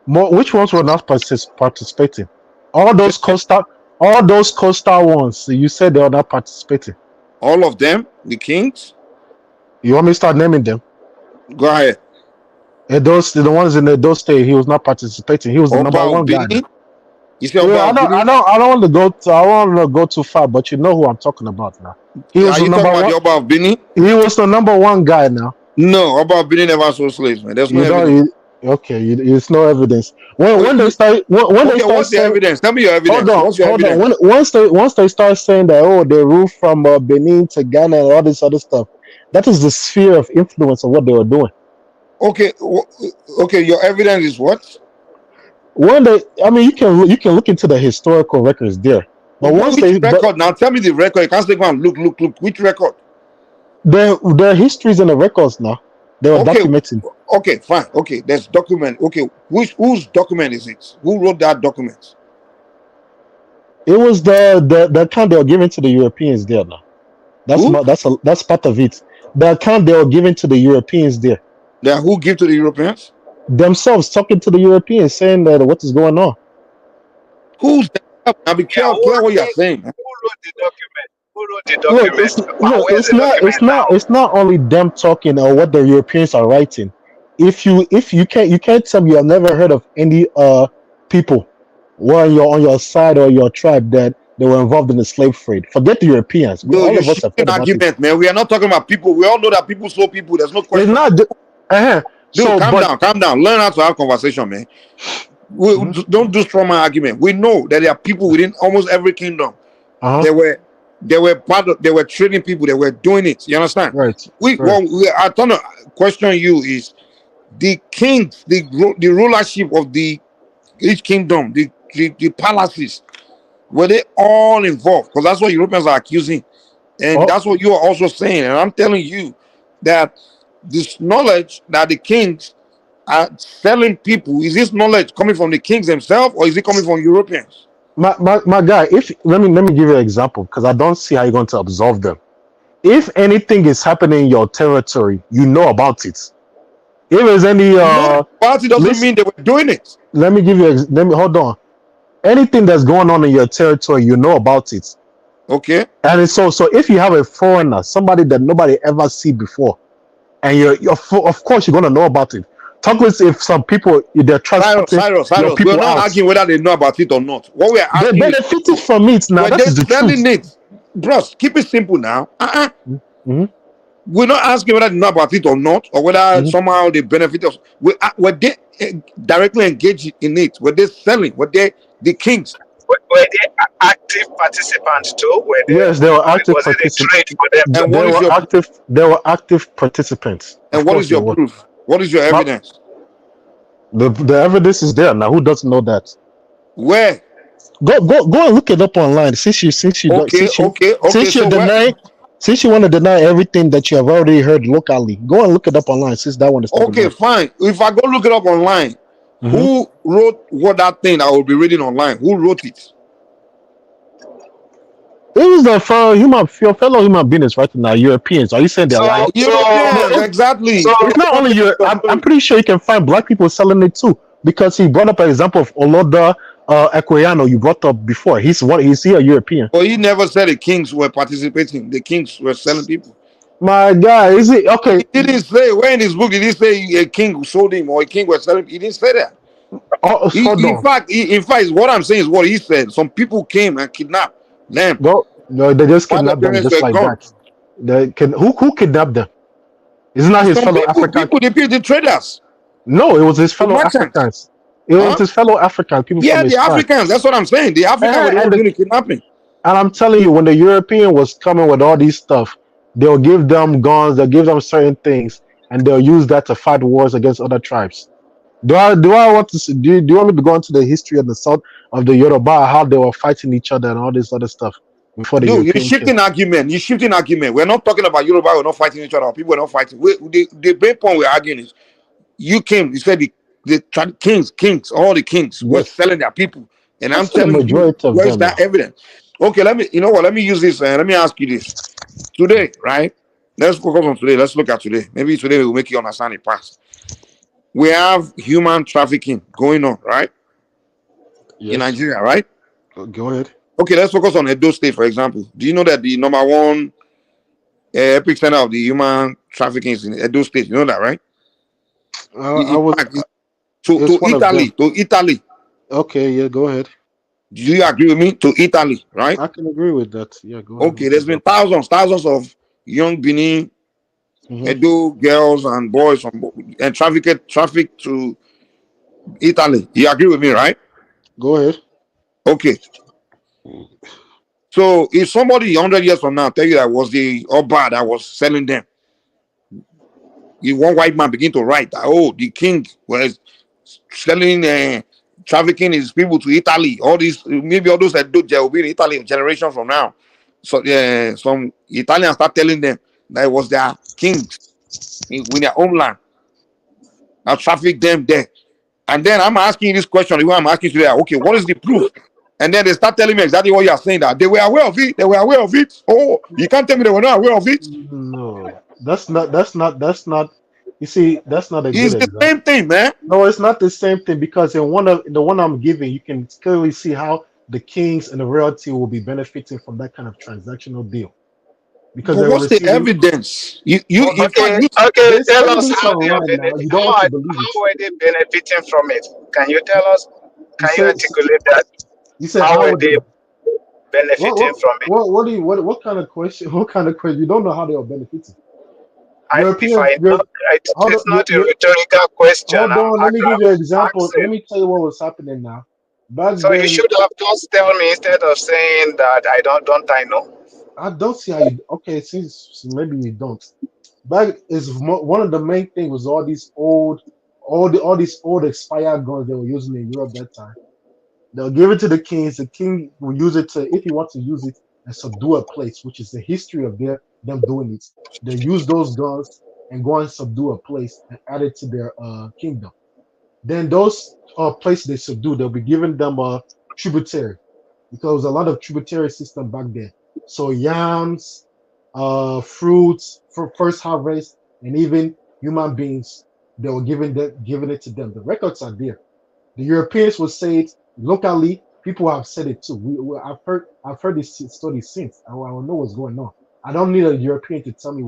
Which ones were not participating? All those coastal ones. You said they were not participating. All of them, the kings. You want me to start naming them? Go ahead. And the ones in those state, he was not participating. He was the number one guy. You say Yeah, I don't want to go. I don't want to go too far, but you know who I'm talking about now. He was Are the you number talking about one. the Oba of Bini? He was the number one guy now. No, Oba of Bini never sold slaves, man. There's no You know, evidence. it's no evidence. When they start What's the saying, evidence? Tell me your evidence. What's your hold on. evidence? Once they start saying that they rule from Benin to Ghana and all this other stuff, that is the sphere of influence of what they were doing. Okay, your evidence is what? You can look into the historical records there. But record now, tell me the record. You can't say go and look. Which record? The histories and the records now. They were documenting. Okay, fine. Okay, there's document. Okay, whose document is it? Who wrote that document? It was the account they were giving to the Europeans there now. That's part of it. The account they were giving to the Europeans there. Who give to the Europeans? Themselves talking to the Europeans, saying that what is going on. Who's that? Now be careful what you're saying. Who wrote the document? Who wrote the document? It's not only them talking or what the Europeans are writing. If you can't tell me you've never heard of any people where you're on your side or your tribe that they were involved in the slave trade. Forget the Europeans. All of us have heard about argument, man. We are not talking about people. We all know that people sold people. There's no question. It's not. Dude, calm down. Learn how to have conversation, man. Don't do strong man argument. We know that there are people within almost every kingdom. They were trading people. They were doing it. You understand? Right. I trying to question you is the kings, the rulership of each kingdom, the palaces. Were they all involved? Because that's what Europeans are accusing, and that's what you are also saying. And I'm telling you that this knowledge that the kings are selling people, is this knowledge coming from the kings themselves, or is it coming from Europeans? My guy, let me give you an example, because I don't see how you're going to absolve them. If anything is happening in your territory, you know about it. If there's any it doesn't mean they were doing it. Let me hold on. Anything that's going on in your territory, you know about it. Okay. And it's so if you have a foreigner, somebody that nobody ever see before, and you're of course you're gonna know about it. Talk with if some people they're transporting Cyrus, people we're not out. arguing whether they know about it or not. What we are asking, they benefited from it now. That is the selling truth. it, bros. Keep it simple now. We're not asking whether they know about it or not, or whether somehow they benefit us. Were they directly engaged in it? Were they selling? Were they the kings? Were they active participants too? Yes, they were active participants. And what is your They were active participants. And what is your proof? What is your evidence? The evidence is there now. Who doesn't know that? Where? Go and look it up online. Since you want to deny everything that you have already heard locally, go and look it up online. Since that one is fine. If I go look it up online, who wrote that thing I will be reading online? Who wrote it? It was your fellow human beings right now, Europeans. Are you saying they're lying? Europeans, exactly. It's not only you. I'm pretty sure you can find black people selling it too, because he brought up an example of Oloda Equiano you brought up before. He's he a European? But he never said the kings were participating. The kings were selling people. My guy, is it okay? He didn't say where in his book did he say a king sold him or a king was selling? He didn't say that. In fact, what I'm saying is what he said. Some people came and kidnapped them. No, they just kidnapped them just like that. Who kidnapped them? Isn't that his fellow African people? The traders. No, it was his fellow Africans. It was his fellow African people. Yeah, the Africans. That's what I'm saying. The Africans were doing the kidnapping. And I'm telling you, when the European was coming with all these stuff, they'll give them guns, they'll give them certain things, and they'll use that to fight wars against other tribes. Do I want to see, do you want me to go into the history of the South of the Yoruba, how they were fighting each other and all this other stuff before the Dude, you're European came? shifting argument. You're shifting argument. We're not talking about Yoruba. We're not fighting each other. People are not fighting. The main point we're arguing is you came. You said kings, all the kings were Yes, selling their people, and I I'm said the telling you, majority of where's them that now. evidence? Okay, you know what? Let me use this. Let me ask you this. Today, right? Let's focus on today. Let's look at today. Maybe today will make you understand the past. We have human trafficking going on, right? In Yes, Nigeria, right? go ahead. Okay, let's focus on Edo State, for example. Do you know that the number one epicenter of the human trafficking is in Edo State? You know that, right? I In was fact, it's to one of them. Italy, to Italy. Okay, yeah, go ahead. Do you agree with me? To Italy, right? I can agree with that. Yeah, go ahead Okay, with the there's been example. thousands of young Benin, Hmm. Edo girls and boys and trafficked to Italy. You agree with me, right? Go ahead. Okay. So if somebody 100 years from now tell you that was the Oba that was selling them, if one white man begin to write that, oh, the king was selling, trafficking his people to Italy, all these, maybe all those that do, there will be in Italy generation from now. So some Italians start telling them that it was their kings in their homeland that trafficked them there. And then I'm asking you this question, the way I'm asking today, okay, what is the proof? And then they start telling me exactly what you are saying, that they were aware of it. They were aware of it. Oh, you can't tell me they were not aware of it. No, that's not. You see, that's not a good It's the example. same thing, man. No, it's not the same thing because in the one I'm giving, you can clearly see how the kings and the royalty will be benefiting from that kind of transactional deal because But they were what's the receiving. evidence? Oh, In fact, Okay, you okay. there's Tell us evidence how they are online now. You don't have to believe it. how were they benefiting from it? Can you tell us? You Can you said articulate that? you said How how were would they they? benefiting from it? What do you what kind of question? What kind of question? You don't know how they are benefiting. If Europeans, I know, hold it's on, not a rhetorical question. hold on. Let me give you an I'm example. Let asking. me tell you what was happening now. Back So you then, should have just tell me instead of saying that I don't I know. I don't see how you. Okay, since maybe you don't. Back is one of the main things was all these old, all these old expired guns they were using in Europe that time. They'll give it to the kings. The king will use it to, if he wants to use it and subdue a place, which is the history of them doing it. They use those guns and go and subdue a place and add it to their kingdom. Then those places they subdue, they'll be giving them a tributary because a lot of tributary system back then. So yams, fruits for first harvest, and even human beings, they were giving it to them. The records are there. The Europeans will say it locally. People have said it too. I've heard this story since. I don't know what's going on. I don't need a European to tell me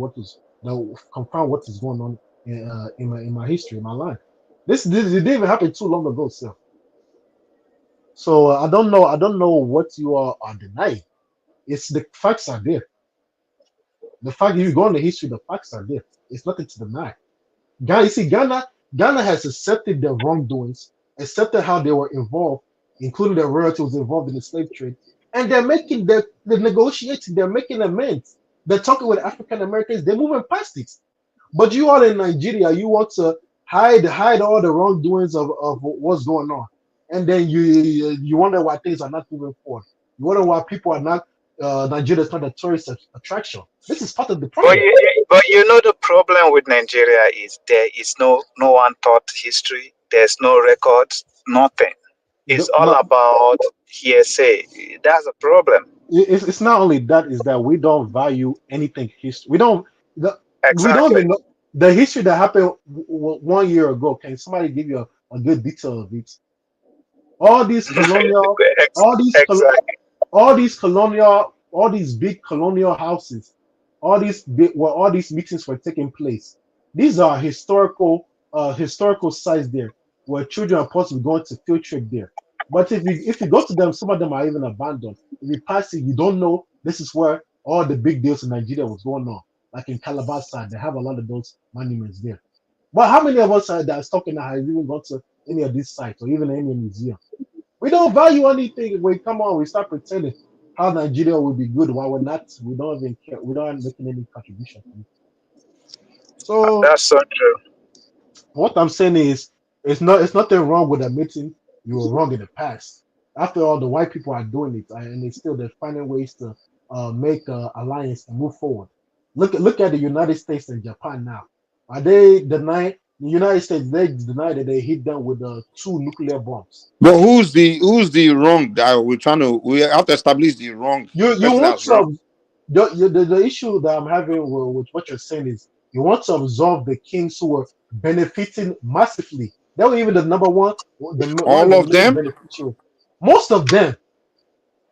confirm what is going on in my history, in my life. This it didn't even happen too long ago, so I don't know what you are denying. It's the facts are there. The fact if you go on the history, the facts are there. It's nothing to deny. Ghana, you see, Ghana has accepted their wrongdoings, accepted how they were involved, including their royalty was involved in the slave trade, and they're negotiating, they're making amends. They're talking with African Americans, they're moving past it. But you all in Nigeria, you want to hide all the wrongdoings of what's going on, and then you wonder why things are not moving forward. You wonder why people are not Nigeria is not a tourist attraction. This is part of the But problem. you know the problem with Nigeria is there is no one taught history. There's no records, nothing. It's all But about hearsay. That's a problem. it's not only that, is that we don't value anything history. We don't Exactly. even know the history that happened 1 year ago. Can somebody give you a good detail of it? All these colonial, all these col- Exactly. all these big colonial houses, where all these meetings were taking place. These are historical sites there where children are possibly going to field trip there. But if you go to them, some of them are even abandoned. If you pass it, you don't know this is where all the big deals in Nigeria was going on. Like in Calabar side, they have a lot of those monuments there. But how many of us that are talking now have even gone to any of these sites or even any museum? We don't value anything. We come on, we start pretending how Nigeria will be good while we're not. We don't even care. We don't making any contribution to it. So That's so true. what I'm saying is, It's nothing wrong with admitting you were wrong in the past. After all, the white people are doing it, and they're finding ways to make alliance and move forward. Look at the United States and Japan now. Are they denying the United States? They deny that they hit them with 2 nuclear bombs. But who's the wrong that we have to establish the wrong. You Person want that's wrong. some the issue that I'm having with what you're saying is you want to absolve the kings who were benefiting massively. They were even the number one, one of All the of main them. beneficiaries. Most of them.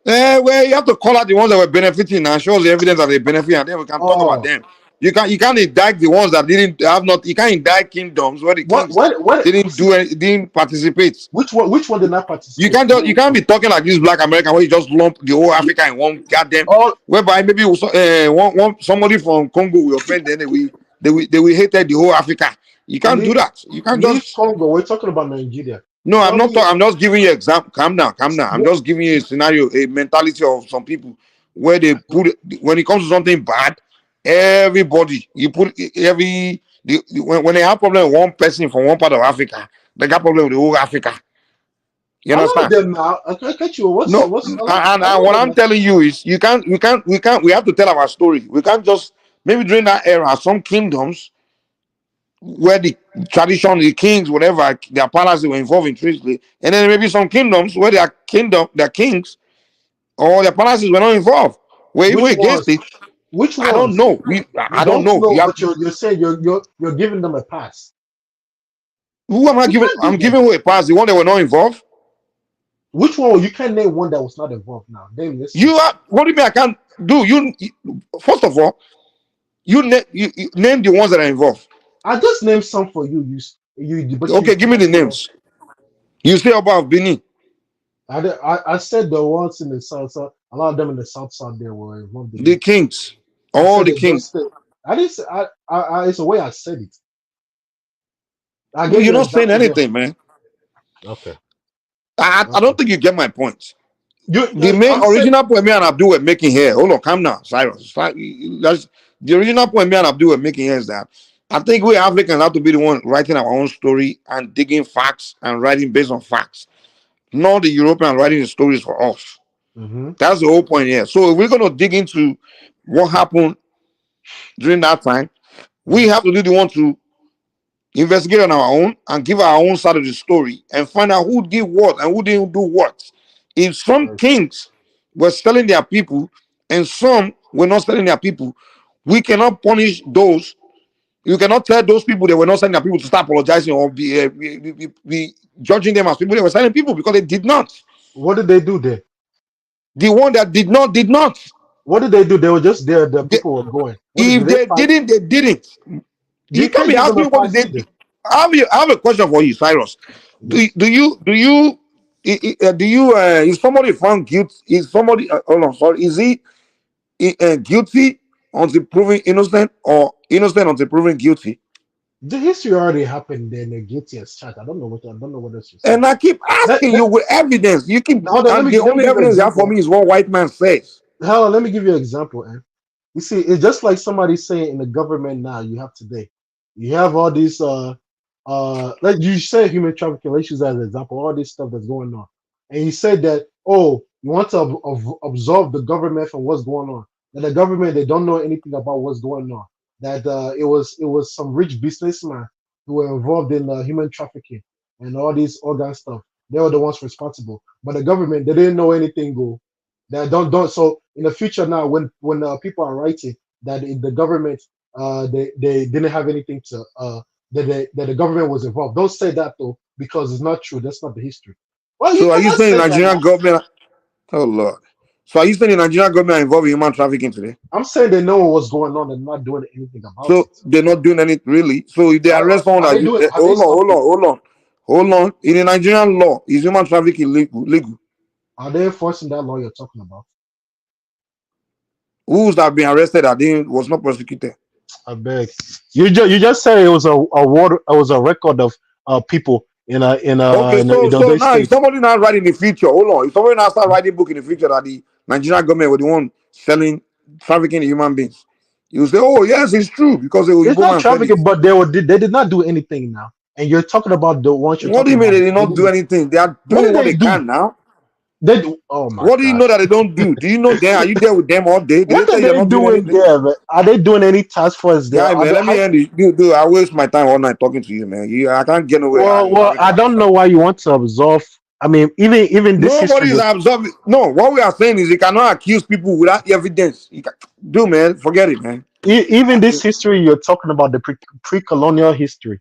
Well, you have to call out the ones that were benefiting and show the evidence that they benefit, and then we can talk about Oh, them. You can't indict the ones that didn't have not. You can't indict kingdoms where the kings didn't see, didn't participate. Which one did not participate? You can't be talking like this Black American where you just lump the whole Africa in one goddamn. Whereby maybe somebody from Congo will offend, then they will hate the whole Africa. You can't do that. You can't leave just. Congo. We're talking about Nigeria. No, Tell I'm not. me, I'm just giving you an example. Calm down. I'm just giving you a scenario, a mentality of some people where they put when it comes to something bad, everybody when they have problem with one person from one part of Africa, they got problem with the whole Africa. You a lot of understand? them now. I catch you. What's No, a and lot what of I'm them telling you is, we have to tell our story. We can't just maybe during that era, some kingdoms where the tradition, the kings, whatever, their palaces were involved in trickery, and then maybe some kingdoms where their kings or their palaces were not involved. Were even Which against ones? it. Which I don't ones? know. You I don't don't know. know, You have but you're saying you're giving them a pass. who am I You giving? can't I'm do that. giving away a pass. The one that were not involved. Which one? You can't name one that was not involved now. Name this. You are. What do you mean I can't do? You first of all, you name the ones that are involved. I just named some for you. But you Okay, give me cannot the name. names. You say about Benin. I said the ones in the south. A lot of them in the south there were involved in The it. kings. I All said the they kings. just. I didn't say. It's the way I said it. I No, gave you're you an not saying example there. anything, man. Okay. I don't think you get my point. The main I'm saying. original point me and Abdul were making here. Hold on, calm down, Cyrus. That's the original point me and Abdul were making here is that I think we Africans have to be the one writing our own story and digging facts and writing based on facts, not the European writing the stories for us. Mm-hmm. That's the whole point here. So if we're gonna dig into what happened during that time, we have to do the one to investigate on our own and give our own side of the story and find out who did what and who didn't do what. If some kings were selling their people and some were not selling their people, we cannot punish those. You cannot tell those people that were not selling their people to start apologizing or be judging them as people that were selling people because they did not. What did they do there? The one that did not did not. What did they do? They were just there. The people were going. If they didn't, they didn't. You You can't can't be give them asking a me what did pass they either. do. I have a question for you, Cyrus. Yes. Is somebody found guilty? Is somebody hold on, sorry, is he guilty until proven innocent or innocent until proven guilty? The history already happened. Then they're guilty as charged. I don't know what else you're saying. And I keep asking you with evidence. You keep Hold on, and the let me only give you an evidence you have for example. me is what white man says. Hold on, let me give you an example. You see, it's just like somebody saying in the government now you have today. You have all these like you say human trafficking, let's use that as an example, all this stuff that's going on. And you said that, oh, you want to absolve the government from what's going on. That the government they don't know anything about what's going on. That it was some rich businessman who were involved in human trafficking and all these organ stuff. They were the ones responsible. But the government they didn't know anything go. That don't so in the future now when people are writing that in the government they didn't have anything to that the government was involved. Don't say that though because it's not true. That's not the history. Well, you So are you cannot saying say that Nigerian now. government? Oh Lord. So are you saying the Nigerian government are involved in human trafficking today? I'm saying they know what's going on and not doing anything about So it. they're not doing anything really. So if they arrest someone Are that they doing? Have they hold on, stopped hold on, it? hold on, hold on. In the Nigerian law, is human trafficking legal? Are they enforcing that law you're talking about? Who's that been arrested that was not prosecuted? I beg. You just said it was a record of people Okay, in so those now if states. somebody now write in the future, hold on. If somebody now start writing book in the future that the Nigerian government were the one selling trafficking in human beings, you say, oh yes, it's true because the It's Igbo not man said it. trafficking, but they did not do anything now. And you're talking about the ones you're What do talking you mean about. they did They not do didn't. anything? They are What doing did what they they do? can now. They do. Oh my What do you God. know that they don't do? Do you know them? Are you there with them all day? Did What they are tell you they're they not doing doing anything? there? Man? Are they doing any task force there? Guy, Are man, they, let me end it. Dude, I waste my time all night talking to you, man. I can't get nowhere. well, I don't know why you want to absolve. I mean, even this history. Nobody is absolving. No, what we are saying is you cannot accuse people without evidence. Do, man, forget it, man. Even this history you're talking about, the pre-colonial history,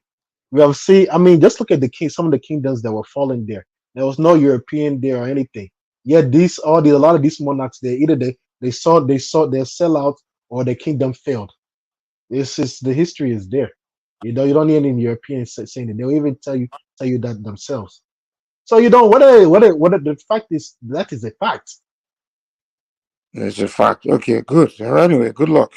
we have seen. I mean, just look at some of the kingdoms that were falling there. There was no European there or anything. Yet a lot of these monarchs there, either they saw their sellout or their kingdom failed. This is the history is there. You don't need any Europeans saying it. They'll even tell you that themselves. So you don't. What the fact is, that is a fact. It's a fact. Okay, good. Anyway, good luck.